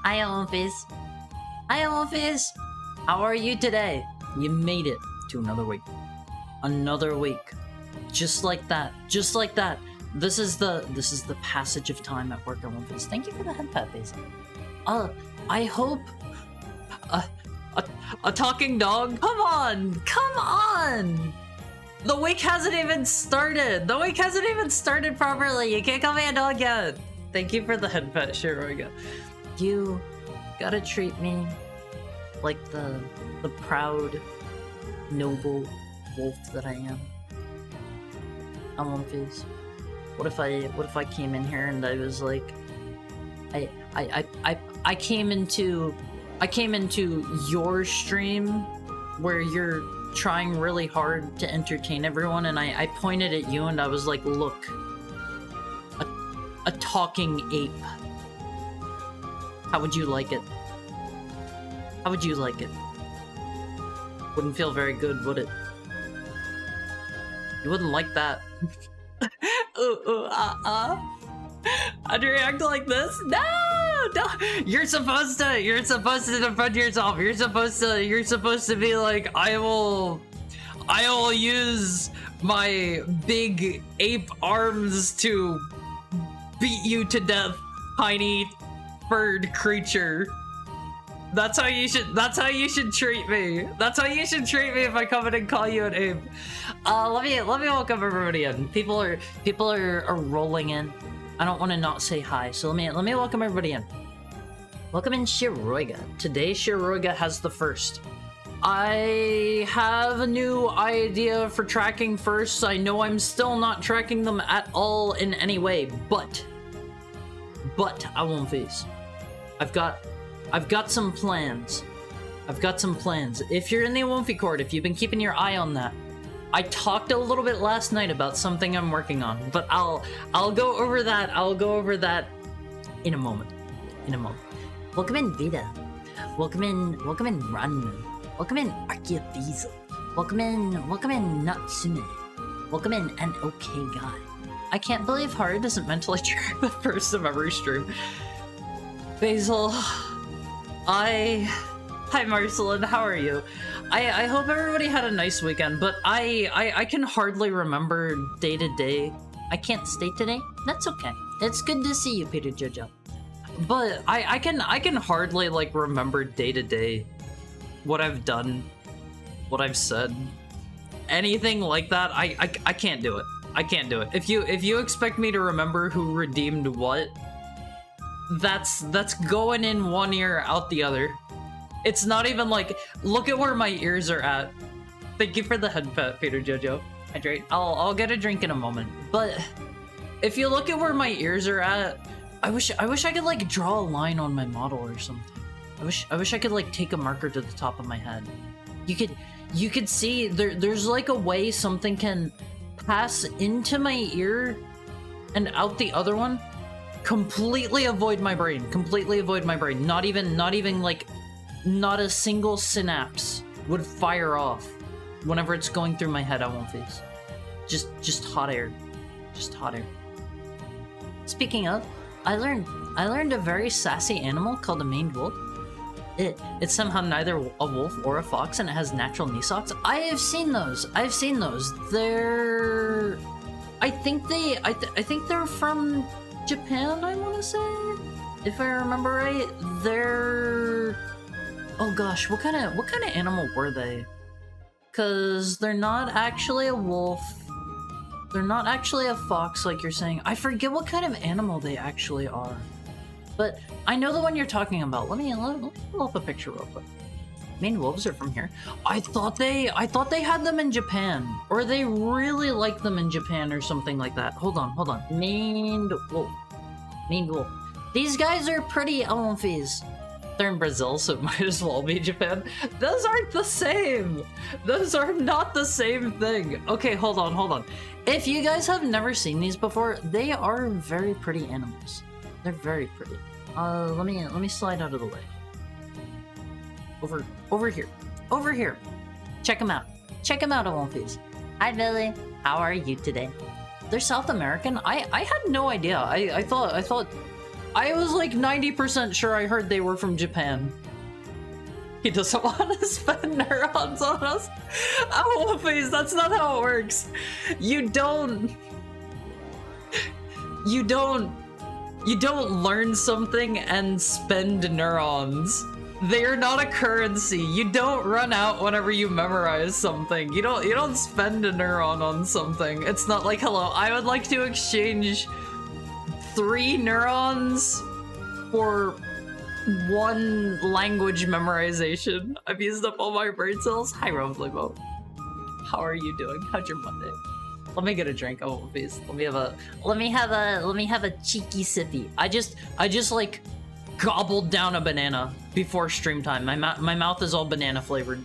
Hi, Olympies. Hi, Olympies. How are you today? You made it to another week. Another week. Just like that. Just like that. This is the passage of time at work, Olympies. Thank you for the head pat, Basil. I hope a talking dog. Come on! Come on! The week hasn't even started. The week hasn't even started properly. You can't call me a dog yet. Thank you for the head pet, Shiroiga. You gotta treat me like the proud, noble wolf that I am. Olympies. What if I came in here and I was like, I came into your stream where you're trying really hard to entertain everyone, and I pointed at you and I was like, look, a talking ape. How would you like it? How would you like it? Wouldn't feel very good, would it? You wouldn't like that. I'd react like this? No! You're supposed to defend yourself. You're supposed to be like, I will use my big ape arms to beat you to death, tiny bird creature. That's how you should treat me. That's how you should treat me if I come in and call you an ape. Let me welcome everybody in. People are rolling in. I don't want to not say hi, so let me welcome everybody in. Welcome in Shiroiga. Today Shiroiga has the first. I have a new idea for tracking firsts. I know I'm still not tracking them at all in any way, but I won't face. I've got some plans. If you're in the Wolfie Court, if you've been keeping your eye on that, I talked a little bit last night about something I'm working on, but I'll go over that. I'll go over that in a moment. Welcome in Vita. Welcome in Ranma. Welcome in Archaeophiesel. Welcome in Natsume. Welcome in an okay guy. I can't believe Haru doesn't mentally track the first of every stream. Basil, Hi Marceline, how are you? I hope everybody had a nice weekend, but I can hardly remember day to day. I can't state today. That's okay. It's good to see you, Peter Jojo. But I can hardly like remember day to day what I've done, what I've said, anything like that. I can't do it. I can't do it. If you expect me to remember who redeemed what, that's going in one ear, out the other. It's not even like, look at where my ears are at. Thank you for the head pet, Peter Jojo. Hydrate. I'll get a drink in a moment. But if you look at where my ears are at, I wish I could like draw a line on my model or something. I wish I could like take a marker to the top of my head. You could see there's like a way something can pass into my ear and out the other one. Completely avoid my brain. Not even like, not a single synapse would fire off whenever it's going through my head. I won't face. Just hot air. Speaking of, I learned a very sassy animal called a maned wolf. It's somehow neither a wolf or a fox, and it has natural knee socks. I've seen those. They're, I think they're from Japan, I want to say, if I remember right. They're, oh gosh, what kind of animal were they? Because they're not actually a wolf. They're not actually a fox like you're saying. I forget what kind of animal they actually are. But I know the one you're talking about. Let me pull up a picture real quick. Maned wolves are from here. I thought they had them in Japan, or they really like them in Japan or something like that. Hold on. Maned wolf. These guys are pretty Olympies. They're in Brazil, so it might as well be Japan. Those aren't the same. Those are not the same thing. Okay, hold on. If you guys have never seen these before, they are very pretty animals. They're very pretty. Let me slide out of the way. Over here. Check them out, Olympies. Hi, Billy. How are you today? They're South American. I had no idea. I thought I was like 90% sure I heard they were from Japan. He doesn't want to spend neurons on us. Oh, please, that's not how it works. You don't learn something and spend neurons. They're not a currency. You don't run out whenever you memorize something. You don't spend a neuron on something. It's not like, hello, I would like to exchange 3 neurons for 1 language memorization. I've used up all my brain cells. Hi, Romflavo. How are you doing? How's your Monday? Let me get a drink. Oh, please. Let me have a cheeky sippy. I just like gobbled down a banana before stream time. My mouth is all banana flavored.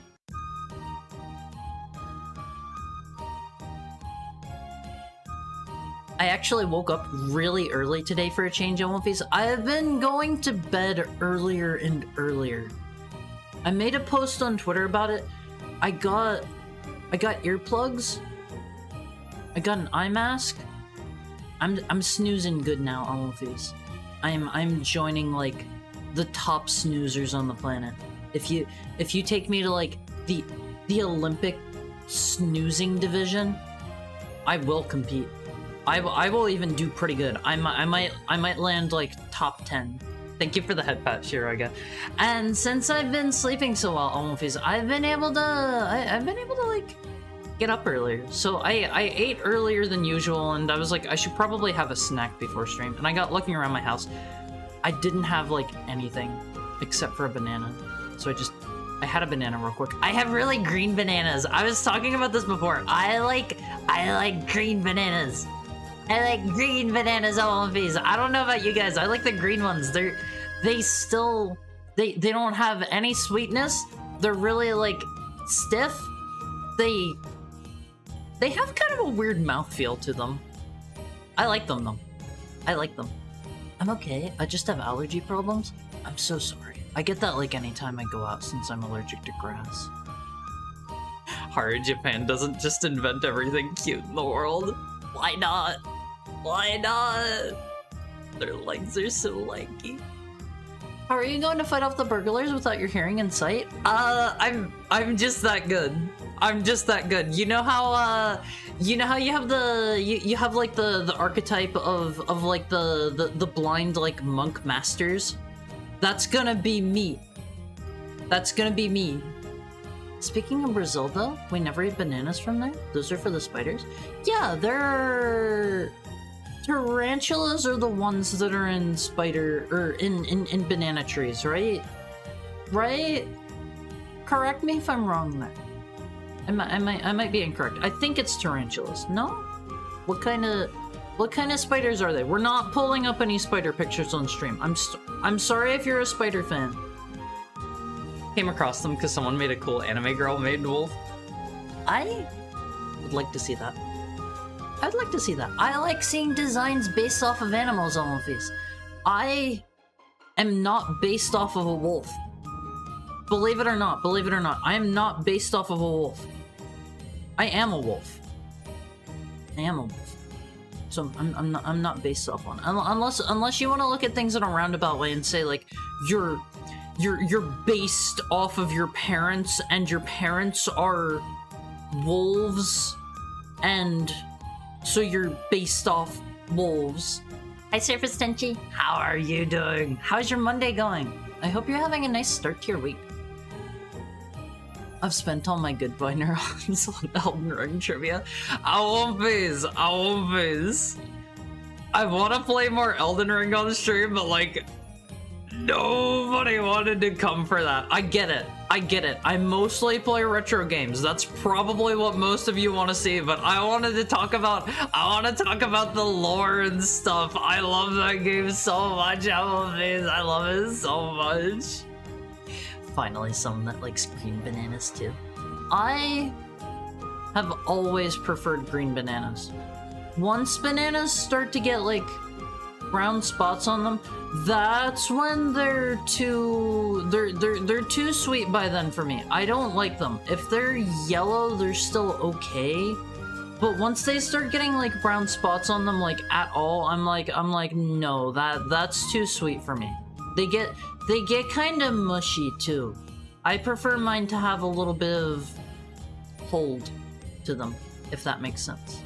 I actually woke up really early today for a change in One Piece. I have been going to bed earlier and earlier. I made a post on Twitter about it. I got earplugs. I got an eye mask. I'm snoozing good now on One Piece. I'm joining like the top snoozers on the planet. If you take me to like the Olympic snoozing division, I will compete. I will even do pretty good. I might land like top 10. Thank you for the head pat, Shiraga. And since I've been sleeping so well on One Piece, I've been able to like get up earlier. So I ate earlier than usual, and I was like, I should probably have a snack before stream. And I got looking around my house. I didn't have like anything except for a banana. So I had a banana real quick. I have really green bananas. I was talking about this before. I like green bananas. I like green bananas on One Piece. I don't know about you guys. I like the green ones. They don't have any sweetness. They're really like stiff. They have kind of a weird mouthfeel to them. I like them though. I like them. I'm okay. I just have allergy problems. I'm so sorry. I get that like anytime I go out since I'm allergic to grass. Haru Japan doesn't just invent everything cute in the world. Why not? Why not? Their legs are so lanky. How are you going to fight off the burglars without your hearing and sight? I'm just that good. I'm just that good. You know how you have you have like the archetype of like the blind like monk masters? That's gonna be me. That's gonna be me. Speaking of Brazil though, we never eat bananas from there. Those are for the spiders. Yeah, they're tarantulas are the ones that are in spider or in banana trees, right? Right? Correct me if I'm wrong there. I might be incorrect. I think it's tarantulas. No? What kind of spiders are they? We're not pulling up any spider pictures on stream. I'm sorry if you're a spider fan. Came across them because someone made a cool anime girl made wolf. I would like to see that. I'd like to see that. I like seeing designs based off of animals on One Piece. I am not based off of a wolf. Believe it or not, I am not based off of a wolf. I am a wolf. I am a wolf. So I'm not based off one. Unless you want to look at things in a roundabout way and say like you're based off of your parents and your parents are wolves and so you're based off wolves. Hi Surface Tenchi, how are you doing? How's your Monday going? I hope you're having a nice start to your week. I've spent all my goodbye neurons on Elden Ring trivia. I won't phase. I want to play more Elden Ring on the stream, but like, nobody wanted to come for that. I get it. I mostly play retro games. That's probably what most of you want to see, but I want to talk about the lore and stuff. I love that game so much. I love it so much. Finally, someone that likes green bananas too. I have always preferred green bananas. Once bananas start to get like brown spots on them, that's when they're too sweet by then for me. I don't like them. If they're yellow, they're still okay, but once they start getting like brown spots on them like at all, I'm like no, that's too sweet for me. They get kind of mushy too. I prefer mine to have a little bit of hold to them, if that makes sense.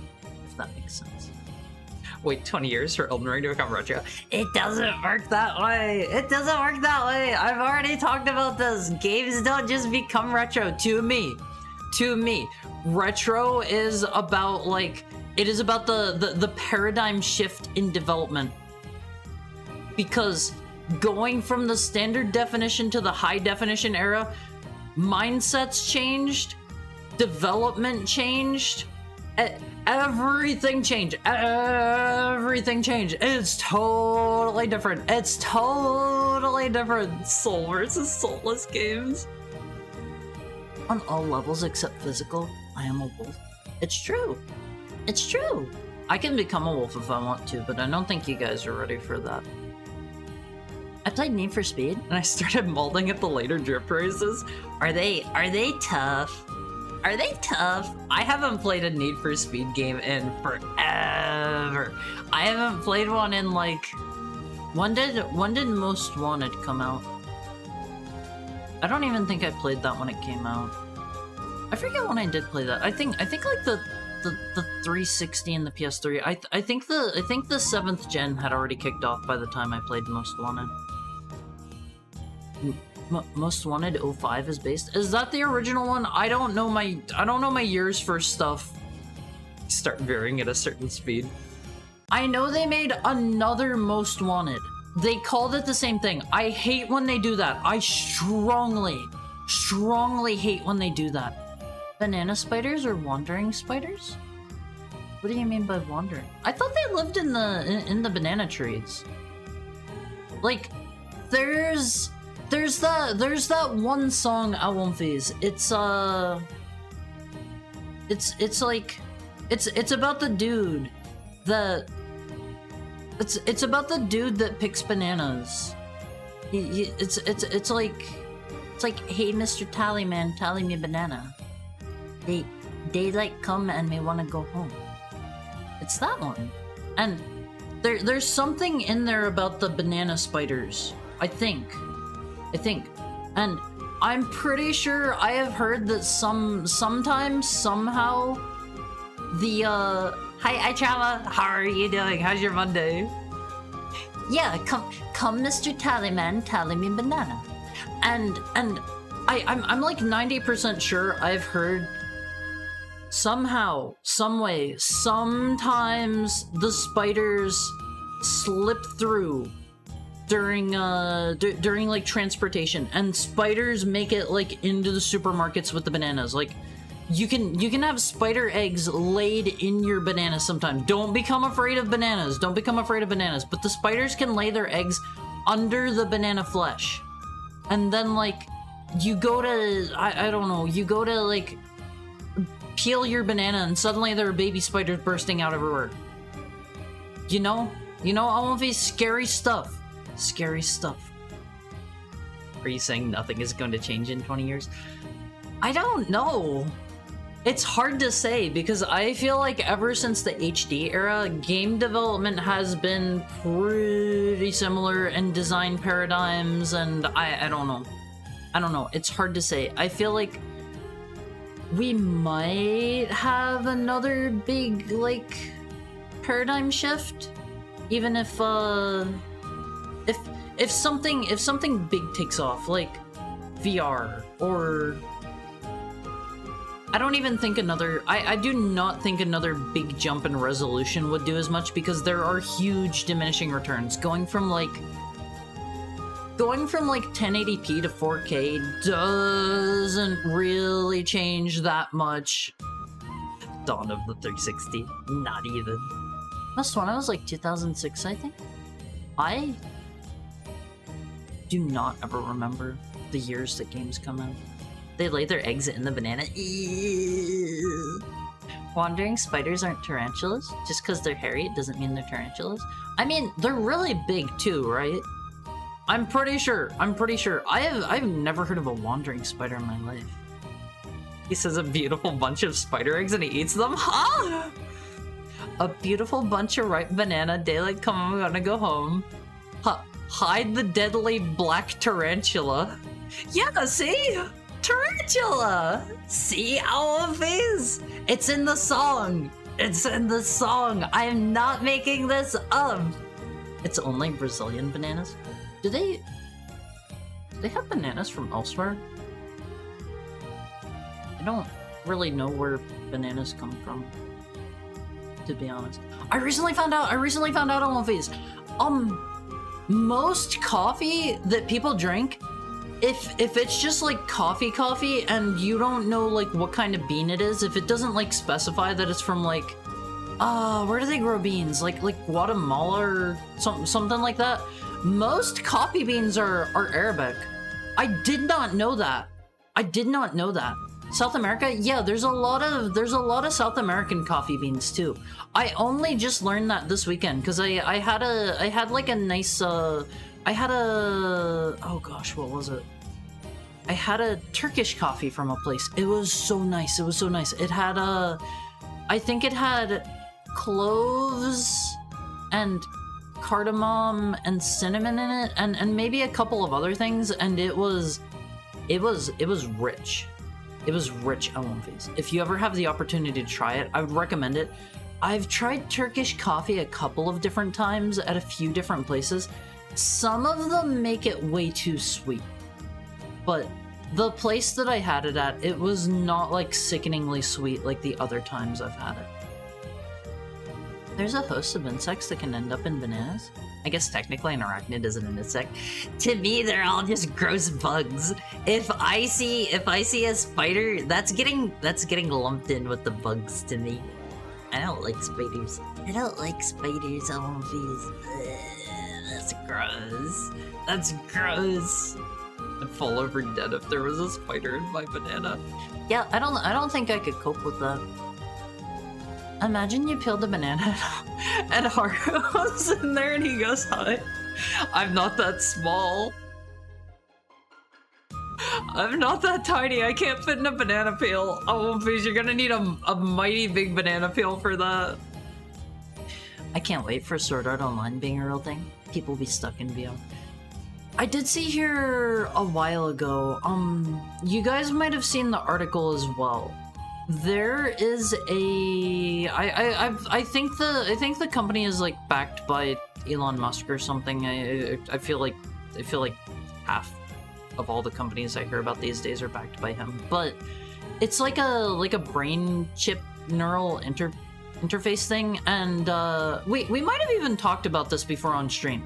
Wait 20 years for Elden Ring to become retro? It doesn't work that way. It doesn't work that way. I've already talked about this. Games don't just become retro. To me, retro is about like, it is about the paradigm shift in development. Because going from the standard definition to the high definition era, mindsets changed, development changed, everything changed. It's totally different. Soul versus soulless games. On all levels except physical, I am a wolf. It's true. I can become a wolf if I want to, but I don't think you guys are ready for that. I played Need for Speed, and I started molding at the later drip races. Are they tough? I haven't played a Need for Speed game in forever. I haven't played one in like... When did Most Wanted come out? I don't even think I played that when it came out. I forget when I did play that. I think like the 360 and the PS3. I think the 7th gen had already kicked off by the time I played Most Wanted. Most Wanted 05 is based. Is that the original one? I don't know my years for stuff. Start varying at a certain speed. I know they made another Most Wanted. They called it the same thing. I hate when they do that. I strongly hate when they do that. Banana spiders or wandering spiders? What do you mean by wandering? I thought they lived in the banana trees. Like, there's that one song I won't phase. It's about the dude that it's about the dude that picks bananas. It's like, hey Mr. Tallyman, tally me banana. Daylight come and me wanna go home. It's that one. And there's something in there about the banana spiders. I think. And I'm pretty sure I have heard that sometimes, somehow, the, Hi, Chama, how are you doing? How's your Monday? Yeah, come, Mr. Tallyman, tally me banana. And I'm like 90% sure I've heard somehow, someway, sometimes the spiders slip through during like transportation, and spiders make it like into the supermarkets with the bananas. Like you can have spider eggs laid in your banana sometimes. Don't become afraid of bananas. But the spiders can lay their eggs under the banana flesh. And then like you go to I don't know, you go to like peel your banana and suddenly there are baby spiders bursting out everywhere. You know all of these scary stuff. Are you saying nothing is going to change in 20 years? I don't know. It's hard to say because I feel like ever since the HD era, game development has been pretty similar in design paradigms, and I don't know. It's hard to say. I feel like we might have another big like paradigm shift, even if something big takes off, like VR, or I don't even think I do not think another big jump in resolution would do as much, because there are huge diminishing returns. Going from like 1080p to 4K doesn't really change that much. Dawn of the 360, not even. Most one, I was like 2006, I think. I do not ever remember the years that games come out. They lay their eggs in the banana. Ew. Wandering spiders aren't tarantulas. Just because they're hairy, it doesn't mean they're tarantulas. I mean, they're really big too, right? I'm pretty sure. I've never heard of a wandering spider in my life. He says a beautiful bunch of spider eggs and he eats them? Huh? A beautiful bunch of ripe banana. Daylight come, I'm gonna go home. Hide the deadly black tarantula. Yeah, see? Tarantula! See, Owlface? It's in the song. It's in the song. I am not making this up. It's only Brazilian bananas? Do they have bananas from elsewhere? I don't really know where bananas come from, to be honest. I recently found out on one face. Most coffee that people drink, if it's just like coffee and you don't know like what kind of bean it is, if it doesn't like specify that it's from like where do they grow beans? Like Guatemala or something like that. Most coffee beans are Arabic. I did not know that. South America? Yeah, there's a lot of South American coffee beans too. I only just learned that this weekend because I had like a nice oh gosh, what was it? I had a Turkish coffee from a place. It was so nice. It had I think it had cloves and cardamom and cinnamon in it and maybe a couple of other things, and it was rich. It was rich on one face. If you ever have the opportunity to try it, I would recommend it. I've tried Turkish coffee a couple of different times at a few different places. Some of them make it way too sweet. But the place that I had it at, it was not like sickeningly sweet like the other times I've had it. There's a host of insects that can end up in bananas. I guess technically an arachnid isn't an insect. To me, they're all just gross bugs. If I see a spider, that's getting lumped in with the bugs to me. I don't like spiders. Oh, please. That's gross. I'd fall over dead if there was a spider in my banana. Yeah, I don't think I could cope with that. Imagine you peeled a banana and Haru's in there and he goes, hi. I'm not that small. I'm not that tiny. I can't fit in a banana peel. Oh, please, you're gonna need a mighty big banana peel for that. I can't wait for Sword Art Online being a real thing. People will be stuck in VR. I did see here a while ago, you guys might have seen the article as well. There is I think the company is like backed by Elon Musk or something. I feel like half of all the companies I hear about these days are backed by him. But it's like a brain chip neural interface thing, and we might have even talked about this before on stream.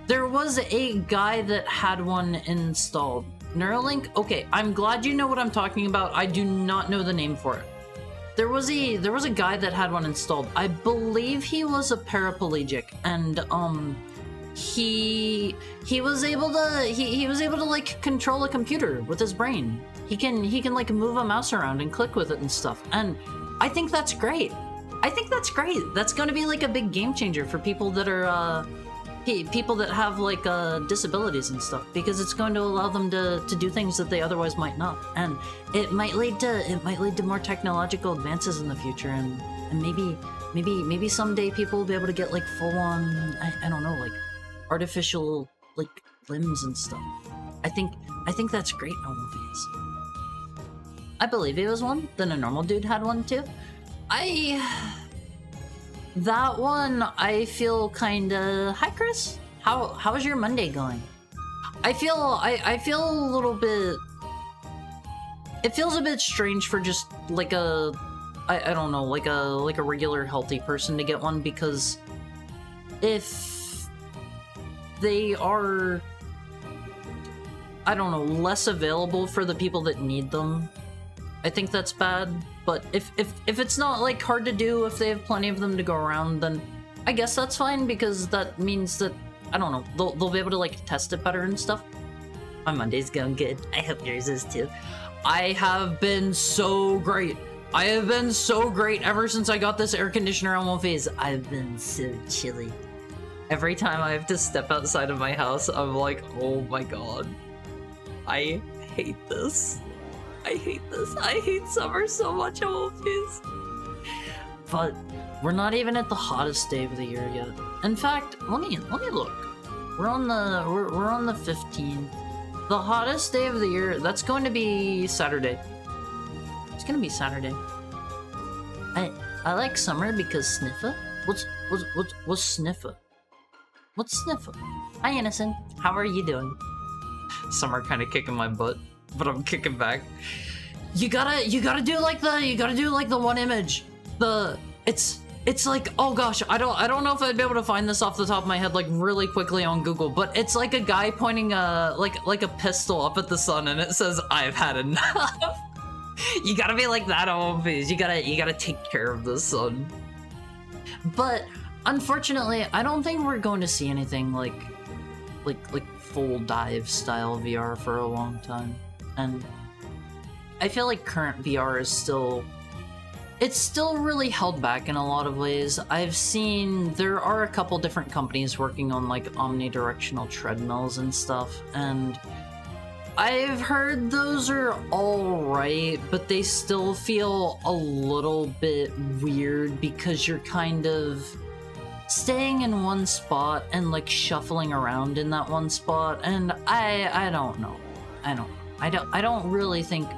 There was a guy that had one installed. Neuralink? Okay, I'm glad you know what I'm talking about. I do not know the name for it. There was a guy that had one installed. I believe he was a paraplegic, and he was able to like control a computer with his brain. He can like move a mouse around and click with it and stuff. And I think that's great. That's going to be like a big game changer for people that are people that have like disabilities and stuff, because it's going to allow them to do things that they otherwise might not, and it might lead to more technological advances in the future, and maybe someday people will be able to get like full on I don't know, like artificial like limbs and stuff. I think that's great on movies. I believe he was one. Then a normal dude had one too. That one, I feel kinda... Hi, Chris. How's your Monday going? I feel a little bit... It feels a bit strange for just like a... I don't know, like a regular healthy person to get one, because if they are, I don't know, less available for the people that need them, I think that's bad. But if it's not like hard to do, if they have plenty of them to go around, then I guess that's fine, because that means that, I don't know, they'll be able to like test it better and stuff. My Monday's going good. I hope yours is too. I have been so great. I have been so great ever since I got this air conditioner on one phase. I've been so chilly. Every time I have to step outside of my house, I'm like, oh my god. I hate this. I hate this. I hate summer so much, always. But we're not even at the hottest day of the year yet. In fact, let me look. We're on the 15th. The hottest day of the year, that's going to be Saturday. It's gonna be Saturday. I like summer because sniffer. What's sniffer? What's sniffer? Hi Innocent, how are you doing? Summer kind of kicking my butt, but I'm kicking back. You gotta do like the one image. It's like, oh gosh, I don't know if I'd be able to find this off the top of my head like really quickly on Google, but it's like a guy pointing like a pistol up at the sun and it says, "I've had enough." You gotta be like that, always. You gotta take care of the sun. But unfortunately, I don't think we're going to see anything like full dive style VR for a long time. And I feel like current VR is still really held back in a lot of ways. I've seen there are a couple different companies working on like omnidirectional treadmills and stuff, and I've heard those are alright, but they still feel a little bit weird because you're kind of staying in one spot and like shuffling around in that one spot, and I don't know. I don't really think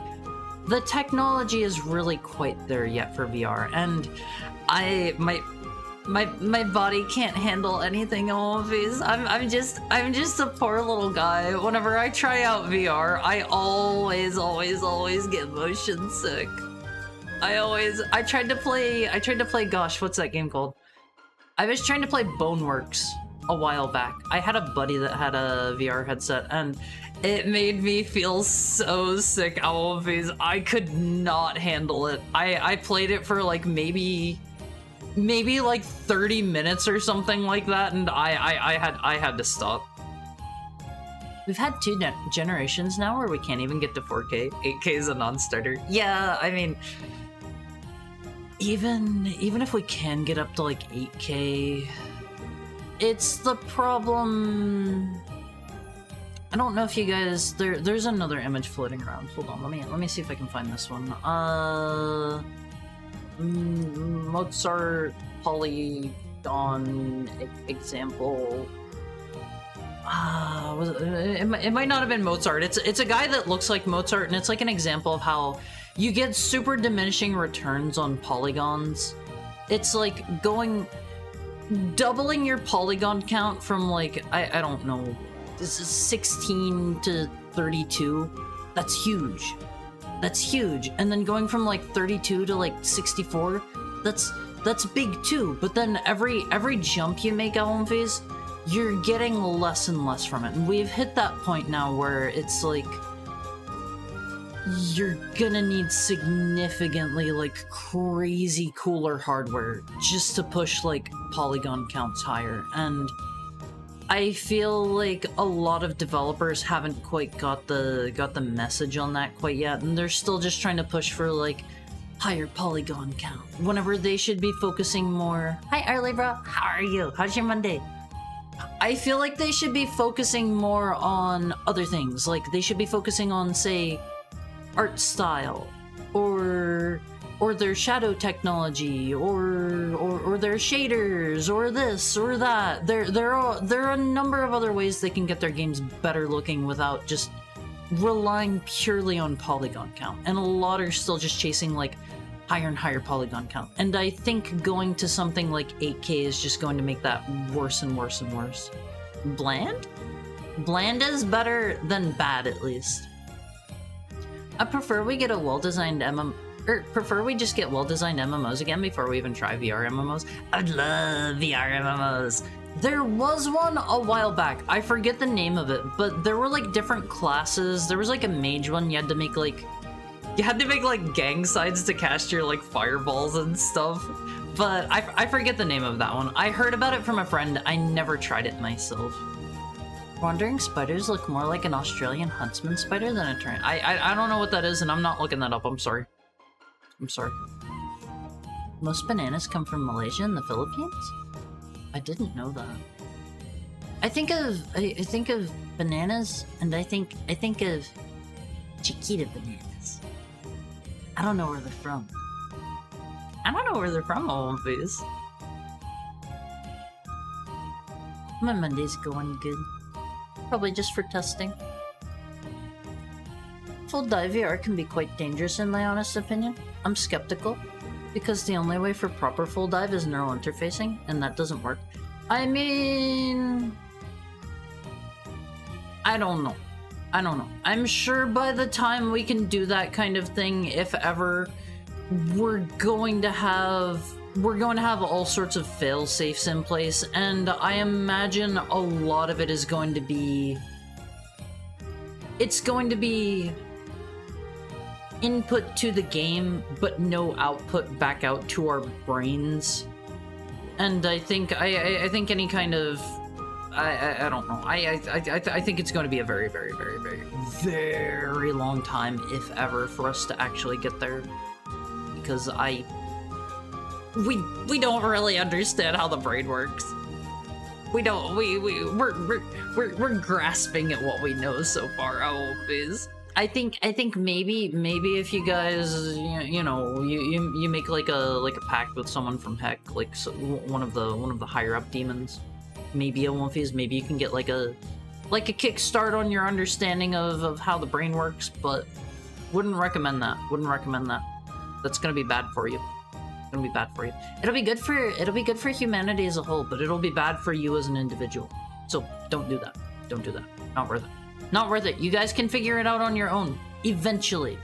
the technology is really quite there yet for VR, and my body can't handle anything always. I'm just a poor little guy. Whenever I try out VR, I always get motion sick. I tried to play, gosh, what's that game called? I was trying to play Boneworks a while back. I had a buddy that had a VR headset, and it made me feel so sick, always. I could not handle it. I played it for like maybe like 30 minutes or something like that, and I had to stop. We've had two generations now where we can't even get to 4K. 8K is a non-starter. Yeah, I mean, even if we can get up to like 8K, it's the problem. I don't know if you guys, there's another image floating around. Hold on, let me see if I can find this one. Mozart polygon example. It might not have been Mozart. It's a guy that looks like Mozart, and it's like an example of how you get super diminishing returns on polygons. It's like doubling your polygon count from like, I don't know, this is 16 to 32. That's huge. That's huge. And then going from like 32 to like 64, that's big too. But then every jump you make, Ellen Phase, you're getting less and less from it. And we've hit that point now where it's like you're gonna need significantly like crazy cooler hardware just to push like polygon counts higher. And I feel like a lot of developers haven't quite got the message on that quite yet, and they're still just trying to push for like higher polygon count whenever they should be focusing more. Hi Arlie bro, how are you? How's your Monday? I feel like they should be focusing more on other things. Like they should be focusing on, say, art style, or their shadow technology, or their shaders, or this or that. There are a number of other ways they can get their games better looking without just relying purely on polygon count. And a lot are still just chasing like higher and higher polygon count. And I think going to something like 8K is just going to make that worse and worse and worse. Bland? Bland is better than bad, at least. I prefer we get a well-designed prefer we just get well-designed MMOs again before we even try VR MMOs. I'd love VR MMOs. There was one a while back. I forget the name of it, but there were like different classes. There was like a mage one. You had to make like gang signs to cast your like fireballs and stuff. But I forget the name of that one. I heard about it from a friend. I never tried it myself. Wandering spiders look more like an Australian huntsman spider than a tern. I don't know what that is, and I'm not looking that up. I'm sorry. Most bananas come from Malaysia and the Philippines? I didn't know that. I think of bananas, and I think of Chiquita bananas. I don't know where they're from. I don't know where they're from, all of these. My Monday's going good. Probably just for testing. Full dive VR can be quite dangerous in my honest opinion. I'm skeptical, because the only way for proper full dive is neural interfacing, and that doesn't work. I mean... I don't know. I'm sure by the time we can do that kind of thing, if ever, we're going to have all sorts of fail-safes in place, and I imagine a lot of it is going to be... It's going to be input to the game, but no output back out to our brains. And I think any kind of... I don't know. I think it's going to be a very, very, very, very, very long time, if ever, for us to actually get there. Because we don't really understand how the brain works. We're grasping at what we know so far. I think maybe if you guys you make like a pact with someone from Heck, like one of the higher up demons, maybe a Wolfies, maybe you can get like a kickstart on your understanding of how the brain works, but wouldn't recommend that. That's gonna be bad for you. It'll be bad for you. It'll be good for humanity as a whole, but it'll be bad for you as an individual. So don't do that. Don't do that. Not worth it. Not worth it. You guys can figure it out on your own. Eventually.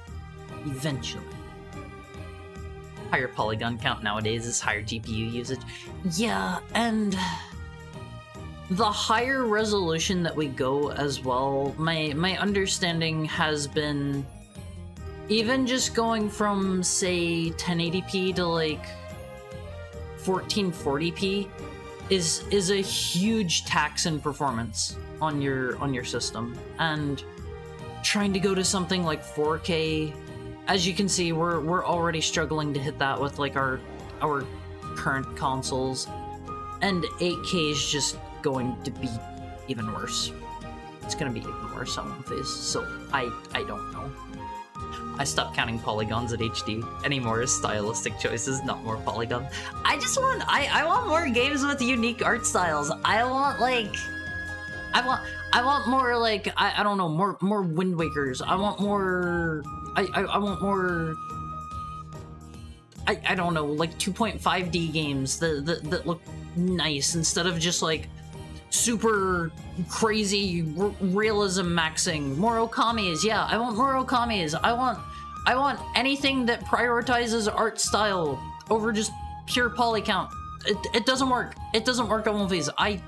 Higher polygon count nowadays is higher GPU usage. Yeah, and the higher resolution that we go as well, my understanding has been even just going from, say, 1080p to like 1440p is a huge tax in performance on your system, and trying to go to something like 4K, as you can see, we're already struggling to hit that with like our current consoles, and 8K is just going to be even worse. It's gonna be even worse on one phase, so I don't know. I stopped counting polygons at HD. Anymore is stylistic choices, not more polygons. I want more games with unique art styles. I want more like I don't know, more Wind Wakers. I want more I want more I don't know, like 2.5D games that look nice instead of just like super crazy realism maxing. More Okamis, yeah, I want more Okamis. I want anything that prioritizes art style over just pure poly count. It doesn't work. It doesn't work on movies. I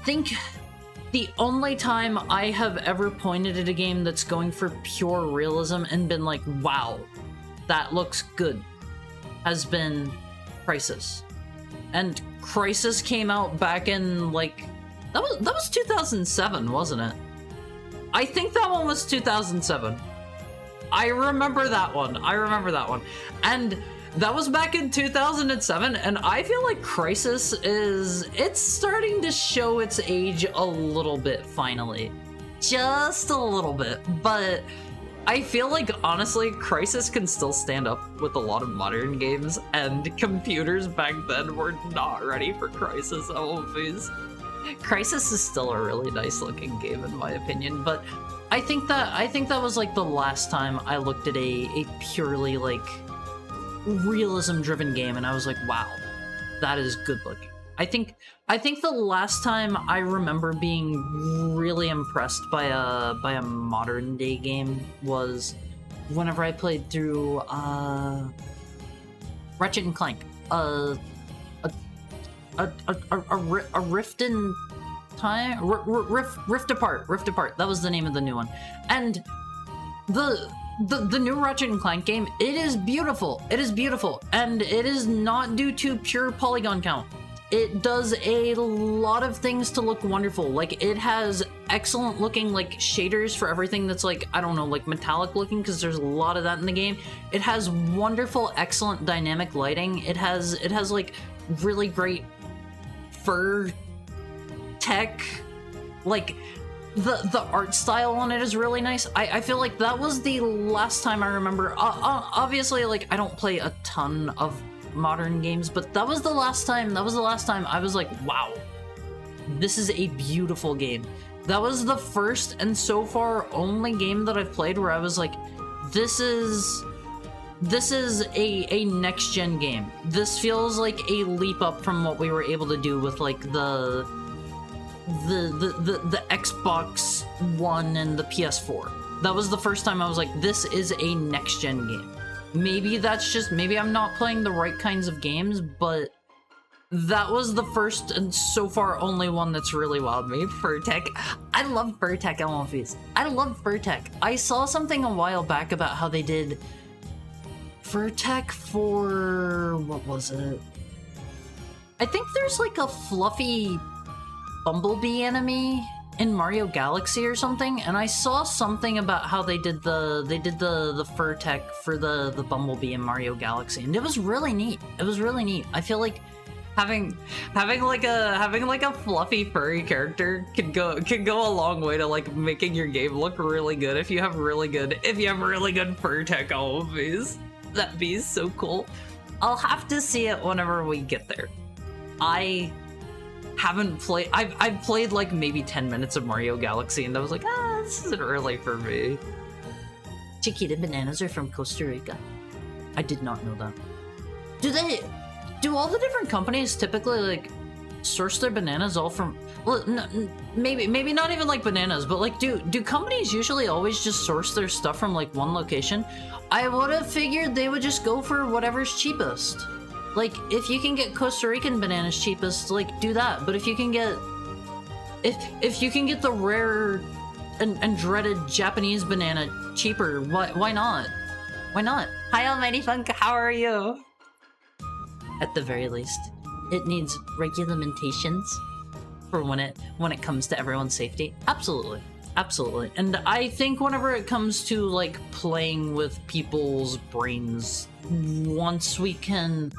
think the only time I have ever pointed at a game that's going for pure realism and been like, wow, that looks good, has been Crisis. And Crisis came out back in, like, that was 2007, wasn't it? I think that one was 2007. I remember that one. And that was back in 2007, and I feel like Crisis it's starting to show its age a little bit, finally. Just a little bit, but I feel like, honestly, Crisis can still stand up with a lot of modern games, and computers back then were not ready for Crisis movies. Crisis is still a really nice looking game in my opinion, but I think that was like the last time I looked at a purely like realism driven game and I was like, wow, that is good looking. I think the last time I remember being really impressed by a modern day game was whenever I played through Ratchet and Clank, a Rift in Time, Rift Apart. That was the name of the new one, and the new Ratchet and Clank game. It is beautiful. And it is not due to pure polygon count. It does a lot of things to look wonderful. Like, it has excellent looking like shaders for everything that's like, I don't know, like metallic looking, because there's a lot of that in the game. It has wonderful, excellent dynamic lighting. It has like really great fur tech. Like, the art style on it is really nice. I feel like that was the last time I remember. Obviously, like, I don't play a ton of modern games, but that was the last time I was like, wow, this is a beautiful game. That was the first and so far only game that I've played where I was like, this is a next-gen game. This feels like a leap up from what we were able to do with like the Xbox One and the PS4. That was the first time I was like, this is a next-gen game. Maybe that's just, maybe I'm not playing the right kinds of games, but that was the first and so far only one that's really wowed me. Furtech. I love Furtech LMVs. I love Furtech. I saw something a while back about how they did Furtech for, what was it? I think there's like a fluffy Bumblebee enemy in Mario Galaxy or something, and I saw something about how they did the Furtech for the Bumblebee in Mario Galaxy, and it was really neat. It was really neat. I feel like having like a fluffy furry character can go a long way to like making your game look really good if you have really good Furtech LMVs. That'd be so cool. I'll have to see it whenever we get there. I haven't played. I've played like maybe 10 minutes of Mario Galaxy, and I was like, this isn't really for me. Chiquita bananas are from Costa Rica. I did not know that. Do all the different companies typically like source their bananas all from? Well, maybe not even like bananas, but like do companies usually always just source their stuff from like one location? I would have figured they would just go for whatever's cheapest. Like, if you can get Costa Rican bananas cheapest, like, do that. But if you can get... If you can get the rare and dreaded Japanese banana cheaper, why not? Why not? Hi, Almighty Funk, how are you? At the very least, it needs regulamentations for when it comes to everyone's safety. Absolutely. Absolutely. And I think whenever it comes to, like, playing with people's brains, once we can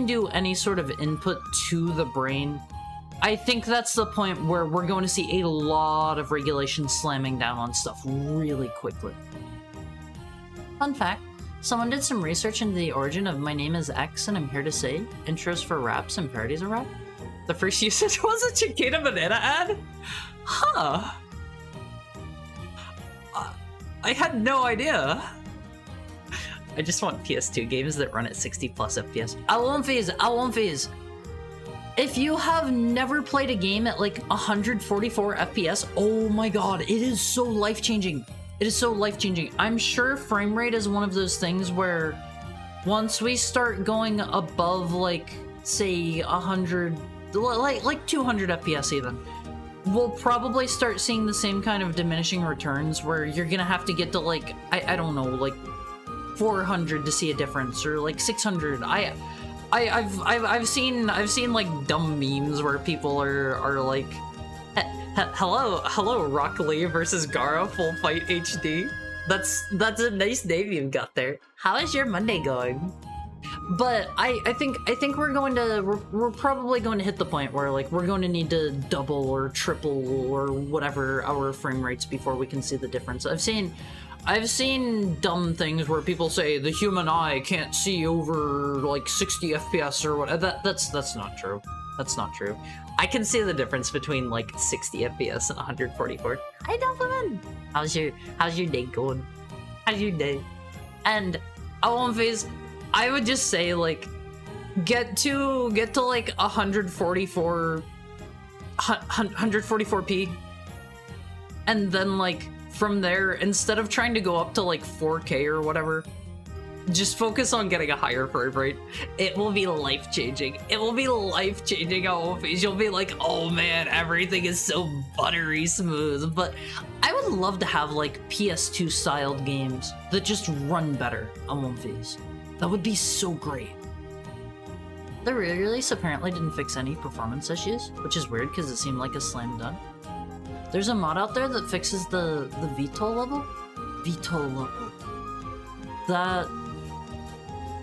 do any sort of input to the brain, I think that's the point where we're going to see a lot of regulation slamming down on stuff really quickly. Fun fact, someone did some research into the origin of My Name is X and I'm Here to Say, intros for raps and parodies of rap. The first usage was a Chiquita Banana ad? Huh. I had no idea. I just want PS2 games that run at 60 plus FPS. I won't phase. If you have never played a game at like 144 FPS, oh my god, it is so life-changing. It is so life-changing. I'm sure frame rate is one of those things where once we start going above like, say 100, like 200 FPS even, we'll probably start seeing the same kind of diminishing returns where you're gonna have to get to like, I don't know, like 400 to see a difference, or like 600. I've seen like dumb memes where people are like, hello Rock Lee versus Gara full fight HD. That's a nice name you've got there. How is your Monday going? But I think we're probably going to hit the point where like we're going to need to double or triple or whatever our frame rates before we can see the difference. I've seen dumb things where people say the human eye can't see over like 60 FPS or what. That's not true. That's not true. I can see the difference between like 60 FPS and 144. Hi, Dolphin. How's your day going? How's your day? And I would just say like get to like 144p, and then like from there, instead of trying to go up to like 4K or whatever, just focus on getting a higher frame rate. It will be life-changing. It will be life-changing. You'll be like, oh man, everything is so buttery smooth. But I would love to have like PS2 styled games that just run better on One Phase. That would be so great. The re-release apparently didn't fix any performance issues, which is weird because it seemed like a slam dunk. There's a mod out there that fixes the VTOL level? VTOL level.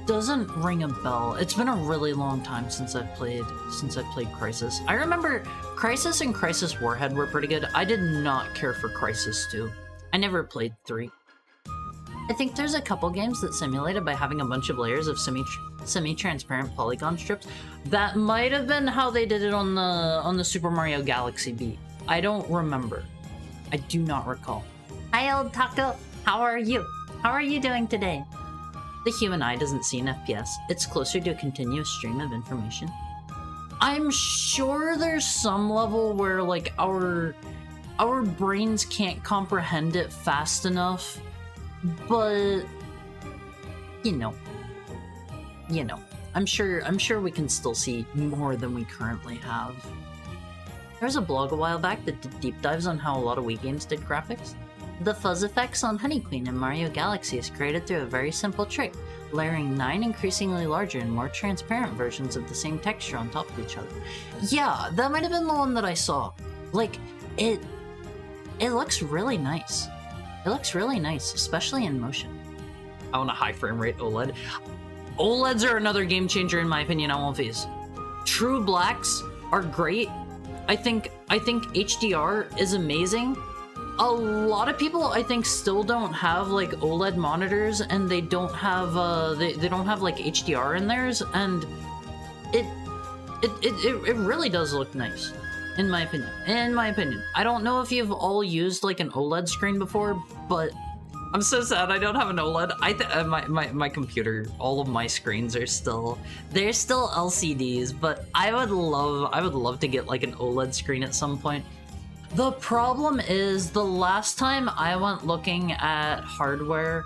doesn't ring a bell. It's been a really long time since I've played Crisis. I remember Crisis and Crisis Warhead were pretty good. I did not care for Crisis 2. I never played 3. I think there's a couple games that simulated by having a bunch of layers of semi-transparent polygon strips. That might have been how they did it on the Super Mario Galaxy beat. I don't remember. I do not recall. Hi, old taco. How are you? How are you doing today? The human eye doesn't see an FPS. It's closer to a continuous stream of information. I'm sure there's some level where, like, our brains can't comprehend it fast enough, but you know, I'm sure we can still see more than we currently have. There was a blog a while back that did deep dives on how a lot of Wii games did graphics. The fuzz effects on Honey Queen in Mario Galaxy is created through a very simple trick, layering 9 increasingly larger and more transparent versions of the same texture on top of each other. Yeah, that might have been the one that I saw. Like, it looks really nice. It looks really nice, especially in motion. I want a high frame rate OLED. OLEDs are another game changer in my opinion on Wolfies. True blacks are great. I think HDR is amazing. A lot of people, I think, still don't have like OLED monitors, and they don't have they don't have like HDR in theirs, and it really does look nice, in my opinion. I don't know if you've all used like an OLED screen before, but I'm so sad I don't have an OLED. My computer, all of my screens are still LCDs, but I would love to get like an OLED screen at some point. The problem is, the last time I went looking at hardware,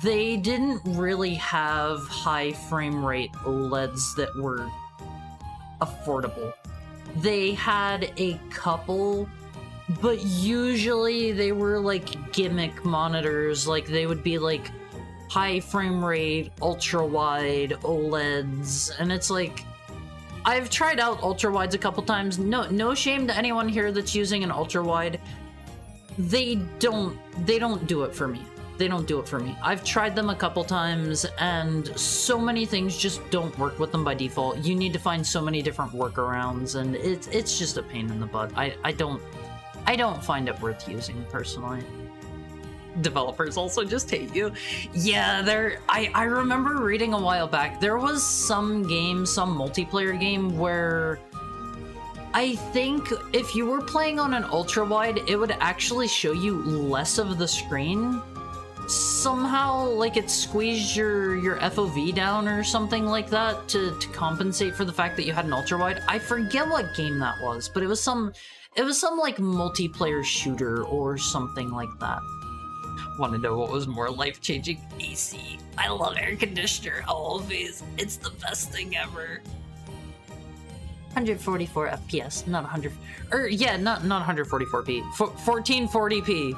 they didn't really have high frame rate OLEDs that were affordable. They had a couple, but usually they were like gimmick monitors. Like, they would be like high frame rate, ultra wide OLEDs, and it's like, I've tried out ultra wides a couple times. No shame to anyone here that's using an ultra wide. They don't do it for me. They don't do it for me. I've tried them a couple times, and so many things just don't work with them by default. You need to find so many different workarounds, and it's just a pain in the butt. I don't find it worth using personally. Developers also just hate you. Yeah, I remember reading a while back, there was some multiplayer game where I think if you were playing on an ultra wide, it would actually show you less of the screen. Somehow, like, it squeezed your FOV down or something like that to compensate for the fact that you had an ultra wide. I forget what game that was, but it was some like multiplayer shooter or something like that. Want to know what was more life-changing? AC. I love air conditioner always. It's the best thing ever. 144 FPS, not 100. Not 144p. 1440p.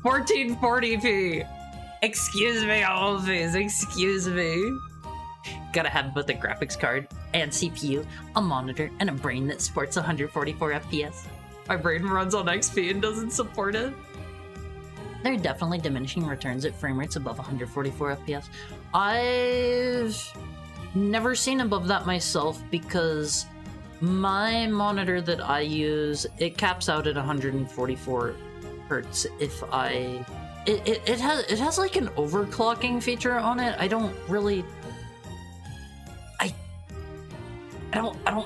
1440p. Excuse me, always. Excuse me. Gotta have both a graphics card and CPU, a monitor, and a brain that supports 144 FPS. My brain runs on XP and doesn't support it. There are definitely diminishing returns at frame rates above 144 FPS. I've never seen above that myself because my monitor that I use, it caps out at 144 hertz if it has like an overclocking feature on it. I don't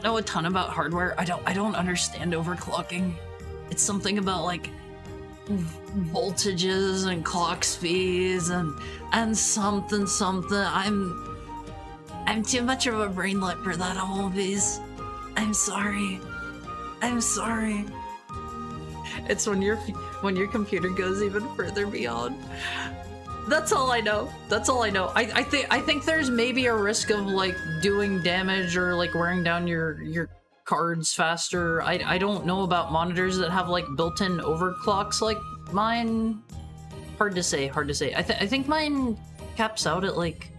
know a ton about hardware. I don't understand overclocking. It's something about like voltages and clock speeds and something. I'm too much of a brainlet for that, always. I'm sorry. It's when your computer goes even further beyond. That's all I know. I think there's maybe a risk of like doing damage or like wearing down your cards faster. I don't know about monitors that have like built-in overclocks like mine. Hard to say. I think mine caps out at like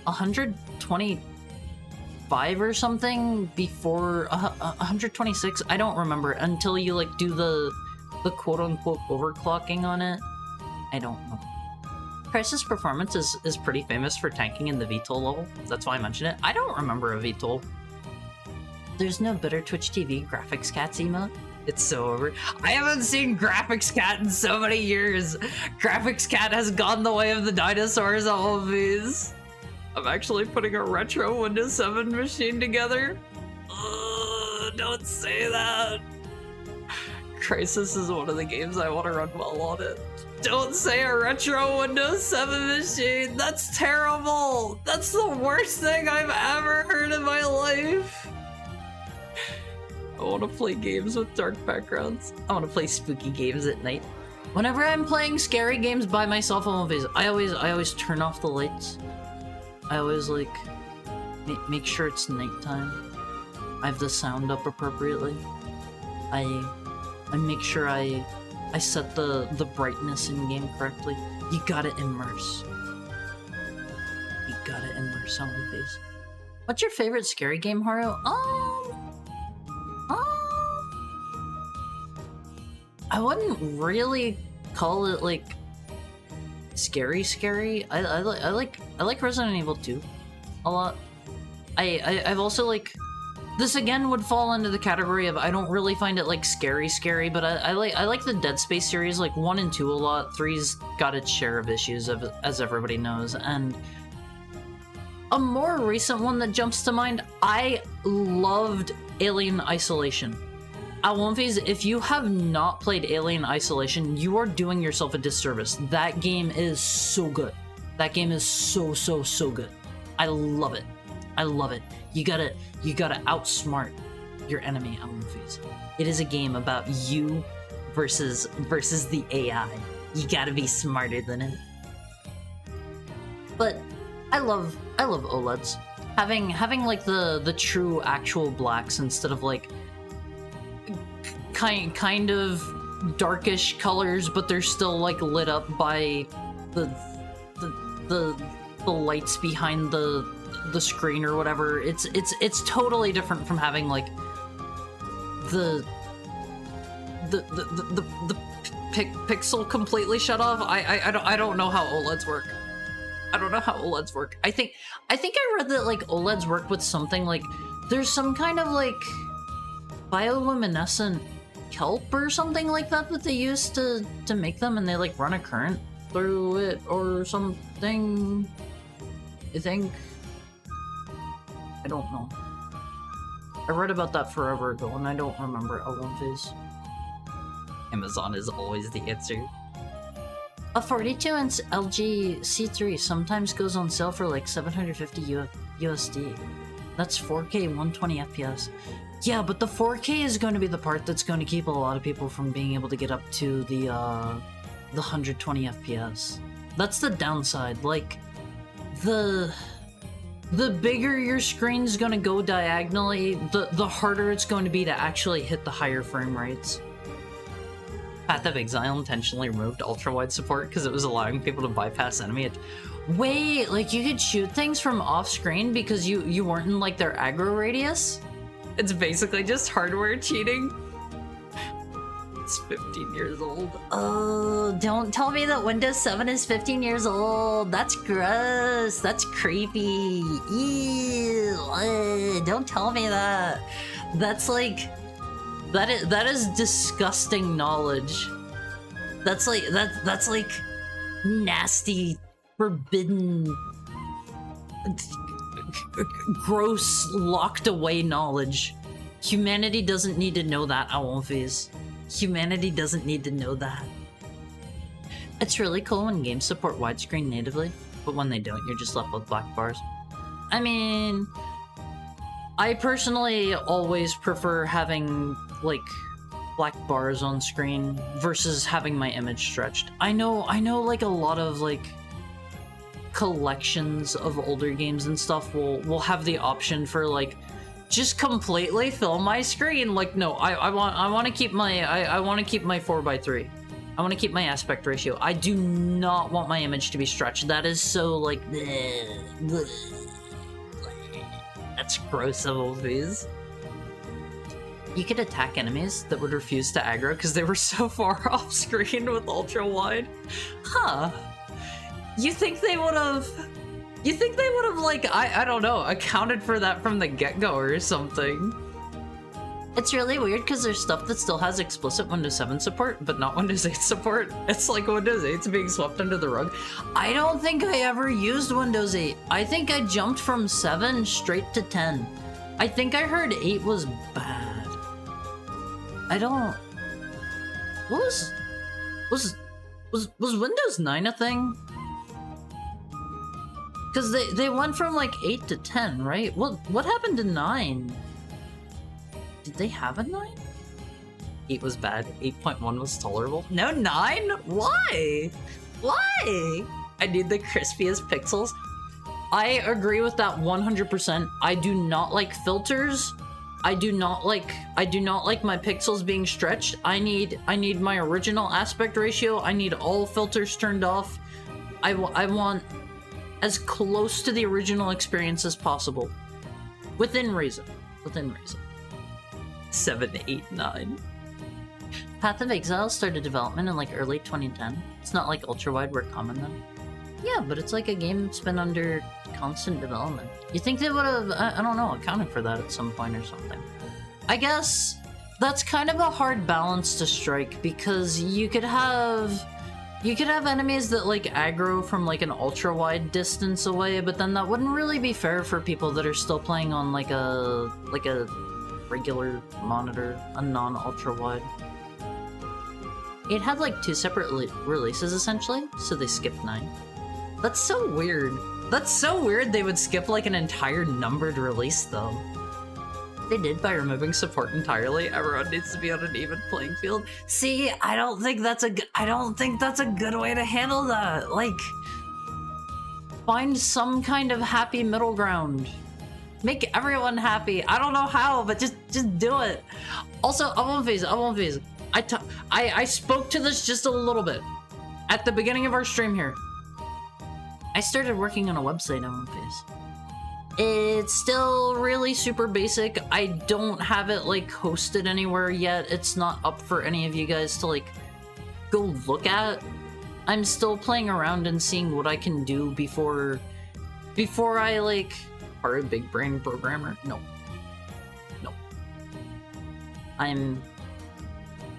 125 or something before 126. I don't remember until you like do the quote-unquote overclocking on it. I don't know. Crisis Performance is pretty famous for tanking in the VTOL level. That's why I mention it. I don't remember a VTOL. There's no better Twitch TV graphics cats emote. It's so over. I haven't seen Graphics Cat in so many years. Graphics Cat has gone the way of the dinosaurs, all of these. I'm actually putting a retro Windows 7 machine together. Don't say that. Crisis is one of the games I want to run well on it. Don't say a retro Windows 7 machine. That's terrible. That's the worst thing I've ever heard in my life. I want to play games with dark backgrounds. I want to play spooky games at night. Whenever I'm playing scary games by myself on movies, I always turn off the lights. I always like make sure it's nighttime. I have the sound up appropriately. I make sure I set the brightness in game correctly. You gotta immerse. You gotta immerse on movies. What's your favorite scary game, Haru? I wouldn't really call it like scary. I like Resident Evil 2 a lot. I've also like, this again would fall into the category of I don't really find it like scary, but I like the Dead Space series, like 1 and 2 a lot. 3's got its share of issues, as everybody knows, and a more recent one that jumps to mind, I loved Alien Isolation. Alonfis, if you have not played Alien Isolation, you are doing yourself a disservice. That game is so good. That game is so good. I love it. I love it. You gotta outsmart your enemy, Alonfis. It is a game about you versus the AI. You gotta be smarter than it. But I love OLEDs. Having like the true actual blacks instead of like kind of darkish colors, but they're still like lit up by the lights behind the screen or whatever. It's totally different from having like the pixel completely shut off. I don't know how OLEDs work. I don't know how OLEDs work. I think I read that like OLEDs work with something like there's some kind of like bioluminescent kelp or something like that they use to make them, and they like run a current through it or something. I think. I don't know. I read about that forever ago and I don't remember Alonfis. Amazon is always the answer. A 42-inch LG C3 sometimes goes on sale for like 750 USD. That's 4K 120 FPS. Yeah, but the 4K is going to be the part that's going to keep a lot of people from being able to get up to the 120 FPS. That's the downside. Like, the bigger your screen's going to go diagonally, the harder it's going to be to actually hit the higher frame rates. Path of Exile intentionally removed ultra-wide support because it was allowing people to bypass enemy. Wait, like you could shoot things from off-screen because you weren't in like their aggro radius? It's basically just hardware cheating. It's 15 years old. Oh, don't tell me that Windows 7 is 15 years old. That's gross. That's creepy. Ew. Don't tell me that. That's like... That is disgusting knowledge. That's like nasty, forbidden, gross, locked away knowledge. Humanity doesn't need to know that, Alonfis. Humanity doesn't need to know that. It's really cool when games support widescreen natively, but when they don't, you're just left with black bars. I mean, I personally always prefer having like black bars on screen versus having my image stretched. I know like a lot of like collections of older games and stuff will have the option for like just completely fill my screen. Like, no, I want to keep my I want to keep my 4:3. I want to keep my aspect ratio. I do not want my image to be stretched. That is so like that's gross of all these. You could attack enemies that would refuse to aggro because they were so far off screen with ultra wide. Huh. You think they would have? You think they would have, like, I don't know, accounted for that from the get-go or something? It's really weird because there's stuff that still has explicit Windows 7 support, but not Windows 8 support. It's like Windows 8's being swept under the rug. I don't think I ever used Windows 8. I think I jumped from 7 straight to 10. I think I heard 8 was bad. I don't... Was Windows 9 a thing? Because they went from like 8 to 10, right? What happened to 9? Did they have a 9? 8 was bad. 8.1 was tolerable. No 9? Why? Why? I need the crispiest pixels. I agree with that 100%. I do not like filters. I do not like my pixels being stretched. I need my original aspect ratio. I need all filters turned off. I want as close to the original experience as possible. Within reason. Within reason. 7, 8, 9. Path of Exile started development in like early 2010. It's not like ultra-wide work common then. Yeah, but it's like a game that's been under constant development. You think they would have, I don't know, accounted for that at some point or something. I guess that's kind of a hard balance to strike because you could have enemies that like aggro from like an ultra wide distance away, but then that wouldn't really be fair for people that are still playing on like a regular monitor, a non-ultra wide. It had like 2 separate releases essentially, so they skipped 9. That's so weird. That's so weird they would skip like an entire numbered release though. They did by removing support entirely. Everyone needs to be on an even playing field. See, I don't think that's a good way to handle that. Like, find some kind of happy middle ground. Make everyone happy. I don't know how, but just do it. Also, I won't phase. I spoke to this just a little bit at the beginning of our stream here. I started working on a website on Phase. It's still really super basic. I don't have it like hosted anywhere yet. It's not up for any of you guys to like go look at. I'm still playing around and seeing what I can do before I like are a big brain programmer. No.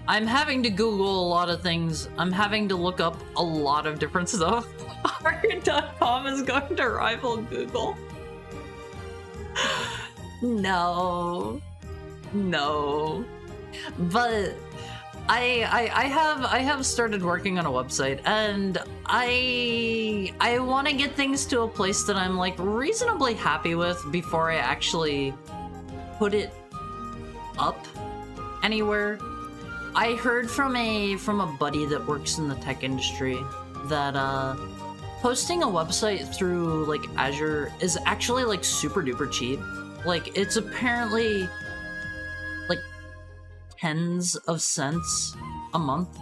I'm having to Google a lot of things. I'm having to look up a lot of different stuff. Art.com is going to rival Google. No. But I have started working on a website, and I want to get things to a place that I'm like reasonably happy with before I actually put it up anywhere. I heard from a buddy that works in the tech industry that posting a website through like Azure is actually like super duper cheap. Like it's apparently like tens of cents a month.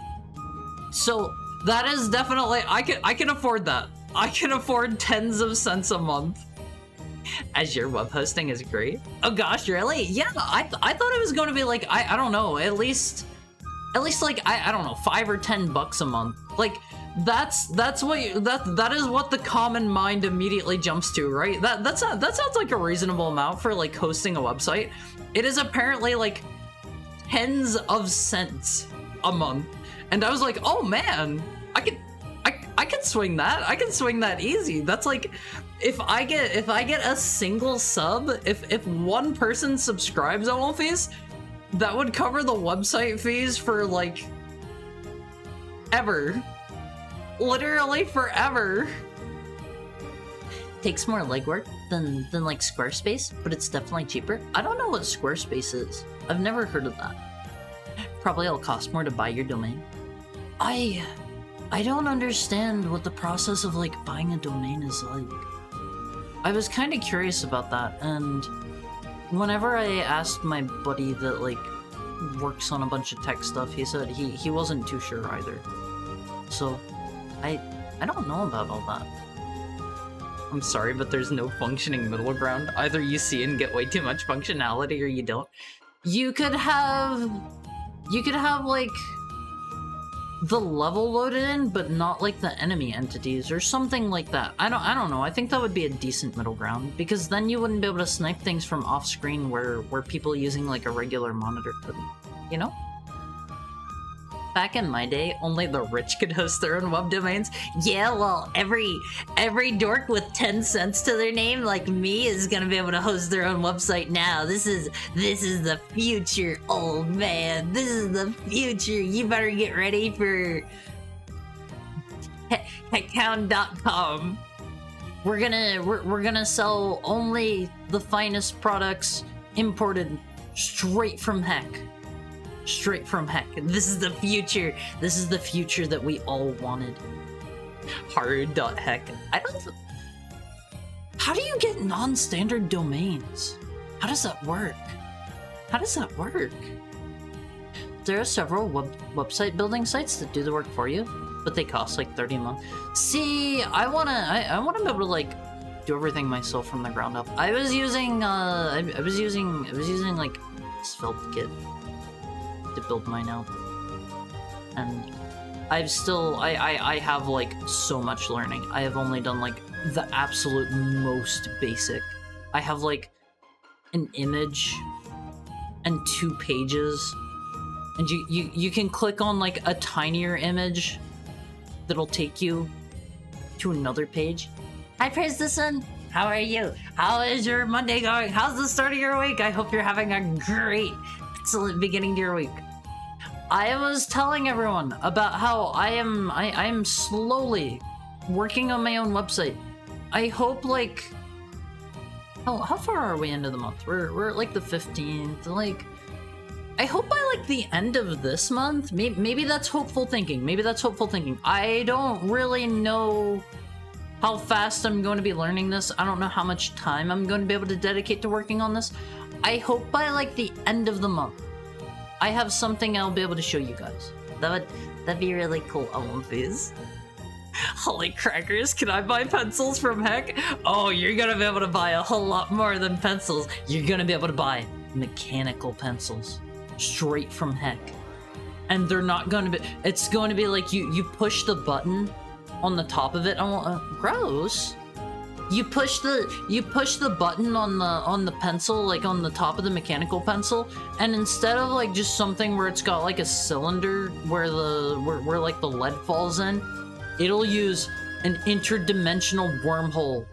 So that is definitely I can afford that. I can afford tens of cents a month. Azure web hosting is great. Oh gosh, really? Yeah, I thought it was going to be like I don't know, at least like I don't know, $5 or $10 a month. Like that is what the common mind immediately jumps to, right? That sounds like a reasonable amount for like hosting a website. It is apparently like tens of cents a month, and I was like, oh man, I can swing that. I can swing that easy. That's like if I get a single sub, if one person subscribes on all fees, that would cover the website fees for like ever. Literally forever. Takes more legwork than like Squarespace, but it's definitely cheaper. I don't know what Squarespace is. I've never heard of that. Probably it'll cost more to buy your domain. I don't understand what the process of like buying a domain is like. I was kind of curious about that, and whenever I asked my buddy that like works on a bunch of tech stuff, he said he wasn't too sure either. So I don't know about all that. I'm sorry, but there's no functioning middle ground. Either you see and get way too much functionality or you don't. You could have like the level loaded in, but not like the enemy entities or something like that. I don't know. I think that would be a decent middle ground, because then you wouldn't be able to snipe things from off screen where people using like a regular monitor couldn't, you know? Back in my day, only the rich could host their own web domains. Yeah, well, every dork with 10 cents to their name like me is gonna be able to host their own website now. This is the future, old man. This is the future. You better get ready for heckhound.com. We're gonna sell only the finest products imported straight from Heck. Straight from Heck. This is the future. This is the future that we all wanted. Haru.heck. How do you get non-standard domains? How does that work? How does that work? There are several website building sites that do the work for you, but they cost like 30 a month. See, I wanna be able to like do everything myself from the ground up. I was using I was using like Svelte Kit to build mine out, and I have like so much learning. I have only done like the absolute most basic. I have like an image and 2 pages, and you can click on like a tinier image that'll take you to another page. Hi Pristison, how are you? How is your Monday going? How's the start of your week? I hope you're having a great, excellent beginning to your week. I was telling everyone about how I am slowly working on my own website. I hope like how far are we into the month? We're at like the 15th. Like I hope by like the end of this month, maybe that's hopeful thinking. Maybe that's hopeful thinking. I don't really know how fast I'm going to be learning this. I don't know how much time I'm going to be able to dedicate to working on this. I hope by like the end of the month, I have something I'll be able to show you guys. That'd be really cool. I want these. Holy crackers, can I buy pencils from Heck? Oh, you're gonna be able to buy a whole lot more than pencils. You're gonna be able to buy mechanical pencils straight from Heck. And they're not gonna be, it's going to be like you push the button on the top of it. Gross. You push the button on the pencil, like on the top of the mechanical pencil, and instead of like just something where it's got like a cylinder where like the lead falls in, it'll use an interdimensional wormhole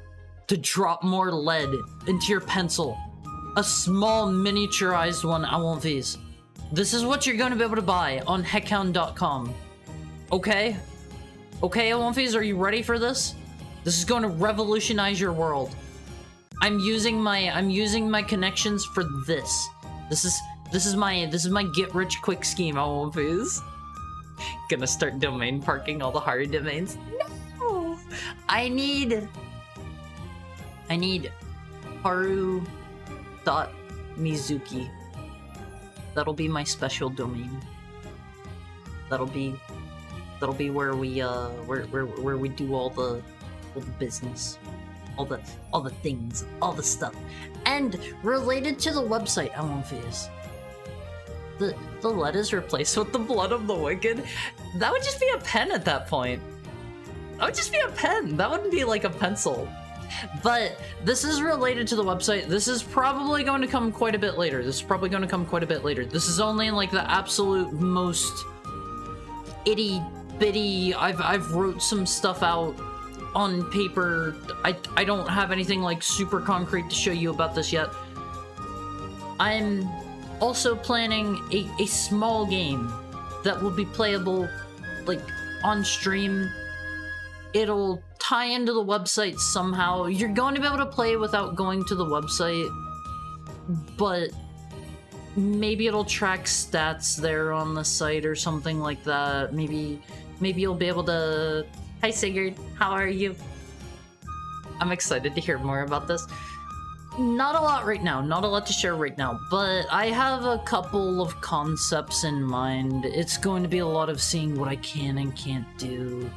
to drop more lead into your pencil. A small miniaturized one, I want these. This is what you're gonna be able to buy on heckhound.com. Okay? Okay, Alonfis, are you ready for this? This is going to revolutionize your world. I'm using my connections for this. This is my get rich quick scheme, Alonfis. Gonna start domain parking all the Haru domains. No! I need Haru.Mizuki. That'll be my special domain. That'll be where we do all the business, all the things, all the stuff. And related to the website, Alonfis, the lead is replaced with the blood of the wicked. That would just be a pen at that point. That would just be a pen. That wouldn't be like a pencil. But this is related to the website. This is probably going to come quite a bit later. This is only in like the absolute most itty bitty. I've wrote some stuff out on paper. I don't have anything like super concrete to show you about this yet. I'm also planning a small game that will be playable like on stream. It'll tie into the website somehow. You're going to be able to play without going to the website, but maybe it'll track stats there on the site or something like that. Maybe you'll be able to... Hi Sigurd, how are you? I'm excited to hear more about this. Not a lot right now, not a lot to share right now, but I have a couple of concepts in mind. It's going to be a lot of seeing what I can and can't do.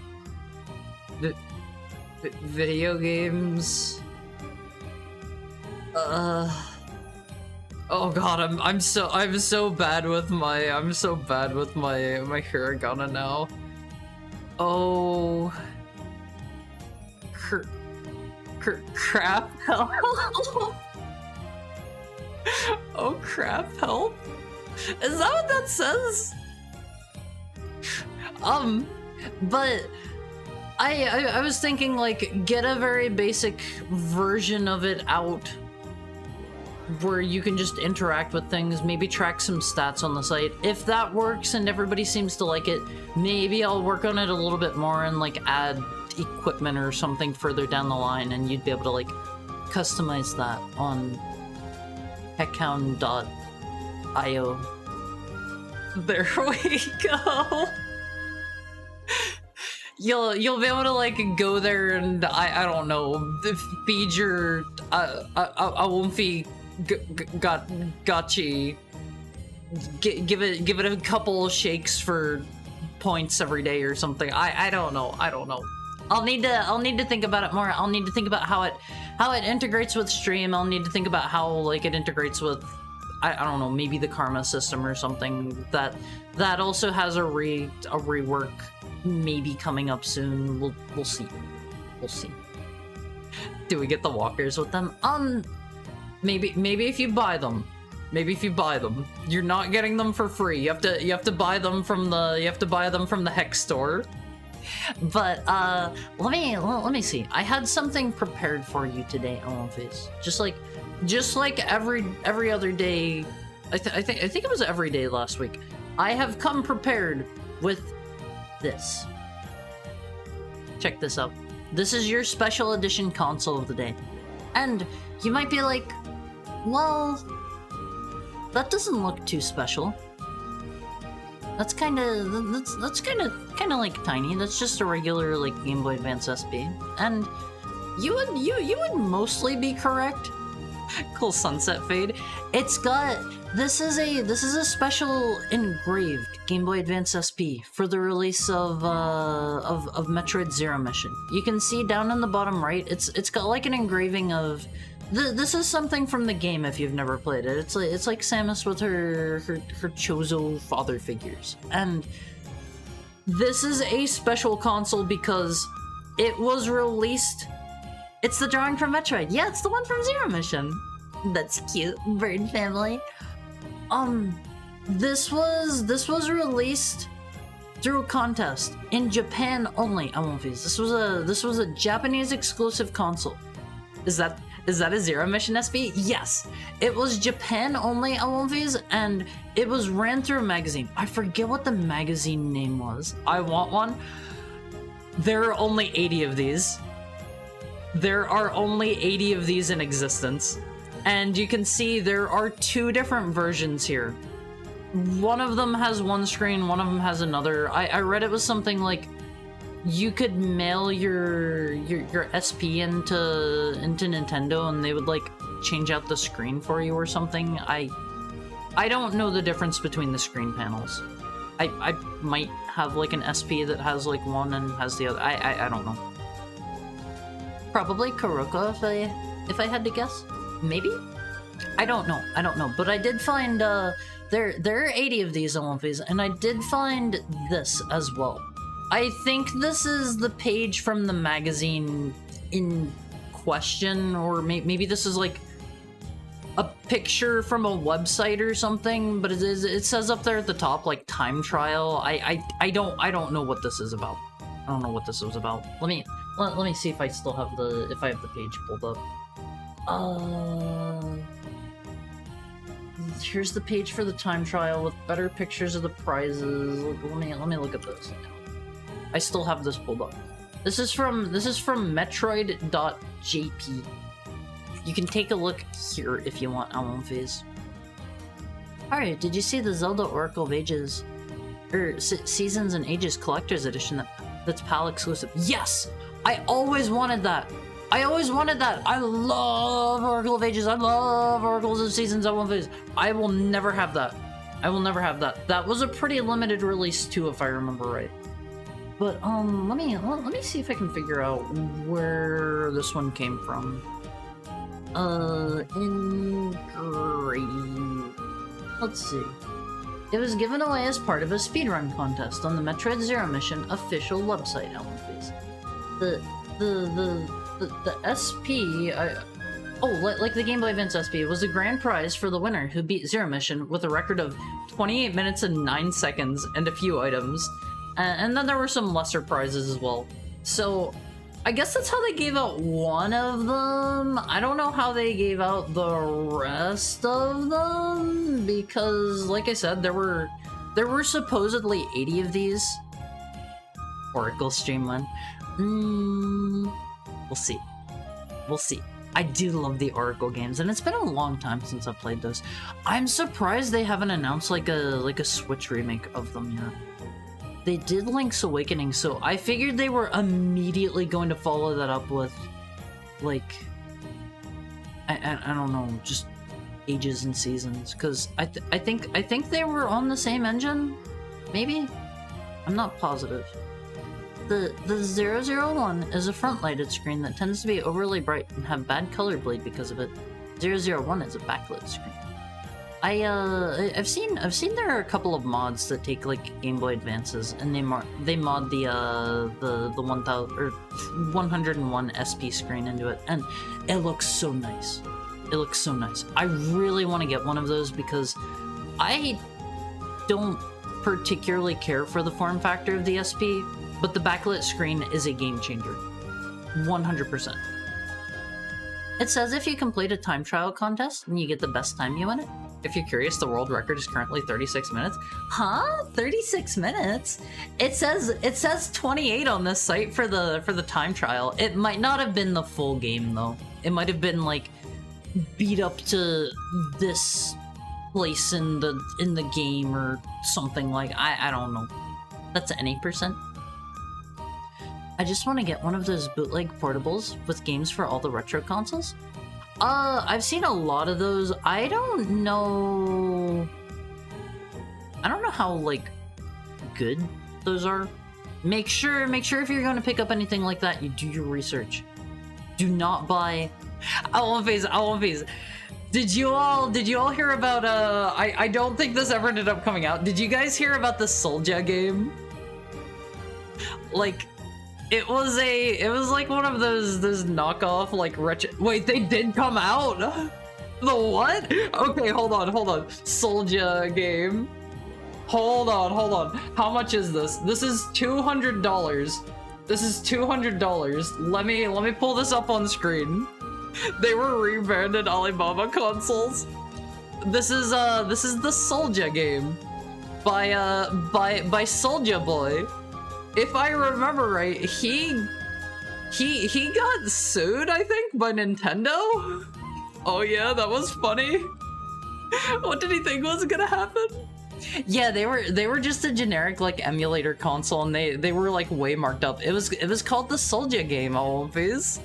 Video games. Oh god, I'm so bad with my hiragana now. Oh, crap help. Oh crap help. Is that what that says? But I was thinking, like, get a very basic version of it out where you can just interact with things, maybe track some stats on the site. If that works and everybody seems to like it, maybe I'll work on it a little bit more and, like, add equipment or something further down the line, and you'd be able to, like, customize that on heckhound.io. There we go. You'll be able to, like, go there and I don't know, feed your Awumfi gotchi. Give it a couple shakes for points every day or something. I don't know. I'll need to think about it more. I'll need to think about how it integrates with stream. I'll need to think about how, like, it integrates with, I don't know, maybe the karma system or something. That also has a rework maybe coming up soon. We'll see. We'll see. Do we get the walkers with them? Maybe if you buy them. Maybe if you buy them. You're not getting them for free. You have to buy them from the Hex store. But let me see. I had something prepared for you today, Olympics. Just like every other day. I think it was every day last week. I have come prepared with this. Check this out. This is your special edition console of the day. And you might be like, well, that doesn't look too special. That's kind of like tiny. That's just a regular, like, Game Boy Advance SP. And you would mostly be correct. Cool sunset fade. It's got, this is a special engraved Game Boy Advance SP for the release of Metroid Zero Mission. You can see down in the bottom right, it's got like an engraving of, this is something from the game if you've never played it. It's like Samus with her Chozo father figures. And this is a special console because it was released. It's the drawing from Metroid. Yeah, it's the one from Zero Mission. That's cute. Bird family. This was released through a contest in Japan only. This was a Japanese exclusive console. Is that a Zero Mission SP? Yes. It was Japan only, and it was ran through a magazine. I forget what the magazine name was. I want one. There are only 80 of these. There are only 80 of these in existence. And you can see there are two different versions here. One of them has one screen, one of them has another. I read it was something like you could mail your SP into Nintendo and they would, like, change out the screen for you or something. I don't know the difference between the screen panels. I might have, like, an SP that has, like, one and has the other. I don't know. Probably Kuroko if I had to guess. Maybe? I don't know. But I did find there are 80 of these Olympias, and I did find this as well. I think this is the page from the magazine in question, or maybe this is like a picture from a website or something, but it says up there at the top, like, time trial. I don't know what this is about. I don't know what this was about. Let me see if I still have the page pulled up. Here's the page for the time trial with better pictures of the prizes. Let me look at this. I still have this pulled up. This is from Metroid.jp. You can take a look here if you want, Phase. Alright, did you see the Zelda Oracle of Ages, or Seasons and Ages Collector's Edition that's PAL exclusive? Yes! I always wanted that! I love Oracle of Ages. I love Oracles of Seasons. I will never have that. That was a pretty limited release too, if I remember right. But let me see if I can figure out where this one came from. Engraved. Let's see. It was given away as part of a speedrun contest on the Metroid Zero Mission official website, Ellen, please. The SP, like the Game Boy Advance SP, was the grand prize for the winner who beat Zero Mission with a record of 28 minutes and 9 seconds and a few items. And then there were some lesser prizes as well. So, I guess that's how they gave out one of them. I don't know how they gave out the rest of them, because, like I said, there were supposedly 80 of these. Oracle Streamline. We'll see. We'll see. I do love the Oracle games, and it's been a long time since I've played those. I'm surprised they haven't announced like a Switch remake of them yet. They did Link's Awakening, so I figured they were immediately going to follow that up with, like, I don't know, just Ages and Seasons, because I think they were on the same engine, maybe? I'm not positive. The 001 is a front-lighted screen that tends to be overly bright and have bad color bleed because of it. 001 is a backlit screen. I've seen there are a couple of mods that take like Game Boy Advances and they mod the 1000 or 101 SP screen into it, and it looks so nice. It looks so nice. I really want to get one of those because I don't particularly care for the form factor of the SP, but the backlit screen is a game changer. 100%. It says if you complete a time trial contest and you get the best time, you win it. If you're curious, the world record is currently 36 minutes. Huh? 36 minutes? It says 28 on this site for the time trial. It might not have been the full game though. It might have been like beat up to this place in the game or something like I don't know. That's any percent. I just want to get one of those bootleg portables with games for all the retro consoles. I've seen a lot of those. I don't know how, like, good those are. Make sure if you're going to pick up anything like that, you do your research. Do not buy... I won't phase. Did you all hear about, I don't think this ever ended up coming out. Did you guys hear about the Soulja game? Like... It was like one of those knockoff, like, wait, they did come out? The what? Okay, hold on. Soulja game. Hold on. How much is this? This is $200. This is $200. Let me pull this up on screen. They were rebranded Alibaba consoles. This is the Soulja game by Soulja Boy. If I remember right, he got sued, I think, by Nintendo? Oh yeah, that was funny. What did he think was gonna happen? Yeah, they were just a generic like emulator console, and they were like way marked up. It was called the Soulja game, always.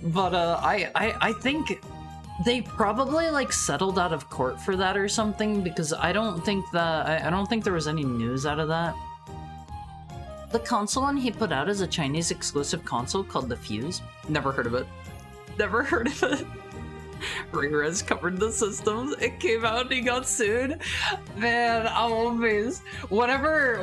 But I think they probably like settled out of court for that or something, because I don't think there was any news out of that. The console one he put out is a Chinese exclusive console called the Fuse. Never heard of it. Ringres covered the systems. It came out and he got sued. Man, I'm amazed. Whenever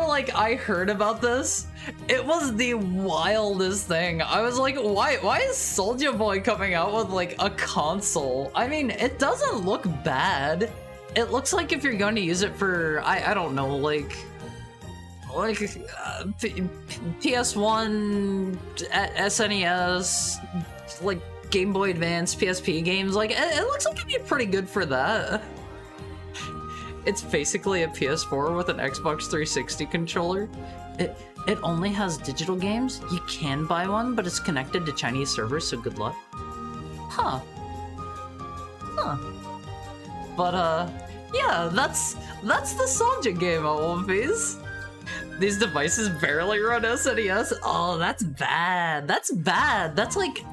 like I heard about this, it was the wildest thing. I was like, why is Soulja Boy coming out with like a console? I mean, it doesn't look bad. It looks like if you're going to use it for, I don't know, like PS1, SNES, like Game Boy Advance, PSP games, like it looks like it'd be pretty good for that. It's basically a PS4 with an Xbox 360 controller. It only has digital games. You can buy one, but it's connected to Chinese servers, so good luck. Huh. But yeah, that's the Soulja game at One Piece. These devices barely run SNES. Oh, that's bad. That's like,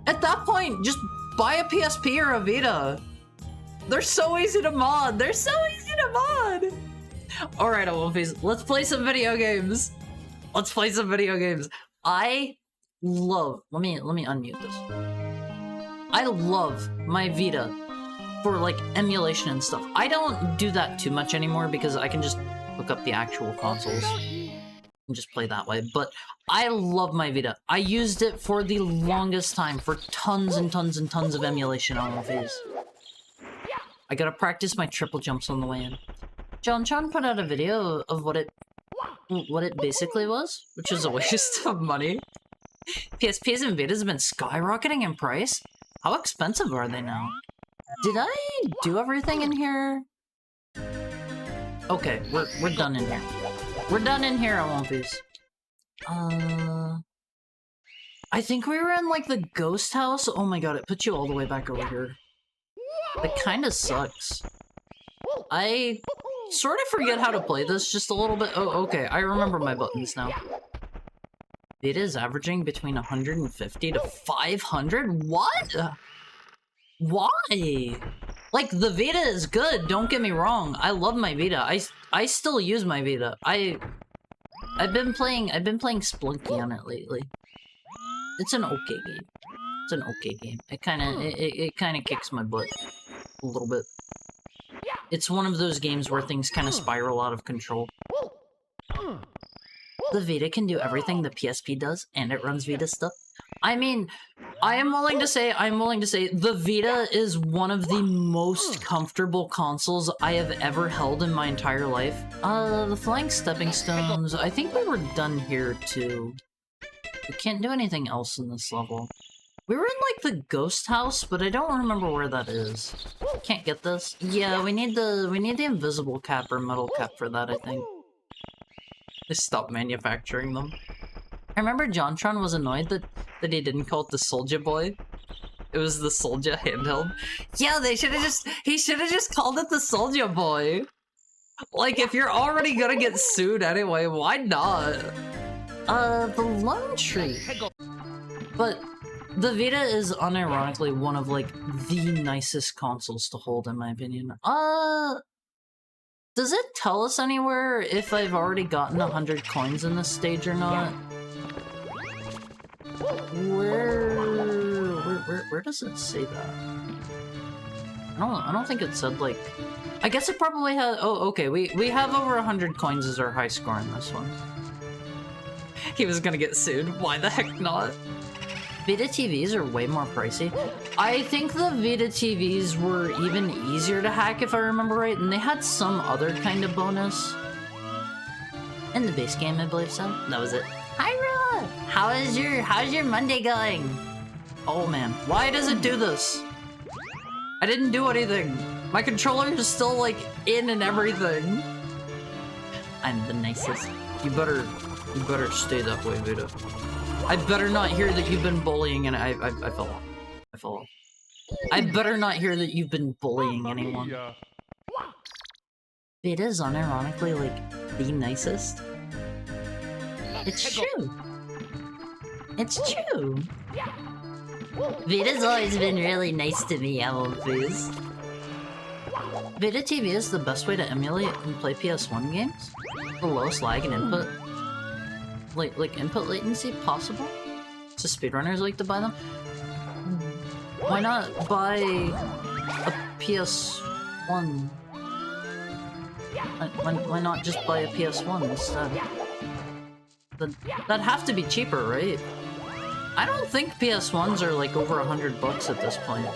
at that point, just buy a PSP or a Vita. They're so easy to mod. All right, One Piece, let's play some video games. I love. Let me unmute this. I love my Vita for like emulation and stuff. I don't do that too much anymore because I can just hook up the actual consoles and just play that way. But I love my Vita. I used it for the longest time for tons and tons and tons of emulation on my face. I gotta practice my triple jumps on the way in. John put out a video of what it basically was, which is a waste of money. PSPs and Vitas have been skyrocketing in price. How expensive are they now? Did I do everything in here? Okay, we're done in here. We're done in here at One Piece. I think we were in like the ghost house. Oh my god, it put you all the way back over here. That kinda sucks. I sort of forget how to play this just a little bit. Oh, okay, I remember my buttons now. It is averaging between 150 to 500? What? Why? Like, the Vita is good, don't get me wrong. I love my Vita. I still use my Vita. I've been playing Splunky on it lately. It's an okay game. It's an okay game. It kinda kicks my butt a little bit. It's one of those games where things kind of spiral out of control. The Vita can do everything the PSP does, and it runs Vita stuff. I mean, I'm willing to say the Vita is one of the most comfortable consoles I have ever held in my entire life. The flying stepping stones, I think we were done here too. We can't do anything else in this level. We were in like the ghost house, but I don't remember where that is. Can't get this? Yeah, we need the invisible cap or metal cap for that, I think. They stopped manufacturing them. I remember JonTron was annoyed that he didn't call it the Soulja Boy. It was the Soulja handheld. Yeah, he should have just called it the Soulja Boy. Like, if you're already gonna get sued anyway, why not? The Lone Tree. But the Vita is unironically one of, like, the nicest consoles to hold, in my opinion. Does it tell us anywhere if I've already gotten 100 coins in this stage or not? Where does it say that? I don't think it said, like... I guess it probably has... Oh, okay, we have over 100 coins as our high score in this one. He was gonna get sued. Why the heck not? Vita TVs are way more pricey. I think the Vita TVs were even easier to hack if I remember right, and they had some other kind of bonus. In the base game, I believe so. That was it. Hi, Rilla! How's your Monday going? Oh man, why does it do this? I didn't do anything. My controller is still like in and everything. I'm the nicest. You better stay that way, Vita. I better not hear that you've been bullying and I fell off. I fell off. I better not hear that you've been bullying anyone. It is unironically like the nicest. It's true. It's true. Vita's always been really nice to me, I won't please. Vita TV is the best way to emulate and play PS1 games. The lowest lag and input. Like input latency possible? So speedrunners like to buy them? Why not buy a PS1? Why not just buy a PS1 instead? That'd have to be cheaper, right? I don't think PS1s are like over $100 at this point.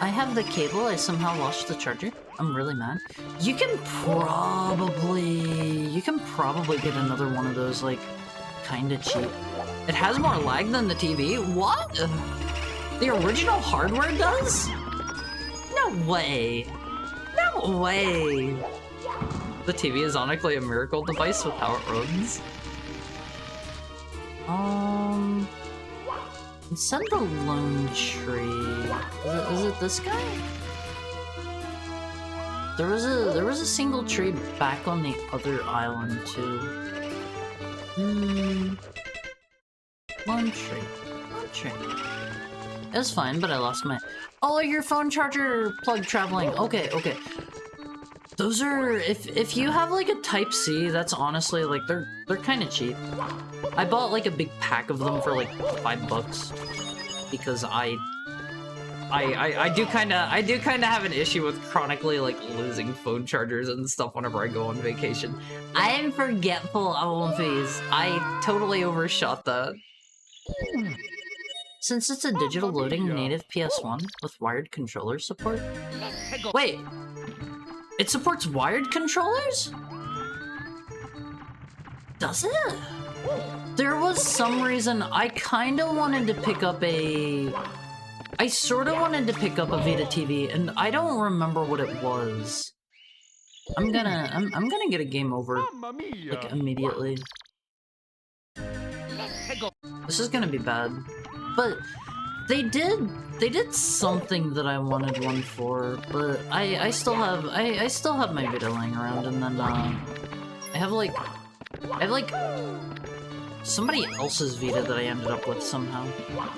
I have the cable, I somehow lost the charger. I'm really mad. You can probably get another one of those, like, kinda cheap. It has more lag than the TV? What? The original hardware does? No way. No way. The TV is honestly a miracle device with how it runs. Send the Lone Tree. Is it this guy? There was a single tree back on the other island too. Lone Tree. Lone Tree. It was fine, but I lost my... Oh, your phone charger plug traveling. Okay, okay. Those are... If you have like a Type-C, that's honestly like they're kind of cheap. I bought like a big pack of them for like $5 because I I do kind of have an issue with chronically like losing phone chargers and stuff whenever I go on vacation. I am forgetful, Alphys. I totally overshot that. Since it's a digital loading native PS1 with wired controller support. Wait, it supports wired controllers? Does it? There was some reason I kind of wanted to pick up a... I sort of wanted to pick up a Vita TV, and I don't remember what it was. I'm gonna get a game over, like, immediately. This is gonna be bad. But they did something that I wanted one for, but I still have my Vita laying around, and then I have like somebody else's Vita that I ended up with somehow.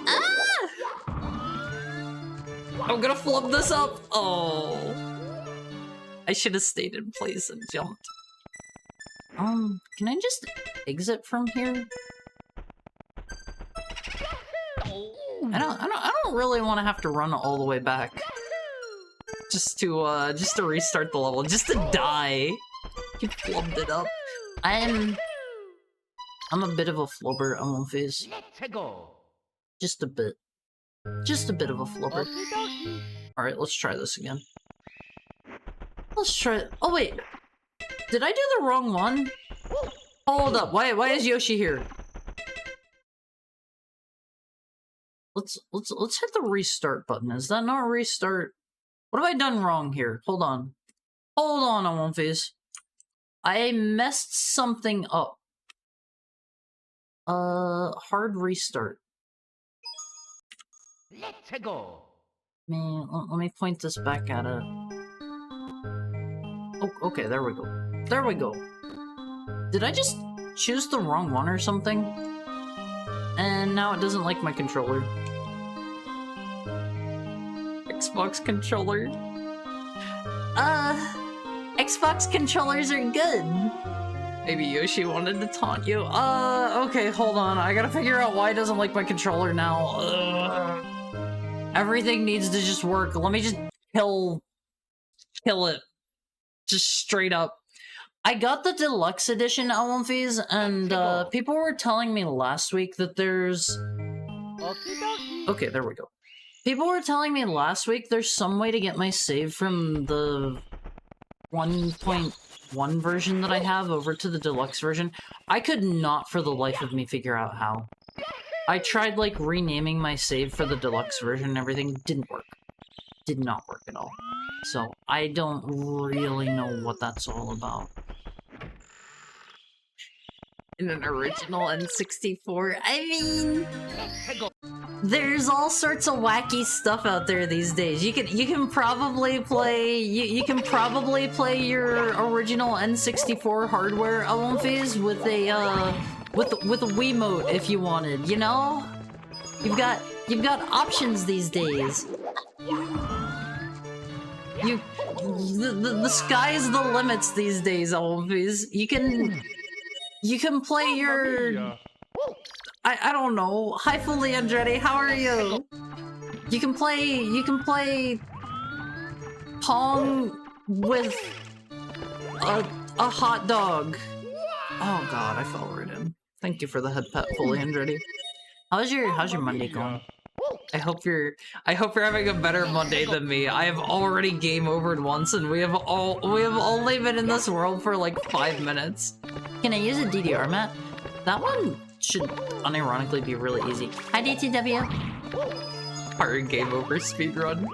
Ah! I'm gonna flub this up. Oh, I should have stayed in place and jumped. Can I just exit from here? I don't really want to have to run all the way back. Just to restart the level, just to die. You flubbed it up. I'm a bit of a flubber, Alphys. Just a bit. Just a bit of a flubber. Alright, let's try this again. Let's try it. Oh wait! Did I do the wrong one? Hold up, why is Yoshi here? Let's hit the restart button. Is that not a restart? What have I done wrong here? Hold on. Hold on, Alphys. I messed something up. Hard restart. Let's go. Man, let me point this back at it. Oh, okay, there we go. There we go. Did I just choose the wrong one or something? And now it doesn't like my controller. Xbox controller. Xbox controllers are good. Maybe Yoshi wanted to taunt you. Okay, hold on. I gotta figure out why it doesn't like my controller now. Everything needs to just work. Let me just kill it. Just straight up. I got the deluxe edition Alphys, and people were telling me last week that there's... Okay, there we go. People were telling me last week there's some way to get my save from the 1.1 version that I have over to the deluxe version. I could not for the life of me figure out how. I tried, like, renaming my save for the deluxe version and everything. Didn't work. Did not work at all. So, I don't really know what that's all about. In an original N64, I mean... There's all sorts of wacky stuff out there these days. You can probably play you can probably play your original N64 hardware Alphys with a with a Wiimote if you wanted, you know? You've got options these days. The sky's the limits these days, Alphys. You can play your... I don't know. Hi, Fully Andretti. How are you? You can play Pong with a hot dog. Oh god, I fell right in. Thank you for the head pat, Fully Andretti. How's your Monday going? I hope you're having a better Monday than me. I have already game overed once, and we have only been in this world for like 5 minutes. Can I use a DDR mat? That one should unironically be really easy. Hi, DTW. Hard game over speedrun.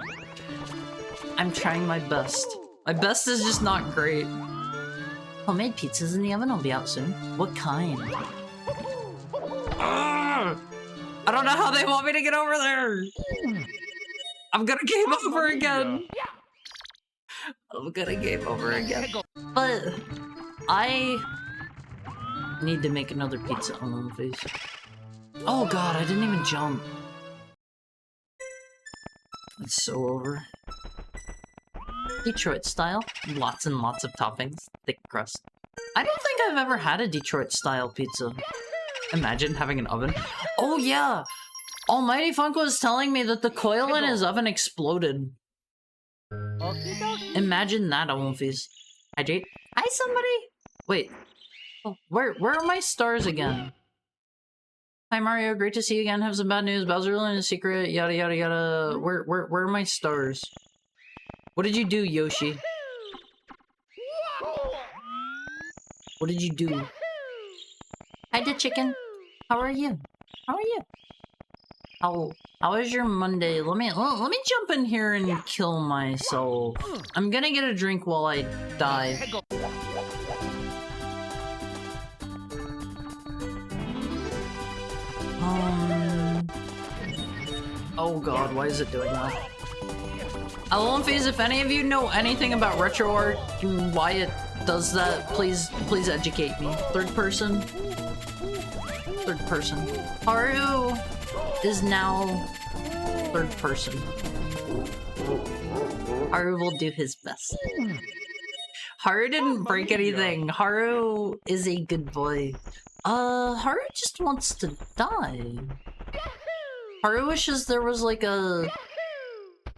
I'm trying my best. My best is just not great. Homemade pizzas in the oven will be out soon. What kind? I don't know how they want me to get over there. I'm gonna game over again. I'm gonna game over again. But I need to make another pizza on my face. Oh god, I didn't even jump. It's so over. Detroit style. Lots and lots of toppings. Thick crust. I don't think I've ever had a Detroit style pizza. Imagine having an oven. Oh yeah! Almighty Funk was telling me that the coil in his oven exploded. Imagine that, Almonfis. Hi, Jade. Hi, somebody. Wait. Oh, where are my stars again? Hi, Mario. Great to see you again. Have some bad news. Bowser in a secret. Yada yada yada. Where are my stars? What did you do, Yoshi? What did you do? Hi, the chicken. How are you? How are you? How is your Monday? Let me jump in here and kill myself. I'm gonna get a drink while I die. Oh god, why is it doing that? Alonphase, if any of you know anything about retro art and why it does that, please educate me. Third person. Third person. Haru is now third person. Haru will do his best. Haru didn't break anything. Haru is a good boy. Haru just wants to die. Haru wishes there was like a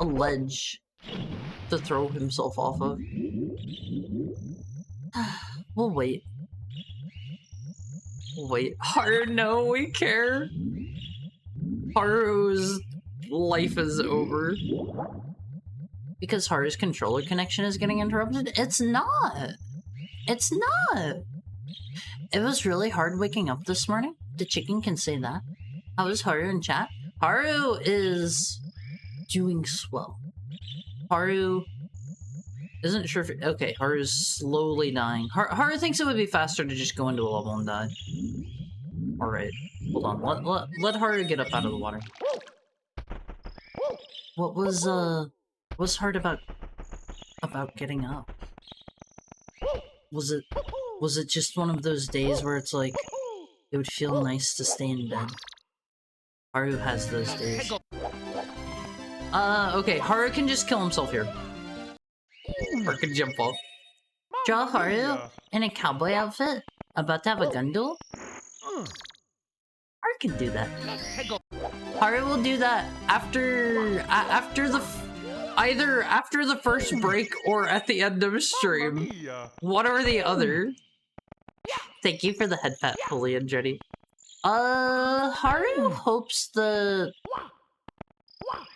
ledge to throw himself off of. We'll wait. We'll wait. Haru, no, we care. Haru's life is over. Because Haru's controller connection is getting interrupted? It's not! It's not! It was really hard waking up this morning. The chicken can say that. How is Haru in chat? Haru is doing swell. Haru isn't sure if... Okay, Haru's slowly dying. Haru thinks it would be faster to just go into a level and die. Alright, hold on. Let Haru get up out of the water. What was hard about getting up? Was it just one of those days where it's like, it would feel nice to stay in bed? Haru has those days. Okay, Haru can just kill himself here. Or can jump off. Draw Haru in a cowboy outfit, about to have a gun duel? Haru can do that. Haru will do that after either after the first break or at the end of stream. One or the other. Thank you for the head pat, Holy and Jenny. Haru hopes that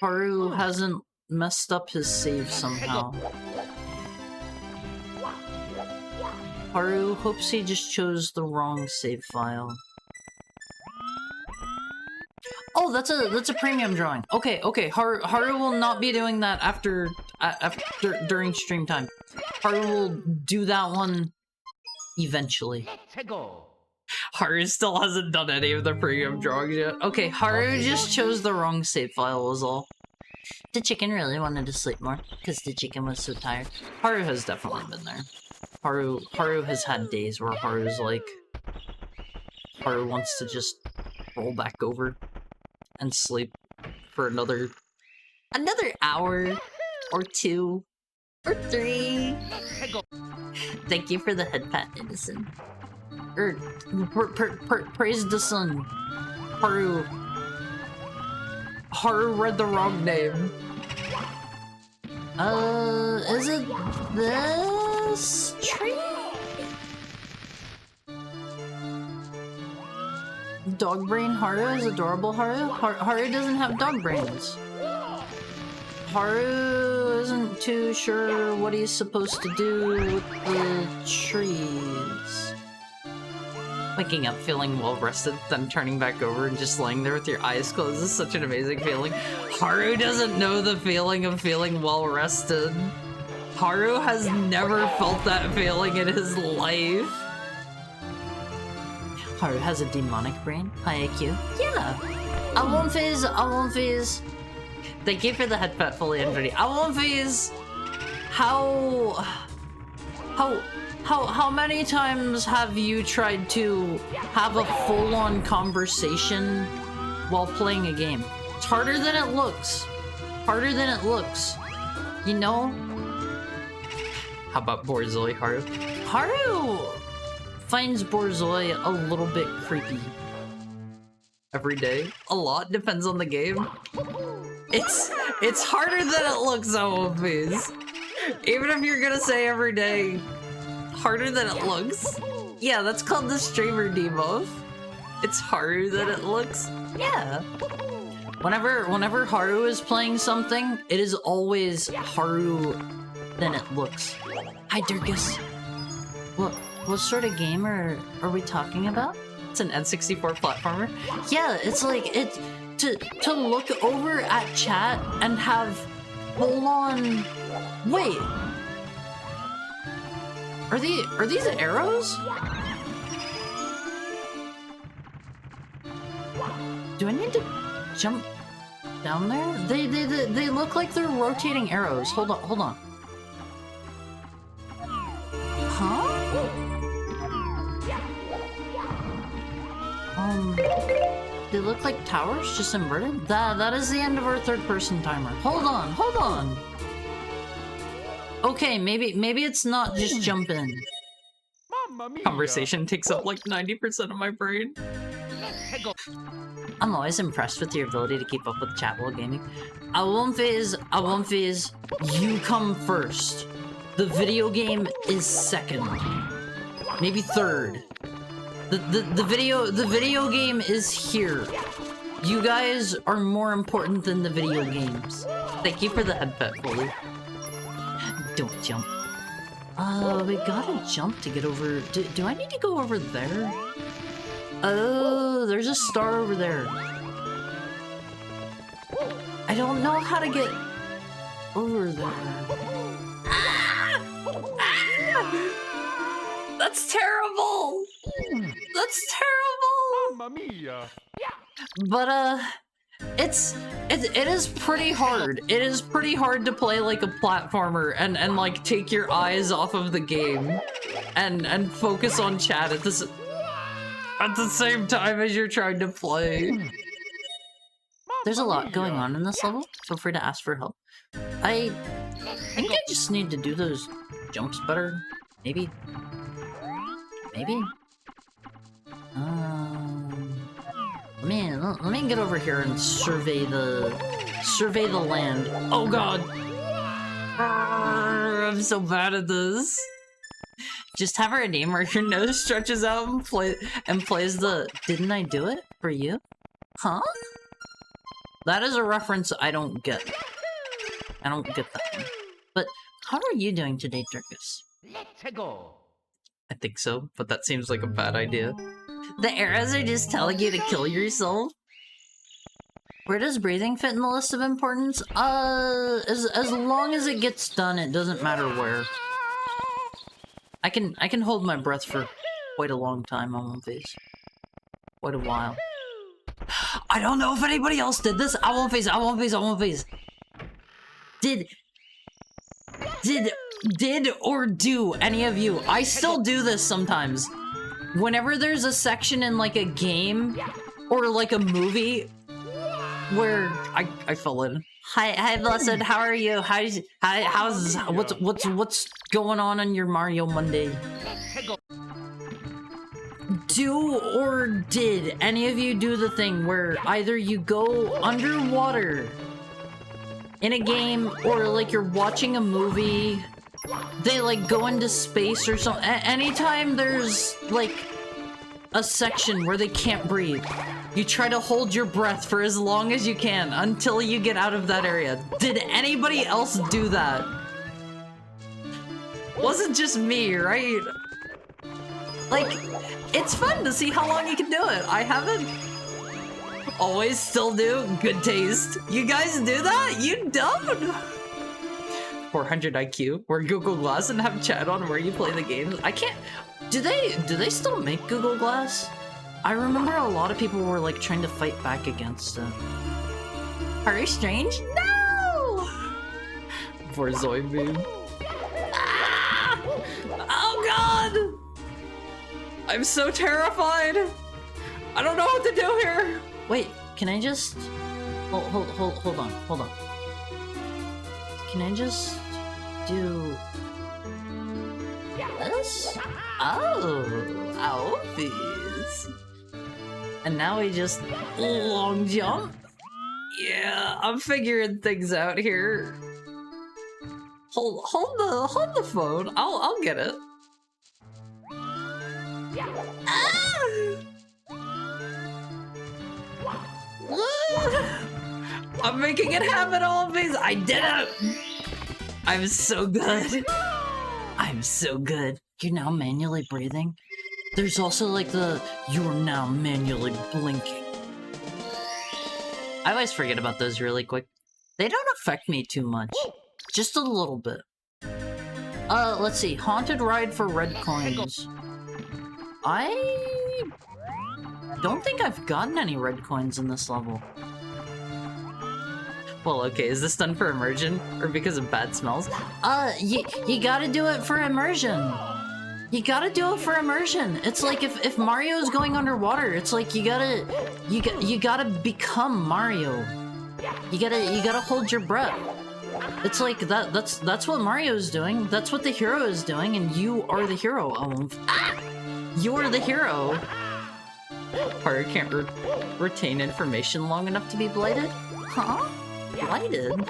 Haru hasn't messed up his save somehow. Haru hopes he just chose the wrong save file. Oh, that's a premium drawing. Okay, Haru will not be doing that during stream time. Haru will do that one eventually. Haru still hasn't done any of the premium drawings yet. Okay, Haru just chose the wrong save file was all. The chicken really wanted to sleep more because the chicken was so tired. Haru has definitely been there. Haru has had days where Haru's like, Haru wants to just roll back over and sleep for another hour or 2 or 3. Thank you for the head pat, Innocent. Praise the sun. Haru read the wrong name. Is it this tree? Dog brain Haru is adorable Haru? Haru doesn't have dog brains. Haru isn't too sure what he's supposed to do with the trees. Waking up feeling well rested, then turning back over and just laying there with your eyes closed is such an amazing feeling. Haru doesn't know the feeling of feeling well rested. Haru has never felt that feeling in his life. Haru has a demonic brain. High IQ. Yeah. Alonphase. Thank you for the head pat fully and ready. Alonphase, how many times have you tried to have a full-on conversation while playing a game? It's harder than it looks. Harder than it looks. You know? How about Borzoi, Haru? Haru finds Borzoi a little bit creepy. every day. A lot, depends on the game. It's harder than it looks on One Piece. Even if you're gonna say every day, harder than it looks. Yeah, that's called the streamer debuff. It's harder than it looks. Yeah. Whenever Haru is playing something, it is always harder than it looks. Hi, Dirkus. What sort of game are we talking about? It's an N64 platformer. Yeah, it's like to look over at chat and have full on. Wait, are these arrows? Do I need to jump down there? They look like they're rotating arrows. Hold on. Huh? They look like towers, just inverted? That is the end of our third-person timer. Hold on. Okay, maybe it's not just jump in. Conversation takes up like 90% of my brain. I'm always impressed with your ability to keep up with chat while gaming. I won't phase, you come first. The video game is second. Maybe third. The video game is here. You guys are more important than the video games. Thank you for the head pet, Foley. Don't jump. We gotta jump to get over. Do I need to go over there? Oh, there's a star over there. I don't know how to get over there. That's terrible! That's terrible! Mamma mia! But, it is pretty hard. It is pretty hard to play like a platformer and like take your eyes off of the game and focus on chat at the same time as you're trying to play. There's a lot going on in this level. Feel free to ask for help. I think I just need to do those jumps better. Maybe. Let me get over here and survey the land. Oh god! I'm so bad at this. Just have her name where your nose stretches out and plays the "Didn't I do it for you?" Huh? That is a reference I don't get. I don't get that one. But how are you doing today, Dirkus? Let's go. I think so, but that seems like a bad idea. The arrows are just telling you to kill yourself? Where does breathing fit in the list of importance? As long as it gets done, it doesn't matter where. I can hold my breath for quite a long time on One Piece. Quite a while. I don't know if anybody else did this. I won't phase. Did or do any of you? I still do this sometimes. Whenever there's a section in like a game or like a movie where I fell in. Hi Blessed, how are you? What's going on your Mario Monday? Do or did any of you do the thing where either you go underwater in a game or like you're watching a movie, they like go into space or something? Anytime there's like a section where they can't breathe, you try to hold your breath for as long as you can until you get out of that area. Did anybody else do that? Wasn't just me, right? Like, it's fun to see how long you can do it. I haven't. Always still do. Good taste. You guys do that? You don't? 400 IQ. Wear Google Glass and have chat on where you play the games. I can't. Do they still make Google Glass? I remember a lot of people were like trying to fight back against it. Are you strange? No! For Zoidbeam. Ah! Oh god! I'm so terrified! I don't know what to do here! Wait, can I just... Hold on. Can I just do... this? Oh, Alphys. And now we just long jump. Yeah, I'm figuring things out here. Hold the phone. I'll get it. I'm making it happen, all of these. I did it. I'm so good. I'm so good. You're now manually breathing. There's also like you're now manually blinking. I always forget about those really quick. They don't affect me too much. Just a little bit. Let's see. Haunted ride for red coins. I don't think I've gotten any red coins in this level. Well, okay, is this done for immersion? Or because of bad smells? You gotta do it for immersion. You gotta do it for immersion. It's like if Mario's going underwater, it's like you gotta become Mario. You gotta hold your breath. It's like that's what Mario's doing. That's what the hero is doing, and you are the hero. You're the hero. Haru can't retain information long enough to be blighted? Huh? Blighted?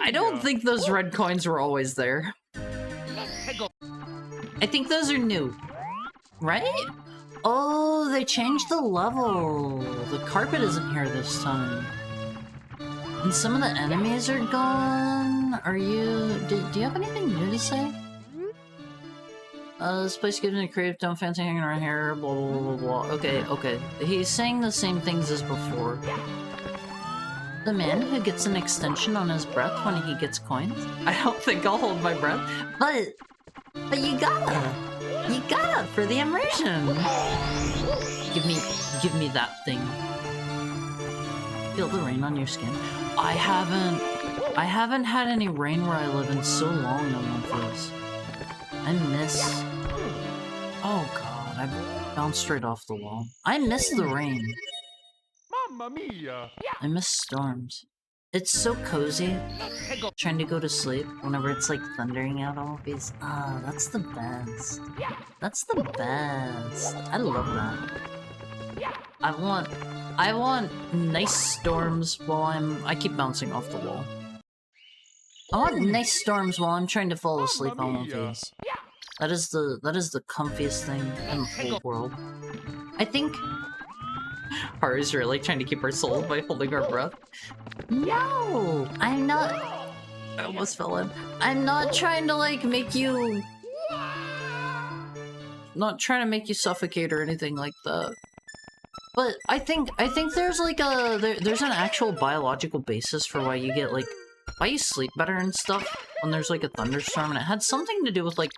I don't think those red coins were always there. I think those are new. Right? Oh, they changed the level. The carpet isn't here this time. And some of the enemies are gone. Are you... Do you have anything new to say? This place gives me a creative, don't fancy hanging around here, blah blah blah blah. Okay. He's saying the same things as before. The man who gets an extension on his breath when he gets coins? I don't think I'll hold my breath. But you gotta! You gotta for the immersion! Give me that thing. Feel the rain on your skin. I haven't had any rain where I live in so long on one place. I miss... Oh god, I bounced straight off the wall. I miss the rain. Mamma mia! I miss storms. It's so cozy, trying to go to sleep whenever it's like thundering out all of these. Ah, that's the best. That's the best. I love that. I want nice storms while I keep bouncing off the wall. I want nice storms while I'm trying to fall asleep on one of these. That is the comfiest thing in the whole world. I think Haru's really trying to keep her soul by holding her breath. No! I'm not... I almost fell in. I'm not trying to, like, make you... Not trying to make you suffocate or anything like that. But I think there's, like, there's an actual biological basis for why you get, like... Why you sleep better and stuff when there's, like, a thunderstorm, and it had something to do with, like,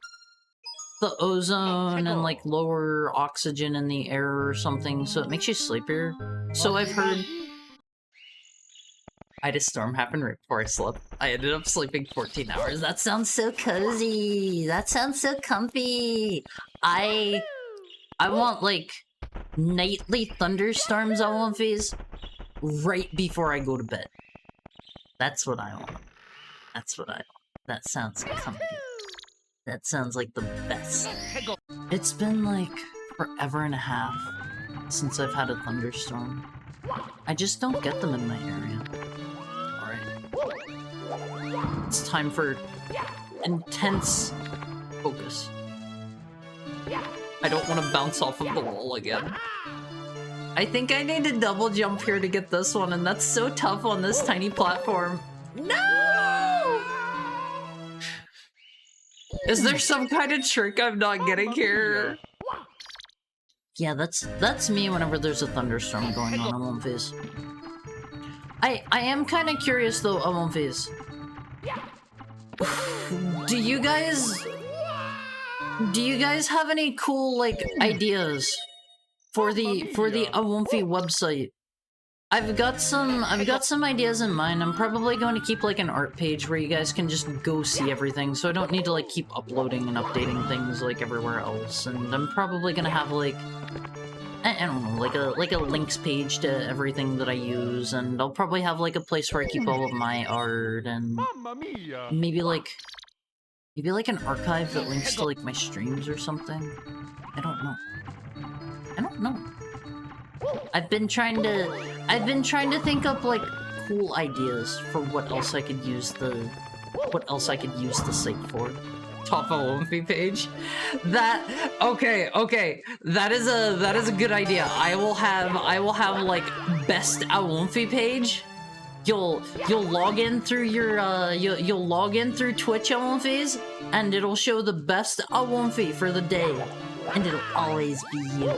the ozone and, like, lower oxygen in the air or something, so it makes you sleepier. So I've heard... I had a storm happen right before I slept. I ended up sleeping 14 hours. That sounds so cozy! That sounds so comfy! I want, like, nightly thunderstorms on one of these right before I go to bed. That's what I want. That's what I want. That sounds comfy. That sounds like the best. It's been like forever and a half since I've had a thunderstorm. I just don't get them in my area. Alright. It's time for intense focus. I don't want to bounce off of the wall again. I think I need to double jump here to get this one, and that's so tough on this tiny platform. No! Is there some kind of trick I'm not getting here? Yeah, that's me whenever there's a thunderstorm going on One Piece. I am kind of curious though, One Piece. Do you guys have any cool like ideas for the Awomfi website? I've got some ideas in mind. I'm probably going to keep like an art page where you guys can just go see everything, so I don't need to like keep uploading and updating things like everywhere else. And I'm probably gonna have like I don't know, like a links page to everything that I use, and I'll probably have like a place where I keep all of my art, and maybe like Maybe like an archive that links to like my streams or something? I don't know. I don't know. I've been trying to think up like cool ideas for what else I could use the site for. Top Awomfi page. Okay. That is a good idea. I will have like best Awomfi page. You'll log in through your you'll log in through Twitch Awomfis, and it'll show the best Awomfi for the day, and it'll always be you.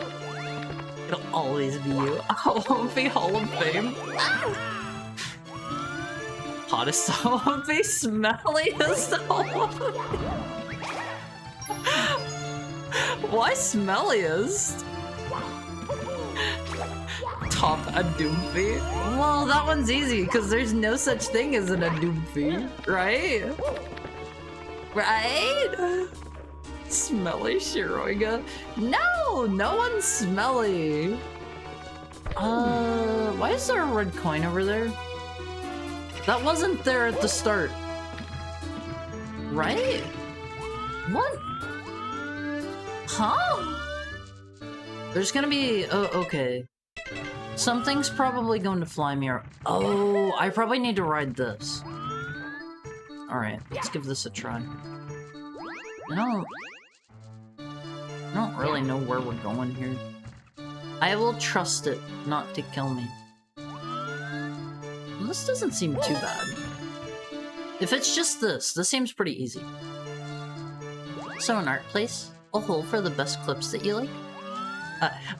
It'll always be you. Awomfi Hall of Fame. Hottest Awomfi, smelliest Awomfi. Why smelliest? Top Adoomfi? Well, that one's easy, because there's no such thing as an Adoomfi, right? Right? Smelly Shiroiga? No! No one's smelly! Why is there a red coin over there? That wasn't there at the start. Right? What? Huh? There's gonna be... Oh, okay. Something's probably going to fly me around. Oh, I probably need to ride this. Alright, let's give this a try. I don't really know where we're going here. I will trust it not to kill me. Well, this doesn't seem too bad. If it's just this seems pretty easy. So an art place, a hole for the best clips that you like,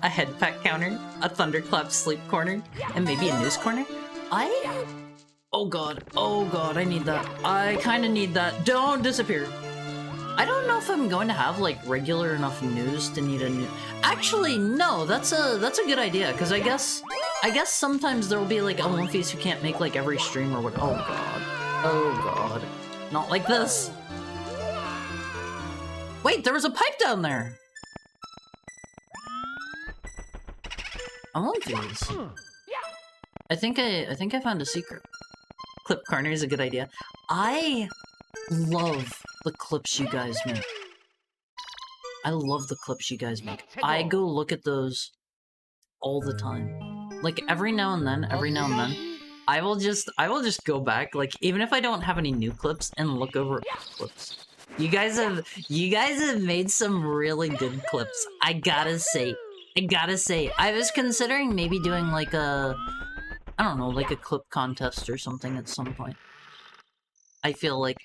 a head pat counter, a thunderclap sleep corner, and maybe a news corner. Oh god, I need that. I kinda need that. Don't disappear. I don't know if I'm going to have like regular enough news to need a new. Actually, no, that's a good idea, because I guess sometimes there will be like Awomfis who can't make like every stream or what. Oh god, not like this. Wait, there was a pipe down there. Awomfis. I think I found a secret. Clip corner is a good idea. I love the clips you guys make. I love the clips you guys make. I go look at those all the time. Like every now and then, I will just go back, like even if I don't have any new clips, and look over clips. You guys have made some really good clips. I gotta say. I was considering maybe doing like a, I don't know, like a clip contest or something at some point. I feel like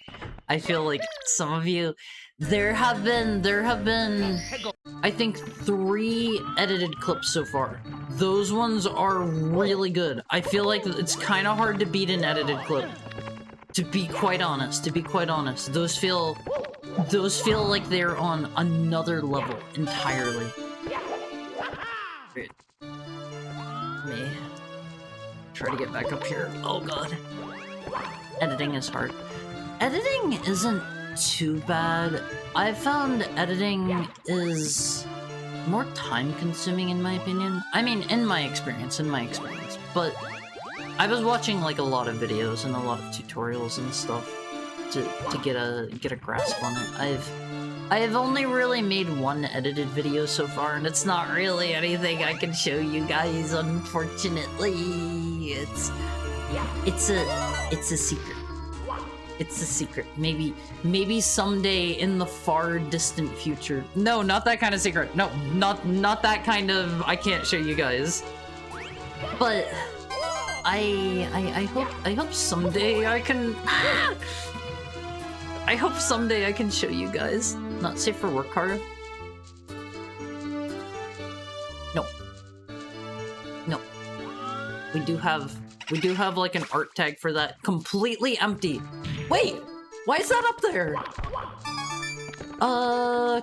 some of you, there have been, I think 3 edited clips so far. Those ones are really good. I feel like it's kind of hard to beat an edited clip. To be quite honest, those feel like they're on another level entirely. Wait. Me. Try to get back up here. Oh god. Editing is hard. Editing isn't too bad. I found editing is more time-consuming in my opinion. I mean, in my experience. But I was watching like a lot of videos and a lot of tutorials and stuff to get a grasp on it. I've only really made 1 edited video so far, and it's not really anything I can show you guys, unfortunately. It's a secret. It's a secret. Maybe someday in the far distant future. No, not that kind of secret. No, not that kind of. I can't show you guys. But I hope someday I can. I hope someday I can show you guys. Not safe for work, Cara? No. We do have like an art tag for that. Completely empty. Wait! Why is that up there?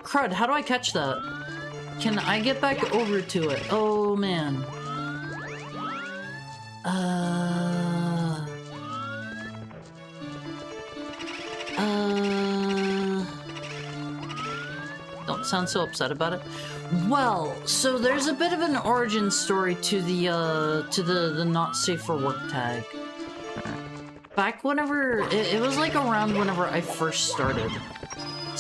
Crud, how do I catch that? Can I get back over to it? Oh, man. Don't sound so upset about it. Well, so there's a bit of an origin story to the not safe for work tag. Back whenever, it was like around whenever I first started.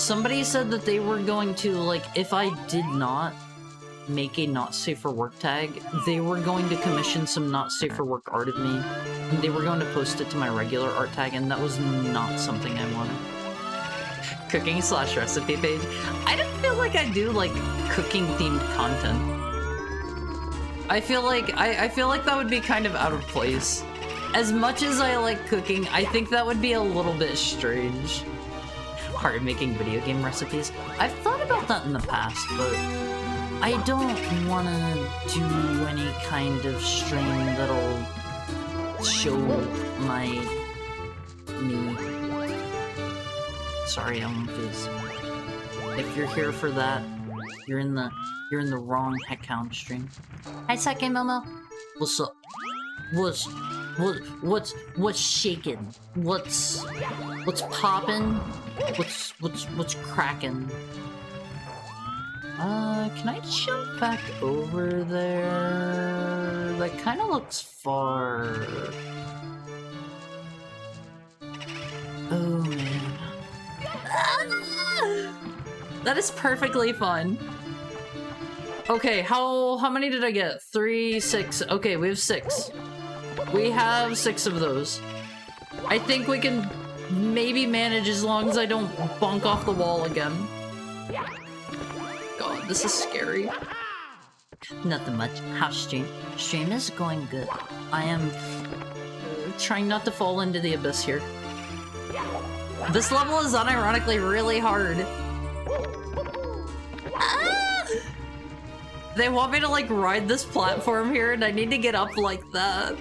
Somebody said that they were going to, like, if I did not make a not safe for work tag, they were going to commission some not safe for work art of me, and they were going to post it to my regular art tag, and that was not something I wanted. Cooking/recipe page? I don't feel like I do, like, cooking-themed content. I feel like that would be kind of out of place. As much as I like cooking, I think that would be a little bit strange. Hard making video game recipes. I've thought about that in the past, but I don't want to do any kind of stream that'll show my me. Sorry, Elmfiz. If you're here for that, you're in the wrong account stream. Hi, second Momo. What's up? What's shaking? What's poppin'? What's cracking? Can I jump back over there? That kind of looks far. Oh man. That is perfectly fun. Okay, how many did I get? 3, 6. Okay, we have 6. We have 6 of those. I think we can maybe manage as long as I don't bonk off the wall again. God, this is scary. Nothing much. How's stream? Stream is going good. I am trying not to fall into the abyss here. This level is unironically really hard. Ah! They want me to like ride this platform here and I need to get up like that.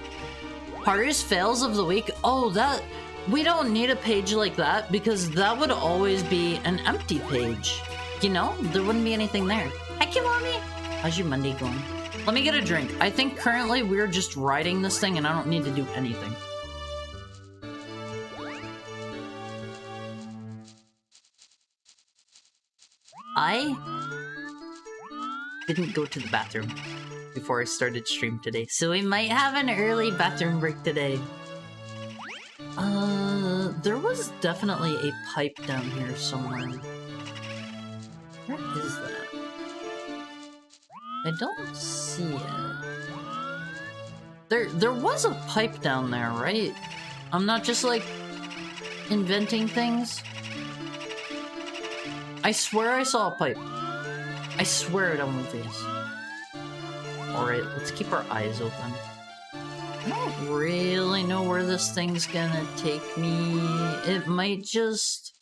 Hardest fails of the week? Oh, that... We don't need a page like that because that would always be an empty page. You know? There wouldn't be anything there. Heck you, Mommy! How's your Monday going? Let me get a drink. I think currently we're just riding this thing and I don't need to do anything. I didn't go to the bathroom before I started stream today, so we might have an early bathroom break today. There was definitely a pipe down here somewhere. Where is that? I don't see it. There was a pipe down there, right? I'm not just like inventing things. I swear I saw a pipe. I swear it on my face. Alright, let's keep our eyes open. I don't really know where this thing's gonna take me. It might just...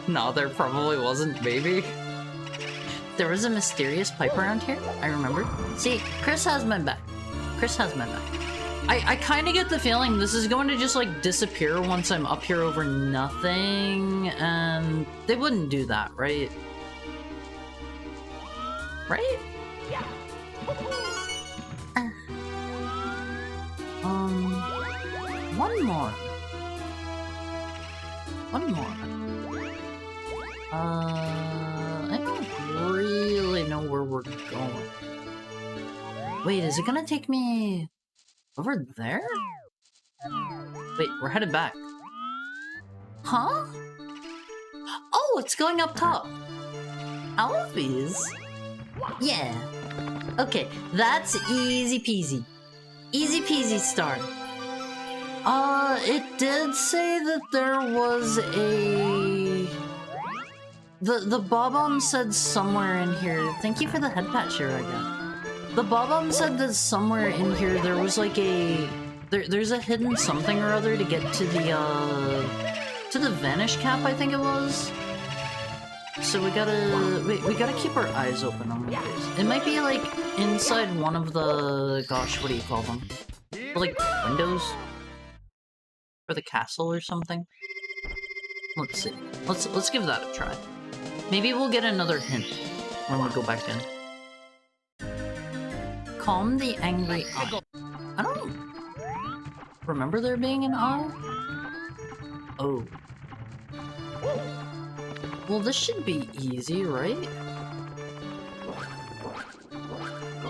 No, there probably wasn't, maybe. There was a mysterious pipe around here, I remember. See, Chris has my back. Chris has my back. I kind of get the feeling this is going to just, like, disappear once I'm up here over nothing, and they wouldn't do that, right? Right? Yeah. One more. I don't really know where we're going. Wait, is it gonna take me over there? Wait, we're headed back. Huh? Oh, it's going up top. Alphys? Yeah. Okay, that's easy peasy. Easy peasy start. It did say that there was a... The Bob-omb said somewhere in here... Thank you for the head pat share again. The Bob-omb said that somewhere in here there was like a... There's a hidden something or other to get to the Vanish Cap, I think it was. So we gotta keep our eyes open on the place. It might be like inside one of the... Gosh, what do you call them? Like windows? For the castle or something? Let's see. Let's give that a try. Maybe we'll get another hint when we go back in. Calm the angry eye. I don't remember there being an eye. Oh. Well, this should be easy, right?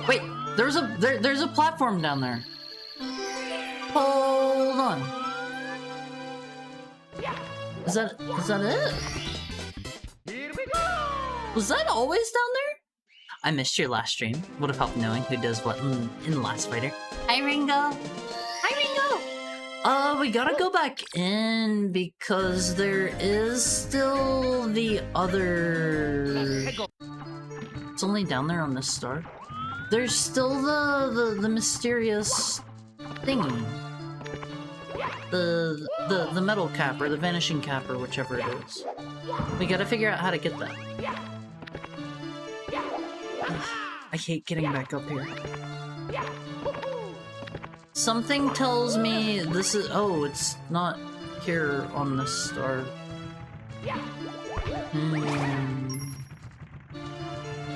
Wait, there's a platform down there. Hold on. Is that it? Here we go! Was that always down there? I missed your last stream. Would have helped knowing who does what in the last fighter. Hi, Ringo. Hi, Ringo. We gotta go back in because there is still the other... It's only down there on this star. There's still the mysterious thingy. The metal cap or the vanishing cap or whichever it is. We gotta figure out how to get that. I hate getting back up here. Something tells me this is... Oh, it's not here on this star.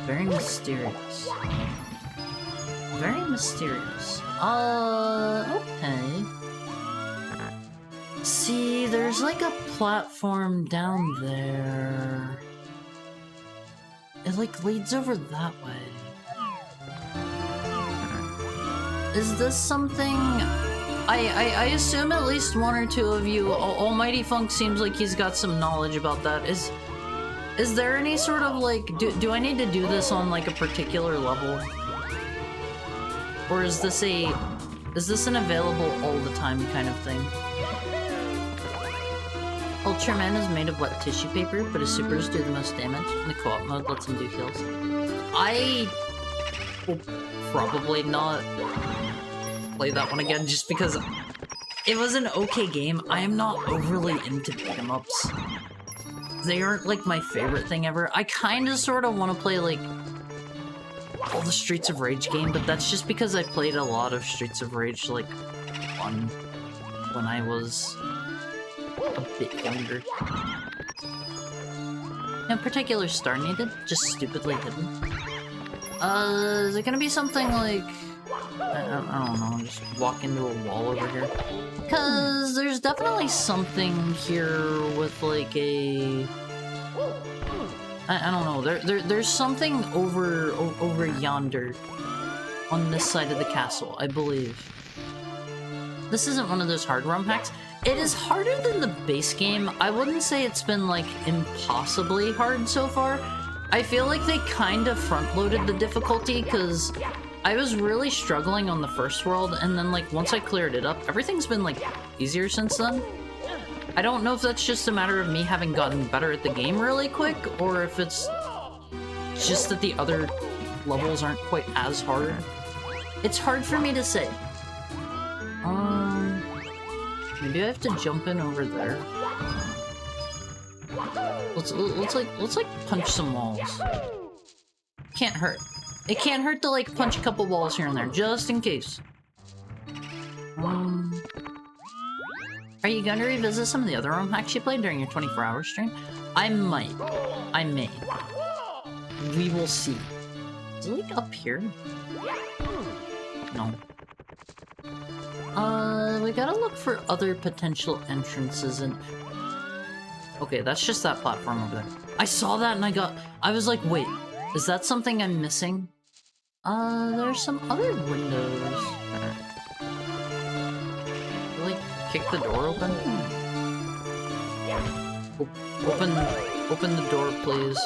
Very mysterious. Very mysterious. Okay. See, there's like a platform down there. It like leads over that way. Is this something... I assume at least one or two of you... Almighty Funk seems like he's got some knowledge about that. Is there any sort of like... Do I need to do this on like a particular level? Or is this a... Is this an available all the time kind of thing? Ultraman is made of wet tissue paper, but his supers do the most damage, and the co-op mode lets him do heals. I will probably not play that one again, just because it was an okay game. I am not overly into beat-em-ups. They aren't, like, my favorite thing ever. I kinda sorta wanna play, like, all the Streets of Rage game, but that's just because I played a lot of Streets of Rage, like, when I was... a bit younger. No particular star needed, just stupidly hidden. Is it gonna be something like... I don't know, just walk into a wall over here? Cause there's definitely something here with like a... I don't know, there's something over yonder on this side of the castle, I believe. This isn't one of those hard ROM hacks. It is harder than the base game. I wouldn't say it's been, like, impossibly hard so far. I feel like they kind of front-loaded the difficulty, because I was really struggling on the first world, and then, like, once I cleared it up, everything's been, like, easier since then. I don't know if that's just a matter of me having gotten better at the game really quick, or if it's just that the other levels aren't quite as hard. It's hard for me to say. Maybe I have to jump in over there. Let's like punch some walls. Can't hurt. It can't hurt to like punch a couple walls here and there, just in case. Are you going to revisit some of the other ROM hacks you played during your 24-hour stream? I might. I may. We will see. Is it like up here? No. We gotta look for other potential entrances and... Okay, that's just that platform over there. I saw that and I was like, wait, is that something I'm missing? There's some other windows. Like, kick the door open? Open the door, please.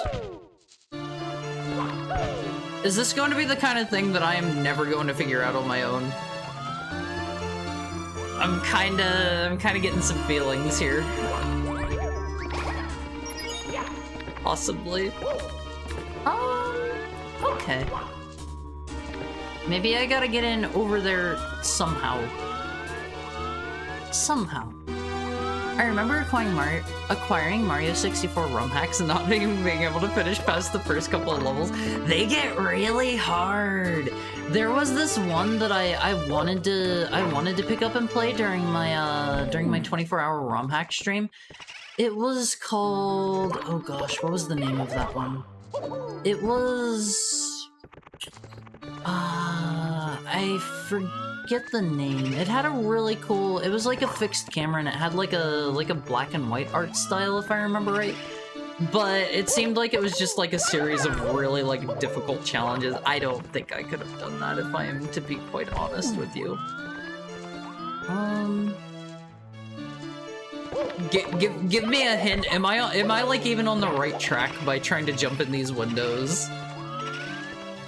Is this going to be the kind of thing that I am never going to figure out on my own? I'm kinda getting some feelings here. Possibly. Okay. Maybe I gotta get in over there somehow. Somehow. I remember acquiring Mario 64 ROM hacks and not even being able to finish past the first couple of levels. They get really hard. There was this one that I wanted to pick up and play during my 24-hour ROM hack stream. It was called, oh gosh, what was the name of that one? It was I forget the name. It had a really cool, it was like a fixed camera and it had like a black and white art style if I remember right. But it seemed like it was just like a series of really like difficult challenges. I don't think I could have done that if I am to be quite honest with you. Give me a hint. Am I like even on the right track by trying to jump in these windows?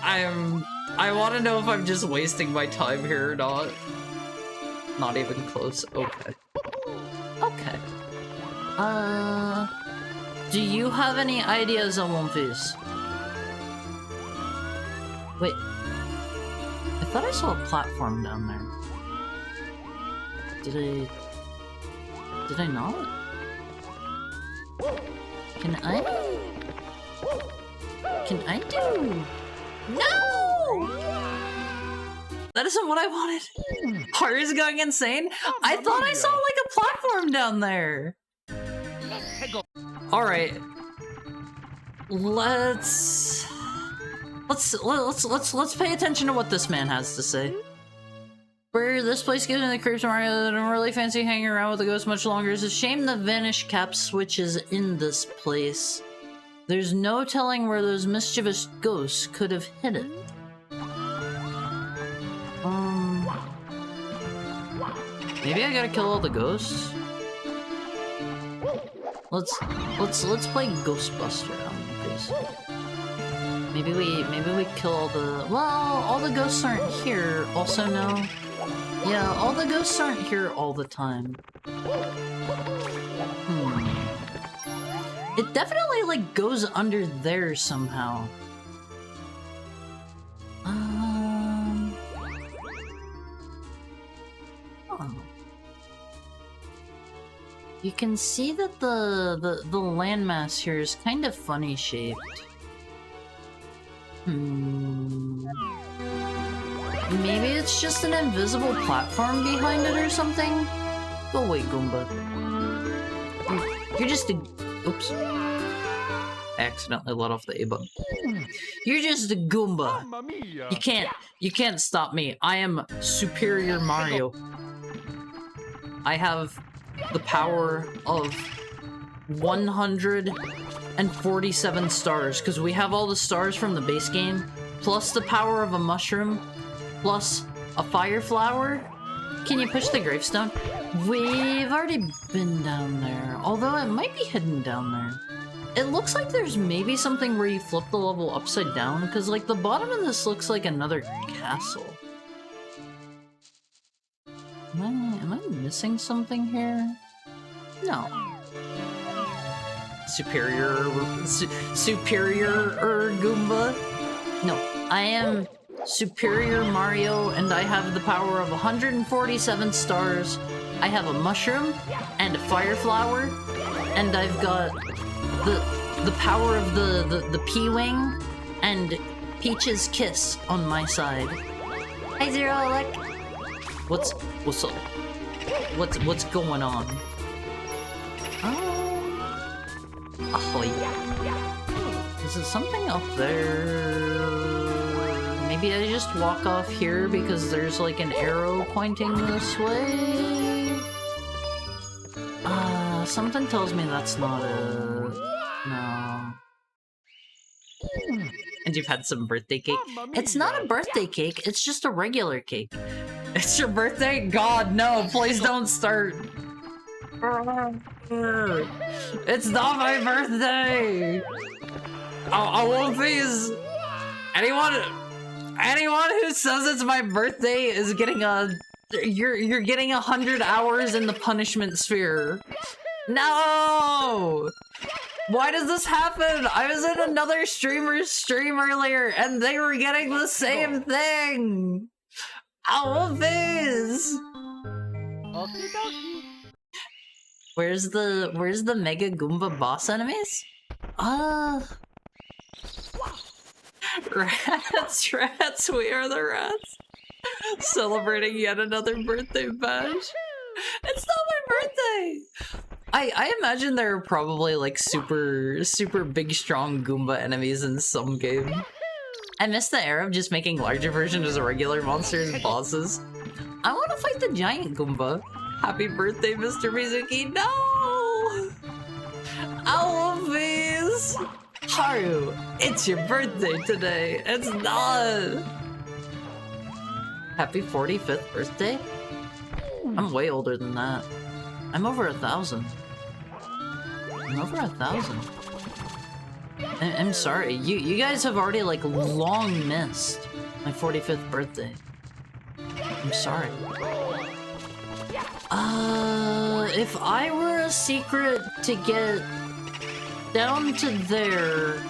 I want to know if I'm just wasting my time here or not. Not even close. Okay. Okay. Do you have any ideas on One Piece? Wait. I thought I saw a platform down there. Did I not? Can I do? No! That isn't what I wanted. Haru's going insane? I thought I saw like a platform down there. Alright. Let's pay attention to what this man has to say. Where this place gives me the creeps, Mario. I don't really fancy hanging around with the ghost much longer. It's a shame the vanish cap switch is in this place. There's no telling where those mischievous ghosts could have hid it. Maybe I gotta kill all the ghosts. Let's play Ghostbuster on this. Maybe we kill all the... Well, all the ghosts aren't here. Also, no. Yeah, all the ghosts aren't here all the time. It definitely, like, goes under there somehow. Oh. You can see that the landmass here is kind of funny shaped. Maybe it's just an invisible platform behind it or something? Go away, Goomba. You're just a... Oops. I accidentally let off the A button. You're just a Goomba. You can't stop me. I am Superior Mario. I have the power of 147 stars, because we have all the stars from the base game, plus the power of a mushroom, plus a fire flower. Can you push the gravestone? We've already been down there, although it might be hidden down there. It looks like there's maybe something where you flip the level upside down, because like the bottom of this looks like another castle. Am I missing something here? No. Superior Goomba? No, I am Superior Mario, and I have the power of 147 stars. I have a mushroom and a fire flower, and I've got the power of the P-Wing and Peach's Kiss on my side. Hi, Zero Alec. What's up? What's going on? Oh yeah. Is it something up there? Maybe I just walk off here because there's like an arrow pointing this way? Something tells me that's not it. No. And you've had some birthday cake? It's not a birthday cake, it's just a regular cake. It's your birthday? God, no, please don't start. It's not my birthday! I won't please. Anyone who says it's my birthday is getting a... You're getting 100 hours in the punishment sphere. No! Why does this happen? I was in another streamer's stream earlier and they were getting the same thing! Owlface! Where's the Mega Goomba boss enemies? Rats, we are the rats. Celebrating yet another birthday bash. It's not my birthday! I imagine there are probably like super big strong Goomba enemies in some game. I miss the era of just making larger versions of regular monsters and bosses. I want to fight the giant Goomba. Happy birthday, Mr. Mizuki. No! Owlface! Haru, it's your birthday today. It's not. Happy 45th birthday? I'm way older than that. I'm over 1,000. Over 1,000. I'm sorry, you guys have already like long missed my 45th birthday. I'm sorry. If I were a secret to get down to there,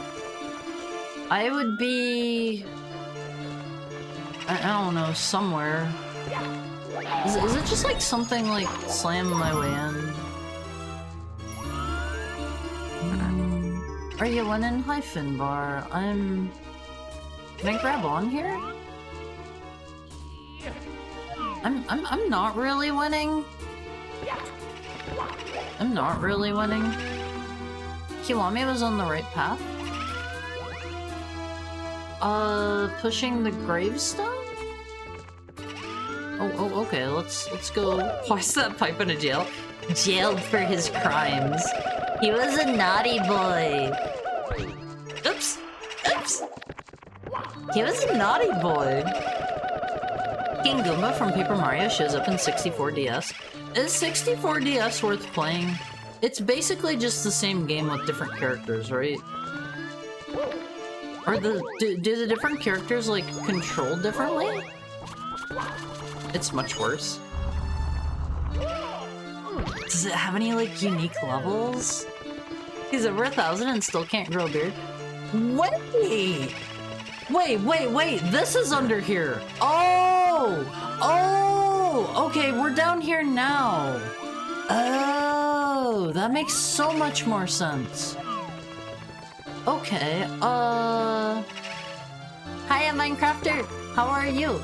I would be... I don't know, somewhere. Is it just like something like slam my way in? Are you winning? Hi, Finbar. Can I grab on here? I'm not really winning. I'm not really winning. Kiwami was on the right path. Pushing the gravestone? Oh, okay, let's go. Why is that pipe in a jail? Jailed for his crimes. He was a naughty boy. Oops. He was a naughty boy. King Goomba from Paper Mario shows up in 64DS. Is 64DS worth playing? It's basically just the same game with different characters, right? Or do the different characters like control differently? It's much worse. Does it have any like unique levels? He's over 1,000 and still can't grow a beard. Wait, this is under here. Oh, okay, we're down here now. Oh, that makes so much more sense. Okay, Hiya, Minecrafter, how are you?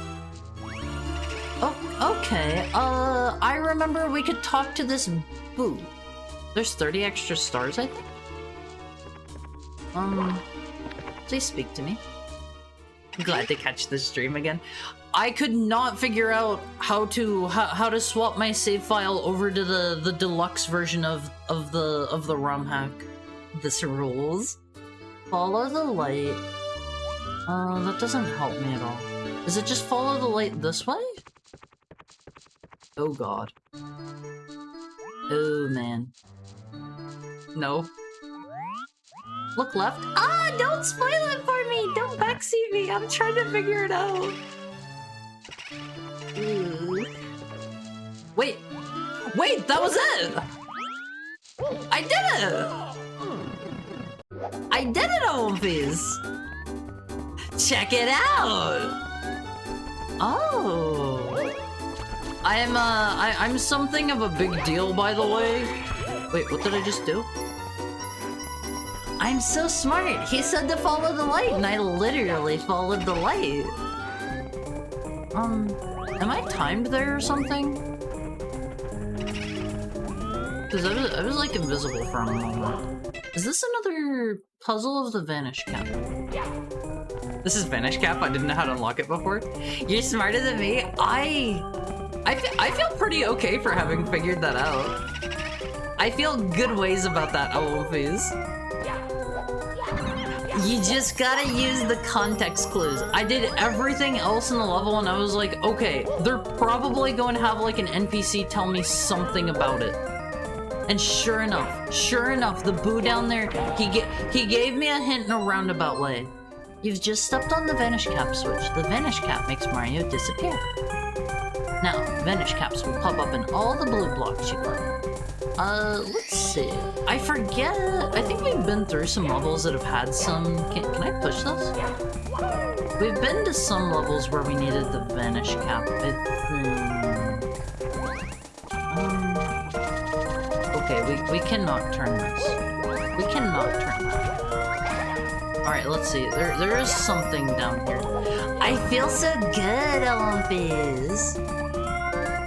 Oh, okay, I remember we could talk to this boo. There's 30 extra stars, I think? Please speak to me. Glad to catch the stream again. I could not figure out how to swap my save file over to the deluxe version of the ROM hack. This rules. Follow the light. That doesn't help me at all. Does it just follow the light this way? Oh god. Oh man. No. Look left. Ah, don't spoil it for me! Don't backseat me! I'm trying to figure it out. Ooh. Wait, that was it! I did it! I did it, Omphys! Check it out! Oh. I'm something of a big deal, by the way. Wait, what did I just do? I'm so smart! He said to follow the light, and I literally followed the light. Am I timed there or something? Because I was like invisible for a moment. Is this another puzzle of the Vanish Cap? This is Vanish Cap? I didn't know how to unlock it before? You're smarter than me? I feel pretty okay for having figured that out. I feel good ways about that, Olofis. You just gotta use the context clues. I did everything else in the level and I was like, okay, they're probably going to have like an NPC tell me something about it. And sure enough, the boo down there, he gave me a hint in a roundabout way. You've just stepped on the Vanish Cap switch. The Vanish Cap makes Mario disappear. Now, Vanish Caps will pop up in all the blue blocks you find. Let's see. I forget. I think we've been through some levels that have had some... Can I push this? We've been to some levels where we needed the Vanish Cap, I think. Okay, we cannot turn this. We cannot turn that. Alright, let's see. There is something down here. I feel so good, Olympus.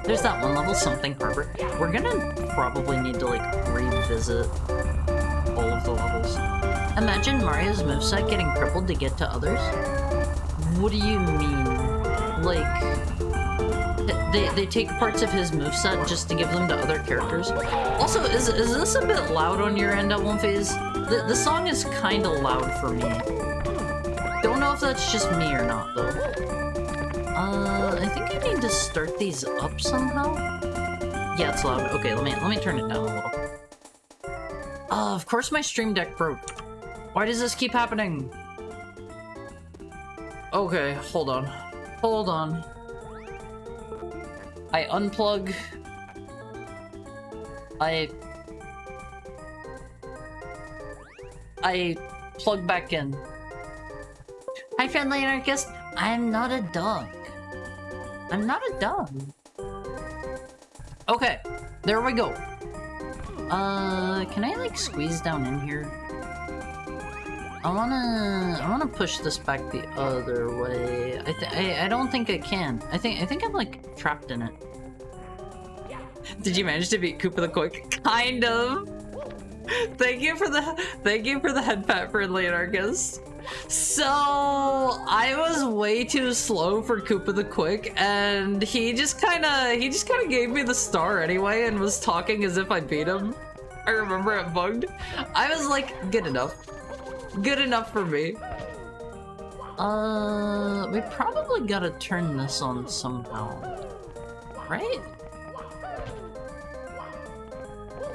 There's that one level, Something Harbor. We're gonna probably need to, like, revisit all of the levels. Imagine Mario's moveset getting crippled to get to others. What do you mean? Like, they take parts of his moveset just to give them to other characters? Also, is this a bit loud on your end, Olympus? The song is kinda loud for me. Don't know if that's just me or not, though. I think I need to start these up somehow. Yeah, it's loud. Okay, let me turn it down a little. Of course my stream deck broke. Why does this keep happening? Okay, hold on. Hold on. I unplug. I plug back in. Hi, friendly anarchist. I'm not a dog. I'm not a dog. Okay, there we go. Can I like squeeze down in here? I wanna push this back the other way. I don't think I can. I think I'm like trapped in it. Did you manage to beat Koopa the Quick? Kind of. Thank you for the head pat, friendly anarchist. So I was way too slow for Koopa the Quick, and he just kind of gave me the star anyway, and was talking as if I beat him. I remember it bugged. I was like, good enough. Good enough for me. We probably gotta turn this on somehow. Right?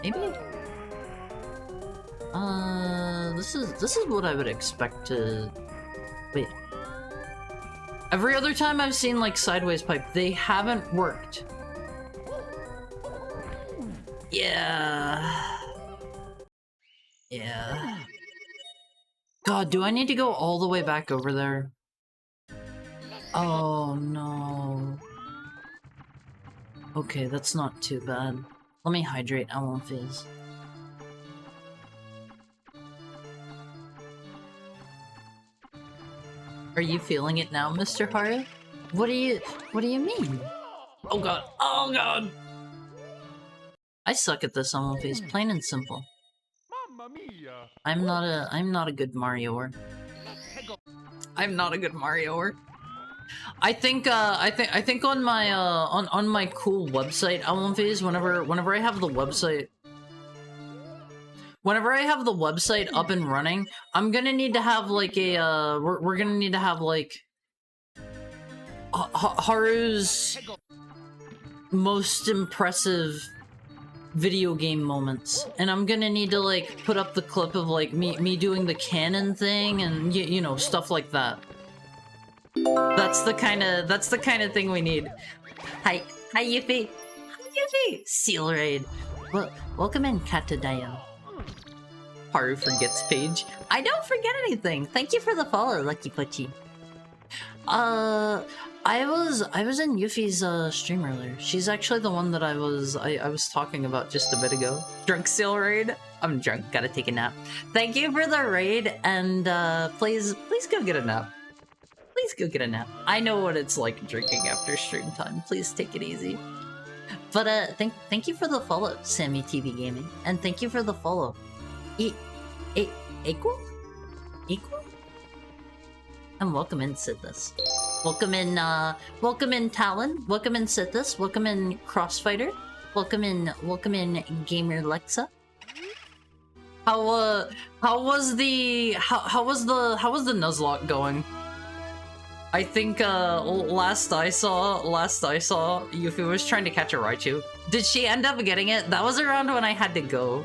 Maybe? This is what I would expect to... Wait. Every other time I've seen, like, sideways pipe, they haven't worked. Yeah. Yeah. God, do I need to go all the way back over there? Oh, no. Okay, that's not too bad. Let me hydrate, I won't fizz. Are you feeling it now, Mr. Haru? What do you mean? Oh god, oh god! I suck at this, I won't fizz, plain and simple. Mamma mia! I'm not a good Marioer. I'm not a good Marioer. I think on my on my cool website, Almonphase, whenever I have the website up and running, I'm gonna need to have like a we're gonna need to have like Haru's most impressive video game moments, and I'm gonna need to like put up the clip of like me doing the cannon thing and you know, stuff like that. That's the kind of thing we need. Hi Yuffie. Hi Yuffie. Seal raid. Well, welcome in, Katadayo. Haru forgets page. I don't forget anything. Thank you for the follow, Lucky Pucci. I was in Yuffie's stream earlier. She's actually the one that I was talking about just a bit ago. Drunk seal raid. I'm drunk. Gotta take a nap. Thank you for the raid, and please go get a nap. Please go get a nap. I know what it's like drinking after stream time. Please take it easy. But thank you for the follow, Sammy TV Gaming, and thank you for the follow. Equal? And welcome in, Sithis. Welcome in Talon. Welcome in Sithis. Welcome in Crossfighter. Welcome in Gamer Lexa. How was the Nuzlocke going? I think last I saw Yuffie was trying to catch a Raichu. Did she end up getting it? That was around when I had to go.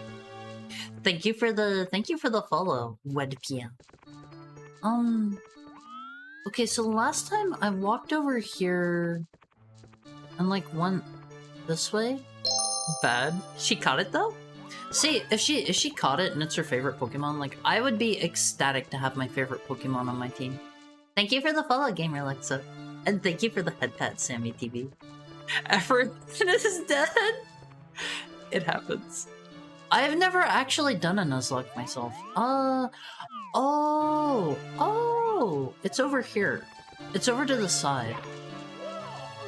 Thank you for the follow, Wedpia. Okay, so last time I walked over here and like went this way. Bad. She caught it though? See, if she caught it and it's her favorite Pokemon, like I would be ecstatic to have my favorite Pokemon on my team. Thank you for the follow, Gamer Alexa. And thank you for the head pat, Sammy TV. Effort is dead. It happens. I have never actually done a Nuzlocke myself. Oh, it's over here. It's over to the side.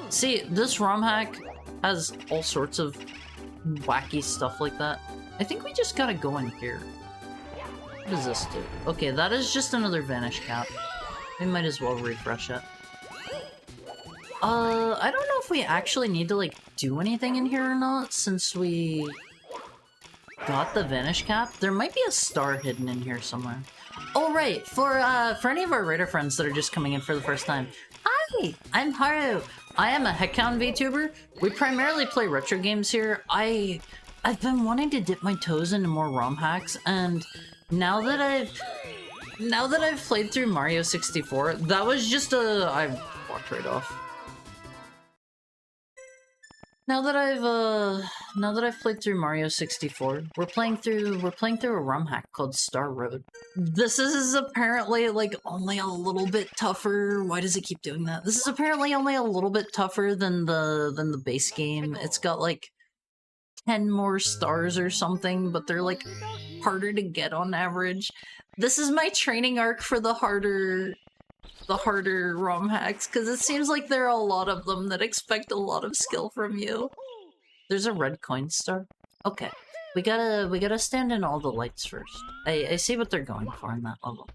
See, this ROM hack has all sorts of wacky stuff like that. I think we just gotta go in here. What does this do? Okay, that is just another Vanish Cap. We might as well refresh it. I don't know if we actually need to, like, do anything in here or not, since we got the Vanish Cap. There might be a star hidden in here somewhere. Oh, right, for any of our Raider friends that are just coming in for the first time. Hi, I'm Haru. I am a Heckhound VTuber. We primarily play retro games here. I I've been wanting to dip my toes into more ROM hacks, and now that I've played through Mario 64, that was just I walked right off. Now that I've played through Mario 64, we're playing through a ROM hack called Star Road. This is apparently like only a little bit tougher. Why does it keep doing that? This is apparently only a little bit tougher than the base game. It's got like 10 more stars or something, but they're like harder to get on average. This is my training arc for the harder ROM hacks, because it seems like there are a lot of them that expect a lot of skill from you. There's a red coin star. Okay, we gotta stand in all the lights first. I see what they're going for in that level.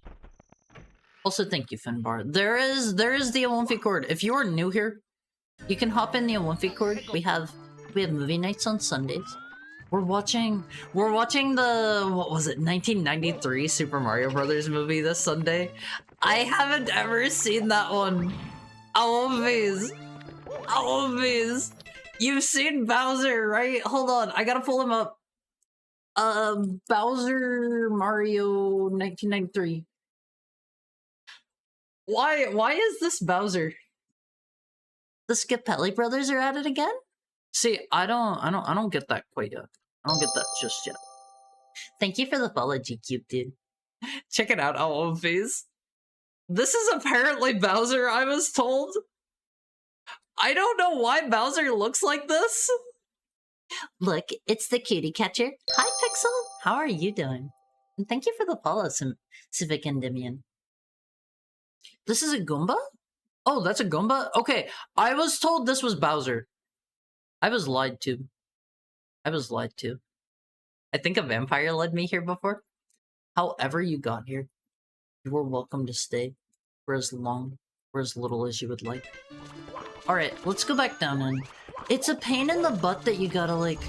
Also, thank you, Finbar. There is the Olympic Cord. If you are new here, you can hop in the Olympic Cord. We have movie nights on Sundays. We're watching the, what was it, 1993 Super Mario Brothers movie this Sunday. I haven't ever seen that one. Always. You've seen Bowser, right? Hold on, I gotta pull him up. Bowser Mario 1993. Why is this Bowser? The Scapelli brothers are at it again? See, I don't get that quite yet. I don't get that just yet. Thank you for the follow, GQ, dude. Check it out, Always. This is apparently Bowser, I was told. I don't know why Bowser looks like this. Look, it's the cutie catcher. Hi, Pixel. How are you doing? And thank you for the follow, Civic Endymion. This is a Goomba? Oh, that's a Goomba? Okay, I was told this was Bowser. I was lied to. I think a vampire led me here before. However you got here, you are welcome to stay for as long or as little as you would like. Alright, let's go back down and it's a pain in the butt that you gotta like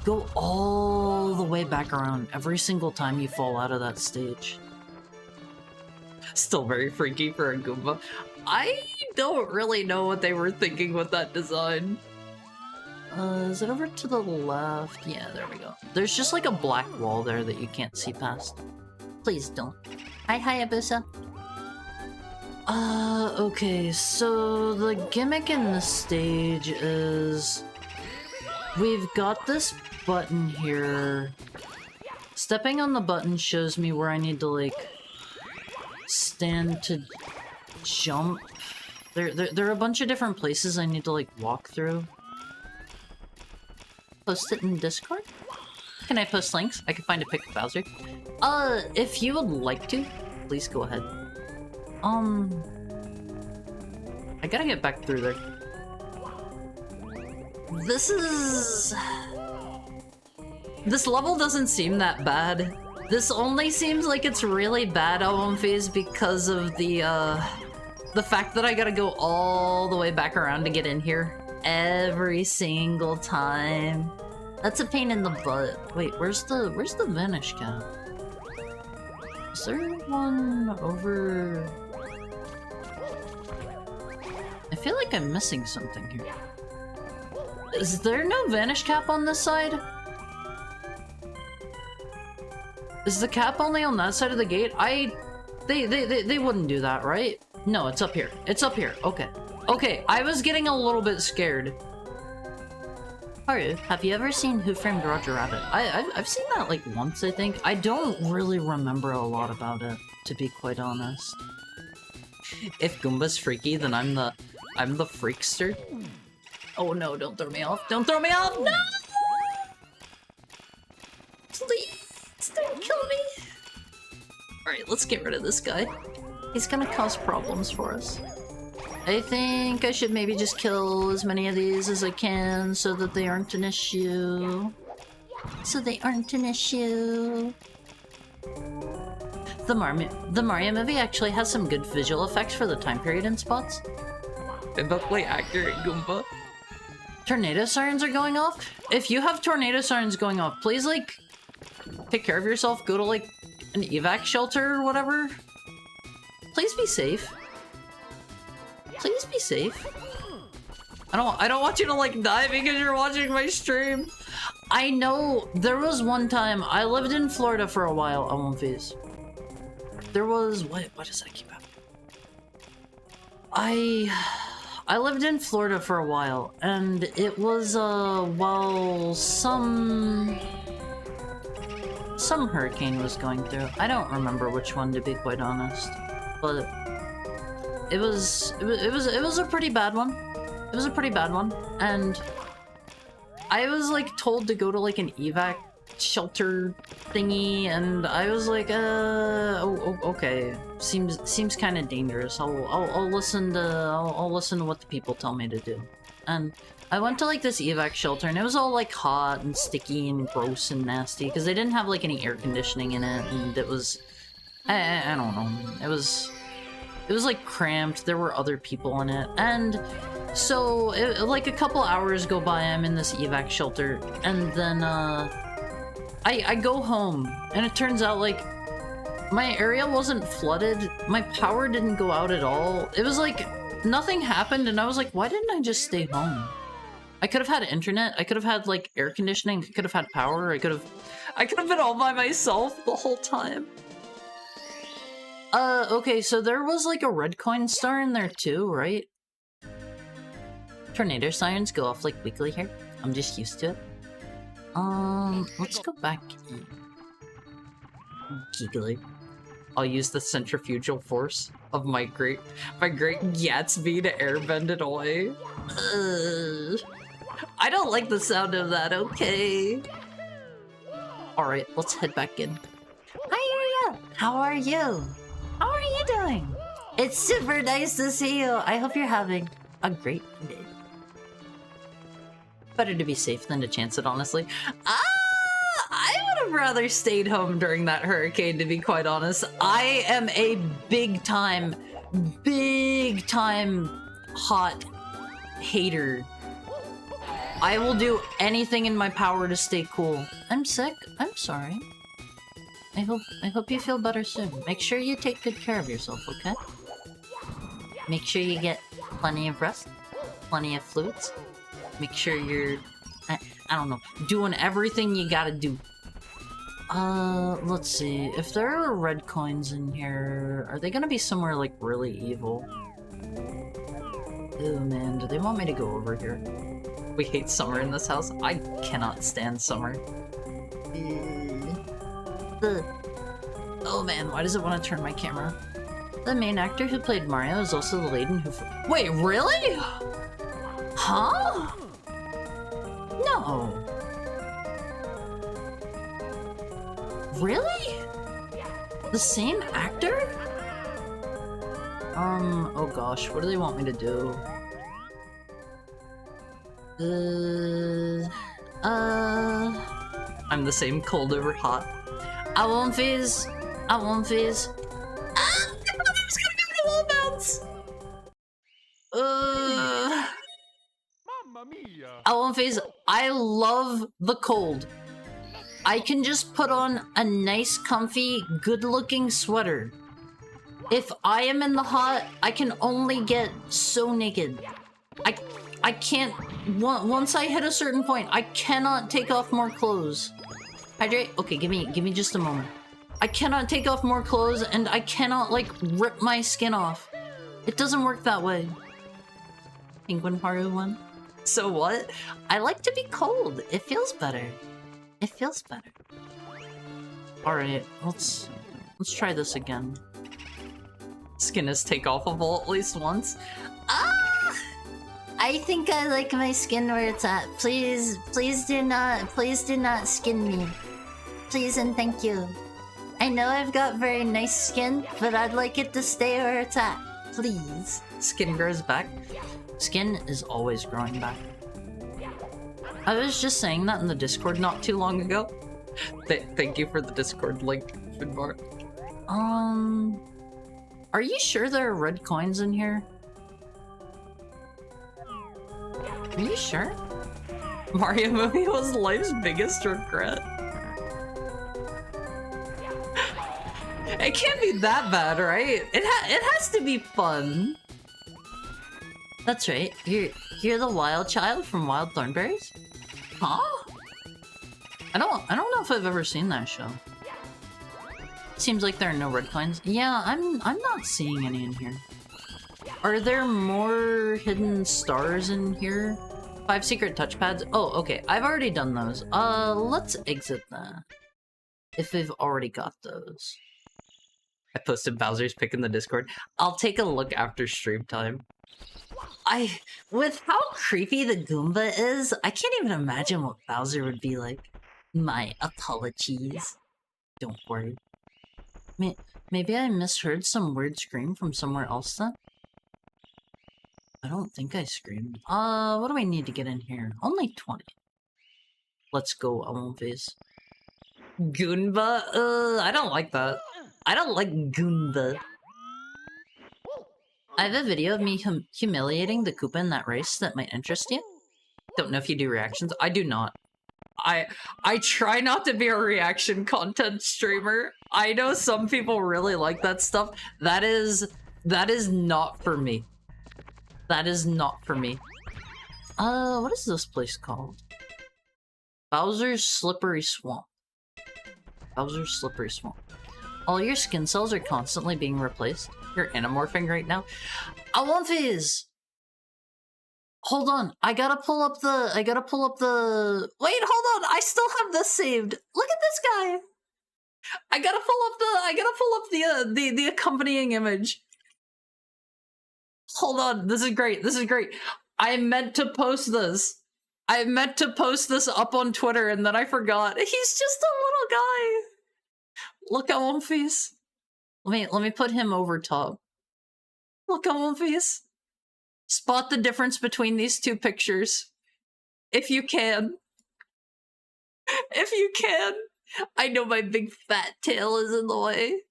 go all the way back around every single time you fall out of that stage. Still very freaky for a Goomba. I don't really know what they were thinking with that design. Is it over to the left? Yeah, there we go. There's just like a black wall there that you can't see past. Please don't. Hi, Hayabusa. Okay, so the gimmick in the stage is we've got this button here. Stepping on the button shows me where I need to like stand to jump. There are a bunch of different places I need to like walk through. Post it in Discord? Can I post links? I can find a pic of Bowser. If you would like to, please go ahead. I gotta get back through there. This level doesn't seem that bad. This only seems like it's really bad, Phase, because of the fact that I gotta go all the way back around to get in here. Every single time. That's a pain in the butt. Wait, where's the vanish cap? Is there one over? I feel like I'm missing something here. Is there no vanish cap on this side? Is the cap only on that side of the gate? They wouldn't do that, right? No, it's up here. It's up here. Okay. Okay, I was getting a little bit scared. Haru, have you ever seen Who Framed Roger Rabbit? I've seen that like once, I think. I don't really remember a lot about it, to be quite honest. If Goomba's freaky, then I'm the freakster. Oh no, don't throw me off. Don't throw me off! No! Please, don't kill me. Alright, let's get rid of this guy. He's gonna cause problems for us. I think I should maybe just kill as many of these as I can so that they aren't an issue. The Mario movie actually has some good visual effects for the time period and spots. Biblically accurate Goomba. Tornado sirens are going off? If you have tornado sirens going off, please like take care of yourself, go to like an evac shelter or whatever. Please be safe. Please be safe. I don't want you to like die because you're watching my stream. I know there was one time I lived in Florida for a while. I won't face. There was what does that keep happening? I lived in Florida for a while, and it was while some hurricane was going through. I don't remember which one, to be quite honest, but it was a pretty bad one. It was a pretty bad one, and I was like told to go to like an evac shelter thingy, and I was like, okay, seems kind of dangerous. I'll listen to what the people tell me to do. And I went to like this evac shelter, and it was all like hot and sticky and gross and nasty because they didn't have like any air conditioning in it, and it was, I don't know, it was like cramped. There were other people in it, and so like a couple hours go by, I'm in this evac shelter, and then I go home, and it turns out like my area wasn't flooded, my power didn't go out at all. It was like nothing happened, and I was like, why didn't I just stay home? I could have had internet, I could have had like air conditioning, I could have had power, I could have been all by myself the whole time. Okay, so there was like a red coin star in there too, right? Tornado sirens go off like weekly here. I'm just used to it. Let's go back. Giggly. I'll use the centrifugal force of my great Gatsby to airbend it away. I don't like the sound of that, okay. Alright, let's head back in. Hi, Ariel! How are you? How are you doing? It's super nice to see you. I hope you're having a great day. Better to be safe than to chance it, honestly. I would have rather stayed home during that hurricane, to be quite honest. I am a big time hot hater. I will do anything in my power to stay cool. I'm sick. I'm sorry. I hope you feel better soon. Make sure you take good care of yourself, okay? Make sure you get plenty of rest, plenty of fluids. Make sure you're, I don't know, doing everything you gotta do. Let's see. If there are red coins in here, are they gonna be somewhere, like, really evil? Oh man, do they want me to go over here? We hate summer in this house. I cannot stand summer. Oh man, why does it want to turn my camera? The main actor who played Mario is also the lady who... Wait, really? Huh? No. Really? The same actor? Oh gosh, what do they want me to do? I'm the same cold over hot. I won't phase. I won't phase. Ah! I thought I was gonna go to wall bounce! Mamma mia! I won't phase. I love the cold. I can just put on a nice, comfy, good-looking sweater. If I am in the hot, I can only get so naked. I can't... Once I hit a certain point, I cannot take off more clothes. Hydrate? Okay, give me just a moment. I cannot take off more clothes, and I cannot, like, rip my skin off. It doesn't work that way. Penguin Haru one. So what? I like to be cold. It feels better. It feels better. Alright, let's try this again. Skin is takeoffable at least once. Ah! I think I like my skin where it's at. Please do not skin me. Please and thank you. I know I've got very nice skin, but I'd like it to stay where it's at. Please. Skin grows back. Skin is always growing back. I was just saying that in the Discord not too long ago. Thank you for the Discord link, Finbar. Are you sure there are red coins in here? Are you sure? Mario movie was life's biggest regret. It can't be that bad, right? It has to be fun. That's right. You're the wild child from Wild Thornberries? Huh? I don't know if I've ever seen that show. Seems like there are no red coins. Yeah, I'm not seeing any in here. Are there more hidden stars in here? 5 secret touchpads? Oh, okay. I've already done those. Let's exit that. If we've already got those. I posted Bowser's pic in the Discord. I'll take a look after stream time. With how creepy the Goomba is, I can't even imagine what Bowser would be like. My apologies. Don't worry. Maybe I misheard some weird scream from somewhere else then? I don't think I screamed. What do we need to get in here? Only 20. Let's go, Almonface. Goomba? I don't like that. I don't like Goomba. I have a video of me humiliating the Koopa in that race that might interest you. Don't know if you do reactions. I do not. I try not to be a reaction content streamer. I know some people really like that stuff. That is not for me. That is not for me. What is this place called? Bowser's Slippery Swamp. Bowser's Slippery Swamp. All your skin cells are constantly being replaced. You're anamorphing right now. Almonface! Hold on, I gotta pull up the... Wait, hold on, I still have this saved. Look at this guy! I gotta pull up the accompanying image. Hold on, this is great, I meant to post this. I meant to post this up on Twitter and then I forgot. He's just a little guy. Look at one face. Let me put him over top. Look at one face. Spot the difference between these two pictures. If you can. If you can. I know my big fat tail is in the way.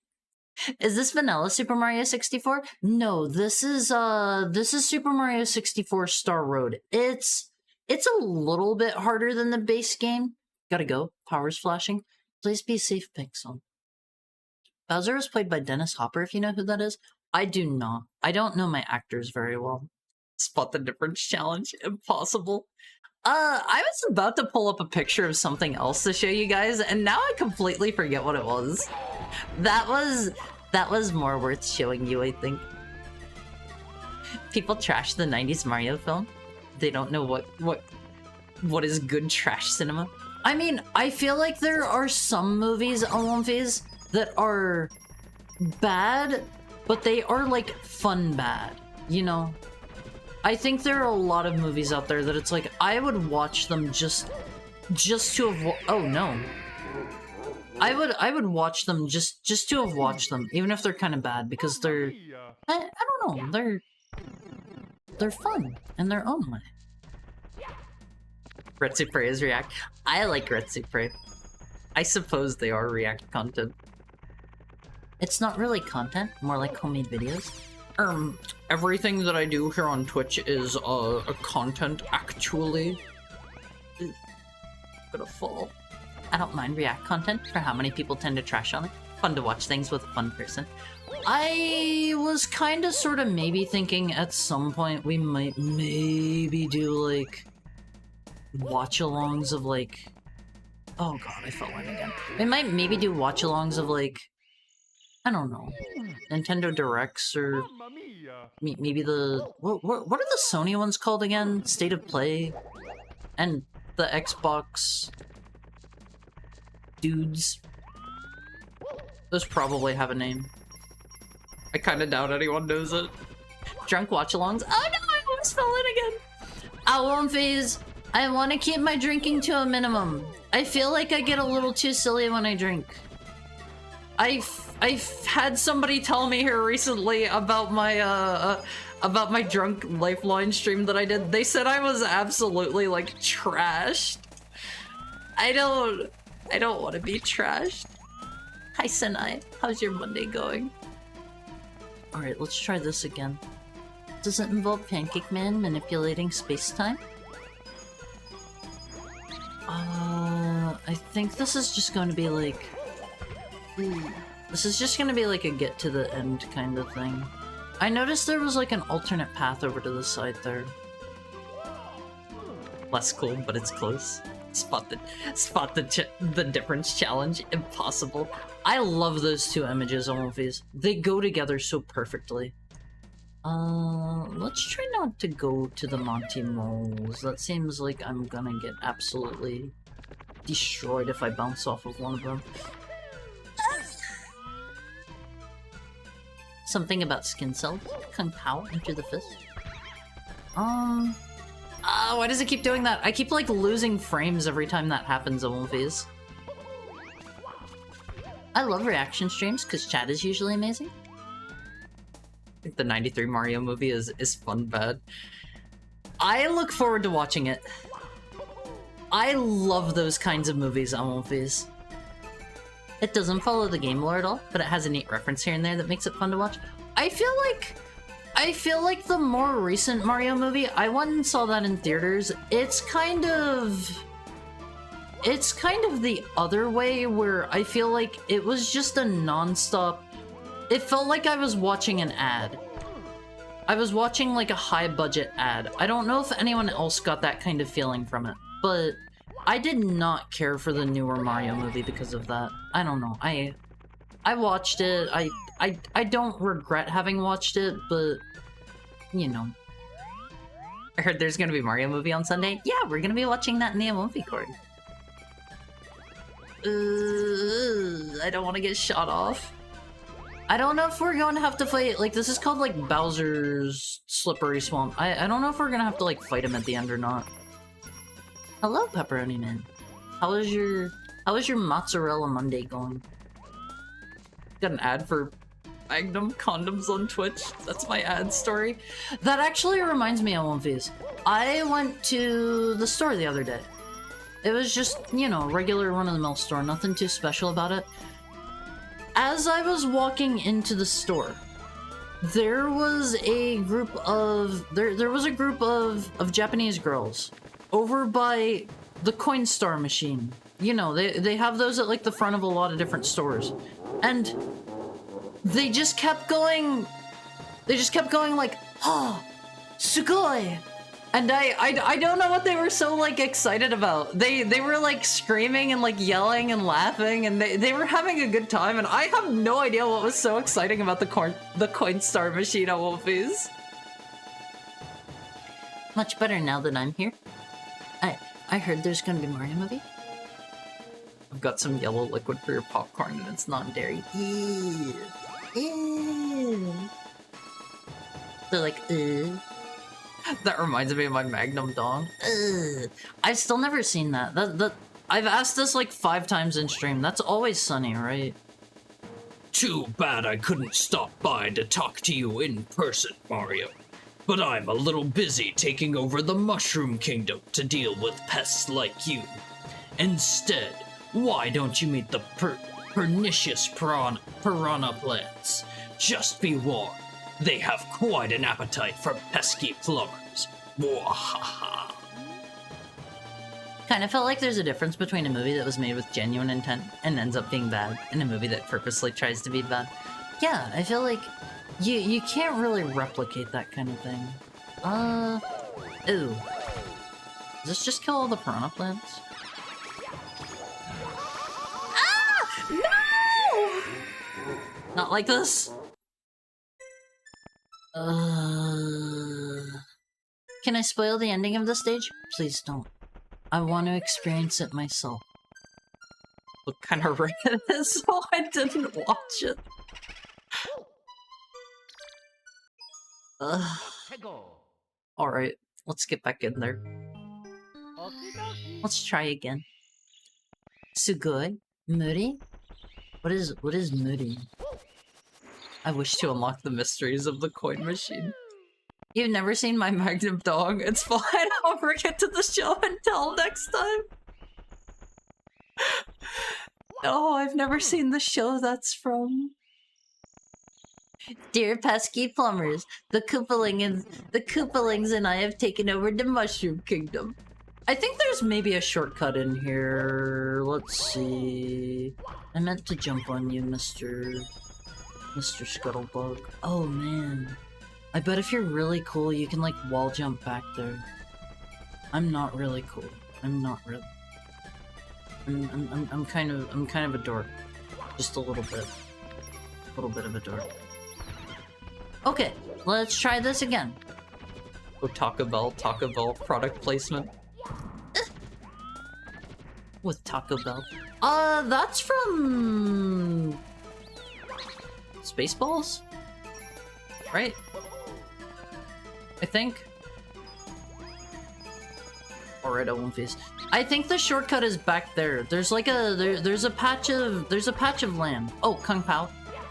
Is this vanilla Super Mario 64? No, this is Super Mario 64 Star Road. It's a little bit harder than the base game. Gotta go. Power's flashing. Please be safe, Pixel. Bowser was played by Dennis Hopper, if you know who that is. I do not. I don't know my actors very well. Spot the difference challenge. Impossible. I was about to pull up a picture of something else to show you guys, and now I completely forget what it was. That was more worth showing you, I think. People trash the 90s Mario film. They don't know what is good trash cinema. I mean, I feel like there are some movies, Olympies, that are bad, but they are like fun bad, you know? I think there are a lot of movies out there that it's like, I would watch them just to avoid. Oh no. I would watch them just to have watched them, even if they're kind of bad, because they're, I don't know, they're fun in their own way. Retsu Prey is React. I like Retsu Prey. I suppose they are React content. It's not really content, more like homemade videos. Everything that I do here on Twitch is a content, actually. I'm gonna fall. I don't mind React content for how many people tend to trash on it. Fun to watch things with a fun person. I was kinda sorta maybe thinking at some point we might maybe do like watch-alongs of like... Oh god, I fell in again. We might maybe do watch-alongs of like... I don't know. Nintendo Directs or maybe the... What are the Sony ones called again? State of Play? And the Xbox... dudes. Those probably have a name. I kinda doubt anyone knows it. Drunk watch-alongs? Oh no, I almost fell in again! Almonface, I want to keep my drinking to a minimum. I feel like I get a little too silly when I drink. I've had somebody tell me here recently about my drunk Lifeline stream that I did. They said I was absolutely like trashed. I don't want to be trashed. Hi Senai, how's your Monday going? Alright, let's try this again. Does it involve Pancake Man manipulating space-time? I think this is just going to be like... This is just going to be like a get to the end kind of thing. I noticed there was like an alternate path over to the side there. Less cool, but it's close. Spot the difference challenge. Impossible. I love those two images on movies. They go together so perfectly. Let's try not to go to the Monty Moles. That seems like I'm gonna get absolutely destroyed if I bounce off of one of them. Something about skin cells. Kung Pao, enter the fist. Why does it keep doing that? I keep, like, losing frames every time that happens in movies. I love reaction streams, because chat is usually amazing. I think the 93 Mario movie is fun bad. I look forward to watching it. I love those kinds of movies on movies. It doesn't follow the game lore at all, but it has a neat reference here and there that makes it fun to watch. I feel like the more recent Mario movie, I went and saw that in theaters. It's kind of the other way, where I feel like it was just a non-stop. It felt like I was watching an ad. I was watching like a high-budget ad. I don't know if anyone else got that kind of feeling from it, but I did not care for the newer Mario movie because of that. I don't know. I watched it. I don't regret having watched it, but you know. I heard there's gonna be a Mario movie on Sunday. Yeah, we're gonna be watching that in the movie court. I don't want to get shot off. I don't know if we're going to have to fight, like, this is called, like, Bowser's Slippery Swamp. I don't know if we're gonna have to, like, fight him at the end or not. Hello, Pepperoni Man. How was your Mozzarella Monday going? Got an ad for Magnum condoms on Twitch. That's my ad story. That actually reminds me of One Piece. I went to the store the other day. It was just, you know, regular run-of-the-mill store, nothing too special about it. As I was walking into the store, there was a group of Japanese girls over by the Coinstar machine. You know, they have those at like the front of a lot of different stores. And they just kept going like, "Ah, sugoi!" And I don't know what they were so like excited about. They were like screaming and like yelling and laughing, and they were having a good time, and I have no idea what was so exciting about the Coinstar machine at Wolfies. Much better now that I'm here. I heard there's gonna be a Mario movie. I've got some yellow liquid for your popcorn and it's non-dairy. Ew. Ew. They're like, ew. That reminds me of my Magnum dong. Ugh. I've still never seen that. I've asked this like 5 times in stream. That's Always Sunny, right? Too bad I couldn't stop by to talk to you in person, Mario. But I'm a little busy taking over the Mushroom Kingdom to deal with pests like you. Instead, why don't you meet the pernicious piranha plants? Just be warned. They have quite an appetite for pesky plumbers. Mwahaha. Kind of felt like there's a difference between a movie that was made with genuine intent and ends up being bad, and a movie that purposely tries to be bad. Yeah, I feel like you can't really replicate that kind of thing. Ooh. Does this just kill all the piranha plants? Ah! No! Not like this. Can I spoil the ending of the stage? Please don't. I want to experience it myself. What kind of rain it is, so I didn't watch it. Alright, let's get back in there. Let's try again. Sugoi? Muri? What is Muri? I wish to unlock the mysteries of the coin machine. You've never seen my Magnum dong? It's fine, I'll bring it to the show and tell next time. No, I've never seen the show that's from. Dear pesky plumbers, the Koopalings and I have taken over the Mushroom Kingdom. I think there's maybe a shortcut in here. Let's see. I meant to jump on you, Mr. Scuttlebug. Oh man. I bet if you're really cool, you can like wall jump back there. I'm not really cool. I'm not really. I'm kind of a dork. Just a little bit. A little bit of a dork. Okay, let's try this again. Oh, Taco Bell product placement. With Taco Bell. That's from... Spaceballs? Right? I think. Alright, I won't face. I think the shortcut is back there. There's like there's a patch of land. Oh, Kung Pao.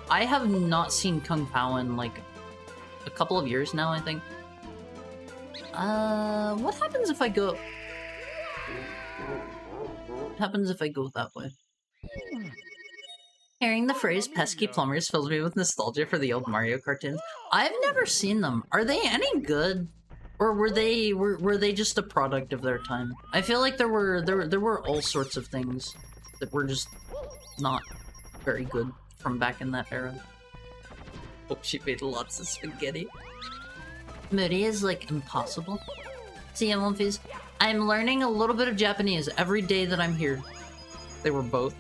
I have not seen Kung Pao in like a couple of years now, I think. What happens if I go... What happens if I go that way? Hearing the phrase pesky plumbers fills me with nostalgia for the old Mario cartoons. I've never seen them. Are they any good? Or were they just a product of their time? I feel like there were all sorts of things that were just not very good from back in that era. Hope she made lots of spaghetti. Moody is like impossible. See, I'm learning a little bit of Japanese every day that I'm here. They were both.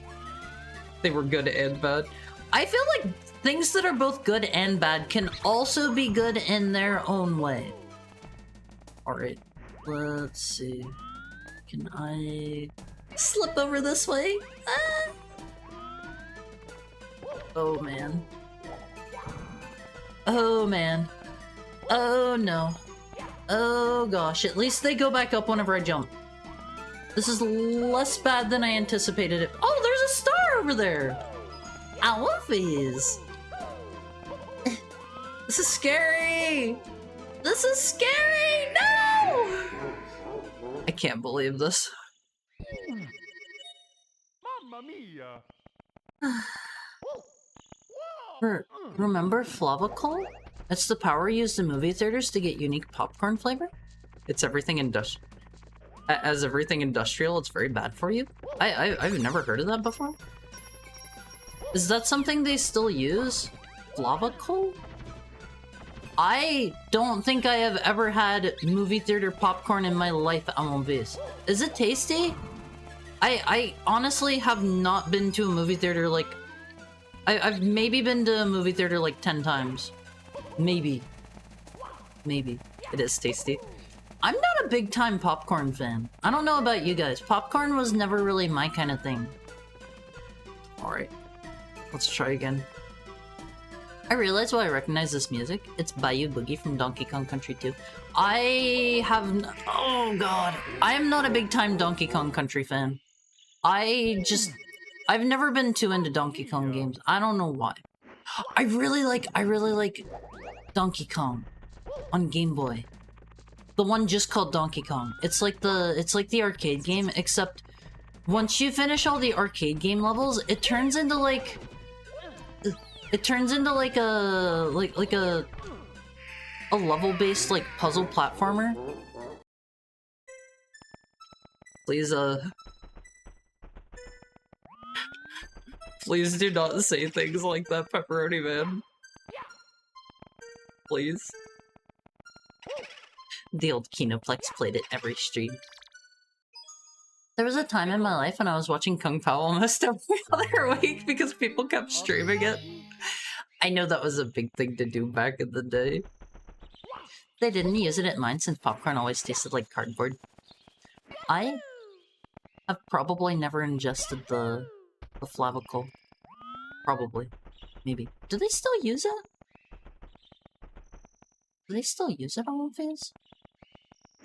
They were good and bad. I feel like things that are both good and bad can also be good in their own way. Alright, let's see. Can I slip over this way? Ah. Oh man. Oh man. Oh no. Oh gosh, at least they go back up whenever I jump. This is less bad than I anticipated it. Oh, there's a star over there! Alphys! This is scary! This is scary! No! I can't believe this. Mamma mia! Remember Flavacol? It's the power used in movie theaters to get unique popcorn flavor? It's everything industrial. As everything industrial, it's very bad for you? I've never heard of that before. Is that something they still use? Flavacol? I don't think I have ever had movie theater popcorn in my life at movies. Is it tasty? I honestly have not been to a movie theater like... I've maybe been to a movie theater like 10 times. Maybe. Maybe. It is tasty. I'm not a big time popcorn fan. I don't know about you guys. Popcorn was never really my kind of thing. Alright. Let's try again. I realize why I recognize this music. It's Bayou Boogie from Donkey Kong Country 2. Oh god. I am not a big time Donkey Kong Country fan. I've never been too into Donkey Kong games. I don't know why. I really like Donkey Kong on Game Boy. The one just called Donkey Kong. It's like the arcade game, except once you finish all the arcade game levels, it turns into like a level-based like puzzle platformer. Please please do not say things like that, Pepperoni Man. Please. The old Kinoplex played it every stream. There was a time in my life when I was watching Kung Pao almost every other week because people kept streaming it. I know that was a big thing to do back in the day. They didn't use it at mine since popcorn always tasted like cardboard. I have probably never ingested the Flavacol. Probably. Maybe. Do they still use it? Do they still use it on movies?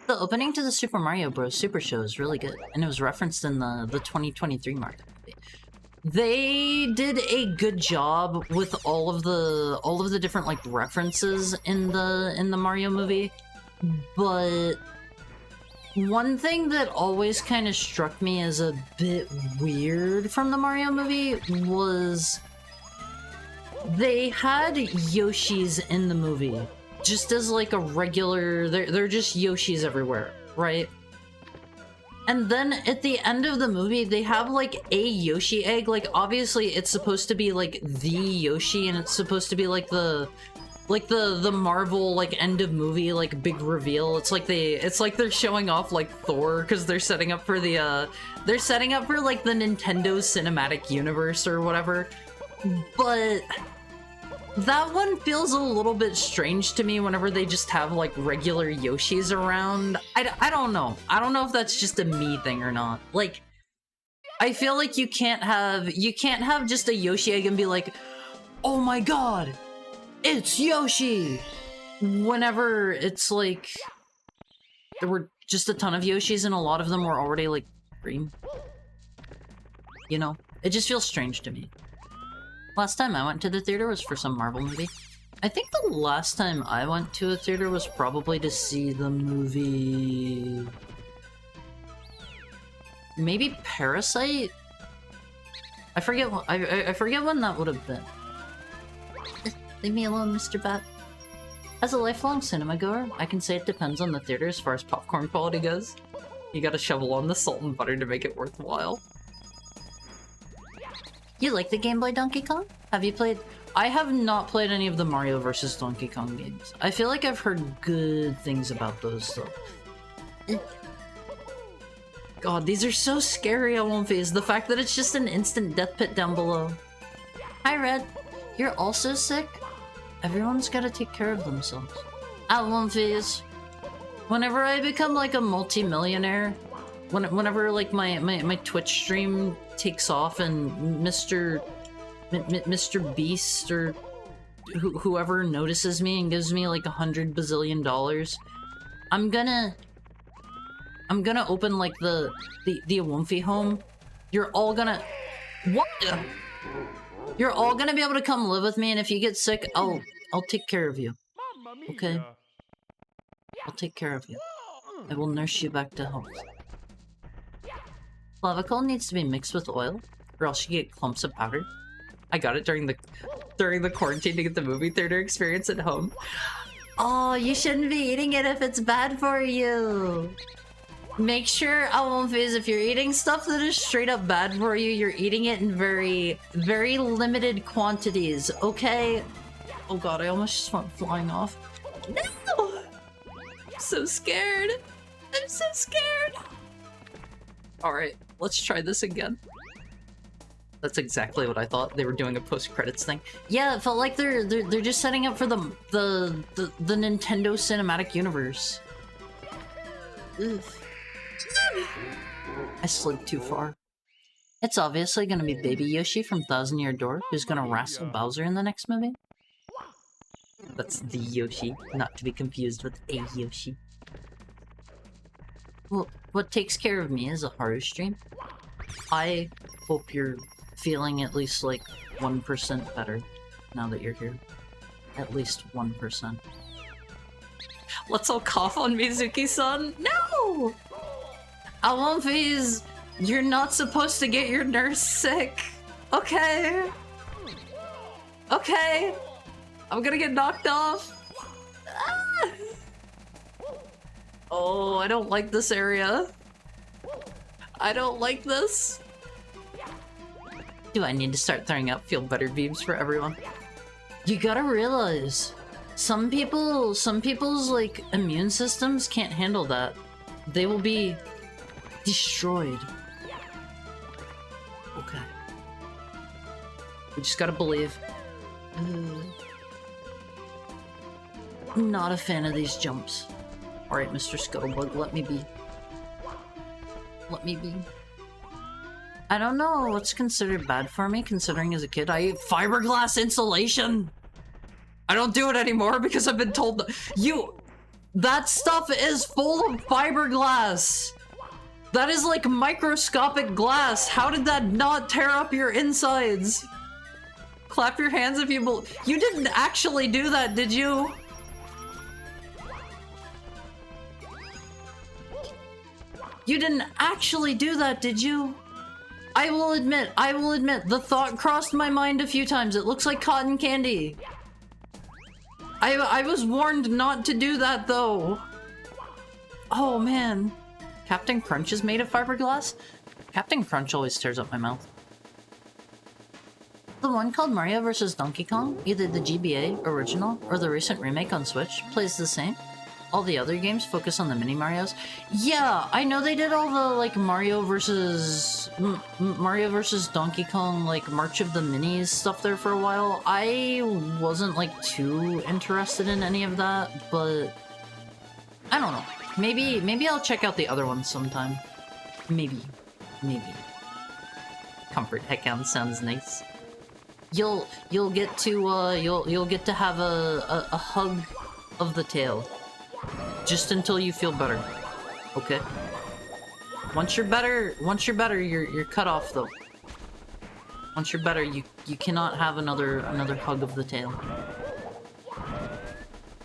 The opening to the Super Mario Bros. Super Show is really good, and it was referenced in the 2023 Mario movie. They did a good job with all of the different like references in the Mario movie, but one thing that always kind of struck me as a bit weird from the Mario movie was they had Yoshis in the movie. Just as like a regular, they're just Yoshis everywhere, right? And then at the end of the movie, they have like a Yoshi egg. Like obviously it's supposed to be like the Yoshi and it's supposed to be like the like the Marvel like end of movie like big reveal. It's like they're showing off like Thor because they're setting up for like the Nintendo Cinematic Universe or whatever. But that one feels a little bit strange to me whenever they just have like regular Yoshis around. I don't know. I don't know if that's just a me thing or not. Like, I feel like you can't have just a Yoshi egg and be like, oh my god, it's Yoshi! Whenever it's like, there were just a ton of Yoshis and a lot of them were already like green. You know? It just feels strange to me. Last time I went to the theater was for some Marvel movie. I think the last time I went to a theater was probably to see the movie... maybe Parasite? I forget I forget when that would have been. Leave me alone, Mr. Bat. As a lifelong cinema goer, I can say it depends on the theater as far as popcorn quality goes. You gotta shovel on the salt and butter to make it worthwhile. You like the Game Boy Donkey Kong? Have you played? I have not played any of the Mario vs. Donkey Kong games. I feel like I've heard good things about those though. God, these are so scary, Alonphys. The fact that it's just an instant death pit down below. Hi, Red. You're also sick? Everyone's gotta take care of themselves. Alonphys. Whenever I become like a multi-millionaire, whenever like my Twitch stream takes off and Mr. Beast or whoever notices me and gives me like $100 bazillion, I'm gonna open like the Awumphy home. You're all gonna... What? You're all gonna be able to come live with me, and if you get sick, I'll take care of you. Okay? I'll take care of you. I will nurse you back to health. Clavicle needs to be mixed with oil, or else you get clumps of powder. I got it during the quarantine to get the movie theater experience at home. Oh, you shouldn't be eating it if it's bad for you. Make sure, Alonphys, if you're eating stuff that is straight up bad for you, you're eating it in very, very limited quantities, okay? Oh god, I almost just went flying off. No! I'm so scared. I'm so scared. Alright, let's try this again. That's exactly what I thought. They were doing a post-credits thing. Yeah, it felt like they're just setting up for the Nintendo Cinematic Universe. Ugh. I slid too far. It's obviously gonna be Baby Yoshi from Thousand Year Door who's gonna wrestle Bowser in the next movie. That's the Yoshi, not to be confused with a Yoshi. Well, what takes care of me is a Haru stream. I hope you're feeling at least like 1% better now that you're here. At least 1%. Let's all cough on Mizuki-san. No! Alonphys, you're not supposed to get your nurse sick. Okay. Okay. I'm gonna get knocked off. Ah! Oh, I don't like this area. I don't like this. Do I need to start throwing out feel better beams for everyone? You gotta realize, some people's like immune systems can't handle that. They will be destroyed. Okay. We just gotta believe. I'm not a fan of these jumps. Alright, Mr. Scuttlebug, let me be. Let me be. I don't know what's considered bad for me, considering as a kid I ate fiberglass insulation! I don't do it anymore because I've been told that- that stuff is full of fiberglass! That is like microscopic glass! How did that not tear up your insides? Clap your hands if you You didn't actually do that, did you? You didn't actually do that, did you? I will admit, the thought crossed my mind a few times. It looks like cotton candy. I was warned not to do that, though. Oh, man. Captain Crunch is made of fiberglass? Captain Crunch always tears up my mouth. The one called Mario vs. Donkey Kong, either the GBA original or the recent remake on Switch, plays the same. All the other games focus on the mini Marios. Yeah, I know they did all the like Mario versus Donkey Kong like March of the Minis stuff there for a while. I wasn't like too interested in any of that, but I don't know. Maybe I'll check out the other ones sometime. Maybe. Comfort Heckhound sounds nice. You'll get to you'll get to have a hug of the tail. Just until you feel better. Okay? Once you're better, you're cut off though. Once you're better, you cannot have another hug of the tail.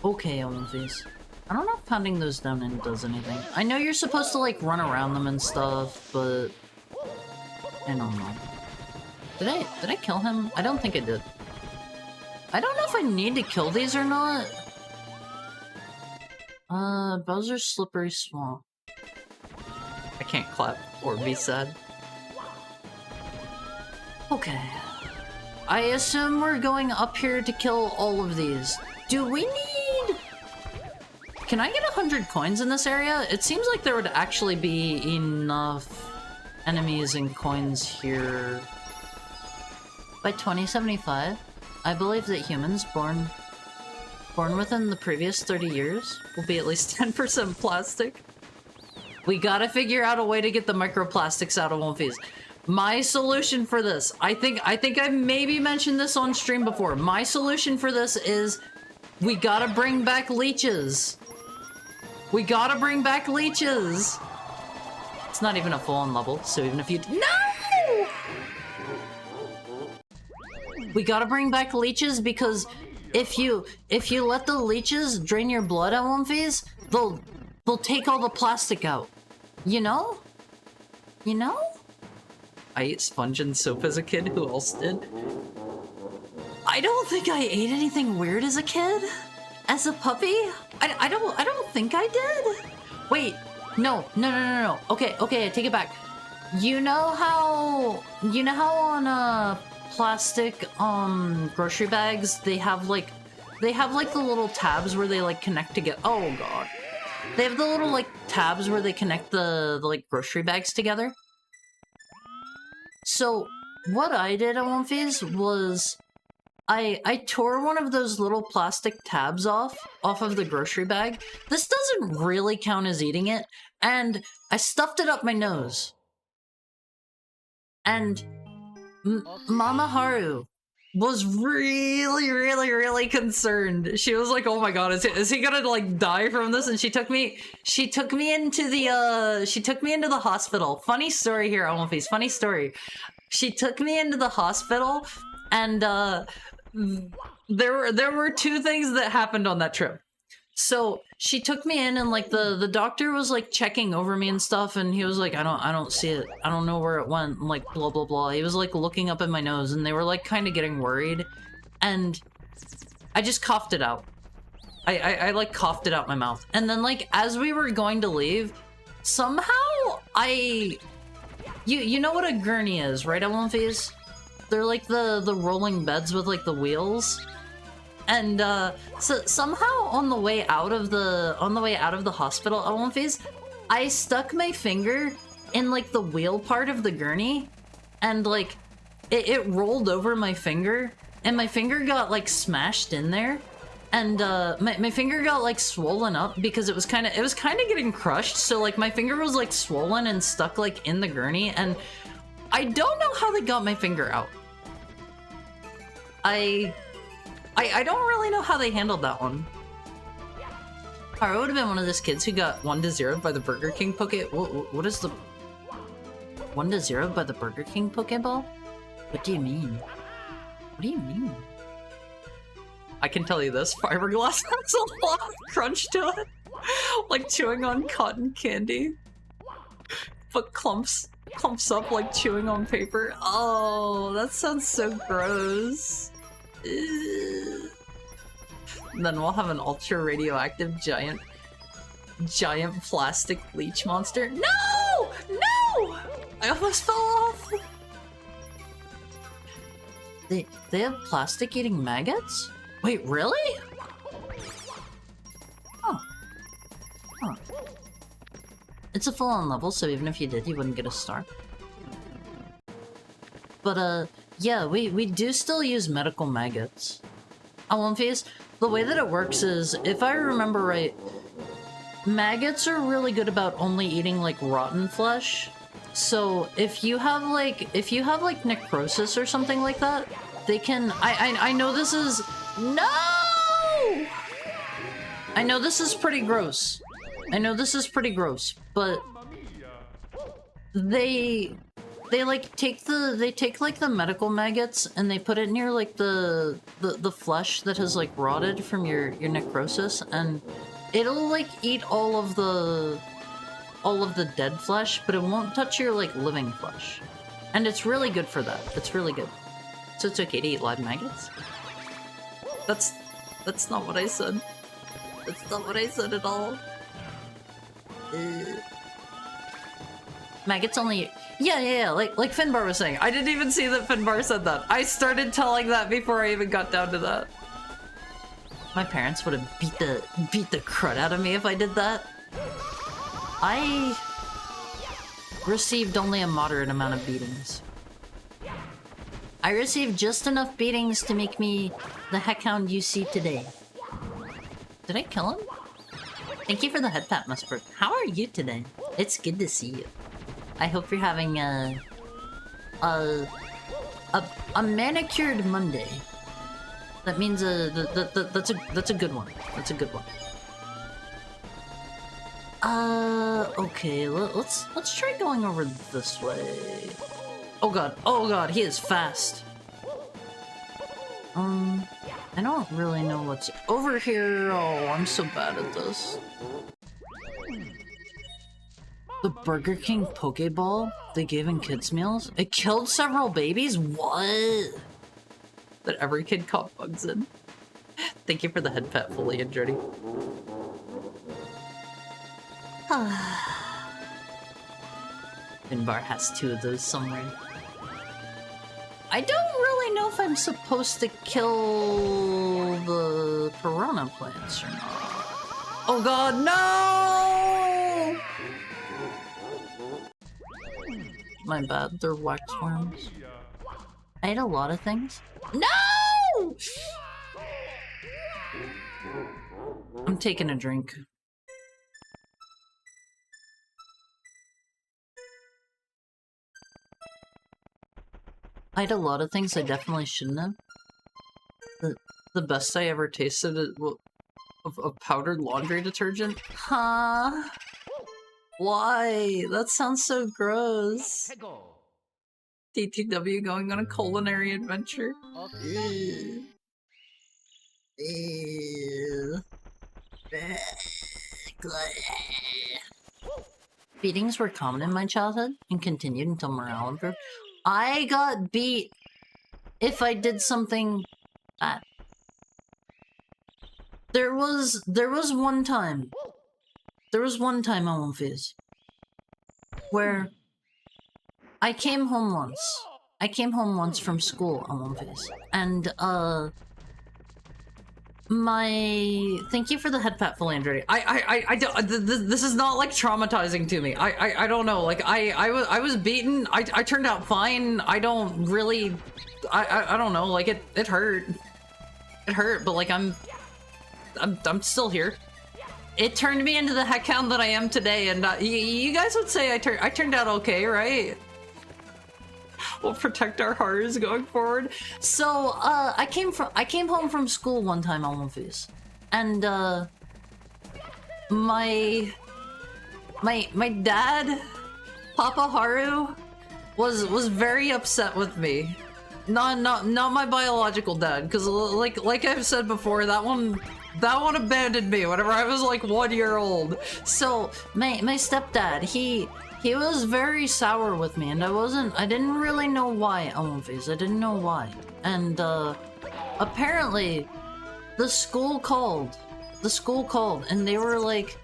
Okay, Owenface. I don't know if pounding those down in does anything. I know you're supposed to like run around them and stuff, but I don't know. Did I kill him? I don't think I did. I don't know if I need to kill these or not. Bowser's Slippery Swamp. I can't clap or be sad. Okay. I assume we're going up here to kill all of these. Do we need... Can I get 100 coins in this area? It seems like there would actually be enough enemies and coins here. By 2075, I believe that humans born within the previous 30 years will be at least 10% plastic. We gotta figure out a way to get the microplastics out of One Piece. My solution for this, I think I maybe mentioned this on stream before. My solution for this is we gotta bring back leeches. We gotta bring back leeches. It's not even a full-on level, so even if you... No! We gotta bring back leeches because if you let the leeches drain your blood at One Piece, they'll take all the plastic out. You know? You know? I ate sponge and soap as a kid. Who else did? I don't think I ate anything weird as a kid. As a puppy? I don't think I did. Wait, no. Okay, I take it back. You know how on plastic grocery bags they have like the little tabs where they like connect together. Oh god. They have the little like tabs where they connect the like grocery bags together. So what I did on One Piece was I tore one of those little plastic tabs off of the grocery bag. This doesn't really count as eating it, and I stuffed it up my nose. And Mama Haru was really concerned. She was like, "Oh my god, is he gonna like die from this?" And she took me into the hospital. Funny story here, One Piece. Funny story. She took me into the hospital, and there were two things that happened on that trip. So she took me in, and like the doctor was like checking over me and stuff, and he was like, I don't see it. I don't know where it went. And, like blah blah blah. He was like looking up at my nose, and they were like kind of getting worried, and I just coughed it out. I like coughed it out my mouth, and then like as we were going to leave, somehow you know what a gurney is, right, Elmonfies? They're like the rolling beds with like the wheels. And so somehow on the way out of the hospital, Elmonfies, I stuck my finger in like the wheel part of the gurney, and like it rolled over my finger, and my finger got like smashed in there, and my finger got like swollen up because it was kind of getting crushed. So like my finger was like swollen and stuck like in the gurney, and I don't know how they got my finger out. I don't really know how they handled that one. I would have been one of those kids who got 1-0 by the Burger King Poke... What is the... 1-0 by the Burger King Pokeball? What do you mean? What do you mean? I can tell you this, fiberglass has a lot of crunch to it. Like chewing on cotton candy. But clumps up like chewing on paper. Oh, that sounds so gross. And then we'll have an ultra radioactive giant plastic leech monster. No! I almost fell off. They have plastic eating maggots? Wait, really? Oh. Huh. It's a full-on level, so even if you did, you wouldn't get a star. But, yeah, we do still use medical maggots. Phase, the way that it works is, if I remember right, maggots are really good about only eating, like, rotten flesh. So, if you have, like, necrosis or something like that, they can... I know this is... No! I know this is pretty gross. But they take like the medical maggots and they put it near like the flesh that has like rotted from your necrosis, and it'll like eat all of the dead flesh, but it won't touch your like living flesh. And it's really good for that. It's really good. So it's okay to eat live maggots? That's not what I said. That's not what I said at all. Maggots only... Yeah, like Finbar was saying. I didn't even see that Finbar said that. I started telling that before I even got down to that. My parents would have beat the crud out of me if I did that. I received only a moderate amount of beatings. I received just enough beatings to make me the heckhound you see today. Did I kill him? Thank you for the head pat, Musper. How are you today? It's good to see you. I hope you're having a manicured Monday. That means that's a good one. That's a good one. Okay, let's try going over this way. Oh god, he is fast. I don't really know what's over here. Oh, I'm so bad at this. The Burger King Pokeball they gave in kids' meals? It killed several babies? What? That every kid caught bugs in. Thank you for the head pet, fully and dirty. Finbar has 2 of those somewhere. I don't really know if I'm supposed to kill the piranha plants or not. Oh god, no! My bad, they're wax worms. I ate a lot of things. No! I'm taking a drink. I ate a lot of things I definitely shouldn't have. The best I ever tasted of powdered laundry detergent? Huh? Why? That sounds so gross. DTW going on a culinary adventure. Ew. Ew. Beatings were common in my childhood and continued until morale improved. I got beat if I did something bad. There was one time on Phase where I came home once from school on One Phase, and thank you for the head pat, Philandry. I don't, this is not like traumatizing to me. I don't know, like I was beaten. I turned out fine. I don't really, I don't know, like it hurt. It hurt, but like I'm still here. It turned me into the heckhound that I am today, and you guys would say I turned out okay, right? We'll protect our horrors going forward. So, I came home from school one time on One Piece, and my dad, Papa Haru, was very upset with me. Not my biological dad, because like I've said before, that one abandoned me whenever I was like 1 year old. So my stepdad, he was very sour with me, and I didn't really know why on One Piece. I didn't know why. And apparently the school called and they were like,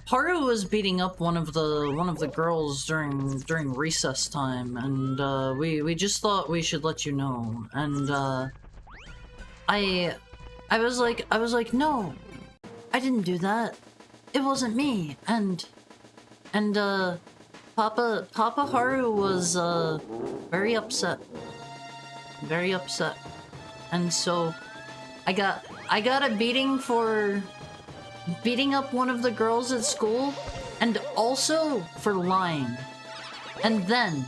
Haru was beating up one of the girls during recess time, and we just thought we should let you know. And I was like, no, I didn't do that. It wasn't me. And Papa Haru was very upset. Very upset. And so I got a beating for beating up one of the girls at school, and also for lying. And then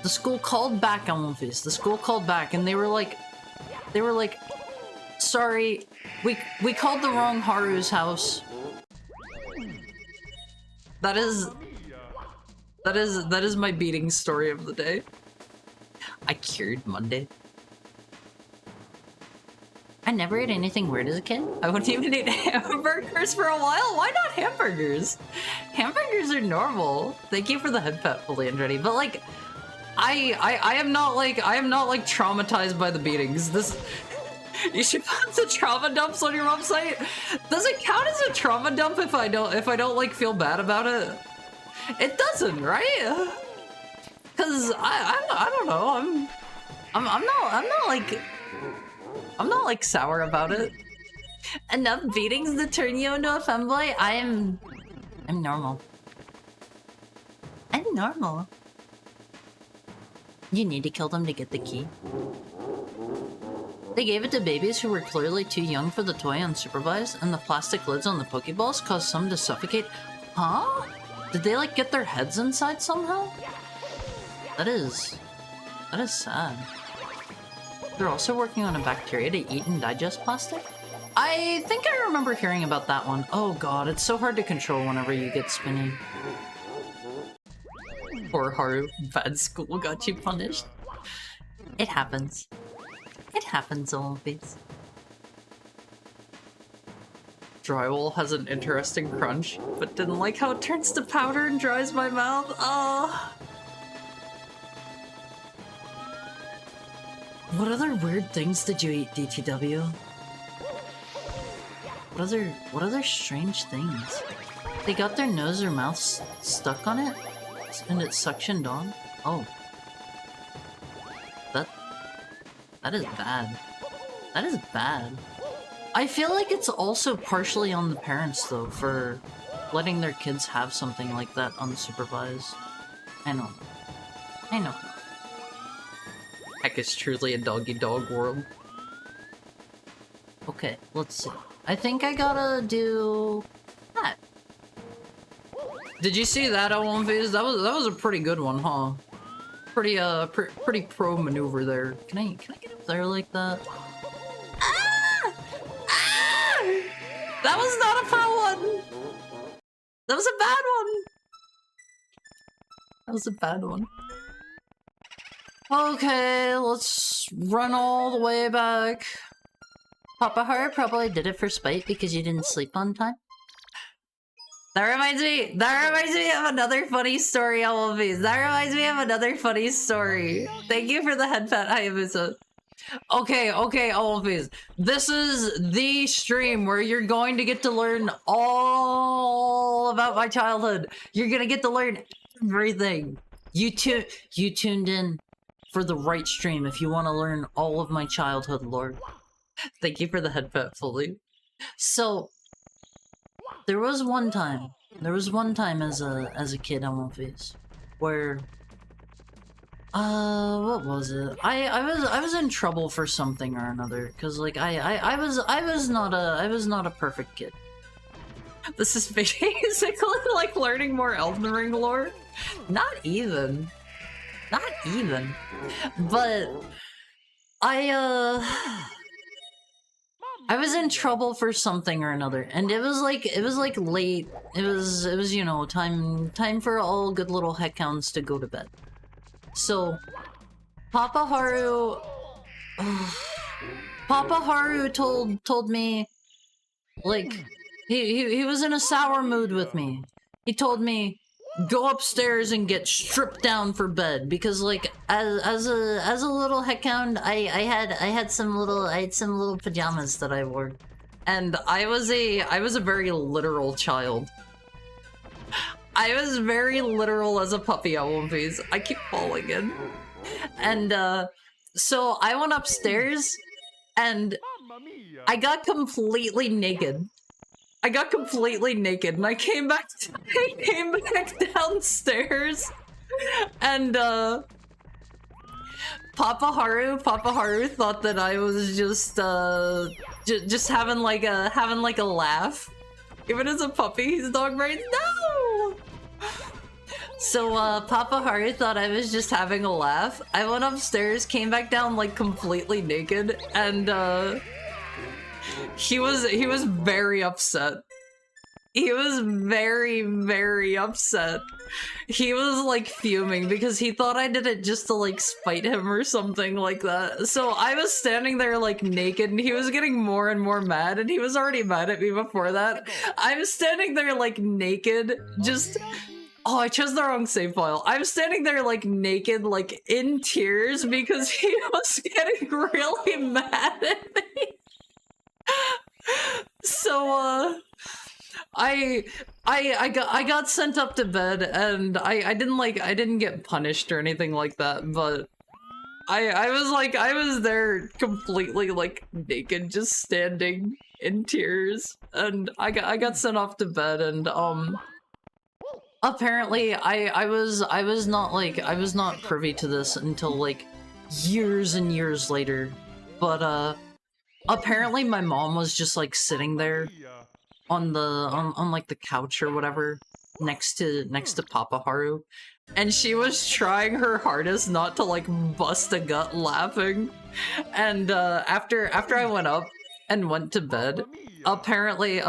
the school called back on One Piece. The school called back, and they were like, sorry, we called the wrong Haru's house. That is my beating story of the day. I cured Monday. I never ate anything weird as a kid. I wouldn't even eat hamburgers for a while. Why not hamburgers? Hamburgers are normal. Thank you for the head pet, fully Andretti. But like, I am not like traumatized by the beatings. This you should put the trauma dumps on your website. Does it count as a trauma dump if I don't like feel bad about it? It doesn't, right? Cause I don't know. I'm not like sour about it. Enough beatings to turn you into a femboy? I'm normal. I'm normal. You need to kill them to get the key. They gave it to babies who were clearly too young for the toy unsupervised, and the plastic lids on the Pokeballs caused some to suffocate. Huh? Did they like get their heads inside somehow? That is sad. They're also working on a bacteria to eat and digest plastic? I think I remember hearing about that one. Oh god, it's so hard to control whenever you get spinny. Poor Haru, bad school got you punished. It happens. It happens, Olympics. Drywall has an interesting crunch, but didn't like how it turns to powder and dries my mouth. Oh. What other weird things did you eat, DTW? What other strange things? They got their nose or mouth stuck on it, and it suctioned on? Oh. That is bad. That is bad. I feel like it's also partially on the parents, though, for letting their kids have something like that unsupervised. I know. Heck is truly a doggy-dog world. Okay, let's see. I think I gotta do that. Did you see that, L1Vs? That was a pretty good one, huh? Pretty pro maneuver there. Can I get up there like that? Ah! Ah! That was not a foul one! That was a bad one! That was a bad one. Okay, let's run all the way back. Papa Haru probably did it for spite because you didn't sleep on time. That reminds me of another funny story, LLVs. That reminds me of another funny story. Thank you for the head pet, Hayabusa. Okay, LLVs. This is the stream where you're going to get to learn all about my childhood. You're gonna get to learn everything. You tuned in for the right stream if you want to learn all of my childhood lore. Thank you for the head pet, fully. So, there was one time as a kid on One Piece where what was it? I was in trouble for something or another, cuz like I was not a perfect kid. This is basically like learning more Elden Ring lore. Not even. But I was in trouble for something or another, and it was like late. It was you know, time for all good little heckhounds to go to bed. So Papa Haru told me, like, he was in a sour mood with me. He told me, go upstairs and get stripped down for bed, because like as a little heckhound, I had some little pajamas that I wore, and I was a very literal child. I was very literal as a puppy at One Piece. I keep falling in. And so I went upstairs and Mamma mia! I got completely naked. I got completely naked and I came back downstairs and Papa Haru thought that I was just having like a laugh. Even as a puppy, he's dog brains. No! So Papa Haru thought I was just having a laugh. I went upstairs, came back down like completely naked, and he was very upset. He was very, very upset. He was like fuming because he thought I did it just to like spite him or something like that. So I was standing there like naked and he was getting more and more mad, and he was already mad at me before that. I'm standing there like naked, just... Oh, I chose the wrong save file. I'm standing there like naked, like in tears because he was getting really mad at me. So I got sent up to bed, and I didn't get punished or anything like that, but I was there completely like naked, just standing in tears, and I got sent off to bed, and apparently I was not privy to this until like years and years later, but apparently my mom was just like sitting there on like the couch or whatever next to Papa Haru, and she was trying her hardest not to like bust a gut laughing, and after I went up and went to bed, apparently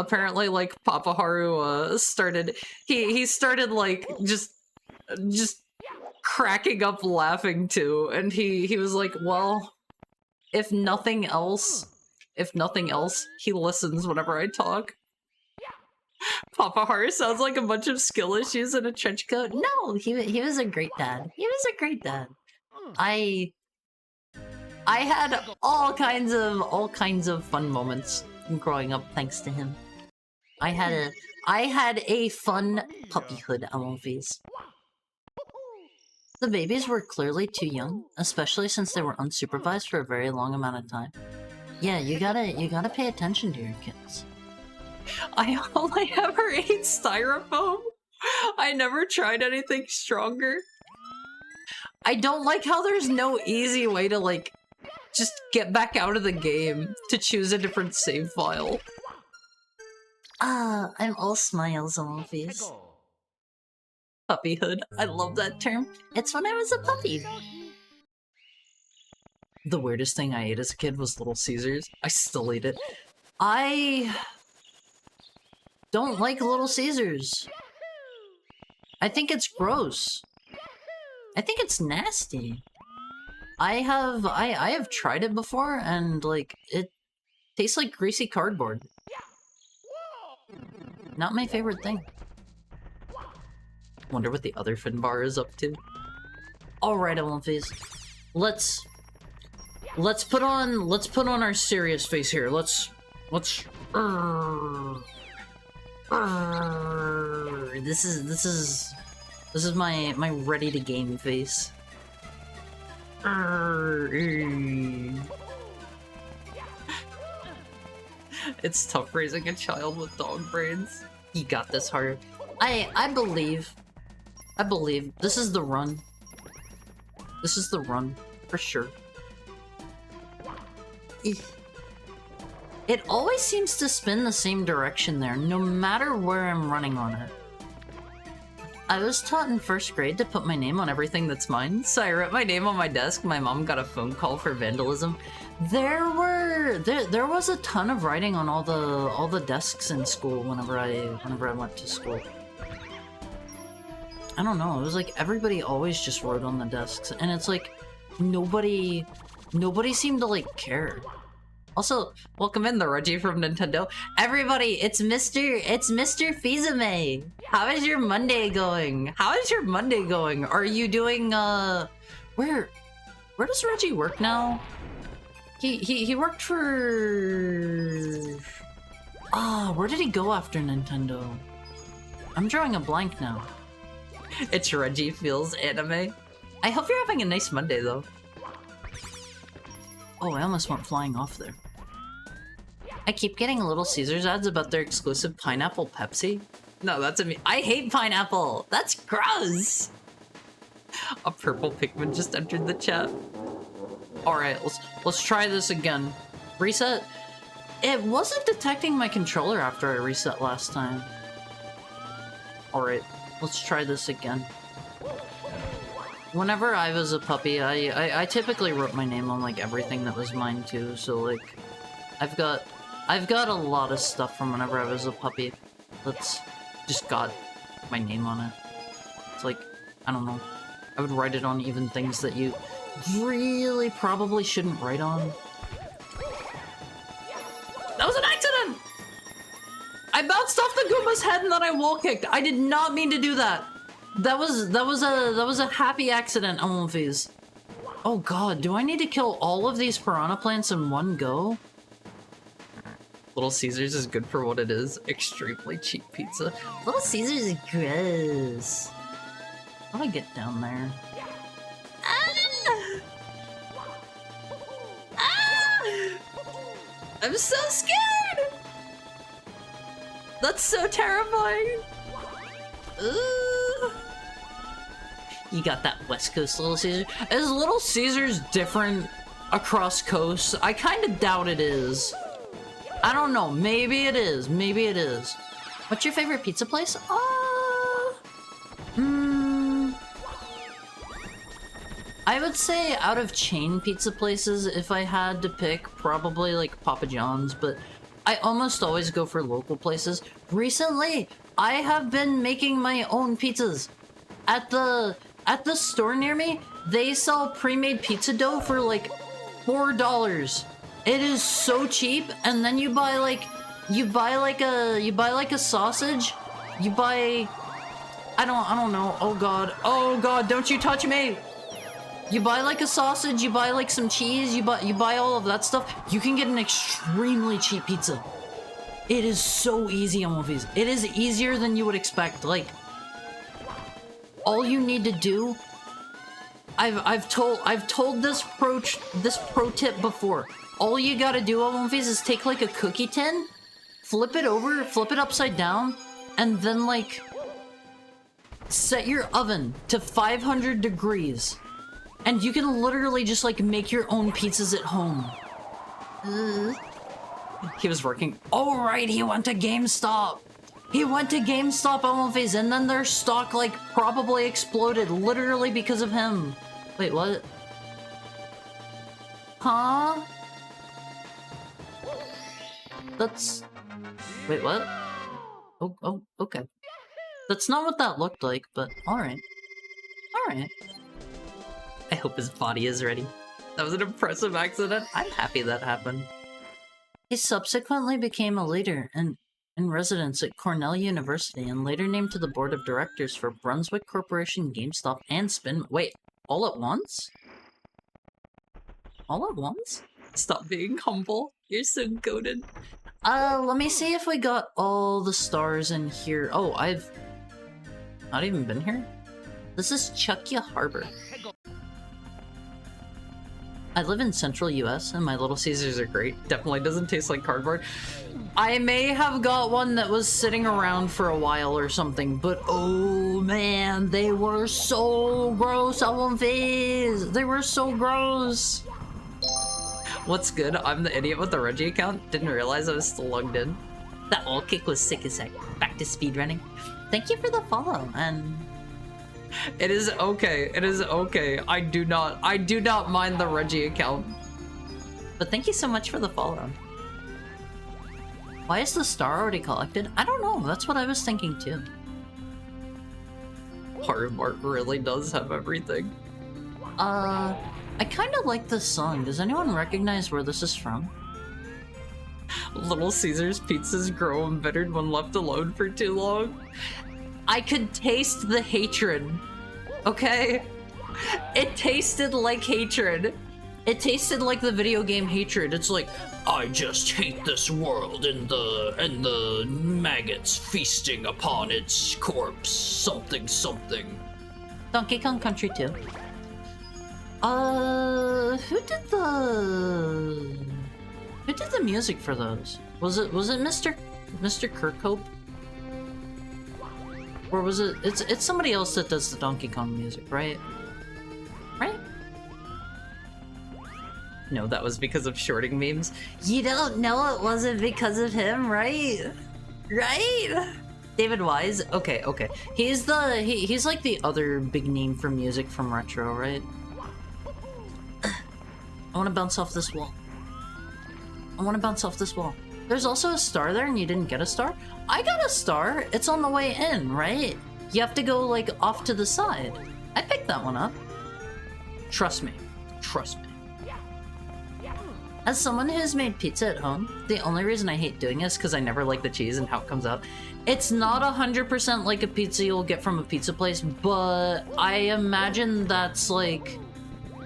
like Papa Haru started like just cracking up laughing too, and he was like, well, if nothing else, he listens whenever I talk. Papa Haru sounds like a bunch of skill issues in a trench coat. No, he was a great dad. He was a great dad. I had all kinds of fun moments growing up thanks to him. I had a fun puppyhood at One Piece. The babies were clearly too young, especially since they were unsupervised for a very long amount of time. Yeah, you gotta pay attention to your kids. I only ever ate styrofoam. I never tried anything stronger. I don't like how there's no easy way to like just get back out of the game to choose a different save file. Ah, I'm all smiles on my face. Puppyhood. I love that term. It's when I was a puppy. The weirdest thing I ate as a kid was Little Caesars. I still eat it. I don't like Little Caesars. I think it's gross. I think it's nasty. I have tried it before, and like it tastes like greasy cardboard. Not my favorite thing. Wonder what the other Finbar is up to. Alright, Olympies. Let's put on our serious face here. Let's this is my ready to game face. It's tough raising a child with dog brains. You got this, Haru. I believe this is the run. This is the run for sure. It always seems to spin the same direction there, no matter where I'm running on it. I was taught in first grade to put my name on everything that's mine, so I wrote my name on my desk. My mom got a phone call for vandalism. There was a ton of writing on all the desks in school whenever I went to school. I don't know, it was like everybody always just wrote on the desks, and it's like nobody seemed to like care. Also, welcome in the Reggie from Nintendo. Everybody, it's Mr. Fizame. How is your Monday going? How is your Monday going? Are you doing where does Reggie work now? He worked for Ah, where did he go after Nintendo? I'm drawing a blank now. It's Reggie feels anime. I hope you're having a nice Monday though. Oh, I almost went flying off there. I keep getting Little Caesars ads about their exclusive pineapple Pepsi. No, that's a me. I hate pineapple. That's gross. A purple Pikmin just entered the chat. All right, let's try this again. Reset. It wasn't detecting my controller after I reset last time. All right, let's try this again. Whenever I was a puppy, I typically wrote my name on like everything that was mine too. So like, I've got a lot of stuff from whenever I was a puppy that's just got my name on it. It's like, I don't know. I would write it on even things that you really probably shouldn't write on. That was an accident! I bounced off the Goomba's head and then I wall kicked. I did not mean to do that. That was a happy accident, Amonfis. Oh god, do I need to kill all of these piranha plants in one go? Little Caesars is good for what it is. Extremely cheap pizza. Little Caesars is gross. How do I get down there? Ah! Ah! I'm so scared! That's so terrifying! You got that West Coast Little Caesar? Is Little Caesars different across coasts? I kind of doubt it is. I don't know. Maybe it is. Maybe it is. What's your favorite pizza place? I would say out of chain pizza places, if I had to pick, probably like Papa John's, but I almost always go for local places. Recently, I have been making my own pizzas. At the store near me, they sell pre-made pizza dough for like $4. It is so cheap, and then you buy like a sausage. You buy, I don't know. Oh god, don't you touch me! You buy like a sausage, you buy like some cheese, you buy all of that stuff. You can get an extremely cheap pizza. It is so easy on movies. It is easier than you would expect. Like, all you need to do, I've told this pro tip before. All you gotta do on movies is take like a cookie tin, flip it over, flip it upside down, and then like set your oven to 500 degrees. And you can literally just like make your own pizzas at home. He was working. Oh right, he went to GameStop. He went to GameStop on face, and then their stock like probably exploded literally because of him. Wait, what? Huh? That's... Wait, what? Oh, okay. That's not what that looked like, but alright. Alright. I hope his body is ready. That was an impressive accident. I'm happy that happened. He subsequently became a leader in residence at Cornell University and later named to the board of directors for Brunswick Corporation, GameStop, and Spin... Wait, all at once? All at once? Stop being humble. You're so goated. Let me see if we got all the stars in here. Oh, I've not even been here? This is Chuckya Harbor. I live in central US and my Little Caesars are great. Definitely doesn't taste like cardboard. I may have got one that was sitting around for a while or something, but oh man, they were so gross on face. They were so gross. What's good? I'm the idiot with the Reggie account. Didn't realize I was still logged in. That wall kick was sick as heck. Back to speedrunning. Thank you for the follow, and... It is okay. It is okay. I do not mind the Reggie account. But thank you so much for the follow. Why is the star already collected? I don't know. That's what I was thinking too. Hardmart really does have everything. I kind of like this song. Does anyone recognize where this is from? Little Caesars pizzas grow embittered when left alone for too long. I could taste the hatred, okay? It tasted like hatred. It tasted like the video game hatred. It's like, I just hate this world and the maggots feasting upon its corpse. Something, something. Donkey Kong Country 2. Who did the music for those? Was it Mr. Kirkhope? Or was it? It's somebody else that does the Donkey Kong music, right? Right? No, that was because of shorting memes. You don't know it wasn't because of him, right? Right? David Wise? Okay. He's like the other big name for music from retro, right? I want to bounce off this wall. There's also a star there and you didn't get a star? I got a star. It's on the way in, right? You have to go, like, off to the side. I picked that one up. Trust me. As someone who's made pizza at home, the only reason I hate doing this is because I never like the cheese and how it comes out. It's not 100% like a pizza you'll get from a pizza place, but I imagine that's, like,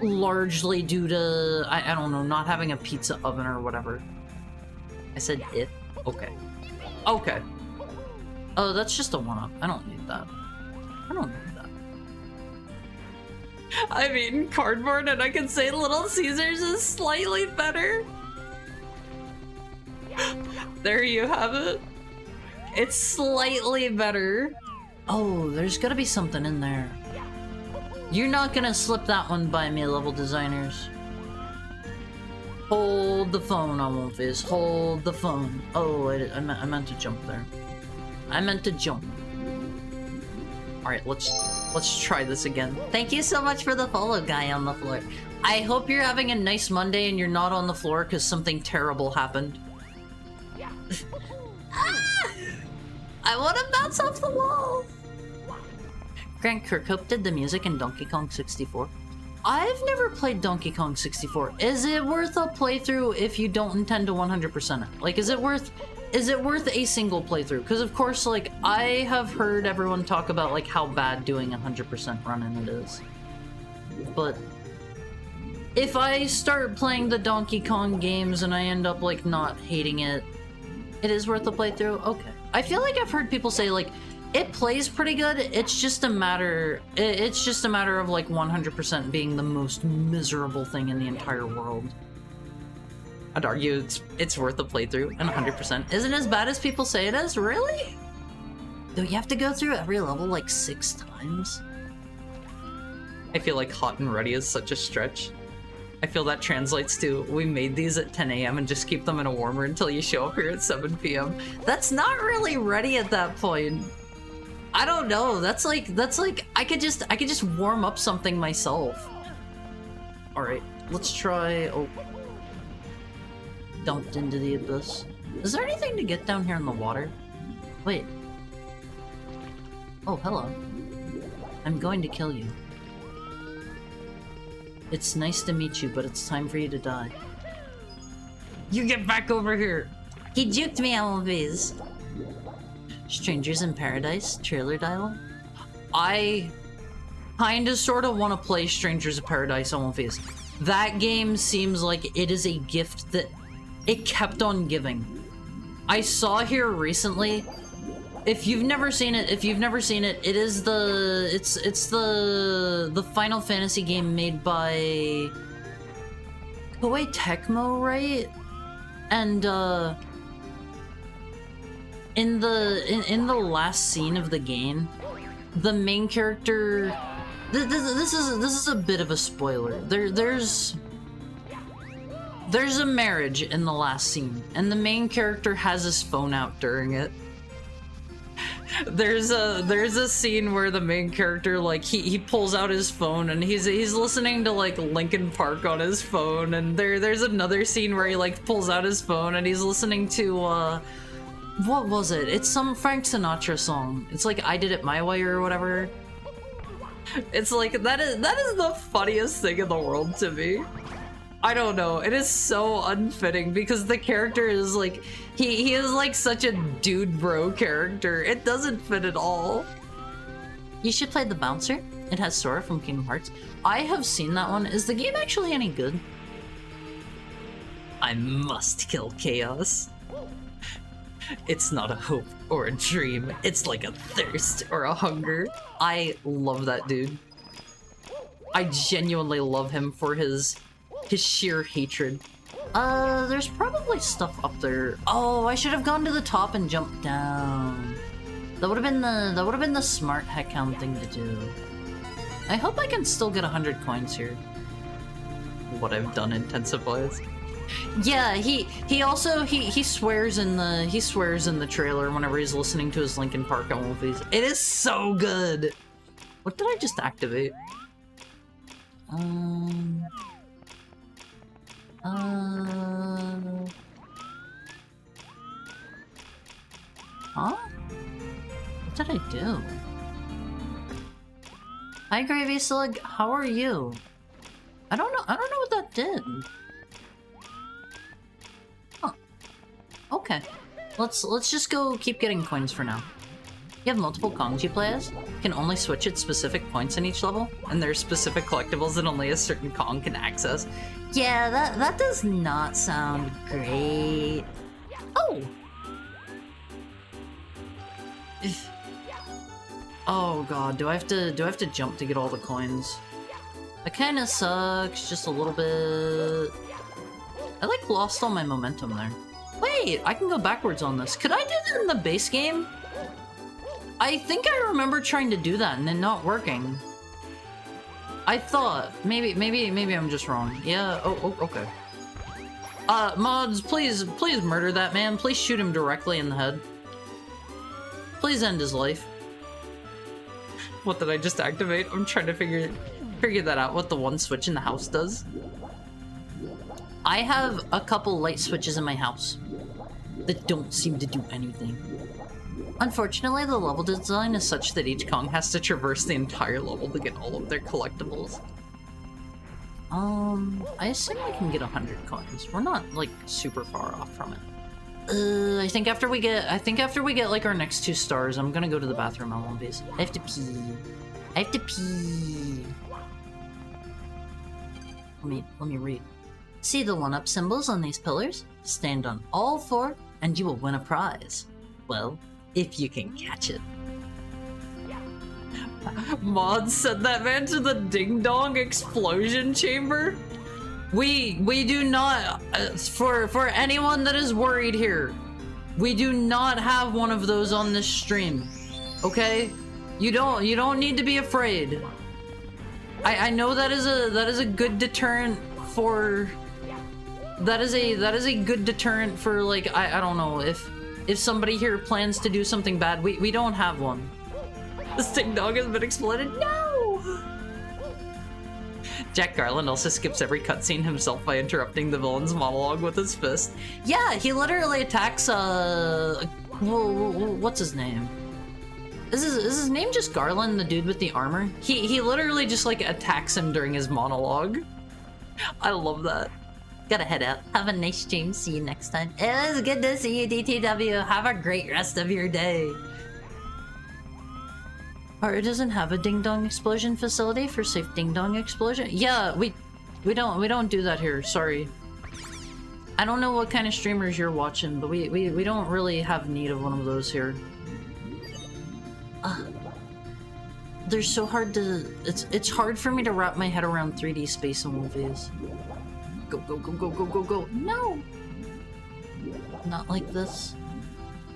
largely due to, I don't know, not having a pizza oven or whatever. I said if. Okay. Oh, that's just a one-up. I don't need that. I've eaten cardboard and I can say Little Caesars is slightly better. There you have it. It's slightly better. Oh, there's gotta be something in there. You're not gonna slip that one by me, level designers. Hold the phone, I won't fizz. Hold the phone. Oh, I meant to jump there. Alright, let's try this again. Thank you so much for the follow, guy on the floor. I hope you're having a nice Monday and you're not on the floor because something terrible happened. Ah! I want to bounce off the wall! Grant Kirkhope did the music in Donkey Kong 64. I've never played Donkey Kong 64. Is it worth a playthrough if you don't intend to 100% it? Like, is it worth a single playthrough? Because of course, like, I have heard everyone talk about, like, how bad doing 100% running it is. But if I start playing the Donkey Kong games and I end up, like, not hating it, it is worth a playthrough? Okay. I feel like I've heard people say, like, it plays pretty good, it's just a matter of, like, 100% being the most miserable thing in the entire world. I'd argue it's worth a playthrough, and 100% isn't as bad as people say it is. Really? Do you have to go through every level like 6 times? I feel like hot and ready is such a stretch. I feel that translates to, we made these at 10 a.m. and just keep them in a warmer until you show up here at 7 p.m. That's not really ready at that point. I don't know. That's like I could just warm up something myself. All right, let's try. Oh, dumped into the abyss. Is there anything to get down here in the water? Wait. Oh, hello. I'm going to kill you. It's nice to meet you, but it's time for you to die. You get back over here! He juked me, Alvis. Strangers in Paradise, trailer dialogue? I kinda sorta wanna play Strangers in Paradise on Face. That game seems like it is a gift that it kept on giving. I saw here recently, if you've never seen it, it is it's the Final Fantasy game made by Koei Tecmo, right? And in the last scene of the game, the main character, this is a bit of a spoiler. There's a marriage in the last scene, and the main character has his phone out during it. There's a scene where the main character, like, he pulls out his phone and he's listening to, like, Linkin Park on his phone, and there's another scene where he, like, pulls out his phone and he's listening to what was it? It's some Frank Sinatra song. It's like I Did It My Way or whatever. It's like that is the funniest thing in the world to me. I don't know, it is so unfitting because the character is like, he is like such a dude bro character. It doesn't fit at all. You should play The Bouncer. It has Sora from Kingdom Hearts. I have seen that one. Is the game actually any good? I must kill chaos. It's not a hope or a dream. It's like a thirst or a hunger. I love that dude. I genuinely love him for his sheer hatred. There's probably stuff up there. Oh, I should have gone to the top and jumped down. That would have been the smart heckhound thing to do. I hope I can still get 100 coins here. What I've done intensifies. Yeah, he also swears in the trailer whenever he's listening to his Linkin Park movies. It is so good. What did I just activate? Huh? What did I do? Hi Gravy Slug, how are you? I don't know what that did. Huh. Okay. Let's just go keep getting coins for now. You have multiple Kongs you play as? You can only switch at specific points in each level, and there's specific collectibles that only a certain Kong can access. Yeah, that does not sound great. Oh! Oh god, do I have to jump to get all the coins? That kinda sucks, just a little bit. I like lost all my momentum there. Wait, I can go backwards on this. Could I do that in the base game? I think I remember trying to do that and then not working. I thought maybe I'm just wrong. Yeah. Oh, okay. Mods, please murder that man. Please shoot him directly in the head. Please end his life. What did I just activate? I'm trying to figure that out. What the one switch in the house does. I have a couple light switches in my house that don't seem to do anything. Unfortunately, the level design is such that each Kong has to traverse the entire level to get all of their collectibles. I assume I can get 100 coins. We're not, like, super far off from it. I think after we get like our next 2 stars, I'm gonna go to the bathroom on one of these. I have to pee. Let me read. See the 1-up symbols on these pillars? Stand on all 4 and you will win a prize. Well, if you can catch it. Mod sent that man to the Ding Dong explosion chamber? We do not, for anyone that is worried here, we do not have one of those on this stream, okay? You don't need to be afraid. I know that is a good deterrent for, that is a good deterrent for, like, I don't know, if somebody here plans to do something bad, we don't have one. This Ding Dong has been exploded. No! Jack Garland also skips every cutscene himself by interrupting the villain's monologue with his fist. Yeah, he literally attacks, what's his name? Is his name just Garland, the dude with the armor? He literally just, like, attacks him during his monologue. I love that. Gotta head out. Have a nice stream. See you next time. It was good to see you, DTW. Have a great rest of your day. Or doesn't have a Ding Dong explosion facility for safe Ding Dong explosion? Yeah, we don't do that here. Sorry. I don't know what kind of streamers you're watching, but we don't really have need of one of those here. They're so hard to. It's hard for me to wrap my head around 3D space movies. Go go go go go go go! No. Not like this.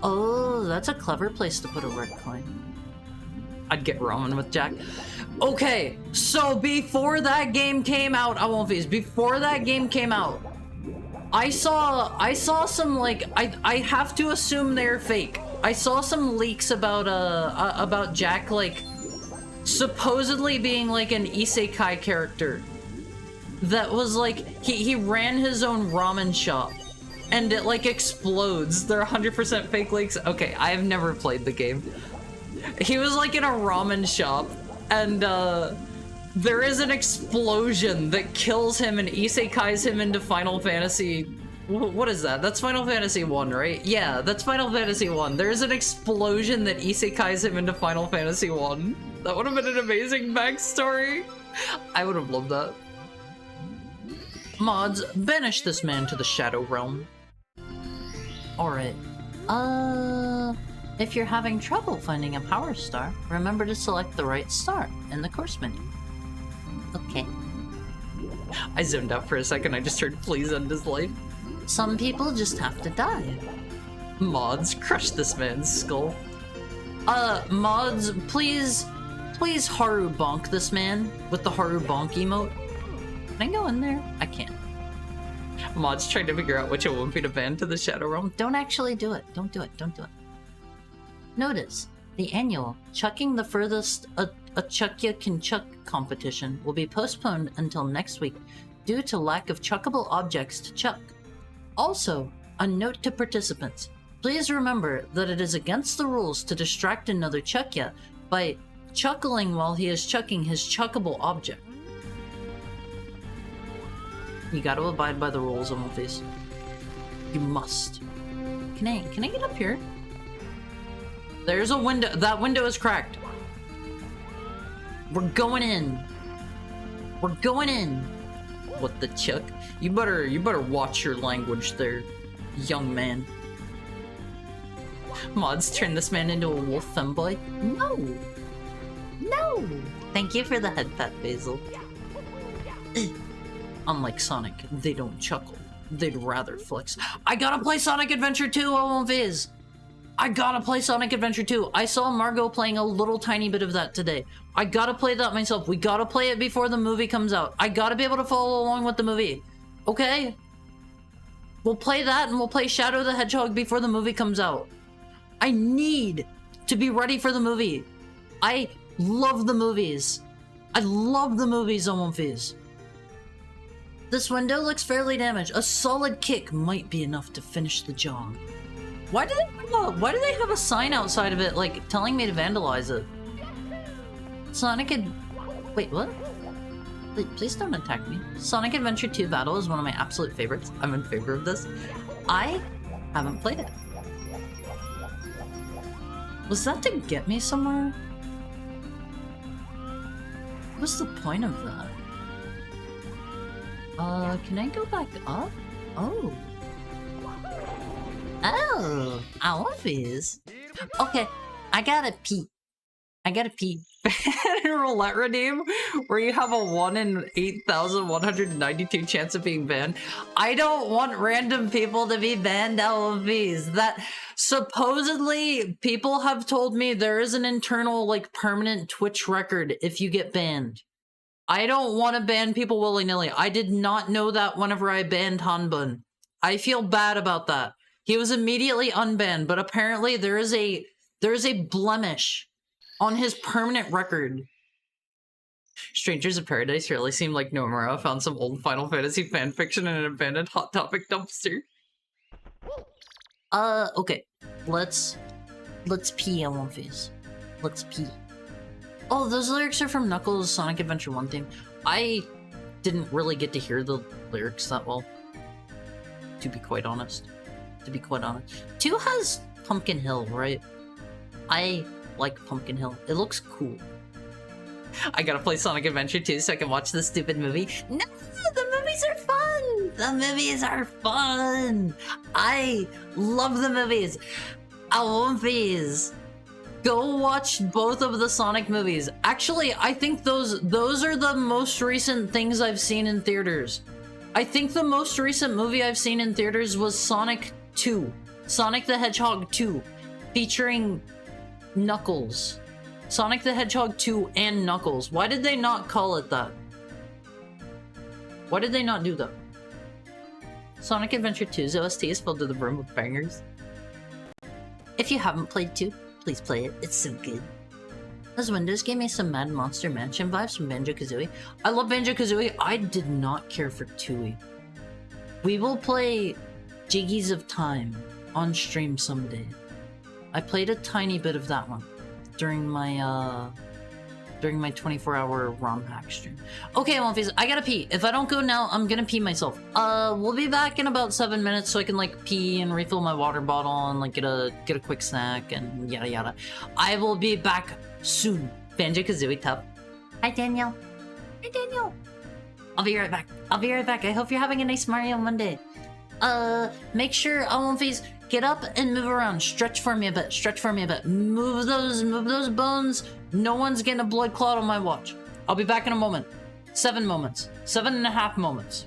Oh, that's a clever place to put a red coin. I'd get ramen with Jack. Okay, so before that game came out, before that game came out, I saw some, like, I have to assume they're fake. I saw some leaks about Jack, like, supposedly being like an isekai character. That was like, he ran his own ramen shop. And it, like, explodes. They're 100% fake leaks. Okay, I have never played the game. He was, like, in a ramen shop, and, there is an explosion that kills him and isekais him into Final Fantasy... What is that? That's Final Fantasy 1, right? Yeah, that's Final Fantasy 1. There's an explosion that isekais him into Final Fantasy 1. That would have been an amazing backstory. I would have loved that. Mods, banish this man to the Shadow Realm. Alright. If you're having trouble finding a power star, remember to select the right star in the course menu. Okay. I zoned out for a second, I just heard please end his life. Some people just have to die. Mods, crush this man's skull. Mods, please Haru bonk this man with the Haru bonk emote. Can I go in there? I can't. Mods trying to figure out which it won't be to ban to the Shadow Realm. Don't actually do it. Don't do it. Don't do it. Notice, the annual Chucking the Furthest a Chuck Ya Can Chuck competition will be postponed until next week due to lack of chuckable objects to chuck. Also, a note to participants. Please remember that it is against the rules to distract another Chuck Ya by chuckling while he is chucking his chuckable object. You gotta abide by the rules, Omofis. You must. Can I get up here? There's a window. That window is cracked. We're going in. We're going in. What the chuck? You better watch your language there, young man. Mods turn this man into a wolf femboy? No! No! Thank you for the head pat, Basil. Unlike Sonic, they don't chuckle. They'd rather flex. I gotta play Sonic Adventure 2, Viz! I gotta play Sonic Adventure 2. I saw Margot playing a little tiny bit of that today. I gotta play that myself. We gotta play it before the movie comes out. I gotta be able to follow along with the movie. Okay? We'll play that and we'll play Shadow the Hedgehog before the movie comes out. I need to be ready for the movie. I love the movies. I love the movies, Viz. This window looks fairly damaged. A solid kick might be enough to finish the job. Why do they have a sign outside of it, like, telling me to vandalize it? Sonic Wait, what? Please don't attack me. Sonic Adventure 2 Battle is one of my absolute favorites. I'm in favor of this. I haven't played it. Was that to get me somewhere? What's the point of that? Can I go back up? Oh. Oh, Alphys. Okay, I gotta pee. Roulette redeem, where you have a 1 in 8,192 chance of being banned. I don't want random people to be banned, Alphys. That supposedly people have told me there is an internal, like, permanent Twitch record if you get banned. I don't want to ban people willy-nilly. I did not know that whenever I banned Hanbun. I feel bad about that. He was immediately unbanned, but apparently there is a blemish on his permanent record. Strangers of Paradise really seemed like Nomura found some old Final Fantasy fanfiction in an abandoned Hot Topic dumpster. Okay. Let's pee on one face. Let's pee. Oh, those lyrics are from Knuckles' Sonic Adventure 1 theme. I didn't really get to hear the lyrics that well, to be quite honest. 2 has Pumpkin Hill, right? I like Pumpkin Hill. It looks cool. I gotta play Sonic Adventure 2 so I can watch the stupid movie. No, the movies are fun! The movies are fun! I love the movies. Alphys, go watch both of the Sonic movies. Actually, I think those are the most recent things I've seen in theaters. I think the most recent movie I've seen in theaters was Sonic 2. Sonic the Hedgehog 2, featuring Knuckles. Sonic the Hedgehog 2 and Knuckles. Why did they not call it that? Why did they not do that? Sonic Adventure 2's OST is filled to the brim with bangers. If you haven't played 2, please play it. It's so good. Those windows gave me some Mad Monster Mansion vibes from Banjo-Kazooie. I love Banjo-Kazooie. I did not care for Tooie. We will play Jiggies of Time on stream someday. I played a tiny bit of that one during my 24-hour romhack stream. Okay, Alphys, I gotta pee. If I don't go now, I'm gonna pee myself. We'll be back in about 7 minutes so I can, like, pee and refill my water bottle and, like, get a quick snack and yada yada. I will be back soon. Banjo-Kazooie Tup. Hi, Daniel. Hi, Daniel. I'll be right back. I'll be right back. I hope you're having a nice Mario Monday. Make sure Face, get up and move around. Stretch for me a bit. Stretch for me a bit. Move those bones. No one's getting a blood clot on my watch. I'll be back in a moment. 7 moments. 7.5 moments.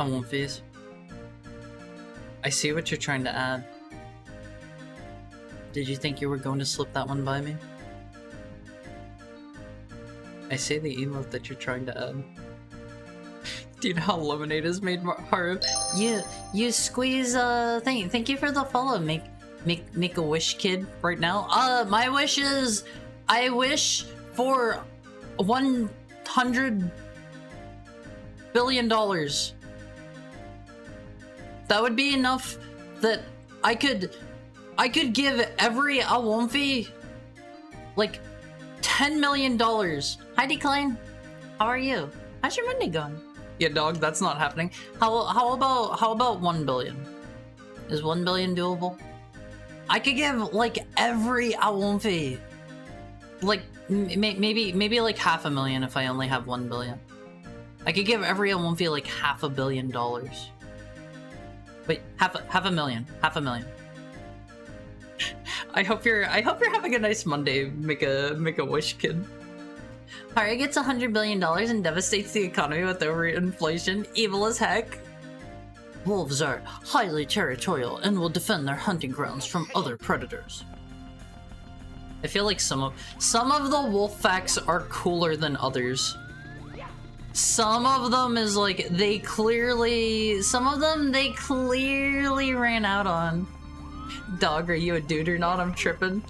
I won't fees. I see what you're trying to add. Did you think you were going to slip that one by me? I see the emote that you're trying to add. Do you know how lemonade is made, Haru? You squeeze. Thank you for the follow. Make a wish, kid. Right now. My wish is, I wish for $100 billion. That would be enough that I could give every Awomfi like $10 million. Hi, Decline. How are you? How's your Monday going? Yeah, dog, that's not happening. How about 1 billion? Is 1 billion doable? I could give like every Awomfi like maybe like $500,000 if I only have 1 billion. I could give every Awomfi like $500 million. Wait, half a million. I hope you're having a nice Monday. Make a wish, kid. Harry gets $100 billion and devastates the economy with overinflation. Evil as heck. Wolves are highly territorial and will defend their hunting grounds from other predators. I feel like some of the wolf facts are cooler than others. Some of them is like they clearly ran out on. Dog, are you a dude or not? I'm tripping.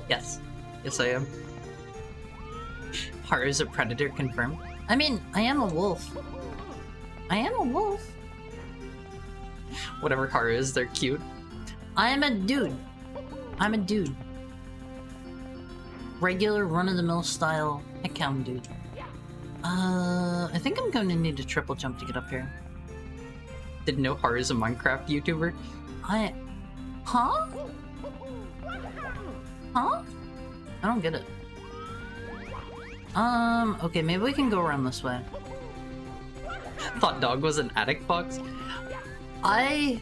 Yes I am. Haru's a predator confirmed. I mean, I am a wolf. Whatever Haru is, they're cute. I am a dude. Regular run-of-the-mill style account dude. I think I'm going to need a triple jump to get up here. Didn't know Haru's a Minecraft YouTuber. Huh? I don't get it. Okay, maybe we can go around this way. Thought dog was an attic fox. I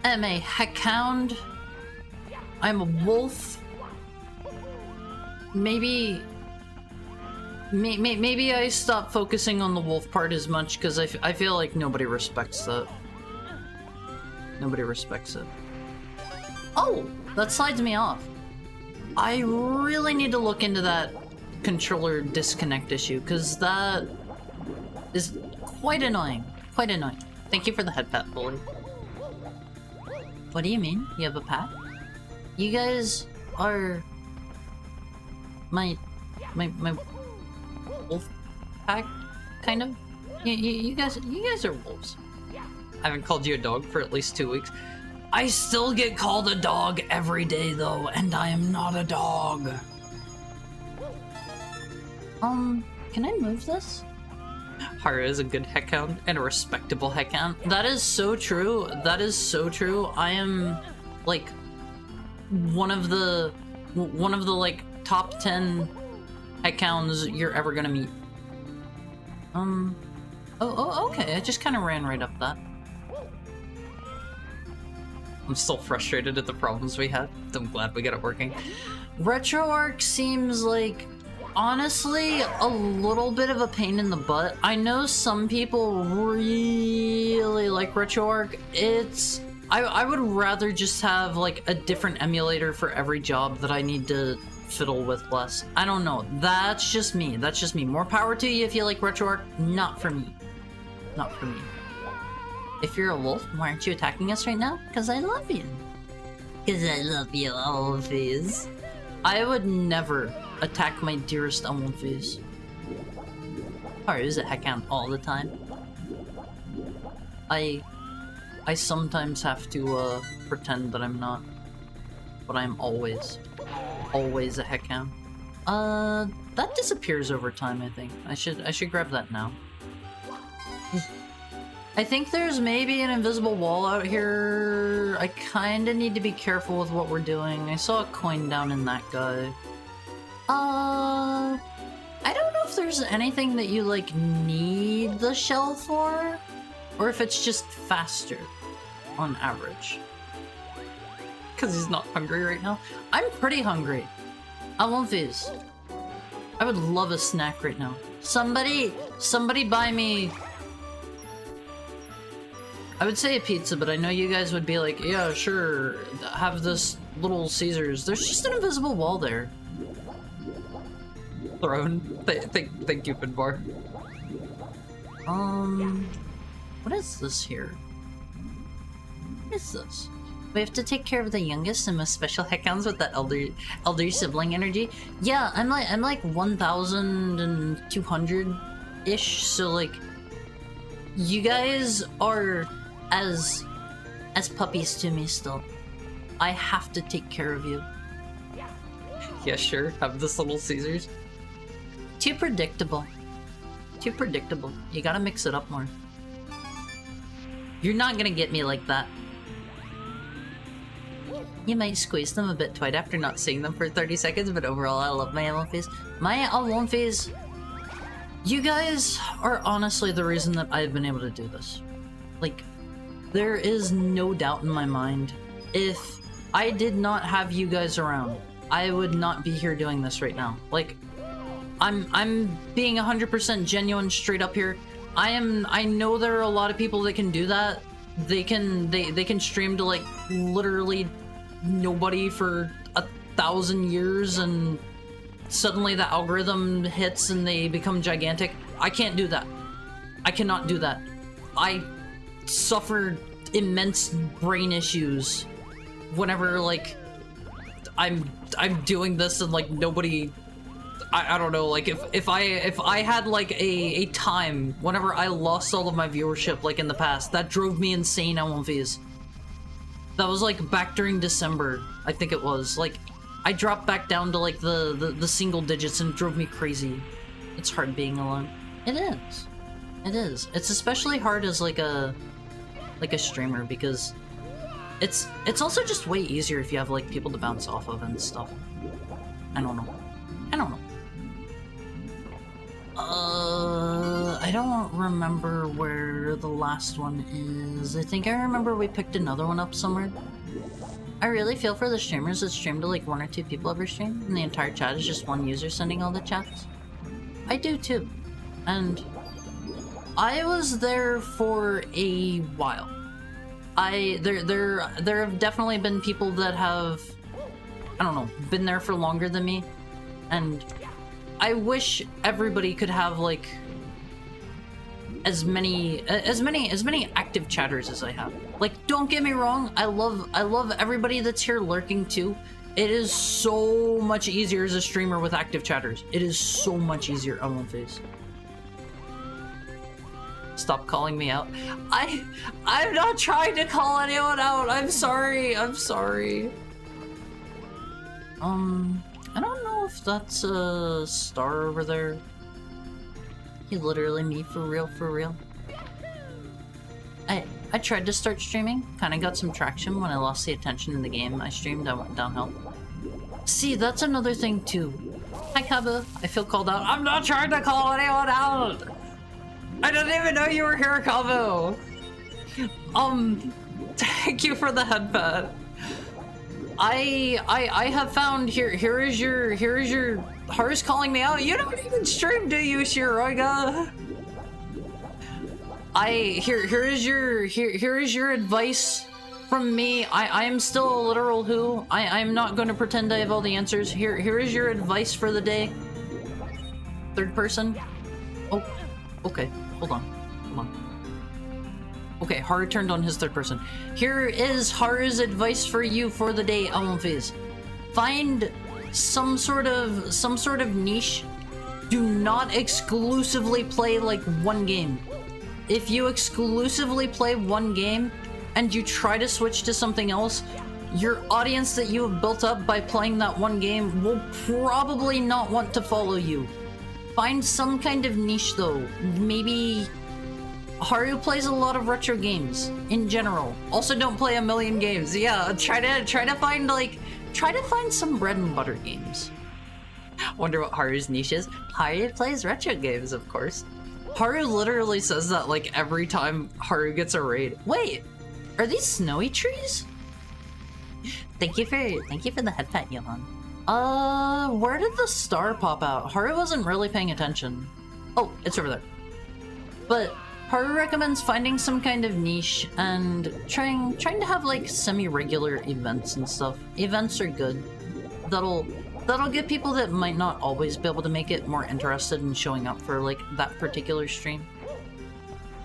am a heckhound. I'm a wolf. Maybe I stop focusing on the wolf part as much because I feel like nobody respects that. Nobody respects it. Oh, that slides me off. I really need to look into that controller disconnect issue because that is quite annoying. Thank you for the head pat, bully. What do you mean? You have a pat? You guys are my wolf pack, kind of. You guys are wolves. I haven't called you a dog for at least 2 weeks. I still get called a dog every day though, and I am not a dog. Can I move this? Haru is a good heckhound and a respectable heckhound. That is so true. I am like one of the like top 10 heckhounds you're ever gonna meet. Okay, I just kind of ran right up that. I'm still frustrated at the problems we had. I'm glad we got it working. RetroArch seems like, honestly, a little bit of a pain in the butt. I know some people really like RetroArch. I would rather just have like a different emulator for every job that I need to fiddle with less. I don't know. That's just me. More power to you if you like RetroArch. Not for me. If you're a wolf, why aren't you attacking us right now? Because I love you. Wolfies. I would never attack my dearest Wolfies. Haru's a heckhound all the time. I sometimes have to pretend that I'm not, but I'm always a heckhound. That disappears over time, I think. I should grab that now. I think there's maybe an invisible wall out here. I kinda need to be careful with what we're doing. I saw a coin down in that guy. I don't know if there's anything that you, like, need the shell for, or if it's just faster, on average. Because he's not hungry right now. I'm pretty hungry. I want these. I would love a snack right now. Somebody buy me... I would say a pizza, but I know you guys would be like, yeah, sure, have this Little Caesars. There's just an invisible wall there. Throne. Thank you, Finbar. What is this here? What is this? We have to take care of the youngest and most special heckhounds with that elder sibling energy. Yeah, I'm like 1,200-ish, so like you guys are as puppies to me still. I have to take care of you. Yeah, sure. Have this Little Caesars. Too predictable. Too predictable. You gotta mix it up more. You're not gonna get me like that. You might squeeze them a bit tight after not seeing them for 30 seconds, but overall I love my Alonphys. My Alonphys, you guys are honestly the reason that I've been able to do this. Like, there is no doubt in my mind, if I did not have you guys around, I would not be here doing this right now. Like, I'm being 100% genuine straight up here. I know there are a lot of people that can do that. They can stream to like literally nobody for 1,000 years and suddenly the algorithm hits and they become gigantic. I can't do that. I cannot do that. I suffered immense brain issues whenever like I'm doing this and like nobody, I don't know, like if I had like a time whenever I lost all of my viewership like in the past, that drove me insane on One-Vs. That was like back during December, I think it was. Like I dropped back down to like the single digits and it drove me crazy. It's hard being alone. It is. It is. It's especially hard as like a streamer because it's also just way easier if you have like people to bounce off of and stuff. I don't know. I don't remember where the last one is. I think I remember we picked another one up somewhere. I really feel for the streamers that stream to like 1 or 2 people every stream, and the entire chat is just one user sending all the chats. I do too. And I was there for a while. There have definitely been people that have, I don't know, been there for longer than me, and I wish everybody could have like as many active chatters as I have. Like, don't get me wrong, I love everybody that's here lurking too. It is so much easier as a streamer with active chatters. It is so much easier on One-Face. Stop calling me out. I'm not trying to call anyone out. I'm sorry. I don't know if that's a star over there. You literally me for real. I tried to start streaming, kinda got some traction. When I lost the attention in the game I streamed, I went downhill. See, that's another thing too. Hi Kabu, I feel called out. I'm not trying to call anyone out! I didn't even know you were here, Kabu! Thank you for the headpad. I have found here is your Haru's calling me out. You don't even stream, do you, Shiroiga? Here is your advice from me. I am still a literal who. I'm not going to pretend I have all the answers. Here is your advice for the day. Third person. Oh, okay. Hold on. Okay, Haru turned on his third person. Here is Haru's advice for you for the day, Alonphys. Find some sort of niche. Do not exclusively play like one game. If you exclusively play one game and you try to switch to something else, your audience that you have built up by playing that one game will probably not want to follow you. Find some kind of niche though. Maybe Haru plays a lot of retro games in general. Also, don't play a million games. Yeah, try to find some bread and butter games. Wonder what Haru's niche is. Haru plays retro games, of course. Haru literally says that like every time Haru gets a raid. Wait, are these snowy trees? Thank you for the head pat, Johan. Where did the star pop out? Haru wasn't really paying attention. Oh, it's over there. But Haru recommends finding some kind of niche and trying to have like semi-regular events and stuff. Events are good. That'll get people that might not always be able to make it more interested in showing up for like that particular stream.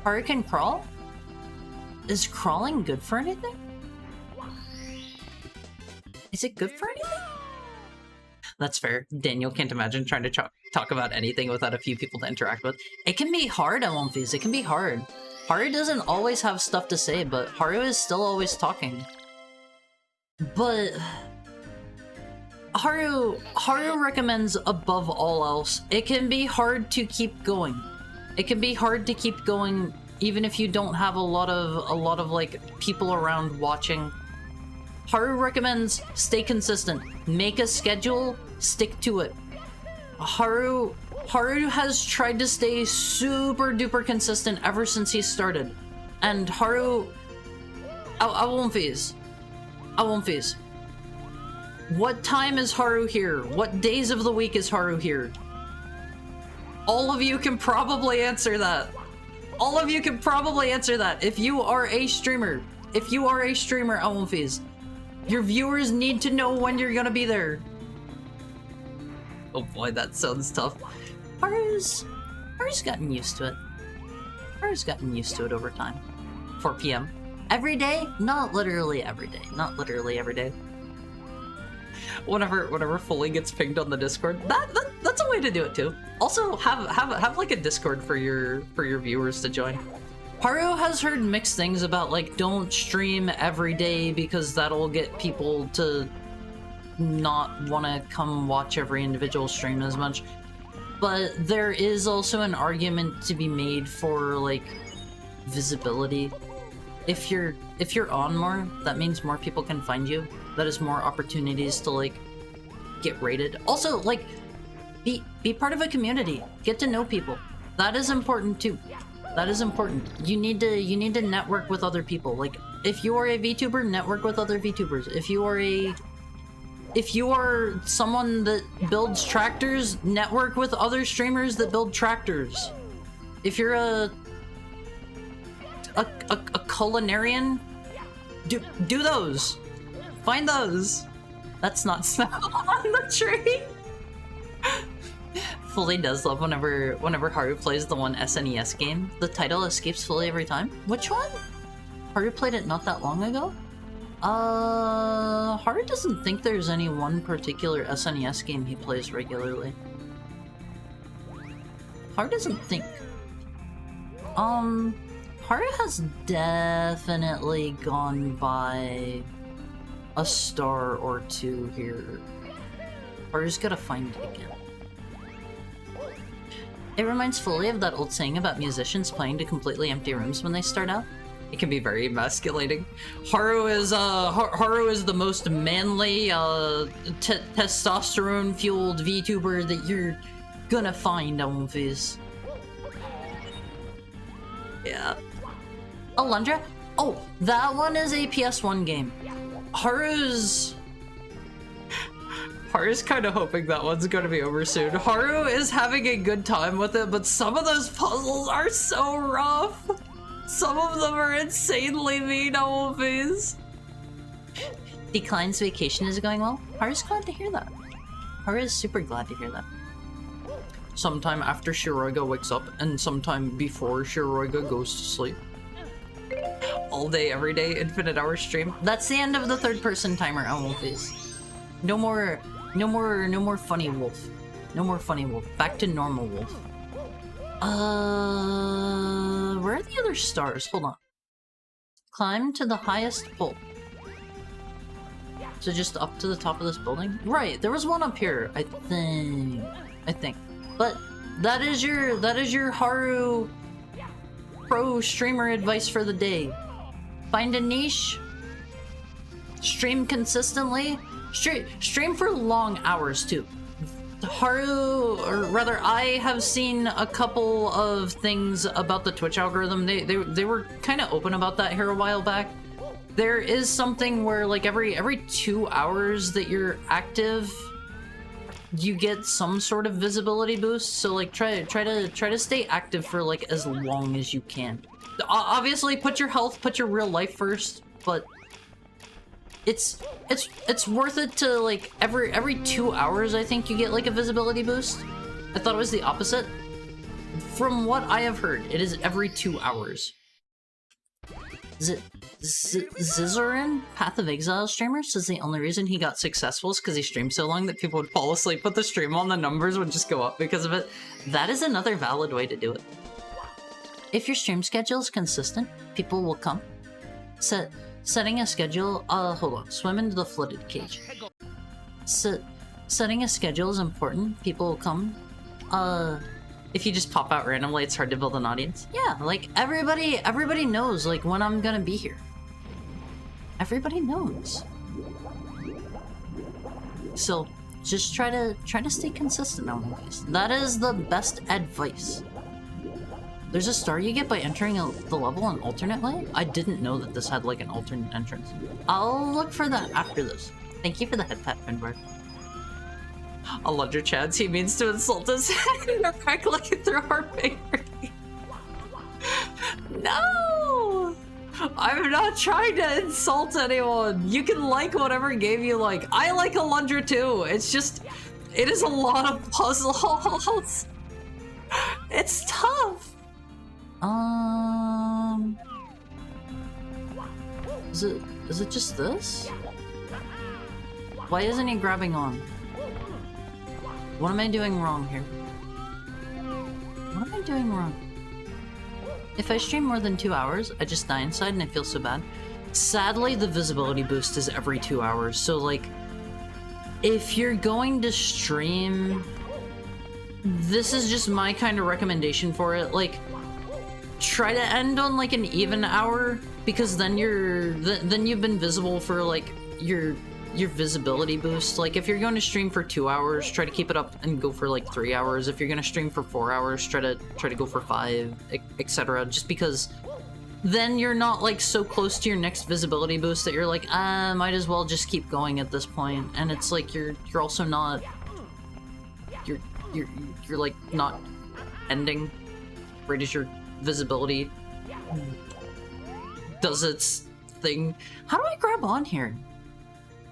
Haru can crawl? Is crawling good for anything? Is it good for anything? That's fair. Daniel can't imagine trying to talk about anything without a few people to interact with. It can be hard, Elmfies. It can be hard. Haru doesn't always have stuff to say, but Haru is still always talking. But Haru recommends above all else, it can be hard to keep going. It can be hard to keep going even if you don't have a lot of like people around watching. Haru recommends stay consistent. Make a schedule, stick to it. Haru has tried to stay super duper consistent ever since he started. And Haru... I won't phase. What time is Haru here? What days of the week is Haru here? All of you can probably answer that. All of you can probably answer that. If you are a streamer, I won't phase. Your viewers need to know when you're gonna be there. Oh boy, that sounds tough. Haru's gotten used to it. Haru's gotten used to it over time. 4 p.m. Every day? Not literally every day. Not literally every day. Whenever Fully gets pinged on the Discord, that's a way to do it too. Also, have like a Discord for your viewers to join. Haru has heard mixed things about like don't stream every day because that'll get people to not want to come watch every individual stream as much. But there is also an argument to be made for like visibility. If you're on more, that means more people can find you. That is more opportunities to like get rated. Also, like be part of a community. Get to know people. That is important too. That is important. You need to network with other people. Like if you are a VTuber, network with other VTubers. If you are someone that builds tractors, network with other streamers that build tractors. If you're a culinarian, do those. Find those. That's not smell on the tree. Fully does love whenever Haru plays the one SNES game. The title escapes Fully every time. Which one? Haru played it not that long ago? Haru doesn't think there's any one particular SNES game he plays regularly. Haru doesn't think. Haru has definitely gone by a star or two here. Haru's gotta find it again. It reminds Fully of that old saying about musicians playing to completely empty rooms when they start out. It can be very emasculating. Haru is the most manly, testosterone-fueled VTuber that you're gonna find on Fizz. Yeah. Alundra? Oh, that one is a PS1 game. Haru's kind of hoping that one's going to be over soon. Haru is having a good time with it, but some of those puzzles are so rough. Some of them are insanely mean, Always. Decline's vacation is going well. Haru's glad to hear that. Haru is super glad to hear that. Sometime after Shiroiga wakes up, and sometime before Shiroiga goes to sleep. All day, every day, infinite hour stream. That's the end of the third-person timer, Always. No more funny wolf. No more funny wolf. Back to normal wolf. Where are the other stars? Hold on. Climb to the highest pole. So just up to the top of this building? Right, there was one up here, I think. But that is your Haru pro streamer advice for the day. Find a niche. Stream consistently. Stream for long hours too. Haru, or rather I have seen a couple of things about the Twitch algorithm. They were kind of open about that here a while back. there is something where like every 2 hours that you're active, you get some sort of visibility boost. So like try to stay active for like as long as you can. Obviously, put your health, put your real life first, but it's worth it to like every 2 hours. I think you get like a visibility boost. I thought it was the opposite. From what I have heard, it is every 2 hours. Zizarin, Path of Exile streamer, says the only reason he got successful is because he streamed so long that people would fall asleep with the stream on, the numbers would just go up because of it. That is another valid way to do it. If your stream schedule is consistent, people will come. Setting a schedule, hold on, swim into the flooded cage. Setting a schedule is important, people will come. If you just pop out randomly, it's hard to build an audience. Yeah, like everybody knows like when I'm gonna be here. Everybody knows. So just try to stay consistent on this. That is the best advice. There's a star you get by entering the level an alternate way. I didn't know that this had like an alternate entrance. I'll look for that after this. Thank you for the head pat, Finbar. A Lunder chance he means to insult us and are crack looking through our fingers. No! I'm not trying to insult anyone. You can like whatever game you like. I like a Lunder too. It's just, it is a lot of puzzles. It's tough. Is it just this? Why isn't he grabbing on? What am I doing wrong here? What am I doing wrong? If I stream more than 2 hours, I just die inside and I feel so bad. Sadly, the visibility boost is every 2 hours, so like, if you're going to stream, this is just my kind of recommendation for it. Like, try to end on like an even hour, because then then you've been visible for like your visibility boost. Like if you're going to stream for 2 hours, try to keep it up and go for like 3 hours. If you're going to stream for 4 hours, try to go for 5, etc. Just because then you're not like so close to your next visibility boost that you're like, might as well just keep going at this point. And it's like you're also not you're like not ending right as your visibility does its thing. How do I grab on here?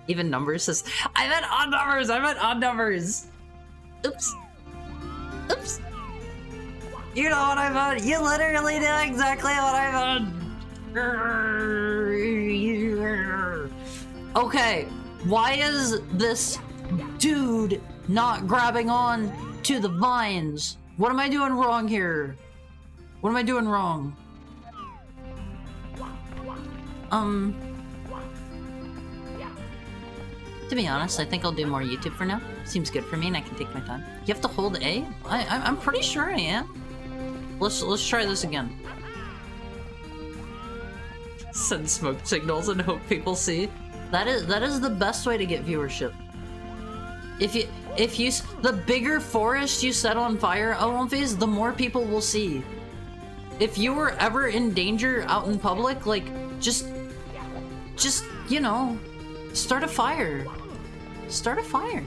Even numbers says, I meant odd numbers! I meant odd numbers! Oops. Oops. You know what I meant! You literally knew exactly what I meant! Okay, why is this dude not grabbing on to the vines? What am I doing wrong here? What am I doing wrong? To be honest, I think I'll do more YouTube for now. Seems good for me and I can take my time. You have to hold A? I'm pretty sure I am. Let's try this again. Send smoke signals and hope people see. That is the best way to get viewership. If you the bigger forest you set on fire, Olymphis, the more people will see. If you were ever in danger out in public, like just you know, start a fire. Start a fire.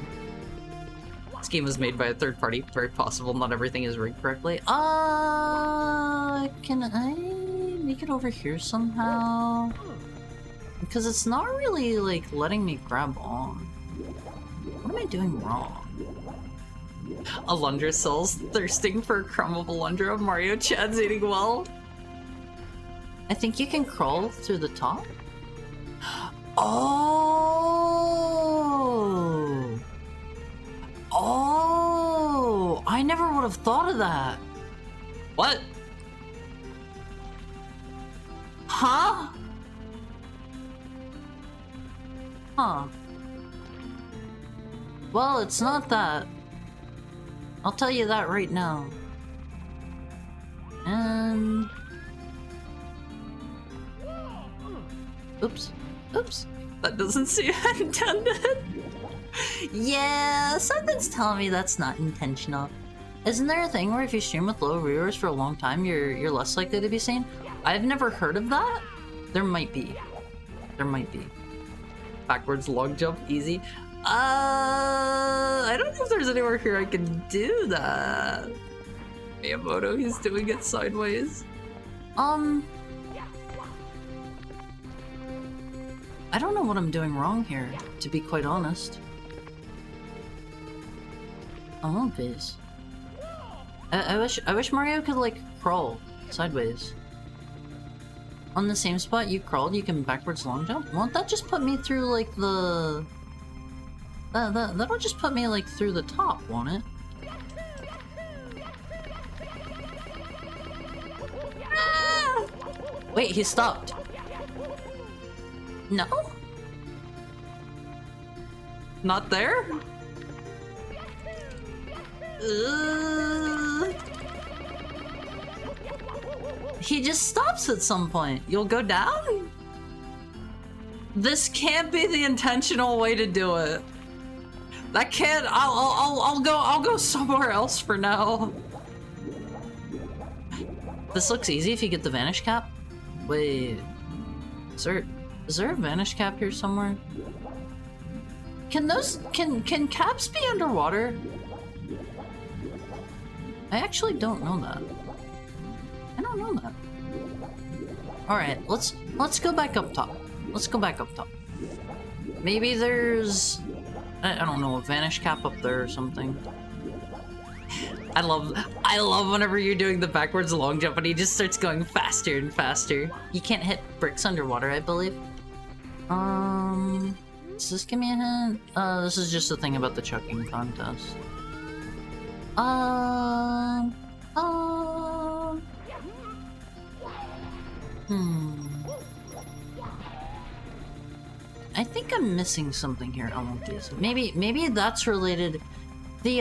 This game was made by a third party. Very possible not everything is rigged correctly. Can I make it over here somehow? Because it's not really like letting me grab on. What am I doing wrong? Alundra Soul's thirsting for a crumb of Alundra. Mario Chad's eating well. I think you can crawl through the top. Oh! Oh! I never would have thought of that. What? Huh? Huh. Well, it's not that. I'll tell you that right now. And... Oops. Oops. That doesn't seem intended. Yeah, something's telling me that's not intentional. Isn't there a thing where if you stream with low viewers for a long time, you're less likely to be seen? I've never heard of that. There might be. There might be. Backwards long jump, easy. I don't know if there's anywhere here I can do that. Miyamoto, he's doing it sideways. I don't know what I'm doing wrong here, to be quite honest. I want this. I wish Mario could like crawl sideways. On the same spot you crawled, you can backwards long jump? Won't that just put me through like the... That'll just put me like through the top, won't it? Ah! Wait, he stopped. No? Not there? He just stops at some point. You'll go down? This can't be the intentional way to do it. That can't. I'll go somewhere else for now. This looks easy if you get the vanish cap. Wait, is there a vanish cap here somewhere? Can caps be underwater? I actually don't know that. I don't know that. All right, let's go back up top. Let's go back up top. Maybe there's, I don't know, a vanish cap up there or something. I love whenever you're doing the backwards long jump and he just starts going faster and faster. You can't hit bricks underwater, I believe. Does this give me a hint? This is just a thing about the chucking contest. I think I'm missing something here. I won't do this. Maybe that's related. The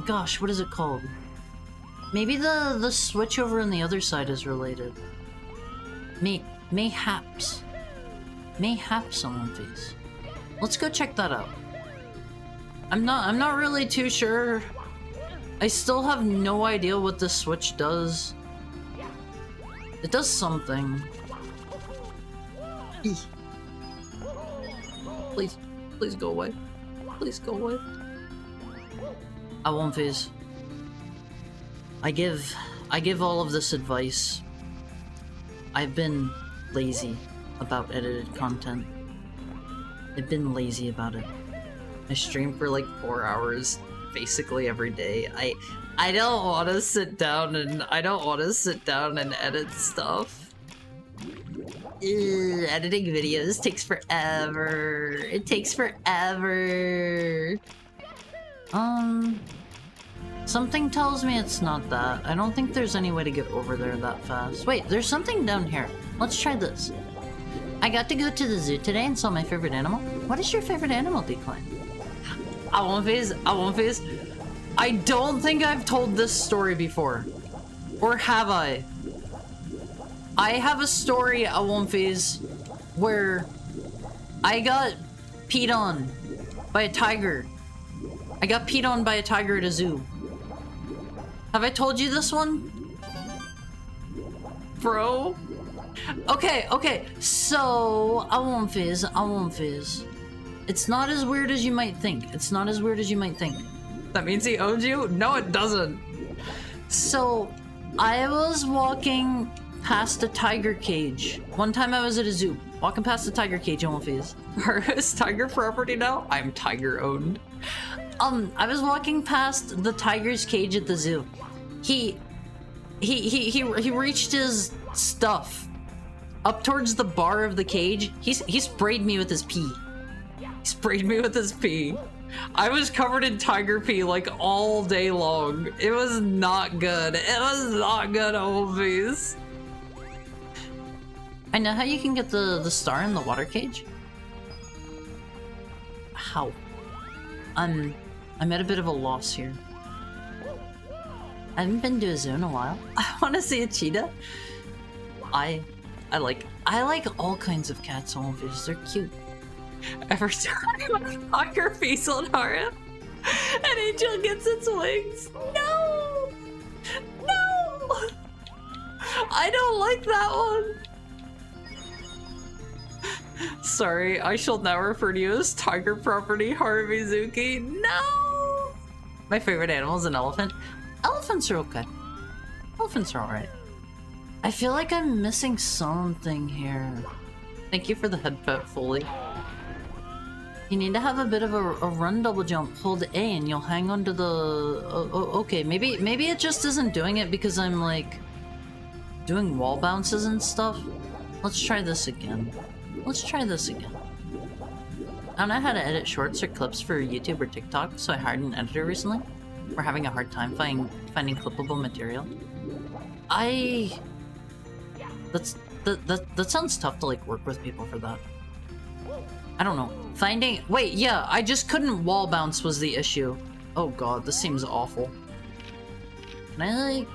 gosh, what is it called? Maybe the switch over on the other side is related. Mayhaps some of these. Let's go check that out. I'm not really too sure. I still have no idea what this switch does. It does something. Please go away. Please go away. I won't phase. I give all of this advice. I've been lazy about edited content. I've been lazy about it. I stream for like 4 hours basically every day. I don't want to sit down and edit stuff. Editing videos takes forever. It takes forever. Something tells me it's not that. I don't think there's any way to get over there that fast. Wait, there's something down here. Let's try this. I got to go to the zoo today and saw my favorite animal. What is your favorite animal, Decline? I won't phase. I don't think I've told this story before. Or have I? I have a story, I won't phase, where I got peed on by a tiger. I got peed on by a tiger at a zoo. Have I told you this one? Bro? Okay, so I won't fizz. It's not as weird as you might think. That means he owns you? No, it doesn't. So, I was walking past a tiger cage. One time I was at a zoo, walking past a tiger cage, I won't fizz. Is tiger property now? I'm tiger owned. I was walking past the tiger's cage at the zoo. He reached his stuff up towards the bar of the cage. He sprayed me with his pee. I was covered in tiger pee like all day long. It was not good. Always. I know how you can get the star in the water cage. How? I'm at a bit of a loss here. I haven't been to a zoo in a while. I want to see a cheetah. I like all kinds of cats on fish. They're cute. Every time I talk her face on Hara, an angel gets its wings. No! I don't like that one. Sorry, I shall now refer to you as Tiger Property Harumizuki. No! My favorite animal is an elephant. Elephants are okay. Elephants are alright. I feel like I'm missing something here. Thank you for the head pet, Foley. You need to have a bit of a run double jump. Hold A and you'll hang onto the... okay, maybe it just isn't doing it because I'm like... doing wall bounces and stuff. Let's try this again. Let's try this again. I don't know how to edit shorts or clips for YouTube or TikTok, so I hired an editor recently. We're having a hard time finding clippable material. That sounds tough to like work with people for that. I don't know. Wait, yeah, I just couldn't wall bounce was the issue. Oh god, this seems awful. Can I like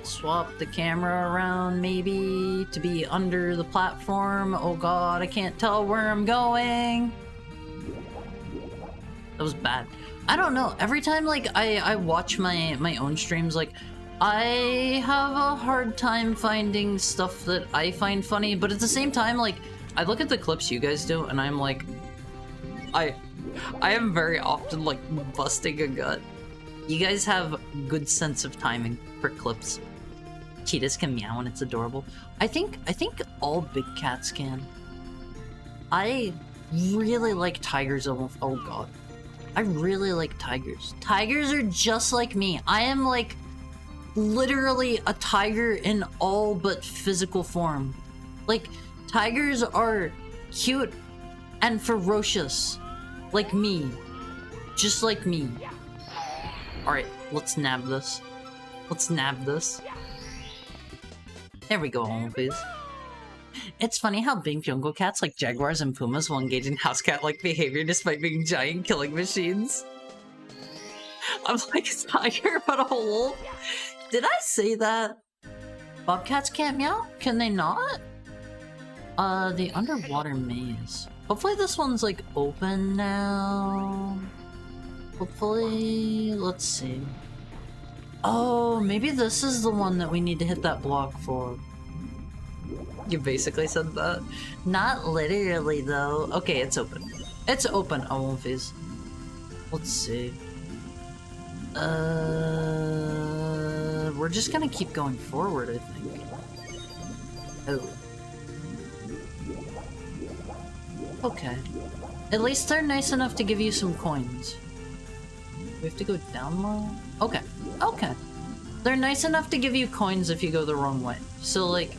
swap the camera around maybe to be under the platform? Oh god, I can't tell where I'm going. That was bad. I don't know. Every time like I watch my own streams, like I have a hard time finding stuff that I find funny, but at the same time, like I look at the clips you guys do and I'm like, I am very often like busting a gut. You guys have good sense of timing for clips. Cheetahs can meow and it's adorable. I think all big cats can. I really like tigers. Oh god. I really like tigers. Tigers are just like me. I am like literally a tiger in all but physical form. Like tigers are cute and ferocious. Like me. Just like me. Alright, let's nab this. Let's nab this. There we go, please. It's funny how big jungle cats like jaguars and pumas will engage in house cat-like behavior despite being giant killing machines. I'm like a tiger, but a wolf. Did I say that? Bobcats can't meow? Can they not? The underwater maze. Hopefully this one's like open now. Hopefully, let's see. Oh, maybe this is the one that we need to hit that block for. You basically said that. Not literally though. Okay, it's open. It's open, Olympies. Let's see. We're just gonna keep going forward, I think. Oh. Okay. At least they're nice enough to give you some coins. We have to go down low? Okay. Okay. They're nice enough to give you coins if you go the wrong way. So like,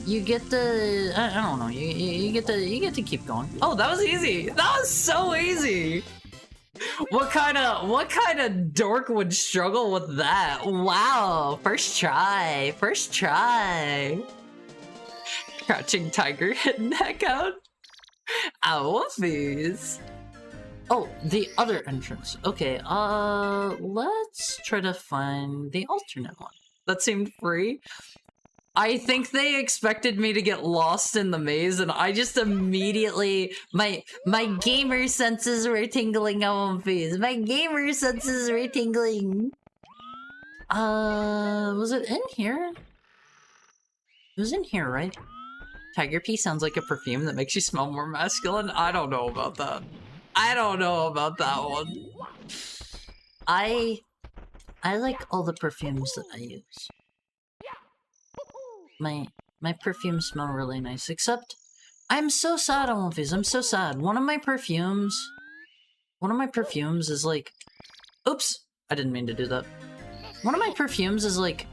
you get the... I don't know. You get to keep going. Oh, that was easy. That was so easy. What kind of dork would struggle with that? Wow. First try. First try. Crouching tiger hitting neck out. Owfies. Oh, the other entrance. Okay, let's try to find the alternate one. That seemed free. I think they expected me to get lost in the maze, and I just immediately... My gamer senses were tingling on my face. My gamer senses were tingling. Was it in here? It was in here, right? Tiger pee sounds like a perfume that makes you smell more masculine. I don't know about that. I don't know about that one. I like all the perfumes that I use. My perfumes smell really nice, except I'm so sad, Olympias. I'm so sad. One of my perfumes is like, oops, I didn't mean to do that. One of my perfumes is like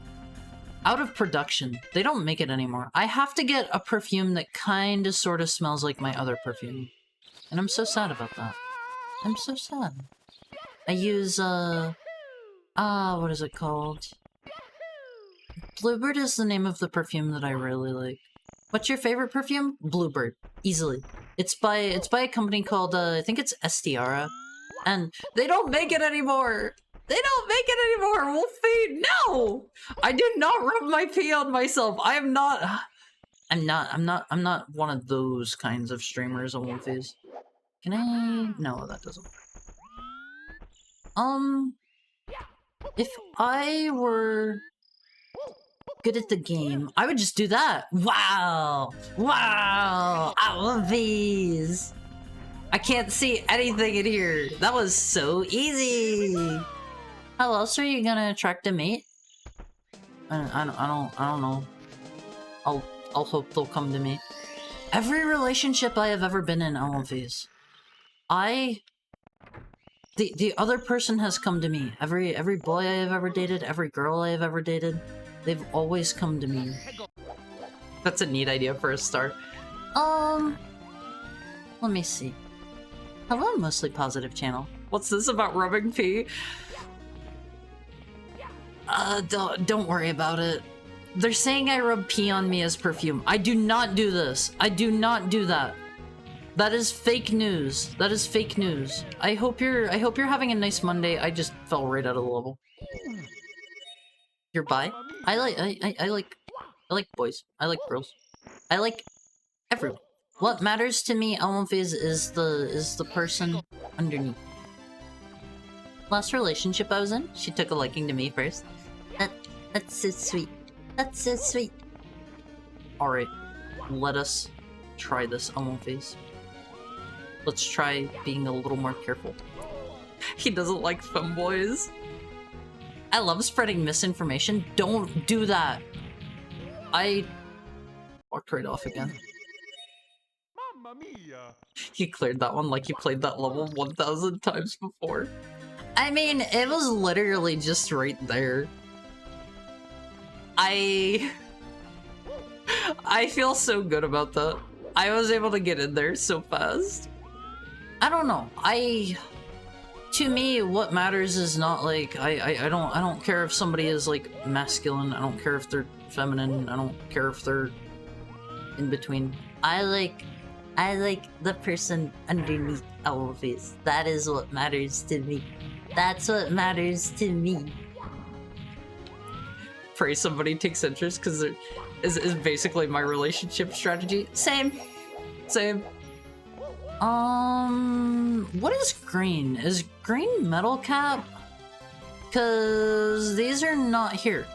out of production. They don't make it anymore. I have to get a perfume that kind of sort of smells like my other perfume. And I'm so sad about that. I'm so sad. I use, what is it called? Bluebird is the name of the perfume that I really like. What's your favorite perfume? Bluebird. Easily. It's by a company called, I think it's Estiara. And they don't make it anymore! They don't make it anymore! Wolfie, no! I do not rub my pee on myself. I'm not one of those kinds of streamers, Wolfies. Can I? No, that doesn't work. If I were good at the game. I would just do that. Wow. Wow. I love these. I can't see anything in here. That was so easy. How else are you gonna attract a mate? I don't know. I'll hope they'll come to me. Every relationship I have ever been in, all of these. The other person has come to me. Every boy I have ever dated, every girl I have ever dated, they've always come to me. That's a neat idea for a start. Let me see. Hello, Mostly Positive channel. What's this about rubbing pee? Don't worry about it. They're saying I rub pee on me as perfume. I do not do this. I do not do that. That is fake news. That is fake news. I hope you're having a nice Monday. I just fell right out of the level. You're bi? I like boys. I like girls. I like everyone. What matters to me, Elmphase, is the person underneath. Last relationship I was in, she took a liking to me first. That's so sweet. That's so sweet. Alright, let us try this, Elmphase. Let's try being a little more careful. He doesn't like femboys. I love spreading misinformation. Don't do that. I walked right off again. Mamma mia! He cleared that one like he played that level 1,000 times before. I mean, it was literally just right there. I feel so good about that. I was able to get in there so fast. I don't know. To me, what matters is not like I don't care if somebody is like masculine. I don't care if they're feminine. I don't care if they're in between. I like the person underneath Elvis. That is what matters to me. That's what matters to me. Pray somebody takes interest because it is basically my relationship strategy. Same. What is green? Is green metal cap? Cause these are not here.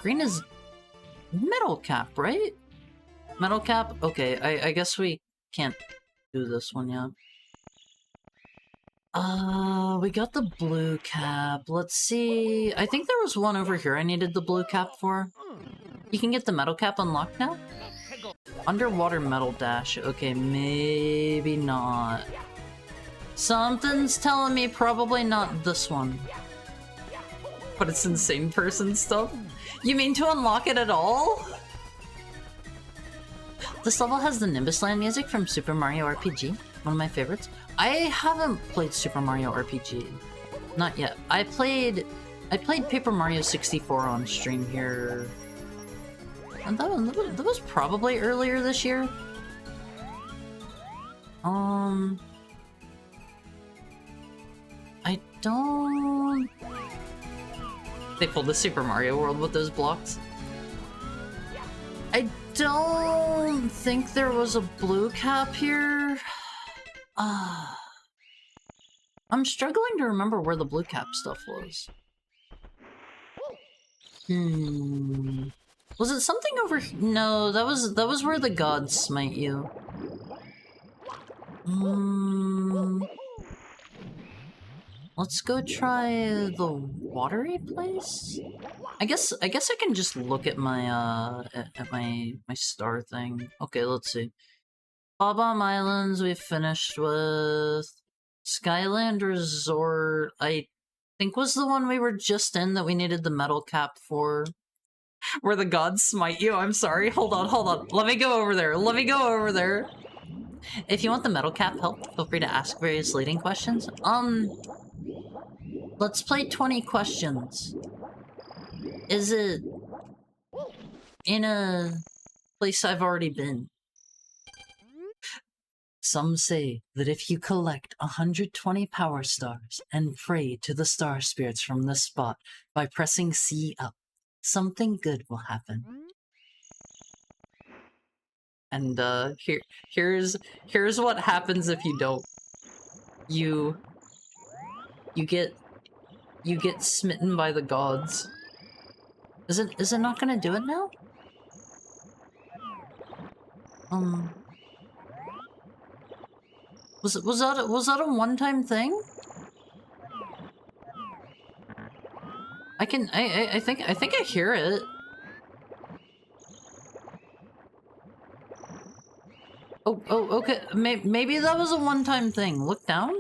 Green is metal cap, right? Metal cap? Okay, I guess we can't do this one yet. We got the blue cap. Let's see. I think there was one over here I needed the blue cap for. You can get the metal cap unlocked now? Underwater metal dash. Okay, maybe not. Something's telling me probably not this one. But it's insane person stuff? You mean to unlock it at all? This level has the Nimbus Land music from Super Mario RPG, one of my favorites. I haven't played Super Mario RPG. Not yet. I played Paper Mario 64 on stream here. And that was probably earlier this year. I don't... They pulled the Super Mario World with those blocks. I don't think there was a blue cap here. I'm struggling to remember where the blue cap stuff was. Was it something over here? No, that was where the gods smite you. Let's go try the watery place. I guess I can just look at my my star thing. Okay, let's see. Bob-omb Islands we finished with. Skyland Resort, I think was the one we were just in that we needed the metal cap for. Where the gods smite you, I'm sorry. Hold on. Let me go over there. If you want the metal cap help, feel free to ask various leading questions. Let's play 20 questions. Is it in a place I've already been? Some say that if you collect 120 power stars and pray to the star spirits from this spot by pressing C up, something good will happen. And here's what happens if you don't. You get smitten by the gods. Is it not gonna do it now? Was that a one-time thing? I think I hear it. Oh, okay. Maybe that was a one-time thing. Look down.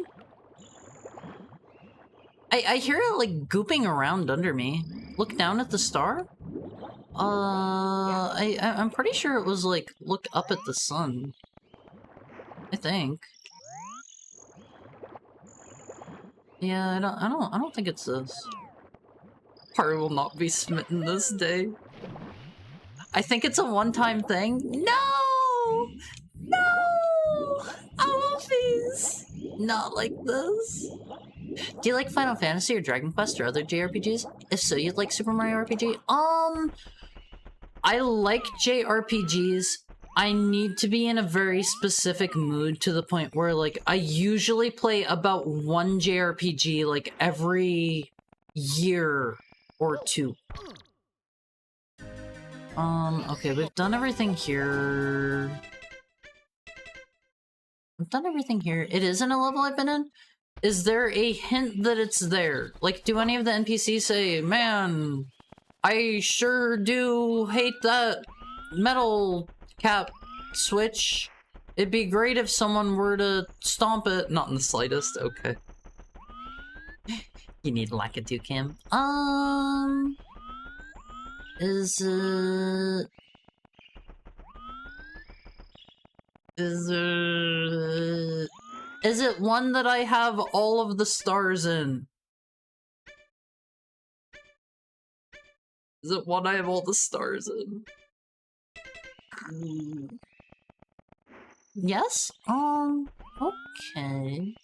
I hear it like gooping around under me. Look down at the star. I'm pretty sure it was like look up at the sun. I think. Yeah, I don't think it's this. Haru will not be smitten this day. I think it's a one-time thing. No! No! Alphys! Not like this. Do you like Final Fantasy or Dragon Quest or other JRPGs? If so, you'd like Super Mario RPG? I like JRPGs. I need to be in a very specific mood to the point where, like, I usually play about one JRPG, like, every year or two. Okay, we've done everything here. I've done everything here. It isn't a level I've been in? Is there a hint that it's there? Like, do any of the NPCs say, man, I sure do hate that metal cap switch. It'd be great if someone were to stomp it. Not in the slightest, okay. You need Lakitu Cam. Is it one that I have all of the stars in? Is it one I have all the stars in? Yes? Okay.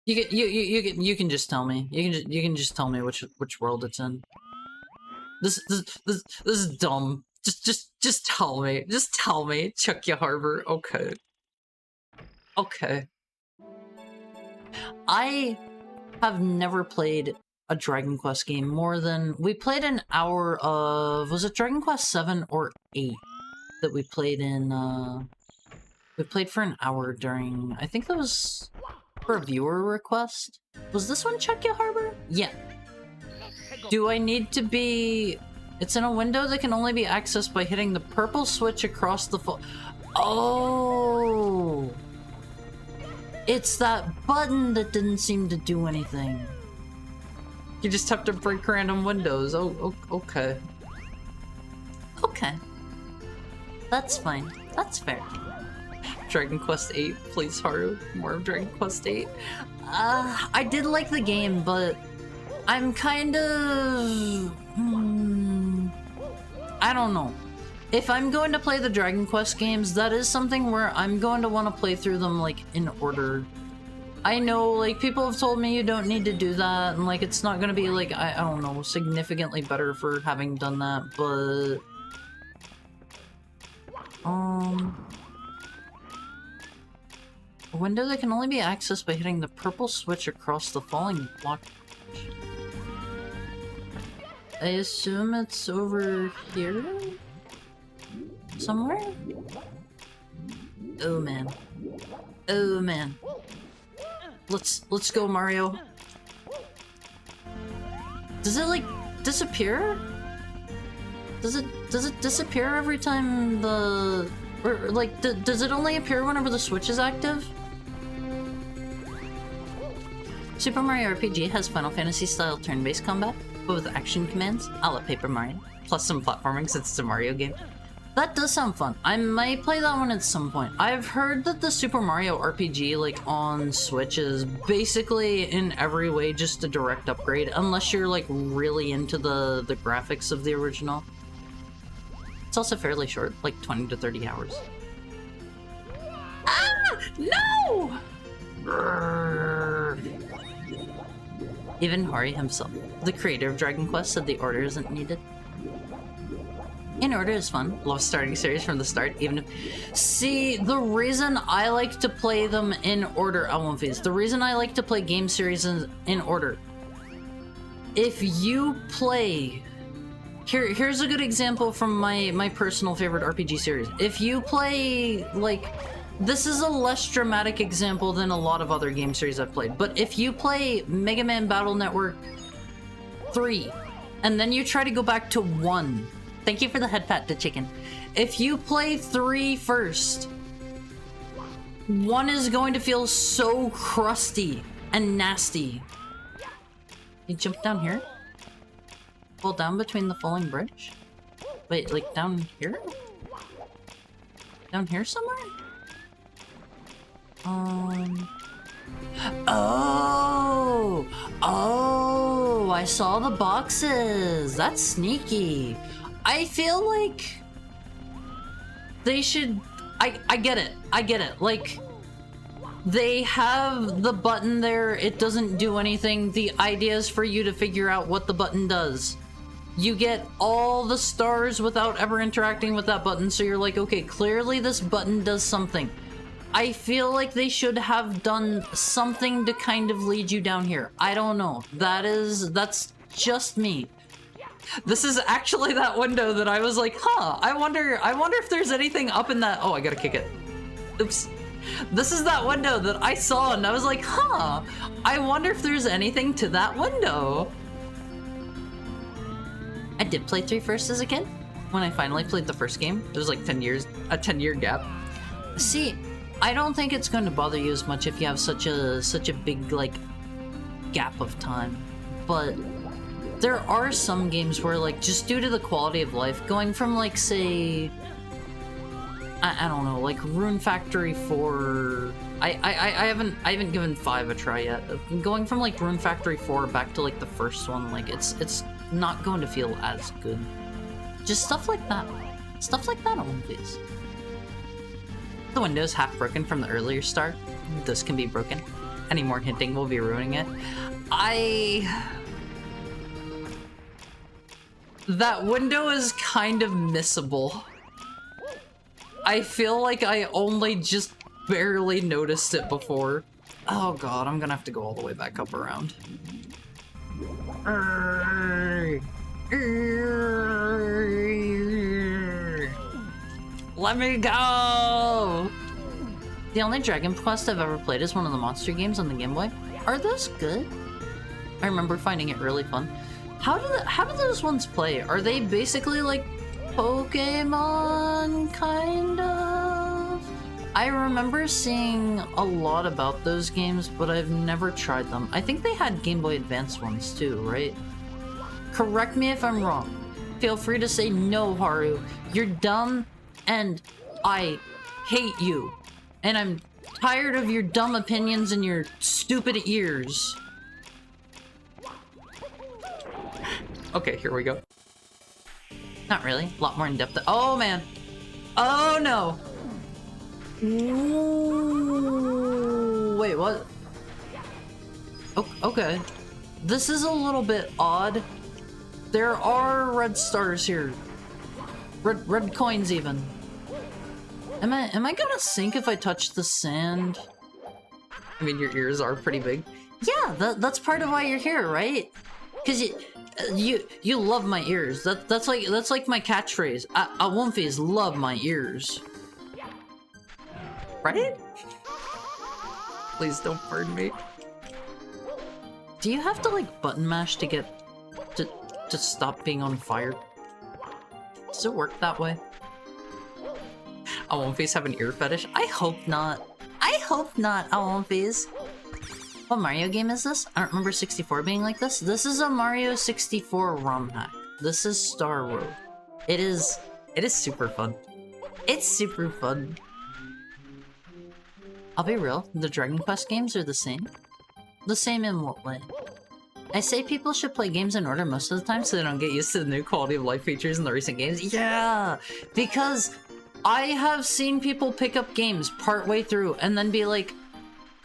You can just tell me. You can just tell me which world it's in. This is dumb. Just tell me. Just tell me. Chuckya Harbor. Okay. Okay. I have never played a Dragon Quest game more than... We played an hour of... Was it Dragon Quest 7 or 8 that we played in, We played for an hour during... I think that was for a viewer request. Was this one Chuckya Harbor? Yeah. Do I need to be... It's in a window that can only be accessed by hitting the purple switch across the... Oh! It's that button that didn't seem to do anything. You just have to break random windows. Oh, okay. Okay. That's fine. That's fair. Dragon Quest 8, please, Haru. More of Dragon Quest 8. I did like the game, but I'm kind of... I don't know. If I'm going to play the Dragon Quest games, that is something where I'm going to want to play through them, like, in order. I know, like, people have told me you don't need to do that, and, like, it's not gonna be, like, I don't know, significantly better for having done that, but... A window that can only be accessed by hitting the purple switch across the falling block. I assume it's over here? Somewhere? Oh man. Oh man. Let's go, Mario. Does it like disappear? Does it disappear every time the... Or like, does it only appear whenever the switch is active? Super Mario RPG has Final Fantasy style turn-based combat, but with action commands, a la Paper Mario, plus some platforming since it's a Mario game. That does sound fun. I might play that one at some point. I've heard that the Super Mario RPG, like, on Switch is basically in every way just a direct upgrade, unless you're, like, really into the graphics of the original. It's also fairly short, like 20 to 30 hours. Ah! No! Even Hori himself, the creator of Dragon Quest, said the order isn't needed. In order is fun. Love starting series from the start, even if... See, the reason I like to play them in order, the reason I like to play game series in order. If you play... Here's a good example from my personal favorite RPG series. If you play, like... This is a less dramatic example than a lot of other game series I've played, but if you play Mega Man Battle Network 3, and then you try to go back to 1... Thank you for the head pat to chicken. If you play 3 first, 1 is going to feel so crusty and nasty. You jump down here? Fall down between the falling bridge? Wait, like down here? Down here somewhere? Oh, I saw the boxes. That's sneaky. I feel like they should... I get it. I get it. Like, they have the button there. It doesn't do anything. The idea is for you to figure out what the button does. You get all the stars without ever interacting with that button, so you're like, okay, clearly this button does something. I feel like they should have done something to kind of lead you down here. I don't know. That's just me. This is actually that window that I was like, huh, I wonder if there's anything up in that... Oh, I gotta kick it. Oops. This is that window that I saw and I was like, huh, I wonder if there's anything to that window. I did play 3 first as a kid. When I finally played the first game, it was like 10 years, a 10-year gap. See, I don't think it's going to bother you as much if you have such a big, like, gap of time. But there are some games where, like, just due to the quality of life, going from, like, say, I don't know, like Rune Factory 4. I haven't given 5 a try yet. Going from like Rune Factory 4 back to like the first one, like it's not going to feel as good. Just stuff like that. Stuff like that on please. The window's half broken from the earlier start. This can be broken. Any more hinting will be ruining it. That window is kind of missable. I feel like I only just barely noticed it before. Oh god, I'm gonna have to go all the way back up around. Let me go! The only Dragon Quest I've ever played is one of the monster games on the Game Boy. Are those good? I remember finding it really fun. How do those ones play? Are they basically like Pokemon, kind of? I remember seeing a lot about those games, but I've never tried them. I think they had Game Boy Advance ones too, right? Correct me if I'm wrong. Feel free to say no, Haru. You're dumb, and I hate you. And I'm tired of your dumb opinions and your stupid ears. Okay, here we go. Not really. A lot more in depth. Oh, man. Oh, no. Ooh, wait, what? Oh, okay. This is a little bit odd. There are red stars here. Red coins, even. Am I gonna sink if I touch the sand? I mean, your ears are pretty big. Yeah, that's part of why you're here, right? Because you love my ears. That's like my catchphrase. Awumfies love my ears. Right? Please don't burn me. Do you have to like button mash to get to stop being on fire? Does it work that way? Awumfies have an ear fetish? I hope not. I hope not, Awumfies. What Mario game is this? I don't remember 64 being like this. This is a Mario 64 ROM hack. This is Star Road. It is super fun. It's super fun. I'll be real, the Dragon Quest games are the same. The same in what way? I say people should play games in order most of the time so they don't get used to the new quality of life features in the recent games. Yeah, because I have seen people pick up games partway through and then be like,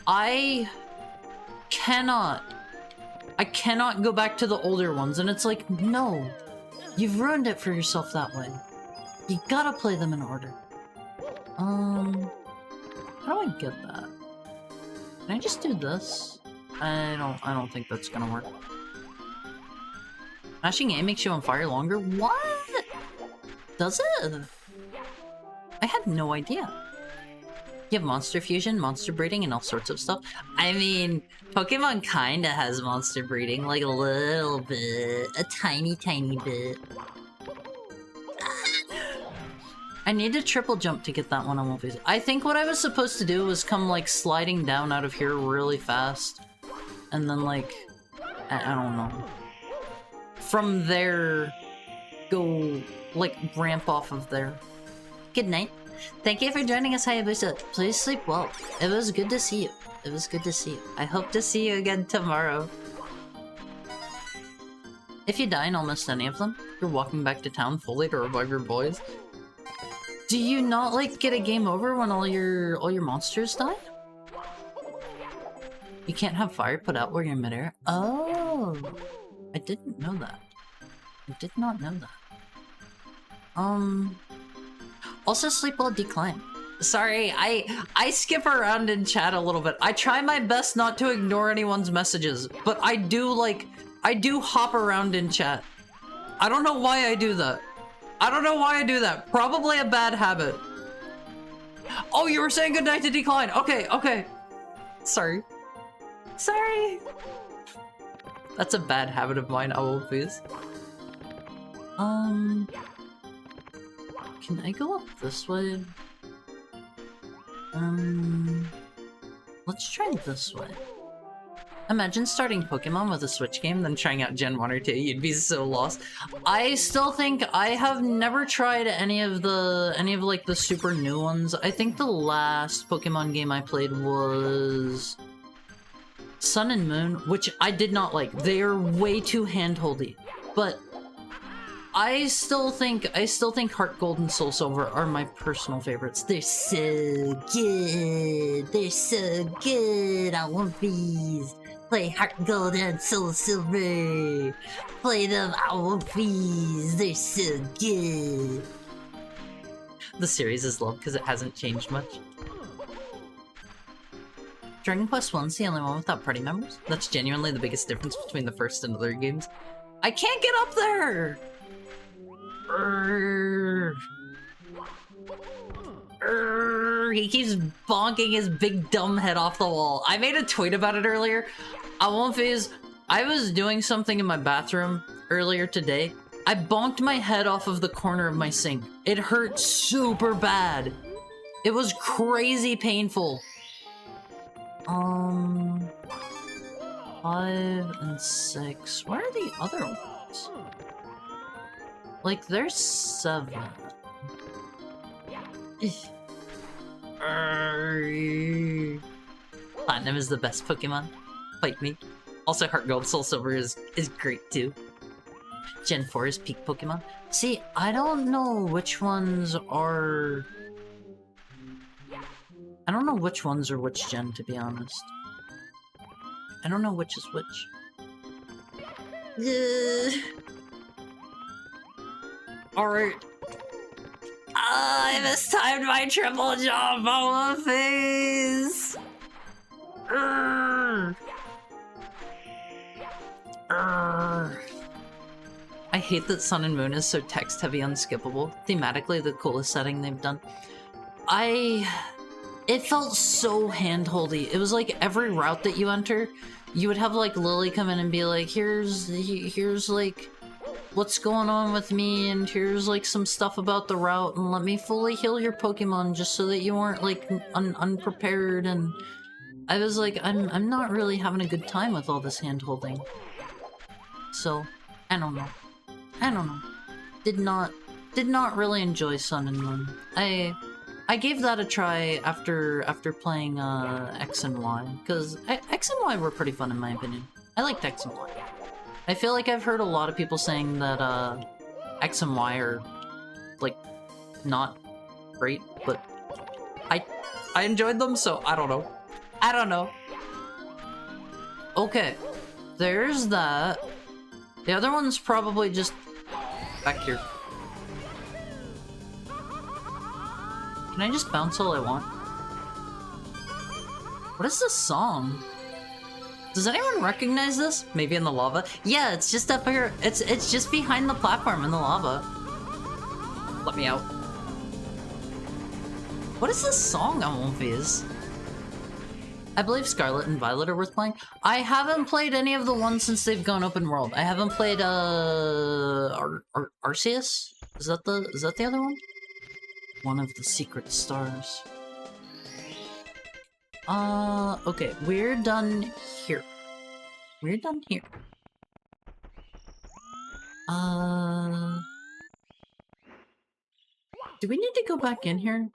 I cannot go back to the older ones. And it's like, no, you've ruined it for yourself that way. You gotta play them in order. How do I get that? Can I just do this? I don't think that's gonna work. Mashing A makes you on fire longer? What? Does it? I had no idea. You have monster fusion, monster breeding, and all sorts of stuff. I mean, Pokemon kinda has monster breeding, like a little bit. A tiny, tiny bit. I need to triple jump to get that one on Wolfies. I think what I was supposed to do was come, like, sliding down out of here really fast. And then, like, I don't know. From there, go, like, ramp off of there. Good night. Thank you for joining us, Hayabusa. Please sleep well. It was good to see you. It was good to see you. I hope to see you again tomorrow. If you die in almost any of them, you're walking back to town fully to revive your boys. Do you not, like, get a game over when all your monsters die? You can't have fire put out while you're in midair? Oh! I didn't know that. I did not know that. Also sleep well decline. Sorry, I skip around in chat a little bit. I try my best not to ignore anyone's messages, but I do hop around in chat. I don't know why I do that. I don't know why I do that. Probably a bad habit. Oh, you were saying goodnight to decline. Okay, okay. Sorry. Sorry. That's a bad habit of mine, I will please. Can I go up this way? Let's try this way. Imagine starting Pokemon with a Switch game, then trying out Gen 1 or 2. You'd be so lost. I still think I have never tried any of like the super new ones. I think the last Pokemon game I played was Sun and Moon, which I did not like. They are way too handholdy. But I still think Heart Gold and Soul Silver are my personal favorites. They're so good. They're so good. I want these. Play Heart Gold and Soul Silver. Play them. I want these. They're so good. The series is loved because it hasn't changed much. Dragon Quest I's the only one without party members. That's genuinely the biggest difference between the first and other games. I can't get up there! He keeps bonking his big dumb head off the wall. I made a tweet about it earlier. I won't phase. I was doing something in my bathroom earlier today. I bonked my head off of the corner of my sink. It hurt super bad. It was crazy painful. 5 and 6. Where are the other ones? Like, there's 7. Platinum is the best Pokemon. Fight me. Also, Heart Gold Soul Silver is great too. Gen 4 is peak Pokemon. See, I don't know which ones are... I don't know which ones are which gen, to be honest. I don't know which is which. Alright. I mistimed my triple jump on the face! I hate that Sun and Moon is so text-heavy unskippable. Thematically, the coolest setting they've done. It felt so hand-holdy. It was like every route that you enter, you would have like Lily come in and be like, here's like what's going on with me, and here's like some stuff about the route, and let me fully heal your Pokemon just so that you weren't like unprepared. And I was like, I'm not really having a good time with all this hand-holding. So, I don't know. Did not really enjoy Sun and Moon. I gave that a try after playing X and Y, because X and Y were pretty fun in my opinion. I liked X and Y. I feel like I've heard a lot of people saying that X and Y are like not great, but I enjoyed them, so I don't know. Okay, there's that. The other one's probably just back here. Can I just bounce all I want? What is this song? Does anyone recognize this? Maybe in the lava? Yeah, it's just up here. It's just behind the platform in the lava. Let me out. What is this song on One Piece? I believe Scarlet and Violet are worth playing. I haven't played any of the ones since they've gone open world. I haven't played Arceus? Is that the other one? One of the secret stars. Okay, we're done here. We're done here. Do we need to go back in here?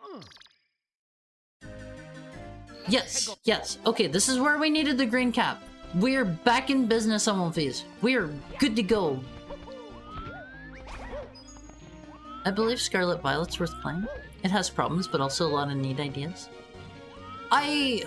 Yes, yes. Okay, this is where we needed the green cap. We're back in business on One Piece. We're good to go. I believe Scarlet Violet's worth playing. It has problems, but also a lot of neat ideas. I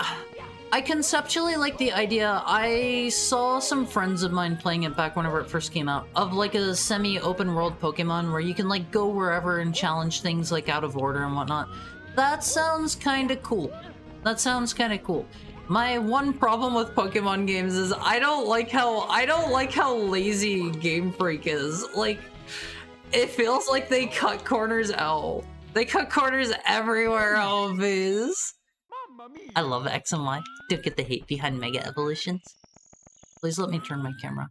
conceptually like the idea. I saw some friends of mine playing it back whenever it first came out, of like a semi-open world Pokemon where you can like go wherever and challenge things like out of order and whatnot. That sounds kind of cool. That sounds kind of cool. My one problem with Pokemon games is I don't like how lazy Game Freak is. Like, it feels like they cut corners out. They cut corners everywhere on these. I love X and Y. Don't get the hate behind Mega Evolutions. Please let me turn my camera.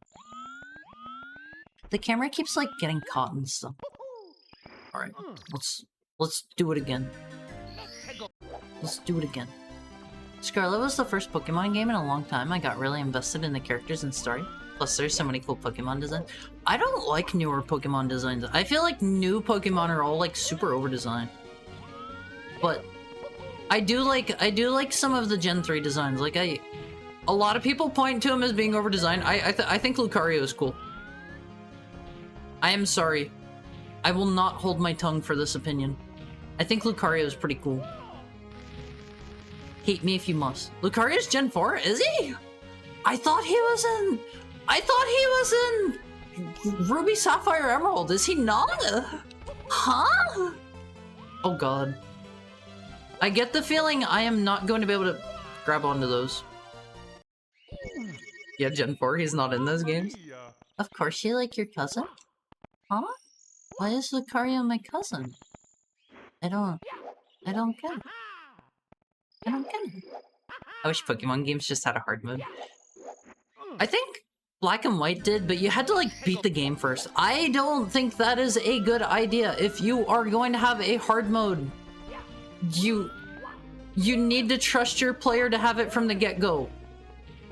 The camera keeps like getting caught and stuff. Alright, let's do it again. Let's do it again. Scarlet was the first Pokemon game in a long time. I got really invested in the characters and story. Plus, there's so many cool Pokemon designs. I don't like newer Pokemon designs. I feel like new Pokemon are all like super over-designed. But I do like some of the Gen 3 designs. Like a lot of people point to him as being over-designed. I think Lucario is cool. I am sorry. I will not hold my tongue for this opinion. I think Lucario is pretty cool. Hate me if you must. Lucario's Gen 4? Is he? I thought he was in Ruby, Sapphire, Emerald. Is he not? Huh? Oh god. I get the feeling I am not going to be able to grab onto those. Yeah, Gen 4, he's not in those games. Of course you like your cousin? Huh? Why is Lucario my cousin? I don't get it. I don't get it. I wish Pokemon games just had a hard mode. I think Black and White did, but you had to like beat the game first. I don't think that is a good idea. If you are going to have a hard mode, you need to trust your player to have it from the get-go.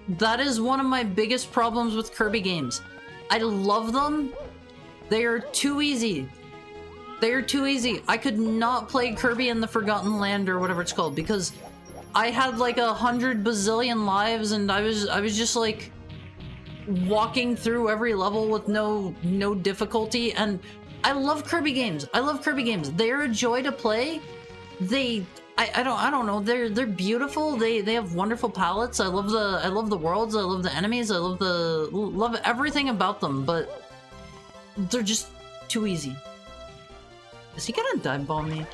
That is one of my biggest problems with Kirby games. I love them. They are too easy. They are too easy. I could not play Kirby in the Forgotten Land or whatever it's called because I had like 100 bazillion lives and I was just like walking through every level with no difficulty. And I love Kirby games. I love Kirby games. They're a joy to play. I don't know. They're beautiful. They have wonderful palettes. I love the worlds. I love the enemies. I love everything about them. But they're just too easy. Is he gonna dive bomb me?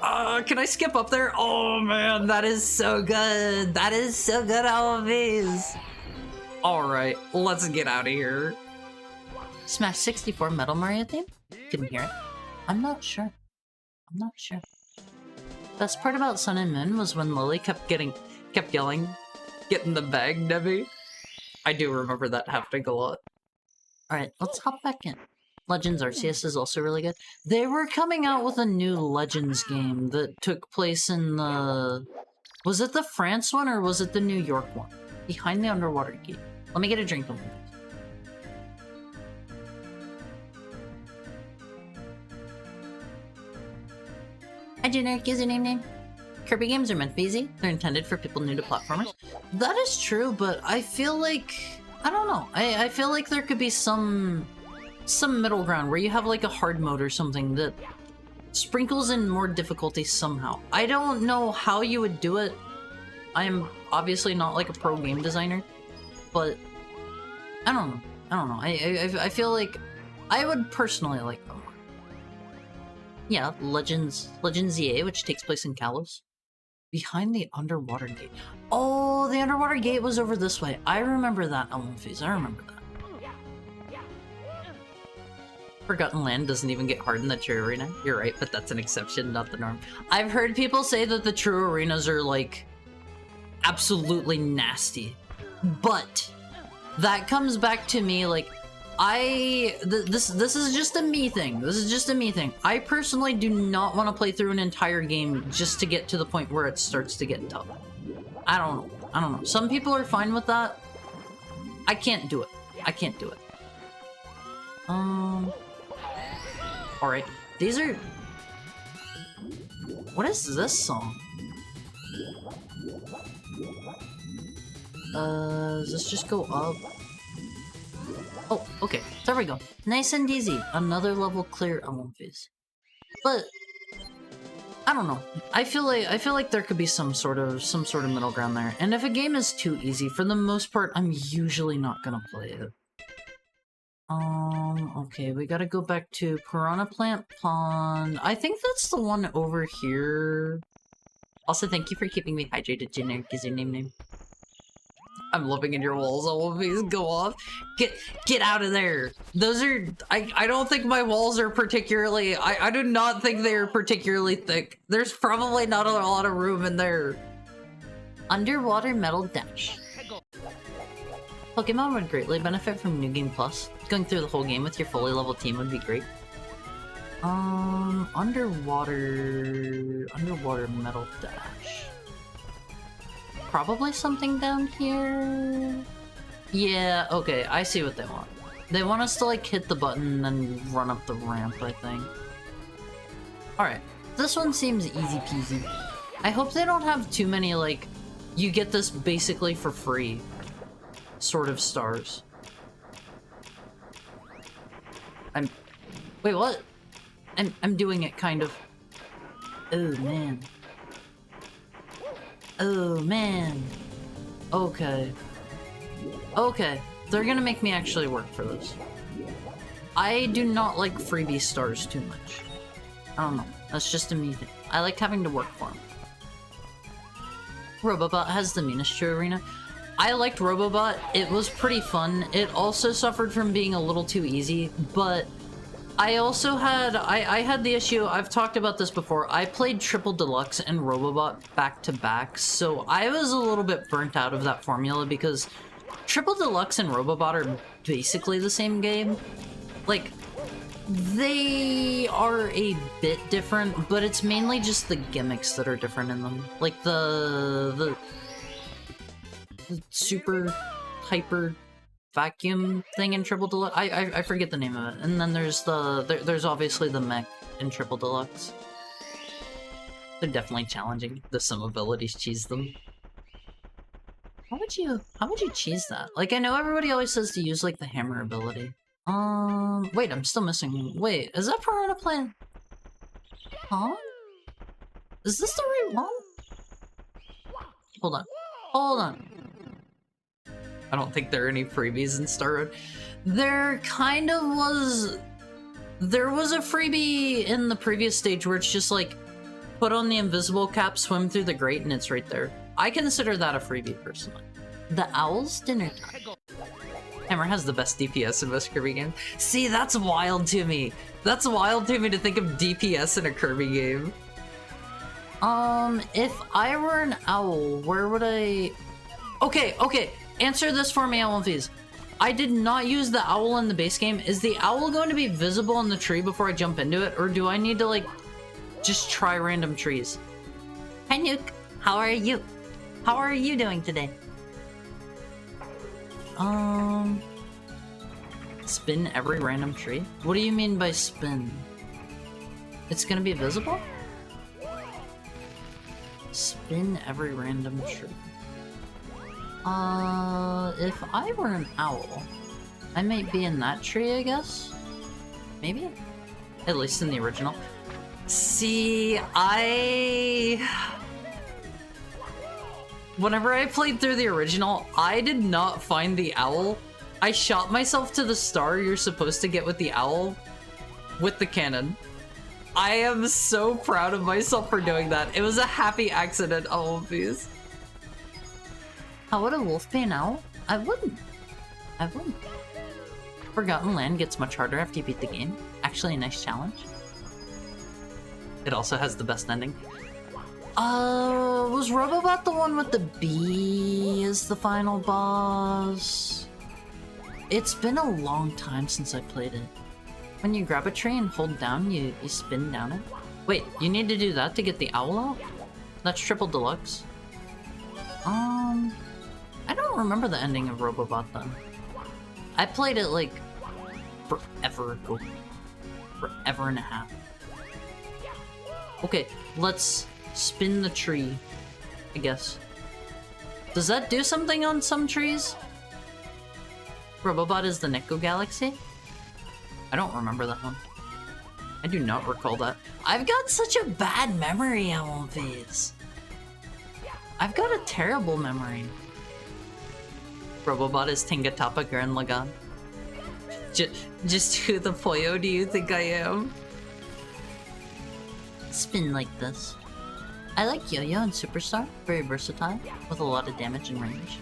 Can I skip up there? Oh man, that is so good. That is so good, all of these. Alright, let's get out of here. Smash 64 Metal Mario theme? Couldn't hear it. I'm not sure. I'm not sure. Best part about Sun and Moon was when Lily kept yelling, "Get in the bag, Debbie." I do remember that happening a lot. Alright, let's hop back in. Legends Arceus is also really good. They were coming out with a new Legends game that took place in the... Was it the France one or was it the New York one? Behind the underwater gate. Let me get a drink of it. Hi, generic username name. Kirby games are meant to be easy. They're intended for people new to platformers. That is true, but I feel like... I don't know. I feel like there could be some middle ground where you have like a hard mode or something that sprinkles in more difficulty somehow. I don't know how you would do it. I am obviously not like a pro game designer, but I don't know. I don't know. I feel like I would personally like them. Yeah, Legends EA, which takes place in Kalos. Behind the underwater gate. Oh, the underwater gate was over this way. I remember that element phase. I remember that. Forgotten Land doesn't even get hard in the true arena. You're right, but that's an exception, not the norm. I've heard people say that the true arenas are, like, absolutely nasty. But that comes back to me, like, this is just a me thing. This is just a me thing. I personally do not want to play through an entire game just to get to the point where it starts to get tough. I don't know. Some people are fine with that. I can't do it. I can't do it. Alright. These are... What is this song? Does this just go up? Oh, okay. There we go. Nice and easy. Another level clear element phase. But I don't know. I feel like there could be some sort of middle ground there. And if a game is too easy, for the most part, I'm usually not gonna play it. Okay, we gotta go back to Piranha Plant Pond. I think that's the one over here. Also, thank you for keeping me hydrated, Generic is your name. I'm living in your walls, all of these go off. Get out of there. Those are, I don't think my walls are particularly, I do not think they're particularly thick. There's probably not a lot of room in there. Underwater Metal Dash. Pokemon would greatly benefit from New Game Plus. Going through the whole game with your fully leveled team would be great. Underwater Metal Dash. Probably something down here? Yeah, okay, I see what they want. They want us to, like, hit the button and then run up the ramp, I think. Alright, this one seems easy peasy. I hope they don't have too many, like, you get this basically for free sort of stars. Wait, what? I'm doing it, kind of. Oh, man. Oh, man. Okay. Okay. They're gonna make me actually work for this. I do not like freebie stars too much. I don't know. That's just a me thing. I like having to work for them. Robobot has the meanest true arena. I liked Robobot. It was pretty fun. It also suffered from being a little too easy, but I also had, I had the issue, I've talked about this before, I played Triple Deluxe and Robobot back to back, so I was a little bit burnt out of that formula because Triple Deluxe and Robobot are basically the same game. Like, they are a bit different, but it's mainly just the gimmicks that are different in them. Like the super hyper vacuum thing in Triple Deluxe. I forget the name of it. And then there's there's obviously the mech in Triple Deluxe. They're definitely challenging. The some abilities cheese them. How would you cheese that? Like, I know everybody always says to use like the hammer ability. Wait, I'm still missing. Wait, is that Piranha Plant? Huh? Is this the right one? Hold on. Hold on. I don't think there are any freebies in Star Road. There kind of was... There was a freebie in the previous stage where it's just like, put on the invisible cap, swim through the grate, and it's right there. I consider that a freebie, personally. The Owl's Dinner Time. Hammer has the best DPS in most Kirby games. See, that's wild to me. That's wild to me to think of DPS in a Kirby game. If I were an owl, where would I... Okay. Answer this for me, Owlfies. I did not use the owl in the base game. Is the owl going to be visible in the tree before I jump into it? Or do I need to, like, just try random trees? Hi, Nuke. How are you? How are you doing today? Spin every random tree? What do you mean by spin? It's gonna be visible? Spin every random tree. If I were an owl, I might be in that tree, I guess? Maybe? At least in the original. See, whenever I played through the original, I did not find the owl. I shot myself to the star you're supposed to get with the owl with the cannon. I am so proud of myself for doing that. It was a happy accident, all of these. How would a wolf pay now? I wouldn't. I wouldn't. Forgotten Land gets much harder after you beat the game. Actually, a nice challenge. It also has the best ending. Was Robobot the one with the bee as the final boss? It's been a long time since I played it. When you grab a tree and hold down, you spin down it. Wait, you need to do that to get the owl out? That's triple deluxe. I don't remember the ending of Robobot then. I played it like forever ago. Forever and a half. Okay, let's spin the tree, I guess. Does that do something on some trees? Robobot is the Neko Galaxy? I don't remember that one. I do not recall that. I've got such a bad memory, Alphys. I've got a terrible memory. Robobot is Tingatapa Gurren Lagann. Just who the Poyo do you think I am? Spin like this. I like Yo-Yo and Superstar. Very versatile, with a lot of damage and range.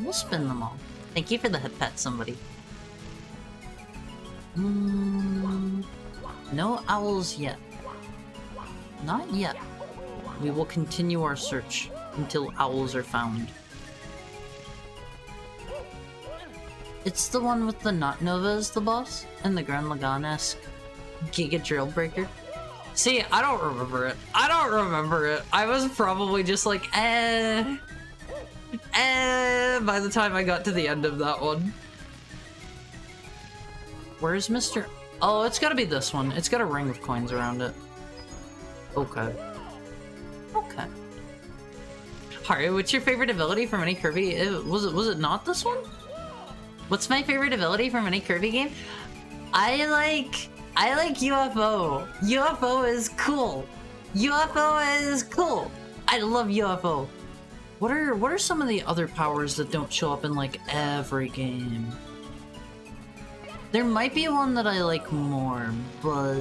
We'll spin them all. Thank you for the hip pat, somebody. No owls yet. Not yet. We will continue our search until owls are found. It's the one with the Not Nova as the boss, and the Gurren Lagann-esque Giga Drill Breaker. See, I don't remember it. I don't remember it. I was probably just like, by the time I got to the end of that one. Where's Mr. Oh, it's gotta be this one. It's got a ring of coins around it. Okay. Okay. Haru, what's your favorite ability from any Kirby? Was it not this one? What's my favorite ability from any Kirby game? I like UFO. UFO is cool. UFO is cool. I love UFO. What are some of the other powers that don't show up in like every game? There might be one that I like more, but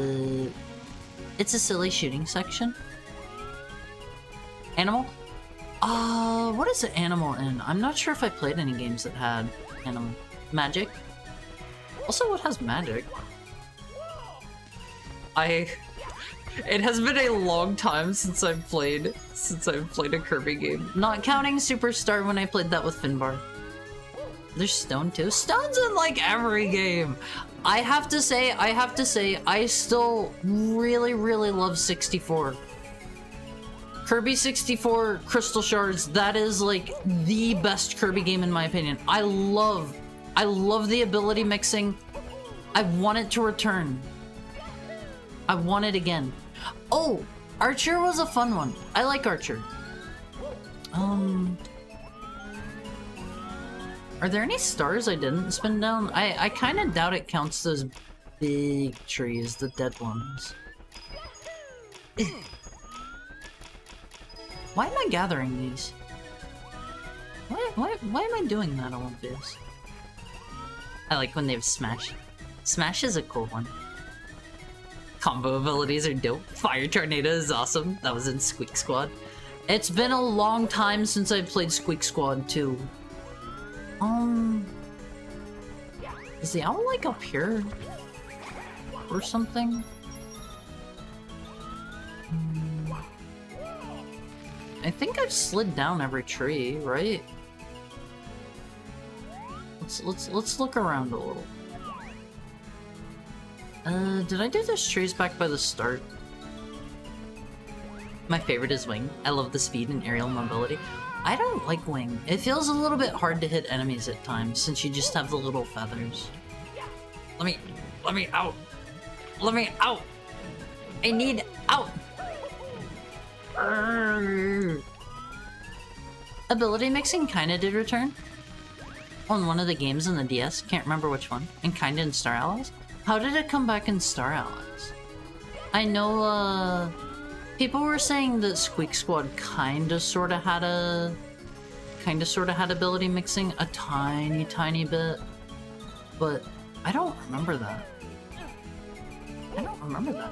it's a silly shooting section. Animal? What is an animal in? I'm not sure if I played any games that had animal. Magic? Also, what has magic? It has been a long time since I've played a Kirby game. Not counting Superstar when I played that with Finbar. There's Stone too. Stone's in like every game. I have to say, I still really, really love 64. Kirby 64 Crystal Shards, that is like the best Kirby game in my opinion. I love the ability mixing. I want it to return. I want it again. Oh, Archer was a fun one. I like Archer. Are there any stars I didn't spin down? I kind of doubt it counts those big trees, the dead ones. Why am I gathering these? Why am I doing that, Olympus? I like when they have Smash. Smash is a cool one. Combo abilities are dope. Fire Tornado is awesome. That was in Squeak Squad. It's been a long time since I played Squeak Squad too. Is the owl like up here? Or something? I think I've slid down every tree, right? Let's look around a little. Did I do those trees back by the start? My favorite is Wing. I love the speed and aerial mobility. I don't like Wing. It feels a little bit hard to hit enemies at times since you just have the little feathers. Let me out. Let me out. I need out. Ability mixing kinda did return. On one of the games on the DS, can't remember which one, and kinda in Star Allies. How did it come back in Star Allies? I know, people were saying that Squeak Squad kinda sorta had ability mixing a tiny bit, but I don't remember that. I don't remember that.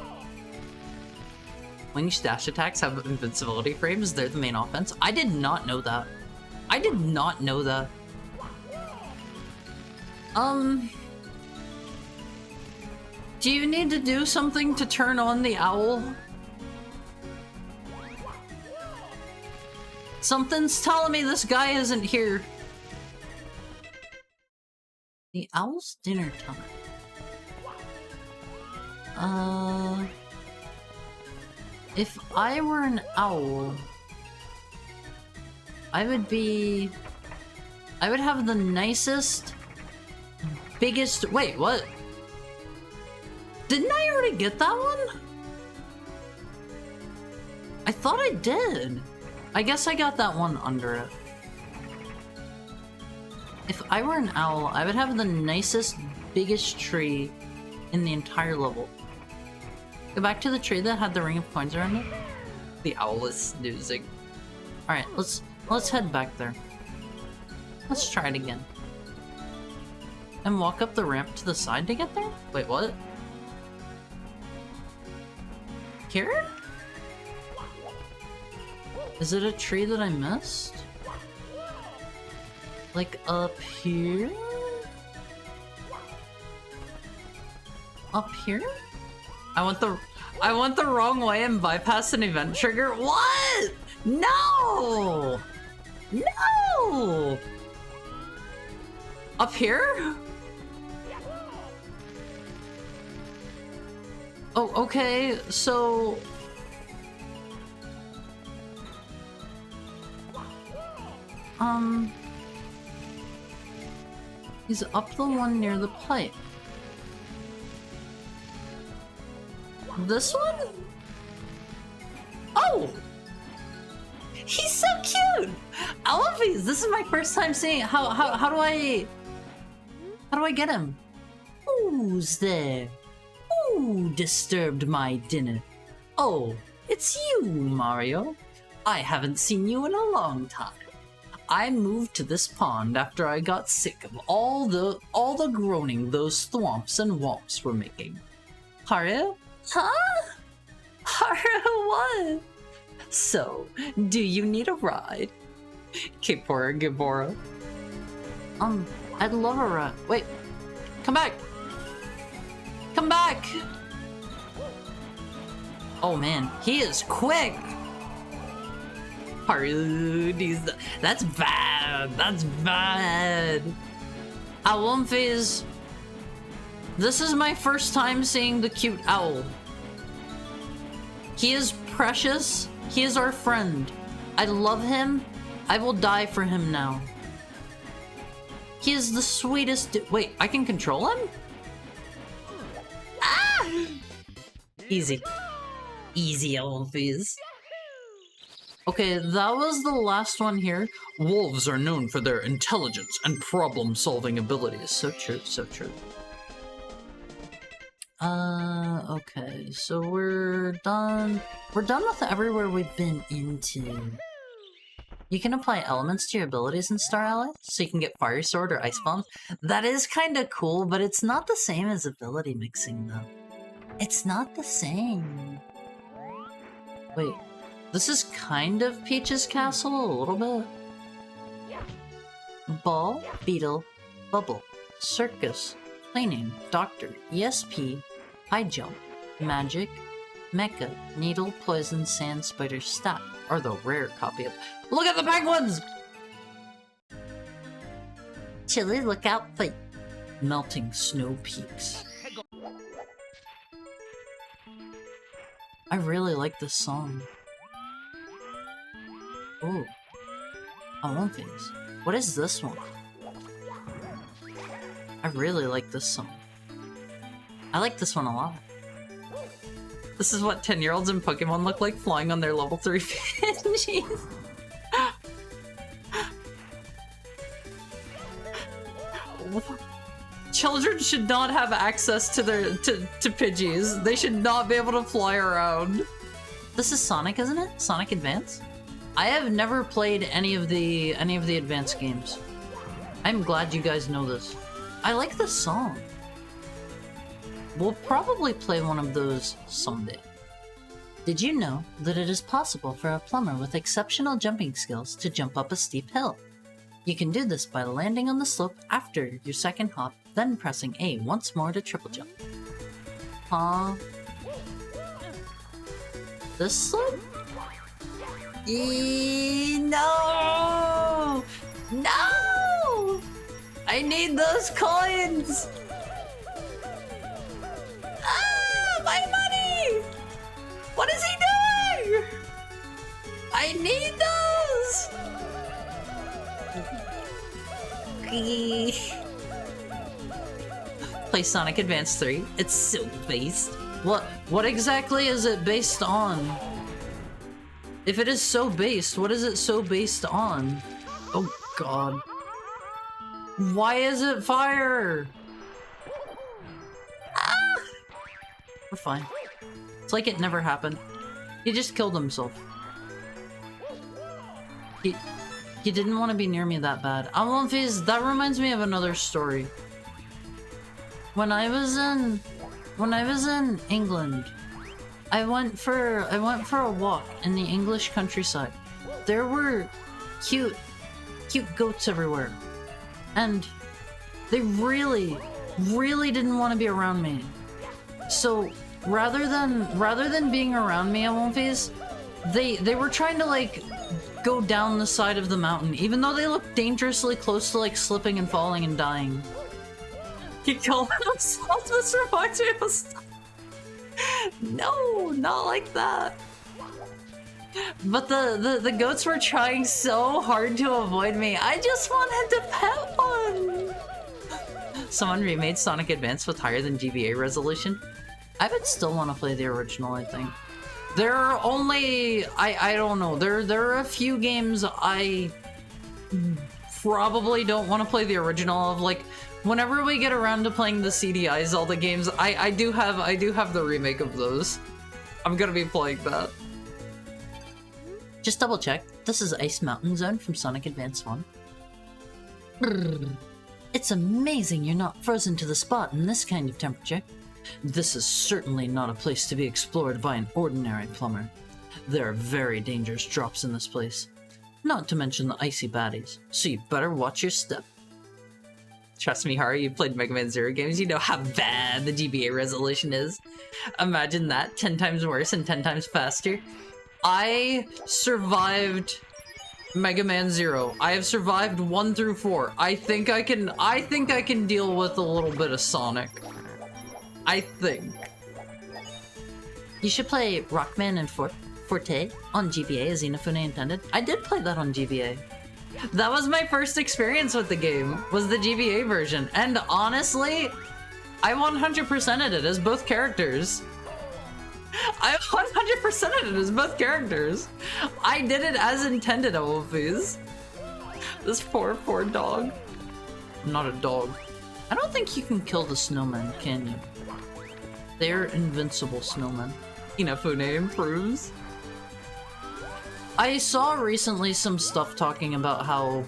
Winged dash attacks have invincibility frames. They're the main offense. I did not know that. I did not know that. Do you need to do something to turn on the owl? Something's telling me this guy isn't here. The owl's dinner time. If I were an owl, I would have the nicest, biggest, wait, what? Didn't I already get that one? I thought I did. I guess I got that one under it. If I were an owl, I would have the nicest, biggest tree in the entire level. Go back to the tree that had the ring of coins around it. The owl is snoozing. Alright, let's head back there. Let's try it again. And walk up the ramp to the side to get there? Wait, what? Here? Is it a tree that I missed? Like up here? Up here? I went the wrong way and bypassed an event trigger? What? No! No! Up here? Oh, okay, so... He's up the one near the pipe. This one? Oh! He's so cute! I love these! This is my first time seeing it. How do I get him? Who's there? Who disturbed my dinner? Oh, it's you, Mario. I haven't seen you in a long time. I moved to this pond after I got sick of all the groaning those thwomps and womps were making. Haru? Huh? Haru, what? So, do you need a ride? Kipora Gibora. I'd love a ride. Wait, come back! Come back! Oh man, he is quick! That's bad. That's bad. Owl phase. This is my first time seeing the cute owl. He is precious. He is our friend. I love him. I will die for him now. He is the sweetest. Wait, I can control him? Ah! Easy. Easy, owl phase. Okay, that was the last one here. Wolves are known for their intelligence and problem-solving abilities. So true, so true. Okay, so we're done. We're done with everywhere we've been into. You can apply elements to your abilities in Star Allies, so you can get Fire Sword or Ice Bombs. That is kind of cool, but it's not the same as ability mixing, though. It's not the same. Wait. This is kind of Peach's castle, a little bit. Ball, beetle, bubble, circus, cleaning, doctor, ESP, high jump, magic, mecha, needle, poison, sand, spider, stat, or the rare copy of. Look at the penguins! Chilly lookout fight. Melting snow peaks. I really like this song. Ooh. I want these. What is this one? I really like this song. I like this one a lot. This is what 10-year-olds in Pokemon look like flying on their level 3 Pidgeys. Children should not have access to their to Pidgeys. They should not be able to fly around. This is Sonic, isn't it? Sonic Advance? I have never played any of the advanced games. I'm glad you guys know this. I like this song. We'll probably play one of those someday. Did you know that it is possible for a plumber with exceptional jumping skills to jump up a steep hill? You can do this by landing on the slope after your second hop, then pressing A once more to triple jump. Huh? This slope? No! No! I need those coins! Ah! My money! What is he doing? I need those! Play Sonic Advance 3. It's so based. What exactly is it based on? If it is so based, what is it so based on? Oh god. Why is it fire? Ah! We're fine. It's like it never happened. He just killed himself. He didn't want to be near me that bad. That reminds me of another story. When I was in England, I went for a walk in the English countryside. There were cute goats everywhere. And they really didn't want to be around me. So rather than being around me at Wonfies, they were trying to like go down the side of the mountain, even though they looked dangerously close to like slipping and falling and dying. He killed himself. This reminds me of stuff. No, not like that. But the goats were trying so hard to avoid me. I just wanted to pet one. Someone remade Sonic Advance with higher than GBA resolution. I would still want to play the original, I think. There are only... I don't know. There are a few games I probably don't want to play the original of. Like, whenever we get around to playing the CDI Zelda games, I do have the remake of those. I'm gonna be playing that. Just double check. This is Ice Mountain Zone from Sonic Advance 1. Brrr. It's amazing you're not frozen to the spot in this kind of temperature. This is certainly not a place to be explored by an ordinary plumber. There are very dangerous drops in this place. Not to mention the icy baddies, so you better watch your step. Trust me, Haru, you played Mega Man Zero games, you know how bad the GBA resolution is. Imagine that, 10 times worse and 10 times faster. I survived Mega Man Zero. I have survived 1 through 4. I think I can deal with a little bit of Sonic. I think. You should play Rockman and Forte on GBA as Inafune intended. I did play that on GBA. That was my first experience with the game, was the GBA version. And honestly, I 100%ed it as both characters. I 100%ed it as both characters. I did it as intended, Wolfies. This poor dog. I'm not a dog. I don't think you can kill the snowmen, can you? They're invincible snowmen. Inafune improves. I saw recently some stuff talking about how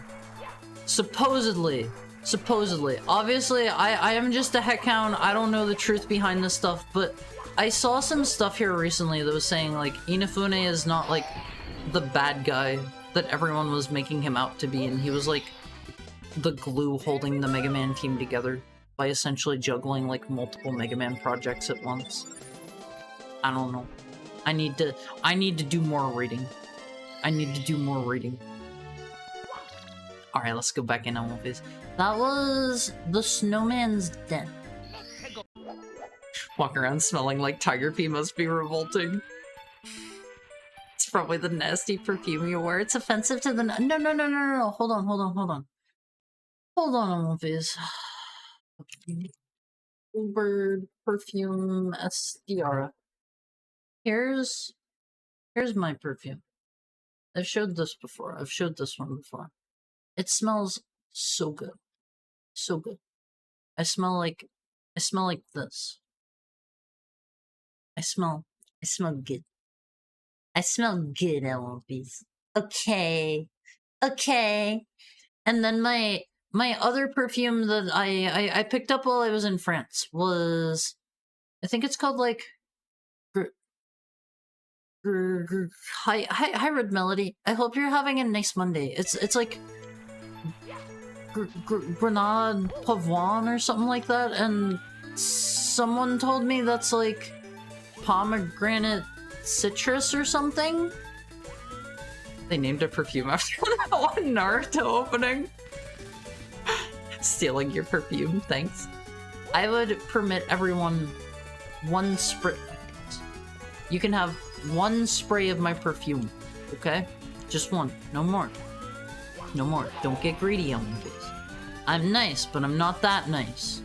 supposedly, obviously I am just a heckhound, I don't know the truth behind this stuff, but I saw some stuff here recently that was saying like Inafune is not like the bad guy that everyone was making him out to be, and he was like the glue holding the Mega Man team together by essentially juggling like multiple Mega Man projects at once. I don't know. I need to do more reading. Alright, let's go back in on Wolfies. That was the snowman's den. Walk around smelling like tiger pee must be revolting. It's probably the nasty perfume you wear. It's offensive to the... No. Hold on. Hold on, Wolfies. Bird perfume Estiara. Here's my perfume. I've showed this before. I've showed this one before. It smells so good. So good. I smell like this. I smell good. I smell good, Wolfies. Okay. And then my other perfume that I picked up while I was in France was I think it's called like hi Red Melody. I hope you're having a nice Monday. It's like Grenade Pavoine or something like that, and someone told me that's like pomegranate citrus or something. They named a perfume after that one Naruto opening. Stealing your perfume, thanks. I would permit everyone one spray. You can have one spray of my perfume, okay? Just one, no more. No more. Don't get greedy on me, please. I'm nice, but I'm not that nice.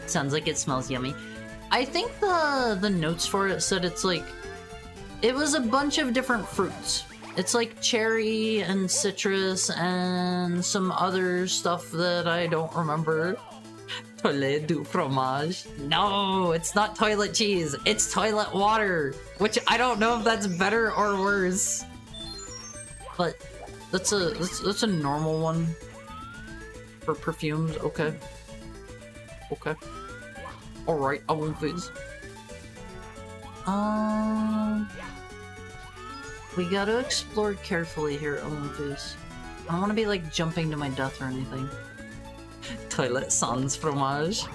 Sounds like it smells yummy. I think the notes for it said it's like... It was a bunch of different fruits. It's like cherry and citrus and some other stuff that I don't remember. Toilet du fromage. No, it's not toilet cheese. It's toilet water. Which I don't know if that's better or worse. But that's a normal one. For perfumes, okay. Okay. Alright, I won't please. We gotta explore carefully here, Olympus. I don't want to be like jumping to my death or anything. Toilet sans fromage.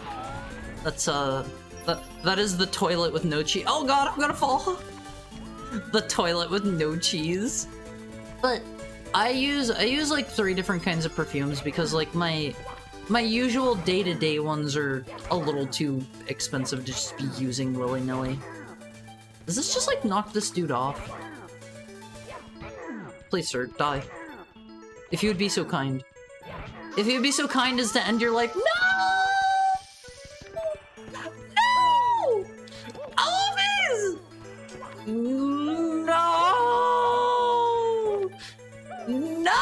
That's that is the toilet with no cheese. Oh god, I'm gonna fall. The toilet with no cheese. But I use like 3 different kinds of perfumes because like my usual day-to-day ones are a little too expensive to just be using willy-nilly. Does this just like knock this dude off? Please, sir, die. If you would be so kind. If you would be so kind as to end your life. No! No! Elvis! No! No!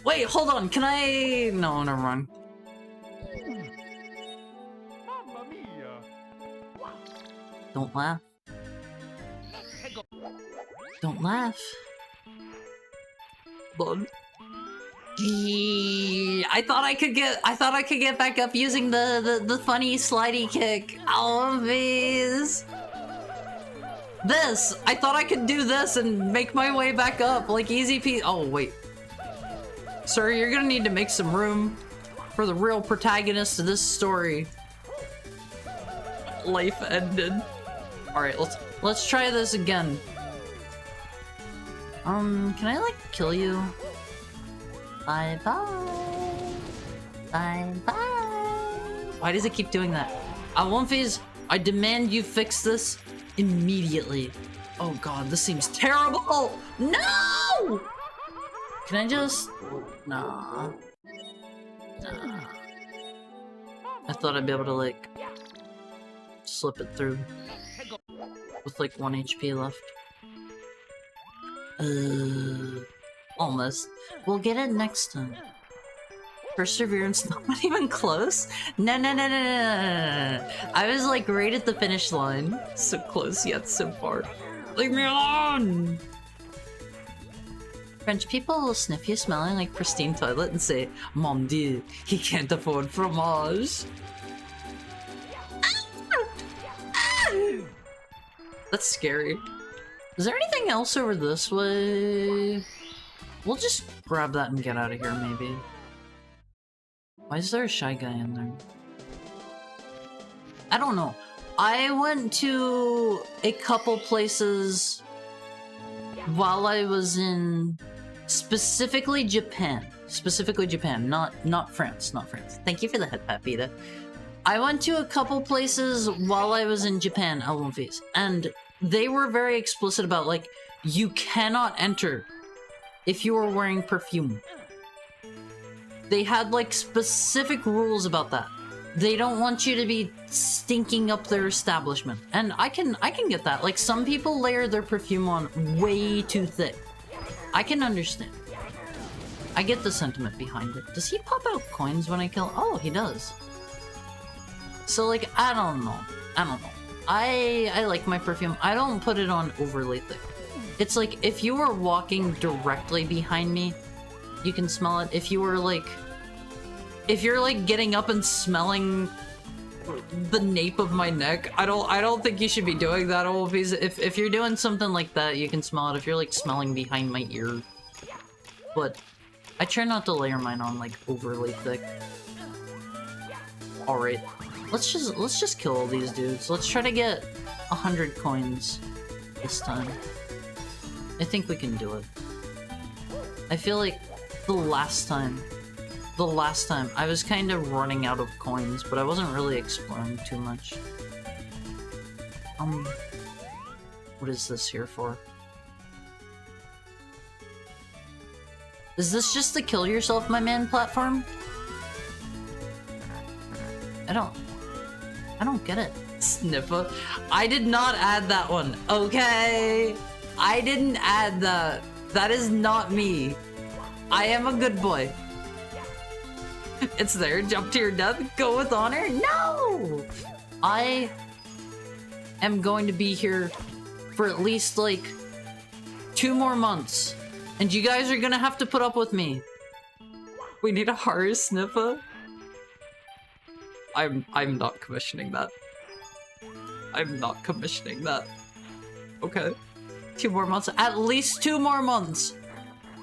Wait, hold on. Can I... No, never mind. Mamma mia! Don't laugh. Don't laugh. Bud. I thought I could get back up using the funny slidey kick. Always. This! I thought I could do this and make my way back up like easy peasy. Oh wait. Sir, you're gonna need to make some room for the real protagonist of this story. Life ended. Alright, let's try this again. Can I like kill you? Bye bye. Bye bye. Why does it keep doing that? Alwumfies, I demand you fix this immediately. Oh god, this seems terrible! No! Can I just... Nah. Nah. I thought I'd be able to like... slip it through. With like 1 HP left. Almost. We'll get it next time. Perseverance not even close? No. I was like right at the finish line. So close yet so far. Leave me alone! French people will sniff you smelling like pristine toilet and say, Mon Dieu, he can't afford fromage. That's scary. Is there anything else over this way? We'll just grab that and get out of here, maybe. Why is there a shy guy in there? I don't know. I went to a couple places while I was in specifically Japan. Specifically Japan, not France, not France. Thank you for the head pat, Vita. I went to a couple places while I was in Japan, Alumfis, and they were very explicit about, like, you cannot enter if you are wearing perfume. They had, like, specific rules about that. They don't want you to be stinking up their establishment. And I can get that. Like, some people layer their perfume on way too thick. I can understand. I get the sentiment behind it. Does he pop out coins when I kill? Oh, he does. So, like, I don't know. I like my perfume. I don't put it on overly thick. It's like, if you were walking directly behind me, you can smell it. If you're like getting up and smelling the nape of my neck. I don't think you should be doing that, Wolfies. If you're doing something like that, you can smell it. If you're like smelling behind my ear. But I try not to layer mine on like overly thick. Alright. Let's just kill all these dudes. Let's try to get 100 coins this time. I think we can do it. I feel like the last time I was kind of running out of coins, but I wasn't really exploring too much. What is this here for? Is this just the kill yourself, my man platform? I don't get it. Sniffa. I did not add that one, okay? I didn't add that. That is not me. I am a good boy. It's there. Jump to your death. Go with honor. No! I am going to be here for at least like 2 more months. And you guys are gonna have to put up with me. We need a horror sniffer. I'm not commissioning that. I'm not commissioning that. Okay. 2 more months. At least 2 more months.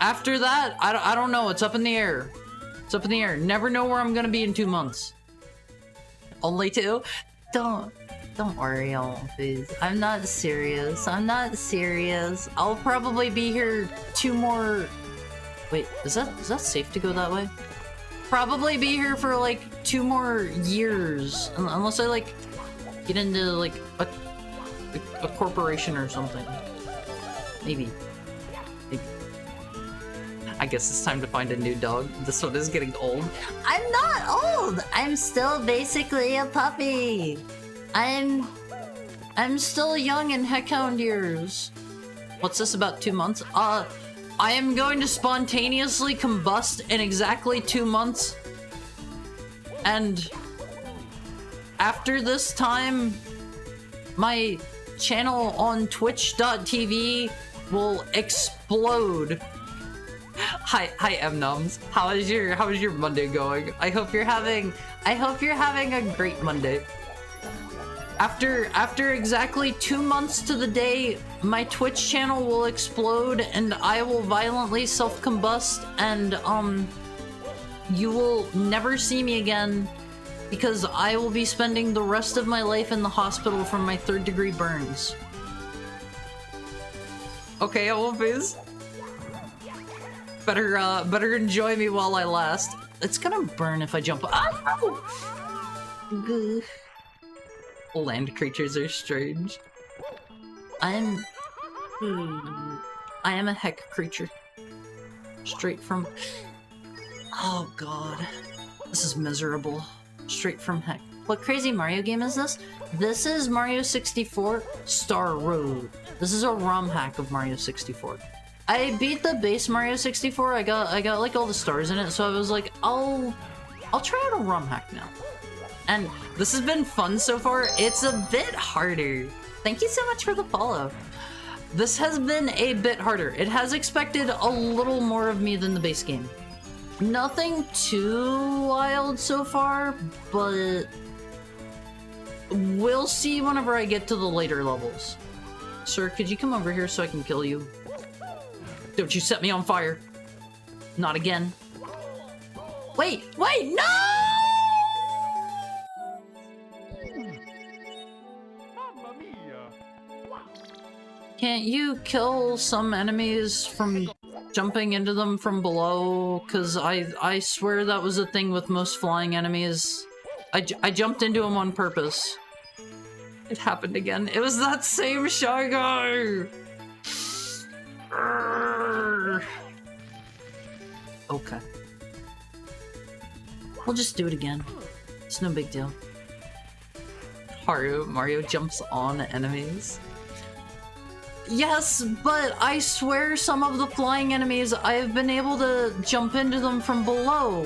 After that, I don't know. It's up in the air. It's up in the air. Never know where I'm gonna be in 2 months. Only 2? Don't worry, Wolfies. I'm not serious. I'm not serious. I'll probably be here 2 more... Wait, is that safe to go that way? Probably be here for like 2 more years. Unless I like get into like a corporation or something. Maybe. I guess it's time to find a new dog. This one is getting old. I'm not old! I'm still basically a puppy. I'm still young in heckhound years. What's this, about 2 months? I am going to spontaneously combust in exactly 2 months. And after this time, my channel on twitch.tv will explode. Hi Mnoms. How is your Monday going? I hope you're having a great Monday. After exactly 2 months to the day, my Twitch channel will explode and I will violently self-combust, and you will never see me again because I will be spending the rest of my life in the hospital from my 3rd-degree burns. Okay, Wolfies. Better enjoy me while I last. It's gonna burn if I jump. Oh! Land creatures are strange. I am a heck creature. Straight from... Oh god. This is miserable. Straight from heck. What crazy Mario game is this? This is Mario 64 Star Road. This is a ROM hack of Mario 64. I beat the base Mario 64. I got like all the stars in it, so I was like, I'll try out a ROM hack now. And this has been fun so far. It's a bit harder. Thank you so much for the follow. This has been a bit harder. It has expected a little more of me than the base game. Nothing too wild so far, but we'll see whenever I get to the later levels. Sir, could you come over here so I can kill you? Don't you set me on fire. Not again. Wait, no! Mamma mia! Can't you kill some enemies from jumping into them from below? Cause I swear that was a thing with most flying enemies. I jumped into them on purpose. It happened again. It was that same Shy Guy! Okay. We'll just do it again. It's no big deal. Mario jumps on enemies. Yes, but I swear some of the flying enemies, I've been able to jump into them from below.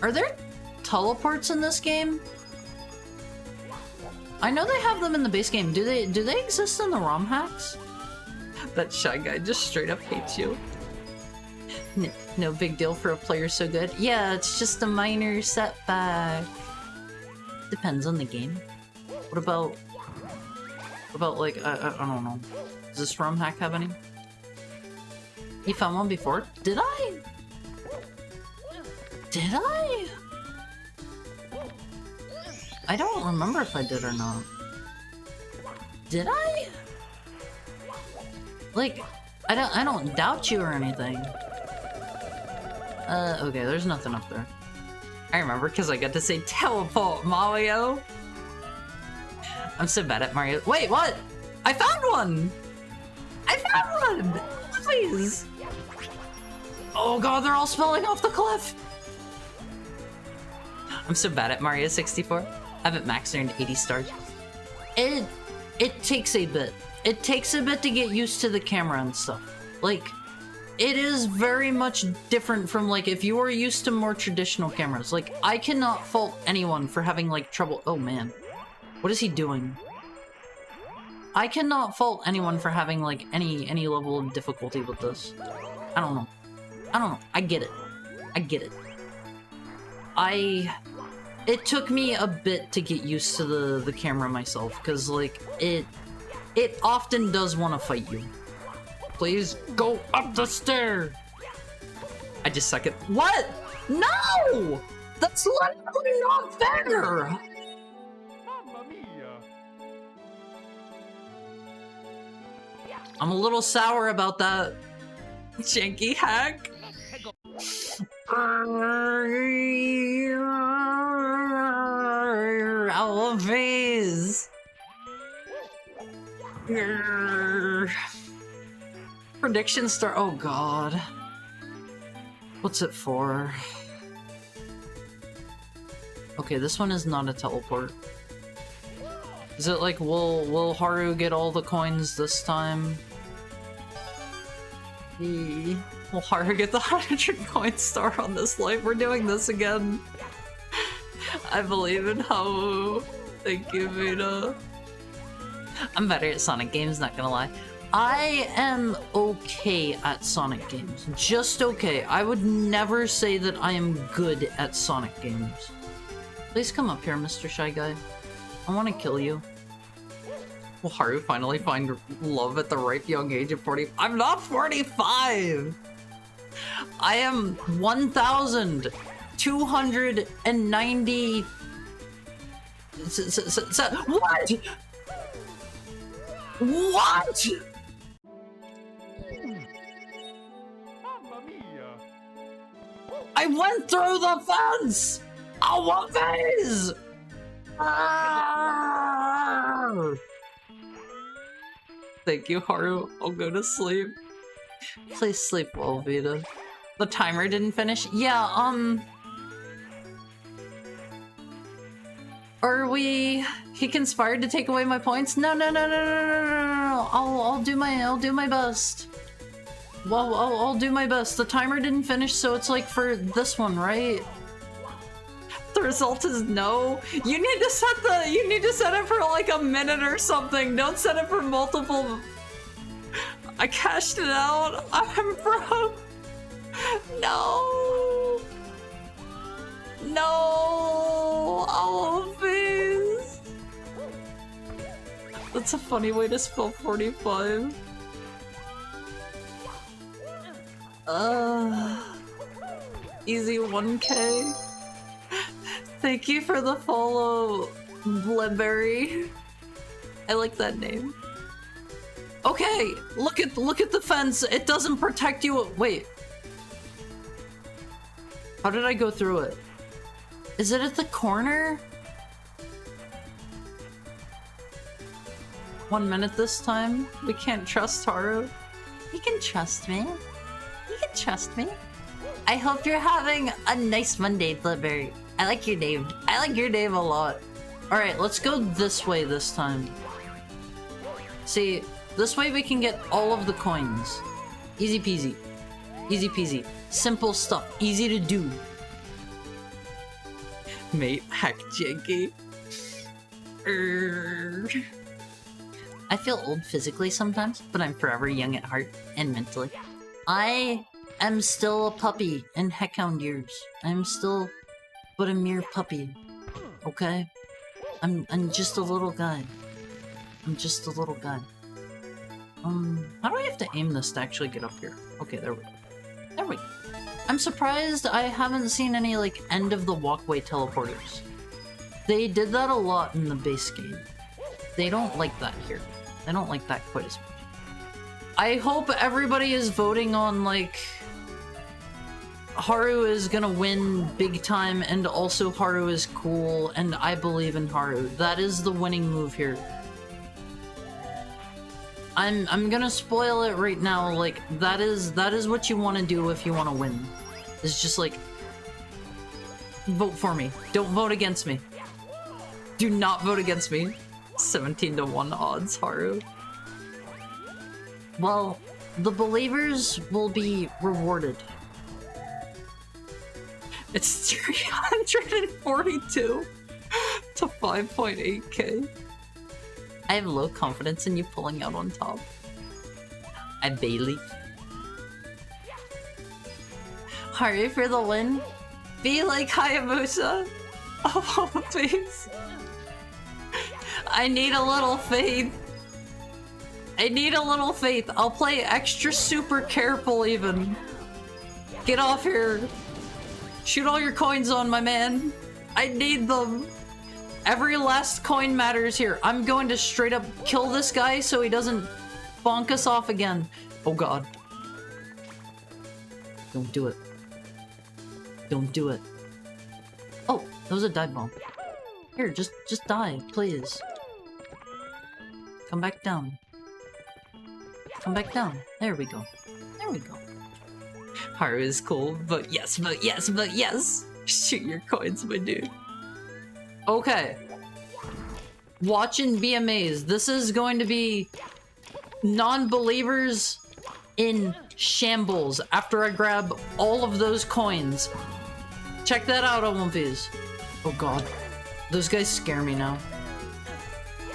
Are there teleports in this game? I know they have them in the base game. Do they exist in the ROM hacks? That Shy Guy just straight up hates you. No big deal for a player so good. Yeah, it's just a minor setback. Depends on the game. What about like, I don't know. Does this romhack have any? He found one before? Did I? Did I? I don't remember if I did or not. Did I? Like, I don't doubt you or anything. Okay, there's nothing up there. I remember because I got to say teleport Mario. I'm so bad at Mario. Wait, what? I found one! I found one! Please! Oh god, they're all spilling off the cliff! I'm so bad at Mario 64. I haven't maxed earned 80 stars. It takes a bit. It takes a bit to get used to the camera and stuff. Like, it is very much different from, like, if you are used to more traditional cameras. Like, I cannot fault anyone for having, like, trouble. Oh, man. What is he doing? I cannot fault anyone for having, like, any level of difficulty with this. I don't know. I don't know. I get it. I get it. It took me a bit to get used to the camera myself, because, like, it often does want to fight you. Please go up the stair! I just suck at— What? No! That's literally not fair! Mamma mia! I'm a little sour about that. Janky hack. I love these. Prediction star. Oh god. What's it for? Okay, this one is not a teleport. Is it like, will Haru get all the coins this time? Will Haru get the 100 coin star on this life? We're doing this again. I believe in Haru. Thank you, Vita. I'm better at Sonic games, not gonna lie. I am okay at Sonic games. Just okay. I would never say that I am good at Sonic games. Please come up here, Mr. Shy Guy. I want to kill you. Will Haru finally find love at the ripe young age of 40? I'm not 45! I am 1,290... What?! What?! Mamma mia! I went through the fence! Oh, what phase?! Ah! Thank you, Haru. I'll go to sleep. Please sleep well, Vita. The timer didn't finish? Yeah, Are we... He conspired to take away my points? No. I'll do my best. Well, I'll do my best. The timer didn't finish, so it's like for this one, right? The result is no. You need to set it for like a minute or something. Don't set it for multiple. I cashed it out. I'm broke. No. All of these. That's a funny way to spell 45. Easy 1K. Thank you for the follow, Blueberry. I like that name. Okay, look at the fence. It doesn't protect you. Wait. How did I go through it? Is it at the corner? 1 minute this time. We can't trust Haru. You can trust me. You can trust me. I hope you're having a nice Monday, Blueberry. I like your name. I like your name a lot. Alright, let's go this way this time. See, this way we can get all of the coins. Easy peasy. Easy peasy. Simple stuff. Easy to do. Mate, hack janky. I feel old physically sometimes, but I'm forever young at heart and mentally. I am still a puppy in heckhound years. I'm still but a mere puppy. Okay? I'm just a little guy. I'm just a little guy. How do I have to aim this to actually get up here? Okay, there we go. There we go. I'm surprised I haven't seen any, like, end of the walkway teleporters. They did that a lot in the base game. They don't like that here. They don't like that quite as much. I hope everybody is voting on, like, Haru is gonna win big time, and also Haru is cool, and I believe in Haru. That is the winning move here. I'm gonna spoil it right now, like, that is what you want to do if you want to win. It's just like, vote for me. Don't vote against me. Do not vote against me. 17-1 odds, Haru. Well, the believers will be rewarded. It's 342 to 5.8k. I have low confidence in you pulling out on top. I believe. Hurry for the win. Be like Hayabusa. Oh, please. I need a little faith. I need a little faith. I'll play extra super careful even. Get off here. Shoot all your coins on, my man. I need them. Every last coin matters here. I'm going to straight up kill this guy so he doesn't bonk us off again. Oh god. Don't do it. Don't do it. Oh, that was a dive bomb. Here, just die, please. Come back down. Come back down. There we go. There we go. Haru is cool, but yes, but yes, but yes. Shoot your coins, my dude. Okay. Watch and be amazed. This is going to be non-believers in shambles after I grab all of those coins. Check that out, Olympies. Oh god. Those guys scare me now.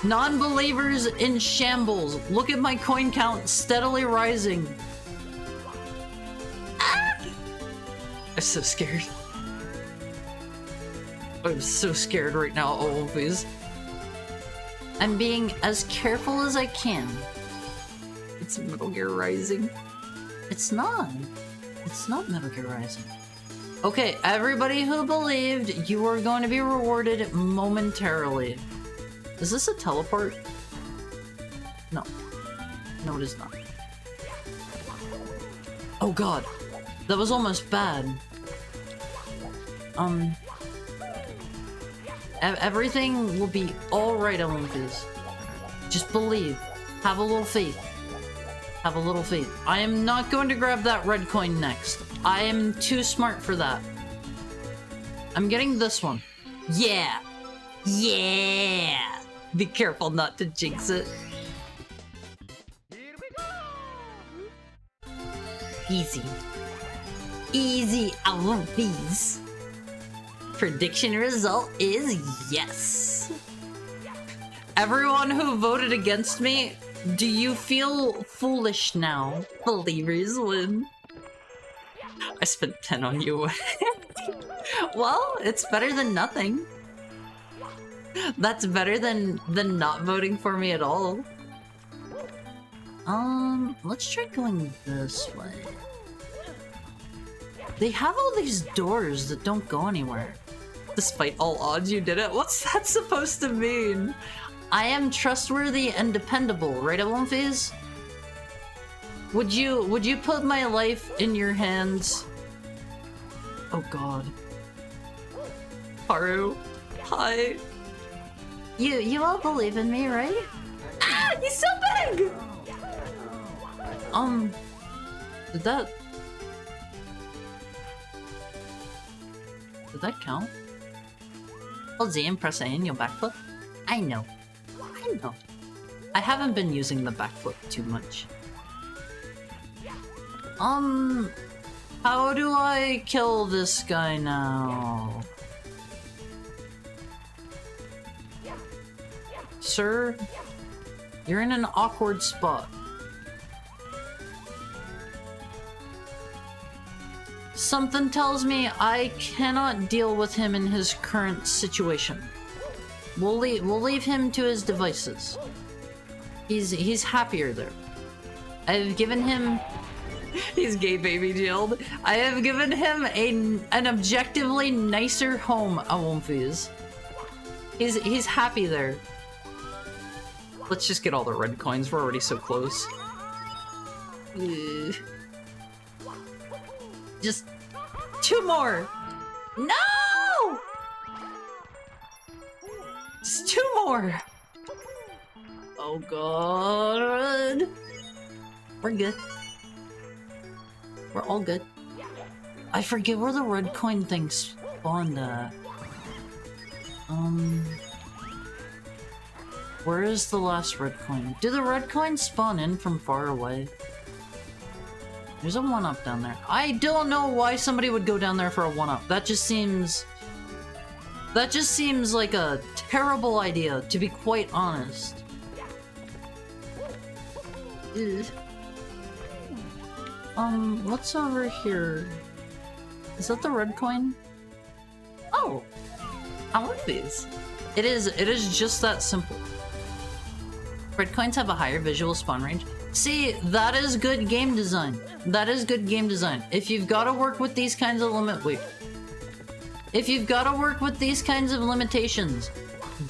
Non-believers in shambles. Look at my coin count steadily rising. Ah! I'm so scared. I'm so scared right now, Olympies. I'm being as careful as I can. It's Metal Gear Rising. It's not. It's not Metal Gear Rising. Okay, everybody who believed, you are going to be rewarded momentarily. Is this a teleport? No. No, it is not. Oh god. That was almost bad. Everything will be alright, Olympus. Just believe. Have a little faith. Have a little faith. I am not going to grab that red coin next. I am too smart for that. I'm getting this one. Yeah! Yeah! Be careful not to jinx it. Easy. Easy, Olympus. Prediction result is yes. Everyone who voted against me, do you feel foolish now? Believers win. I spent 10 on you. Well, it's better than nothing. That's better than not voting for me at all. Let's try going this way. They have all these doors that don't go anywhere. Despite all odds, you did it. What's that supposed to mean? I am trustworthy and dependable, right, Olympus? Would you put my life in your hands? Oh god. Haru. Hi. You all believe in me, right? Ah! He's so big! Did that count? Hold Z and press A and you'll backflip? I know. I know. I haven't been using the backflip too much. How do I kill this guy now? Sir, you're in an awkward spot. Something tells me I cannot deal with him in his current situation. We'll leave him to his devices. He's happier there. I've given him. He's gay baby jailed. I have given him an objectively nicer home. I won't fees. He's happy there. Let's just get all the red coins. We're already so close. Just 2 more. No! Just 2 more. Oh god. We're good. We're all good. I forget where the red coin thing spawned at. Where is the last red coin? Do the red coins spawn in from far away? There's a 1-up down there. I don't know why somebody would go down there for a 1-up. That just seems like a terrible idea, to be quite honest. Ugh. What's over here? Is that the red coin? Oh! I want these. It is just that simple. Red coins have a higher visual spawn range. See, that is good game design. That is good game design. If you've got to work with these kinds of If you've got to work with these kinds of limitations,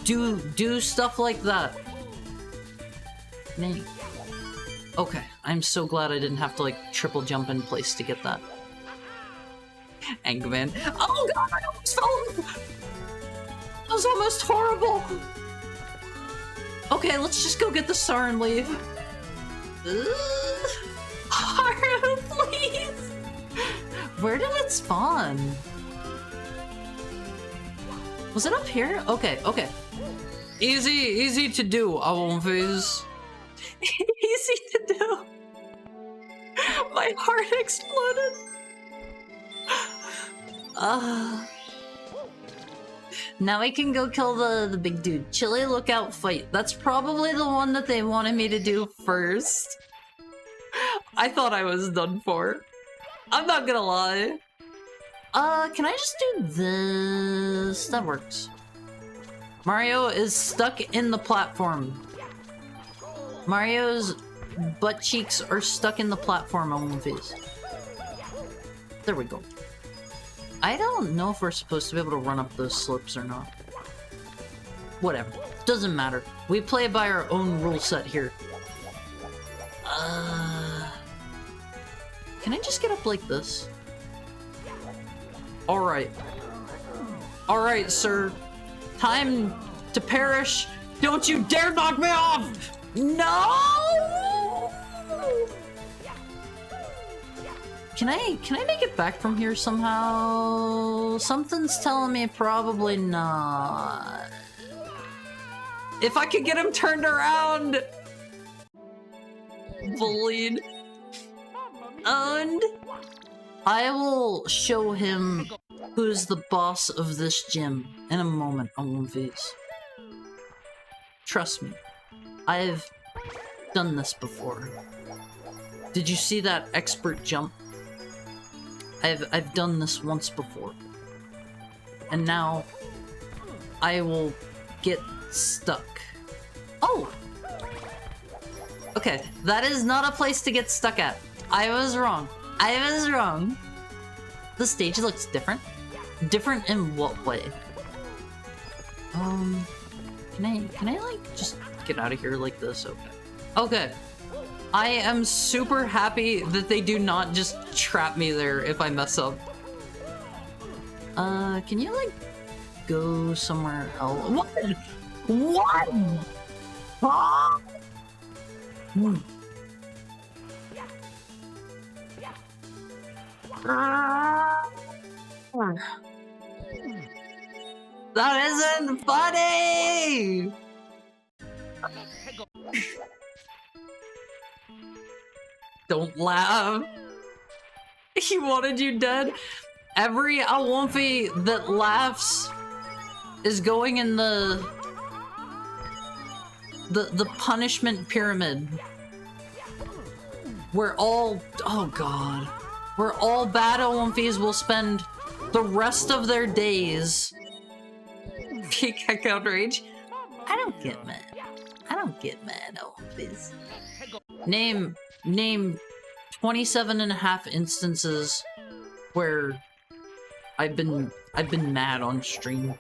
do stuff like that. Man. Okay, I'm so glad I didn't have to like triple jump in place to get that. Angman. Oh god, I almost fell! That was almost horrible! Okay, let's just go get the star and leave. Haru, please! Where did it spawn? Was it up here? Okay, okay. Easy to do, I won't phase. Easy to do. My heart exploded. Now we can go kill the big dude. Chili lookout fight. That's probably the one that they wanted me to do first. I thought I was done for. I'm not gonna lie. Can I just do this? That works. Mario is stuck in the platform. Mario's butt cheeks are stuck in the platform on one face. There we go. I don't know if we're supposed to be able to run up those slopes or not. Whatever. Doesn't matter. We play by our own rule set here. Can I just get up like this? Alright. Alright, sir. Time to perish. Don't you dare knock me off! No! Can I make it back from here somehow? Something's telling me probably not. If I could get him turned around! Bullied. And I will show him who's the boss of this gym in a moment on One Face. Trust me. I've done this before. Did you see that expert jump? I've done this once before. And now I will get stuck. Oh! Okay, that is not a place to get stuck at. I was wrong. I was wrong. The stage looks different. Different in what way? Can I like just get out of here like this? Okay. Okay. I am super happy that they do not just trap me there if I mess up. Can you like go somewhere else? What? What? Ah! That isn't funny! Don't laugh. He wanted you dead. Every Awomfi that laughs is going in the punishment pyramid. Where all, oh god. Where all bad Awomfis will spend the rest of their days. Peak heck outrage. I don't get mad. I don't get mad, oh, please. Name 27 and a half instances where I've been mad on stream.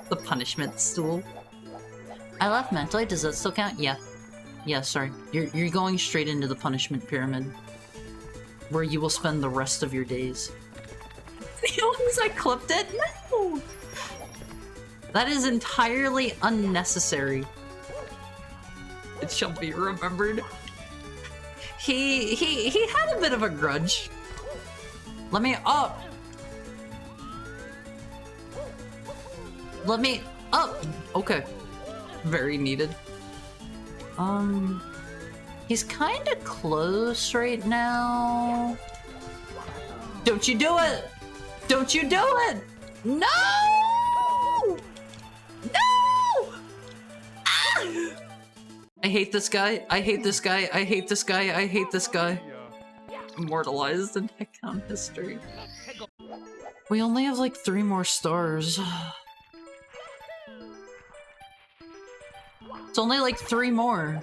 The punishment stool. I laugh mentally, does that still count? Yeah. Yeah, sorry. You're going straight into the punishment pyramid. Where you will spend the rest of your days. As long as I clipped it? No! That is entirely unnecessary. It shall be remembered. He had a bit of a grudge. Let me up. Let me up. Okay. Very needed. He's kind of close right now. Don't you do it! Don't you do it! No! No! Ah! I hate this guy. I hate this guy. I hate this guy. I hate this guy. Immortalized in account history. We only have like 3 more stars. It's only like 3 more.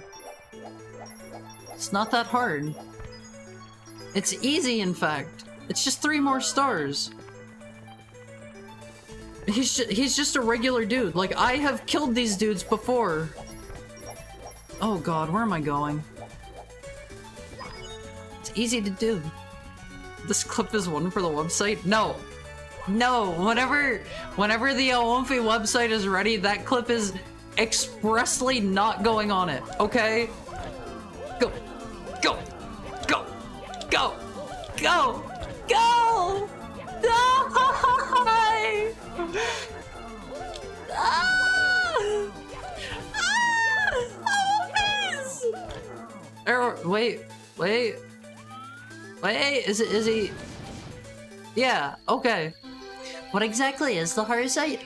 It's not that hard. It's easy, in fact. It's just 3 more stars. He's just a regular dude. Like, I have killed these dudes before. Oh god, where am I going? It's easy to do. This clip is one for the website? No. No, whenever the Aomfi website is ready, that clip is expressly not going on it, okay? Go! Go! Go! Go! Go! Go! Die! Ah! Oh, please! Error, wait, is he? Yeah, okay. What exactly is the horror site?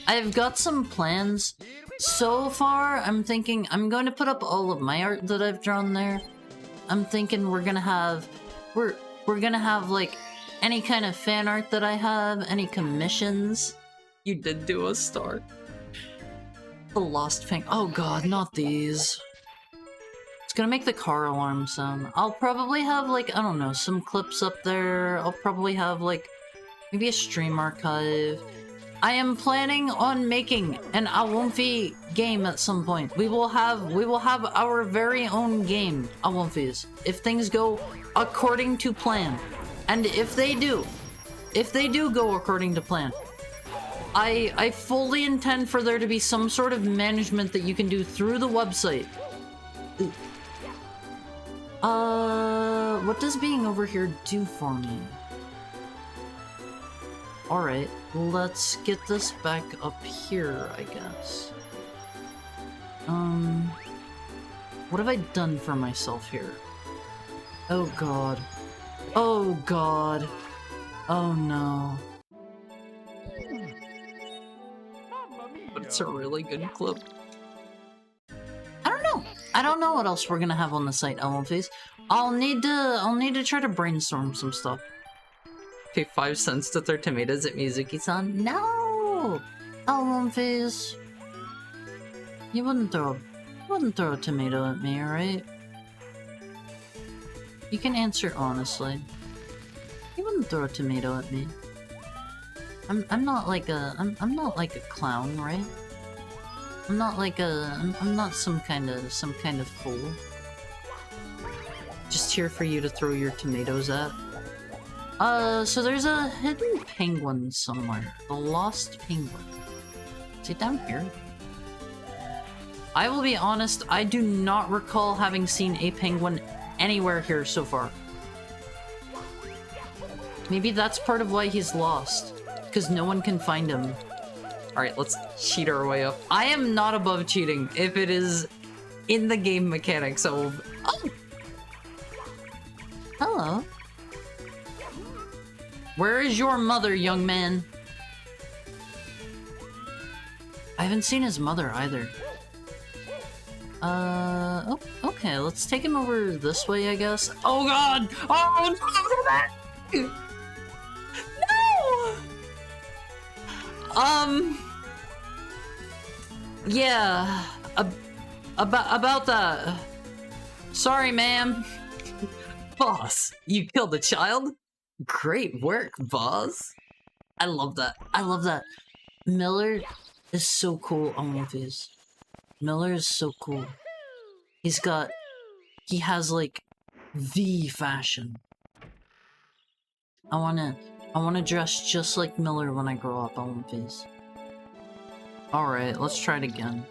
I've got some plans. So far, I'm thinking I'm going to put up all of my art that I've drawn there. I'm thinking we're gonna have like any kind of fan art that I have, any commissions. You did do a star. The Lost Pink. Oh god, not these. It's gonna make the car alarm sound. I'll probably have like, I don't know, some clips up there. I'll probably have like maybe a stream archive. I am planning on making an Aomfi game at some point. We will have our very own game, Aomfis, if things go according to plan. And if they do go according to plan, I fully intend for there to be some sort of management that you can do through the website. What does being over here do for me? Alright, let's get this back up here, I guess. What have I done for myself here? Oh god. Oh god. Oh no. But it's a really good clip. I don't know. I don't know what else we're gonna have on the site, Aomfis. I'll need to try to brainstorm some stuff. Pay 5 cents to throw tomatoes at Mizuki-san? No! Aomfis. You wouldn't throw a tomato at me, right? You can answer honestly. You wouldn't throw a tomato at me. I'm not like a clown, right? I'm not some kind of fool. Just here for you to throw your tomatoes at. So there's a hidden penguin somewhere. The lost penguin. Is it down here? I will be honest, I do not recall having seen a penguin anywhere here so far. Maybe that's part of why he's lost. Because no one can find him. Alright, let's cheat our way up. I am not above cheating if it is in the game mechanics, so... Oh! Hello. Where is your mother, young man? I haven't seen his mother either. Oh, okay, let's take him over this way, I guess. Oh god! Oh, no! No! Yeah, about that. Sorry, ma'am. Boss, you killed a child? Great work, boss. I love that. I love that. Miller is so cool on One Piece. Miller is so cool. He has like the fashion. I wanna dress just like Miller when I grow up on One Piece. Alright, let's try it again.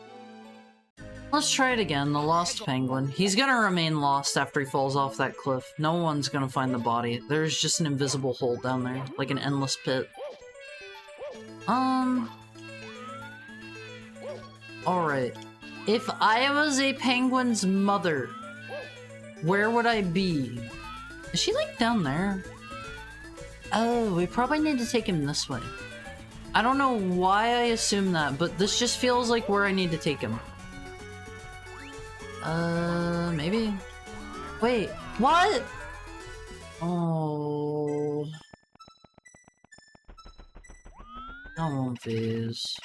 Let's try it again, the lost penguin. He's gonna remain lost after he falls off that cliff. No one's gonna find the body. There's just an invisible hole down there, like an endless pit. Alright. If I was a penguin's mother, where would I be? Is she like down there? Oh, we probably need to take him this way. I don't know why I assume that, but this just feels like where I need to take him. Maybe? Wait, what? Oh. One Piece.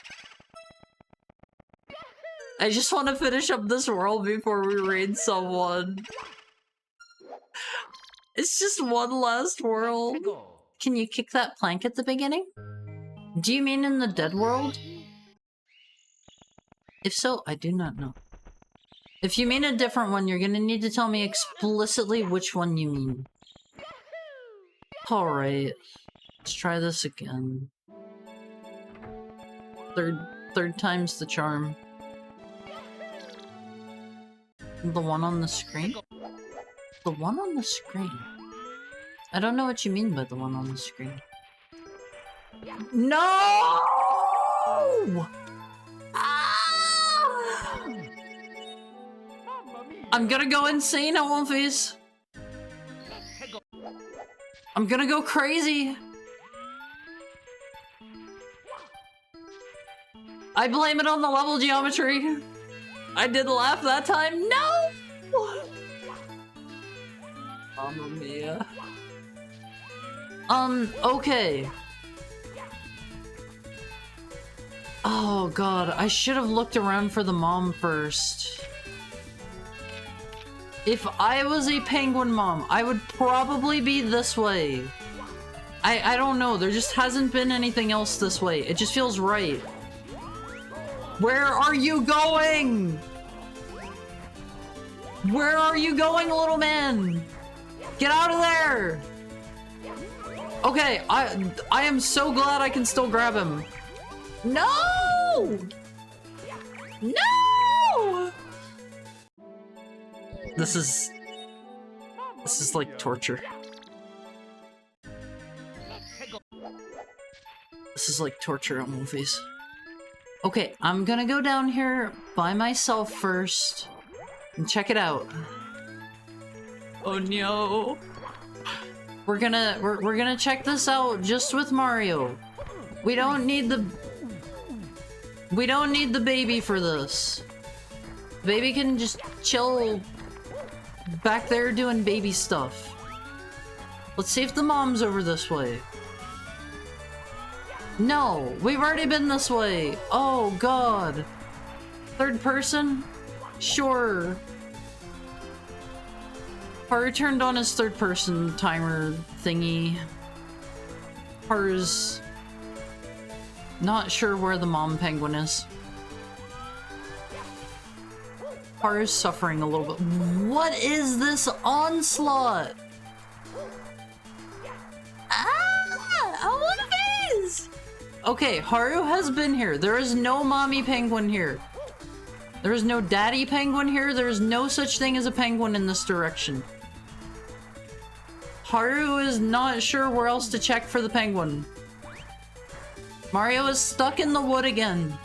I just want to finish up this world before we raid someone. It's just one last world. Can you kick that plank at the beginning? Do you mean in the dead world? If so, I do not know. If you mean a different one, you're gonna need to tell me explicitly which one you mean. Alright. Let's try this again. Third time's the charm. The one on the screen? The one on the screen? I don't know what you mean by the one on the screen. No! Ah! I'm gonna go insane at One Piece. I'm gonna go crazy. I blame it on the level geometry. I did laugh that time. No! Mamma mia. Okay. Oh god, I should have looked around for the mom first. If I was a penguin mom, I would probably be this way. I don't know, there just hasn't been anything else this way. It just feels right. Where are you going? Where are you going, little man? Get out of there! Okay, I am so glad I can still grab him. No! No! This is like torture. This is like torture on movies. Okay, I'm gonna go down here by myself first and check it out. Oh no. We're gonna check this out just with Mario. We don't need the baby for this. The baby can just chill back there doing baby stuff. Let's see if the mom's over this way. No, we've already been this way. Oh god. Third person? Sure. Haru turned on his third person timer thingy. Haru's not sure where the mom penguin is. Haru's suffering a little bit. What is this onslaught? Ah! What is? Okay, Haru has been here. There is no mommy penguin here. There is no daddy penguin here. There is no such thing as a penguin in this direction. Haru is not sure where else to check for the penguin. Mario is stuck in the wood again.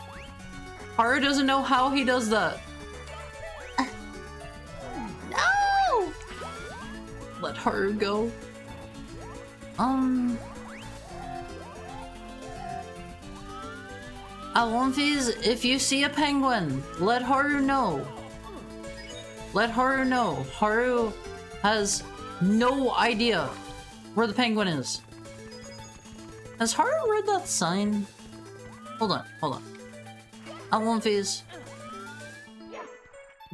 Haru doesn't know how he does that. No! Let Haru go. Alonfi's, if you see a penguin, let Haru know. Let Haru know. Haru has no idea where the penguin is. Has Haru read that sign? Hold on, hold on. I want these.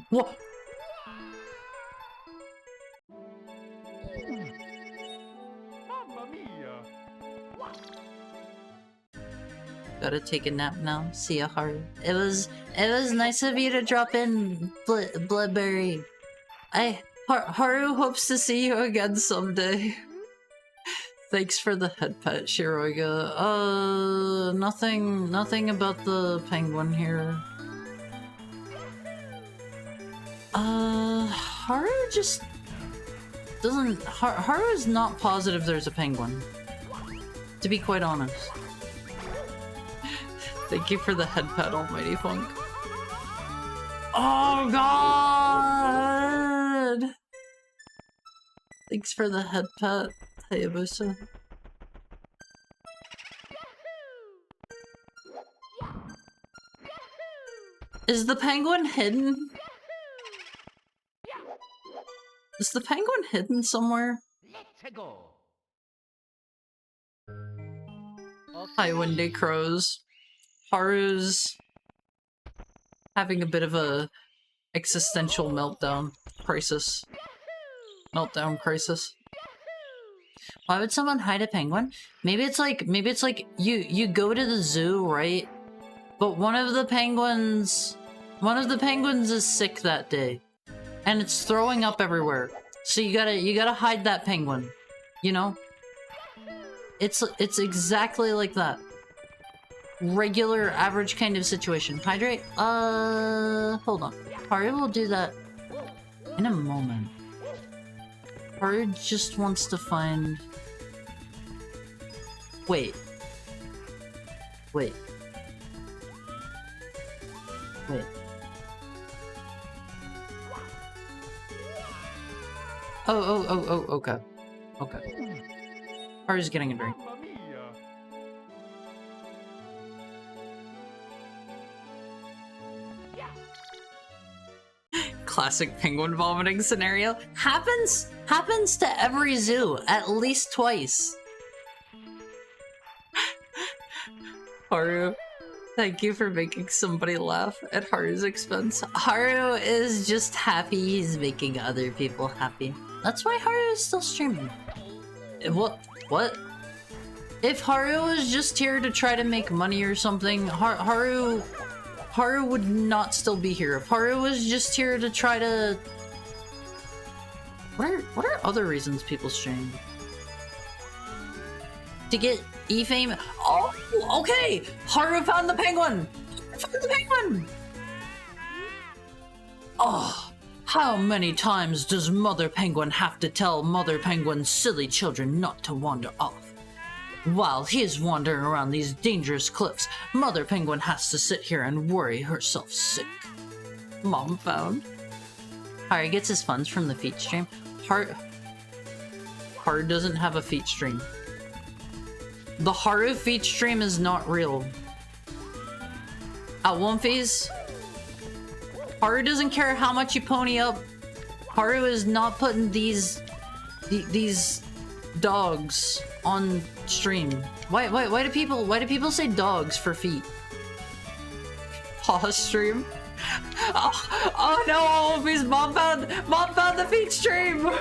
What? Mamma mia! Gotta take a nap now. See ya, Haru. It was nice of you to drop in, Bloodberry. Haru hopes to see you again someday. Thanks for the head pet, Shiroiga. Nothing about the penguin here. Haru just doesn't. Haru is not positive there's a penguin. To be quite honest. Thank you for the head pet, Almighty Funk. Oh god! Thanks for the head pet, Hayabusa. Is the penguin hidden? Is the penguin hidden somewhere? Let's go! Hi, Windy Crows. Haru's having a bit of a existential meltdown crisis. Meltdown crisis. Why would someone hide a penguin? Maybe it's like you go to the zoo, right? But one of the penguins is sick that day. And it's throwing up everywhere. So you gotta hide that penguin. You know? It's exactly like that. Regular, average kind of situation. Hydrate? Hold on. Haru will do that in a moment. Haru just wants to find... Wait. Wait. Wait. Oh, okay. Okay. Haru's getting a drink. Mamma mia! Classic penguin vomiting scenario. Happens to every zoo at least twice. Haru, thank you for making somebody laugh at Haru's expense. Haru is just happy he's making other people happy. That's why Haru is still streaming. What? If Haru was just here to try to make money or something, Haru would not still be here. If Haru was just here to try to... What are other reasons people stream? To get E-fame? Oh, okay! Haru found the penguin! Oh, how many times does Mother Penguin have to tell Mother Penguin's silly children not to wander off? While he's wandering around these dangerous cliffs, Mother Penguin has to sit here and worry herself sick. Mom found. Haru gets his funds from the feet stream. Haru doesn't have a feet stream. The Haru feet stream is not real. At one phase, Haru doesn't care how much you pony up. Haru is not putting these dogs on stream. Why do people say dogs for feet? Pause stream. Oh no, please, mom found the feet stream.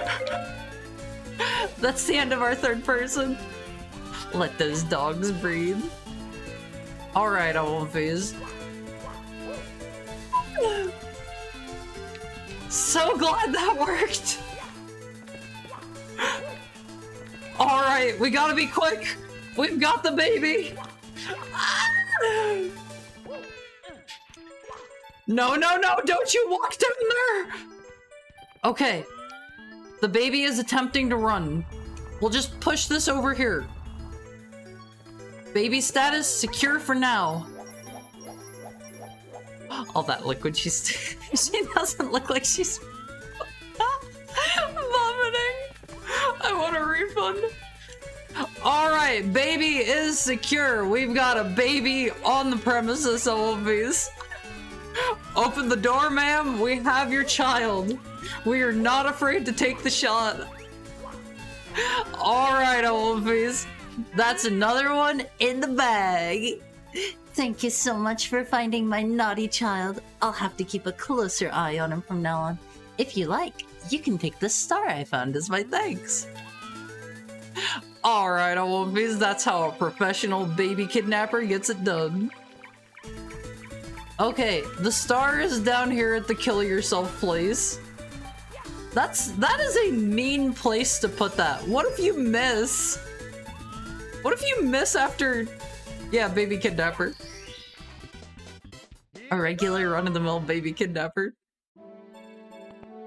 That's the end of our third person. Let those dogs breathe. Alright, Olympies. So glad that worked! Alright, we gotta be quick! We've got the baby! No, don't you walk down there! Okay. The baby is attempting to run. We'll just push this over here. Baby status secure for now. All that liquid she doesn't look like she's vomiting. I want a refund. Alright, baby is secure. We've got a baby on the premises, Olympies. Open the door, ma'am. We have your child. We are not afraid to take the shot. Alright, Olympies. That's another one in the bag. Thank you so much for finding my naughty child. I'll have to keep a closer eye on him from now on. If you like, you can take the star I found as my thanks. Alright, Olympians, that's how a professional baby kidnapper gets it done. Okay, the star is down here at the kill yourself place. That is a mean place to put that. What if you miss? What if you miss after... Yeah, baby kidnapper. A regular run-of-the-mill baby kidnapper.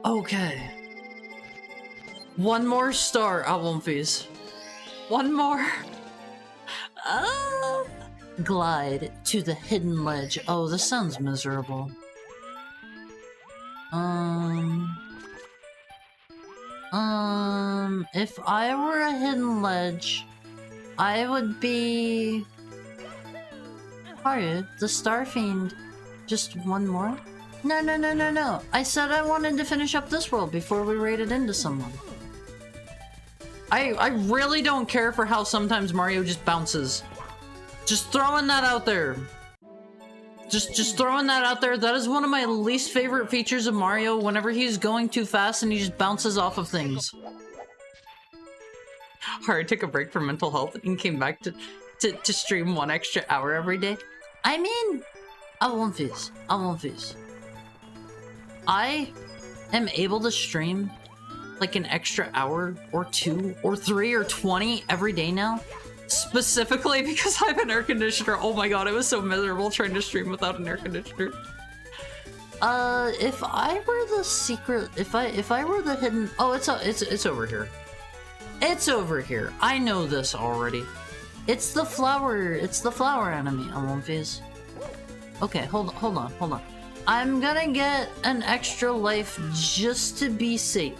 Okay. One more star, Alwumfies. One more. Glide to the hidden ledge. Oh, this sounds miserable. If I were a hidden ledge, I would be... Are you? The Star Fiend. Just one more? No. I said I wanted to finish up this world before we raided into someone. I really don't care for how sometimes Mario just bounces. Just throwing that out there. Just throwing that out there. That is one of my least favorite features of Mario, whenever he's going too fast and he just bounces off of things. Alright, took a break for mental health and came back to stream 1 extra hour every day. I mean, Alwumfies. I am able to stream like an extra hour or 2 or 3 or 20 every day now. Specifically because I have an air conditioner. Oh my god, it was so miserable trying to stream without an air conditioner. If I were the secret, if I were the hidden, oh, it's over here. It's over here. I know this already. It's the flower enemy, Alwumfies. Okay, hold on. I'm gonna get an extra life just to be safe.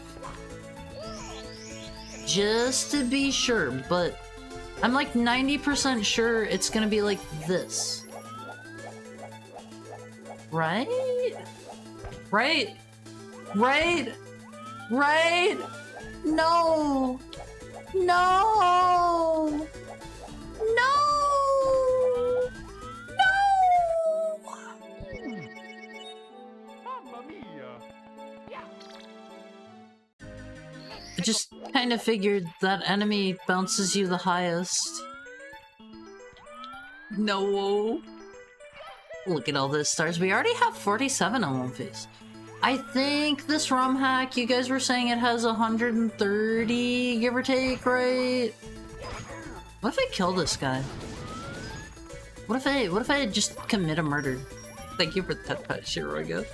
Just to be sure, but I'm like 90% sure it's gonna be like this. Right? No! Mamma mia! I just kind of figured that enemy bounces you the highest. No. Look at all those stars. We already have 47 on one face. I think this ROM hack, you guys were saying it has 130, give or take, right? What if I kill this guy? What if I just commit a murder? Thank you for that pet, Shiroga.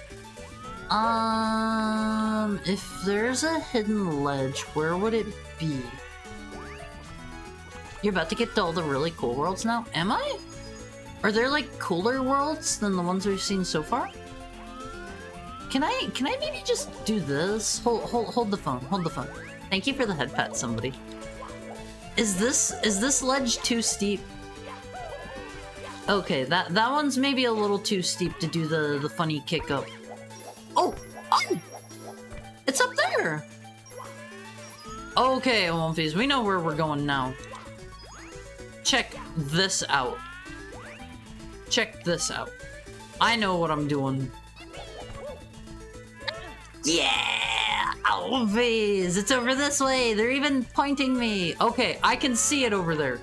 If there's a hidden ledge, where would it be? You're about to get to all the really cool worlds now? Am I? Are there like cooler worlds than the ones we've seen so far? Can I maybe just do this? Hold the phone. Thank you for the head pat, somebody. Is this ledge too steep? Okay, that one's maybe a little too steep to do the funny kick up. Oh! It's up there! Okay, Olympies, we know where we're going now. Check this out. I know what I'm doing. Yeah! Always! It's over this way! They're even pointing me! Okay, I can see it over there.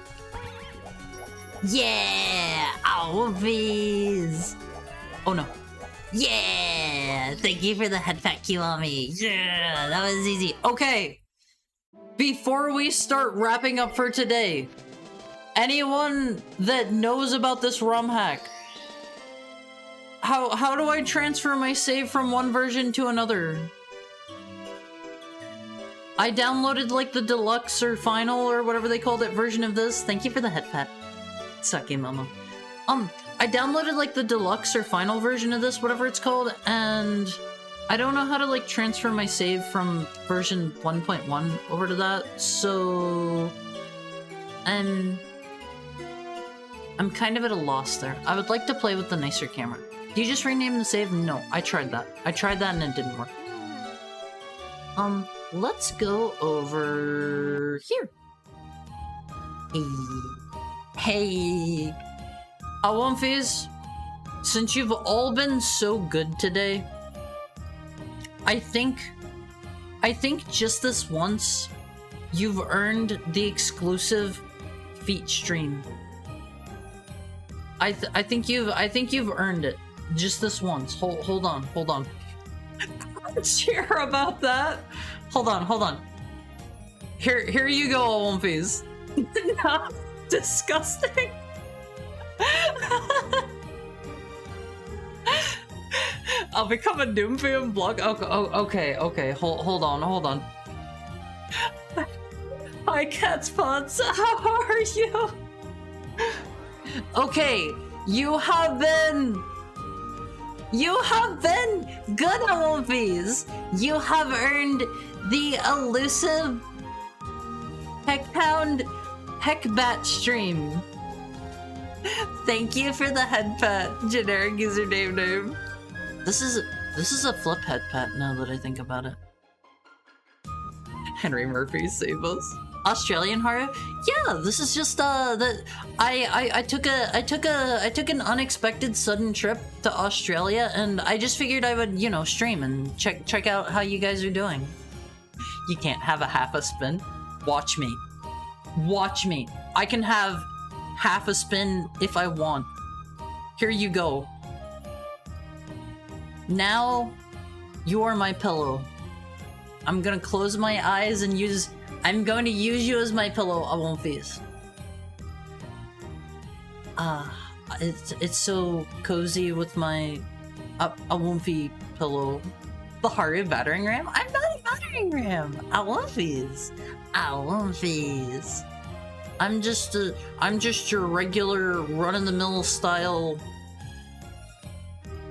Yeah! Always! Oh no. Yeah! Thank you for the head pat Kiwami. Yeah! That was easy. Okay! Before we start wrapping up for today, anyone that knows about this ROM hack, how do I transfer my save from one version to another? I downloaded like the deluxe or final or whatever they called it version of this. Thank you for the head pat. Sucky mama. I downloaded like the deluxe or final version of this, whatever it's called, and I don't know how to like transfer my save from version 1.1 over to that, so I'm kind of at a loss there. I would like to play with the nicer camera. Do you just rename the save? No, I tried that and it didn't work. Let's go over here. Hey. Awomfies, since you've all been so good today, I think just this once, you've earned the exclusive feat stream. I think you've earned it just this once. Hold on. Cheer about that. Hold on. Here you go, Awomfies. Not disgusting. I'll become a Doomfium blog. Okay. Hold on. Hi, Cat's Pots. How are you? Okay, you have been good, Awomfies. You have earned the elusive Heckbat stream. Thank you for the head pat, generic username name. This is a flip head pat now that I think about it. Henry Murphy, save us. Australian Haru? Yeah, this is just I took an unexpected sudden trip to Australia, and I just figured I would, you know, stream and check out how you guys are doing. You can't have a half a spin. Watch me. I can have half a spin if I want. Here you go. Now, you are my pillow. I'm gonna close my eyes and I'm going to use you as my pillow, Awomfies. It's so cozy with my Awomfi pillow. The Haru battering ram? I'm not a battering ram. Awomfies. I'm just your regular run-of-the-mill style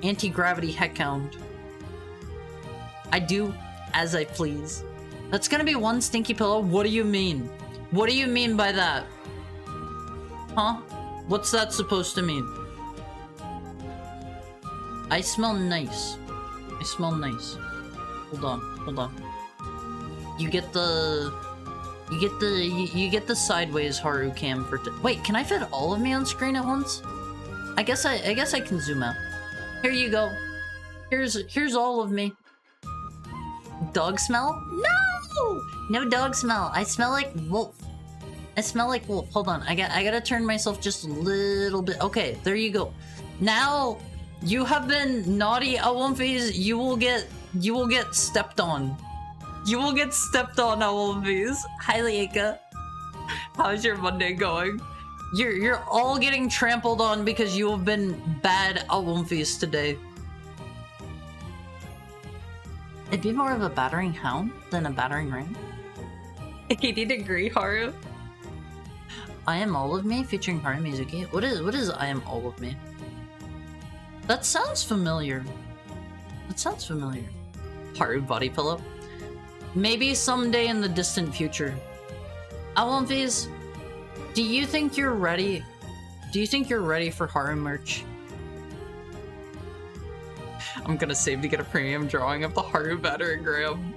anti-gravity heckhound. I do as I please. That's gonna be one stinky pillow? What do you mean? What do you mean by that? Huh? What's that supposed to mean? I smell nice. Hold on. You get the sideways Haru cam for wait, can I fit all of me on screen at once? I guess I can zoom out. Here you go. Here's all of me. Dog smell? No dog smell. I smell like wolf. Hold on. I gotta turn myself just a little bit. Okay, there you go. Now you have been naughty, Awomfies. You will get stepped on. Awomfies. Hi, Lieka. How's your Monday going? You're all getting trampled on because you have been bad Awomfies today. It'd be more of a battering hound than a battering ram. 80-degree Haru. I Am All of Me featuring Haru Mizuki. What is I Am All of Me? That sounds familiar. Haru body pillow. Maybe someday in the distant future. Awomfies, do you think you're ready? Do you think you're ready for Haru merch? I'm gonna save to get a premium drawing of the Haru battering ram.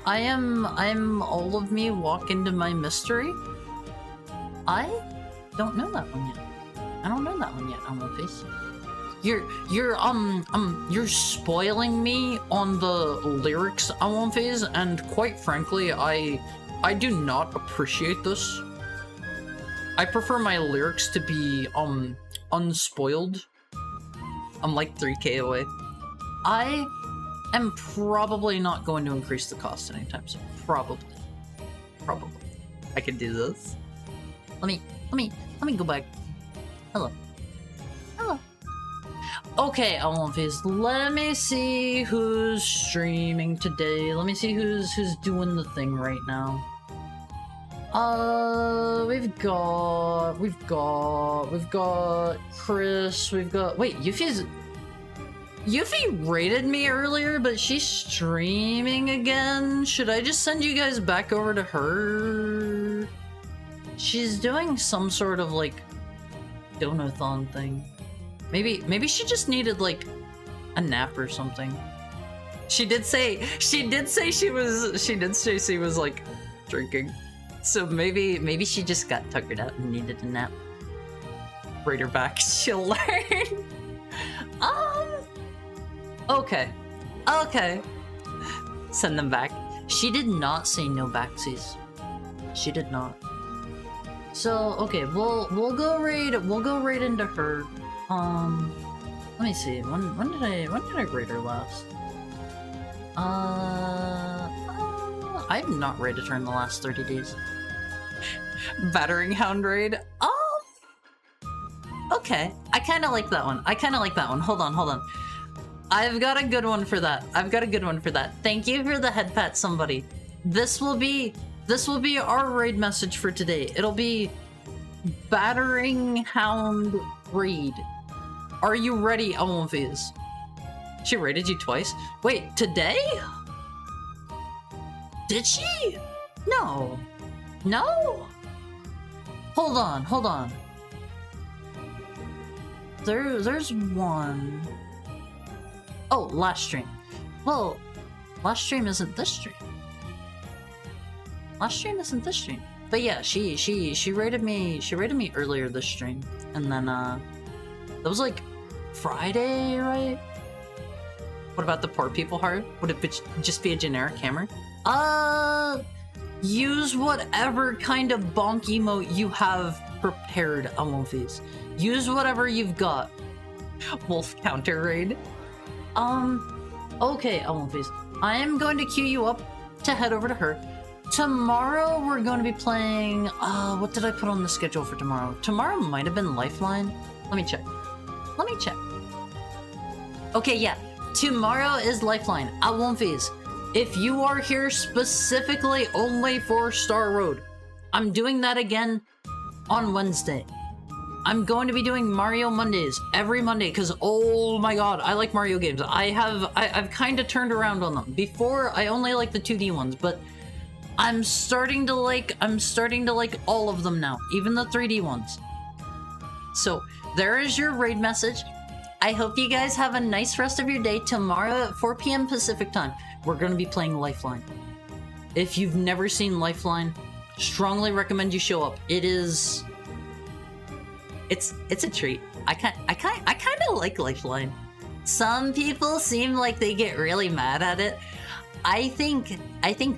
I'm all of me walk into my mystery? I don't know that one yet, Awomfies. You're spoiling me on the lyrics, Awomfies, and quite frankly, I do not appreciate this. I prefer my lyrics to be, unspoiled. I'm like 3K away. I am probably not going to increase the cost anytime soon. Probably. I can do this. Let me go back. Hello. Okay, Awomfies, let me see who's streaming today. Let me see who's doing the thing right now. We've got Chris, wait, Yuffie rated me earlier, but she's streaming again. Should I just send you guys back over to her? She's doing some sort of like donathon thing. Maybe she just needed like a nap or something. She did say she was like drinking. So maybe she just got tuckered out and needed a nap. Bring her back, she'll learn. Okay. Okay. Send them back. She did not say no backsies. She did not. So okay, we'll go right into her. Let me see. When did I grade her last? I've not rated her in the last 30 days. Battering Hound raid. Okay. I kind of like that one. Hold on. I've got a good one for that. Thank you for the head pat, somebody. This will be our raid message for today. It'll be Battering Hound raid. Are you ready, Almonfies? She raided you twice? Wait, today? Did she? No. No? Hold on. There's one. Oh, last stream. Well, last stream isn't this stream. But yeah, she rated me earlier this stream. And then that was like Friday, right? What about the poor people heart? Would it just be a generic hammer? Use whatever kind of bonk emote you have prepared, Almonfies. Use whatever you've got. Wolf counter raid. Okay, Almonfies. I am going to queue you up to head over to her. Tomorrow we're going to be playing, what did I put on the schedule for tomorrow? Tomorrow might have been Lifeline. Let me check. Okay, yeah. Tomorrow is Lifeline. Almonfies. If you are here specifically only for Star Road, I'm doing that again on Wednesday. I'm going to be doing Mario Mondays every Monday because, oh my god, I like Mario games. I've kind of turned around on them. Before, I only liked the 2D ones, but I'm starting to like all of them now, even the 3D ones. So there is your raid message. I hope you guys have a nice rest of your day. Tomorrow at 4 p.m. Pacific time, we're going to be playing Lifeline. If you've never seen Lifeline, strongly recommend you show up. It's a treat. I kind of like Lifeline. Some people seem like they get really mad at it. I think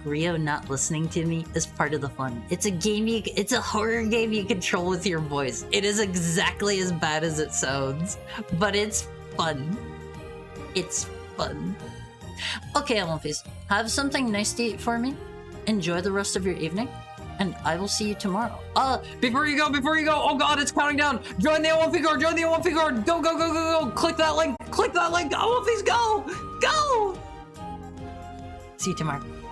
Rio not listening to me is part of the fun. It's a horror game you control with your voice. It is exactly as bad as it sounds, but it's fun. It's fun. Okay, Almonfies, have something nice to eat for me. Enjoy the rest of your evening, and I will see you tomorrow. Before you go, oh god, it's counting down. Join the Almonfies Guard, go. Click that link, Almonfies, go. See you tomorrow.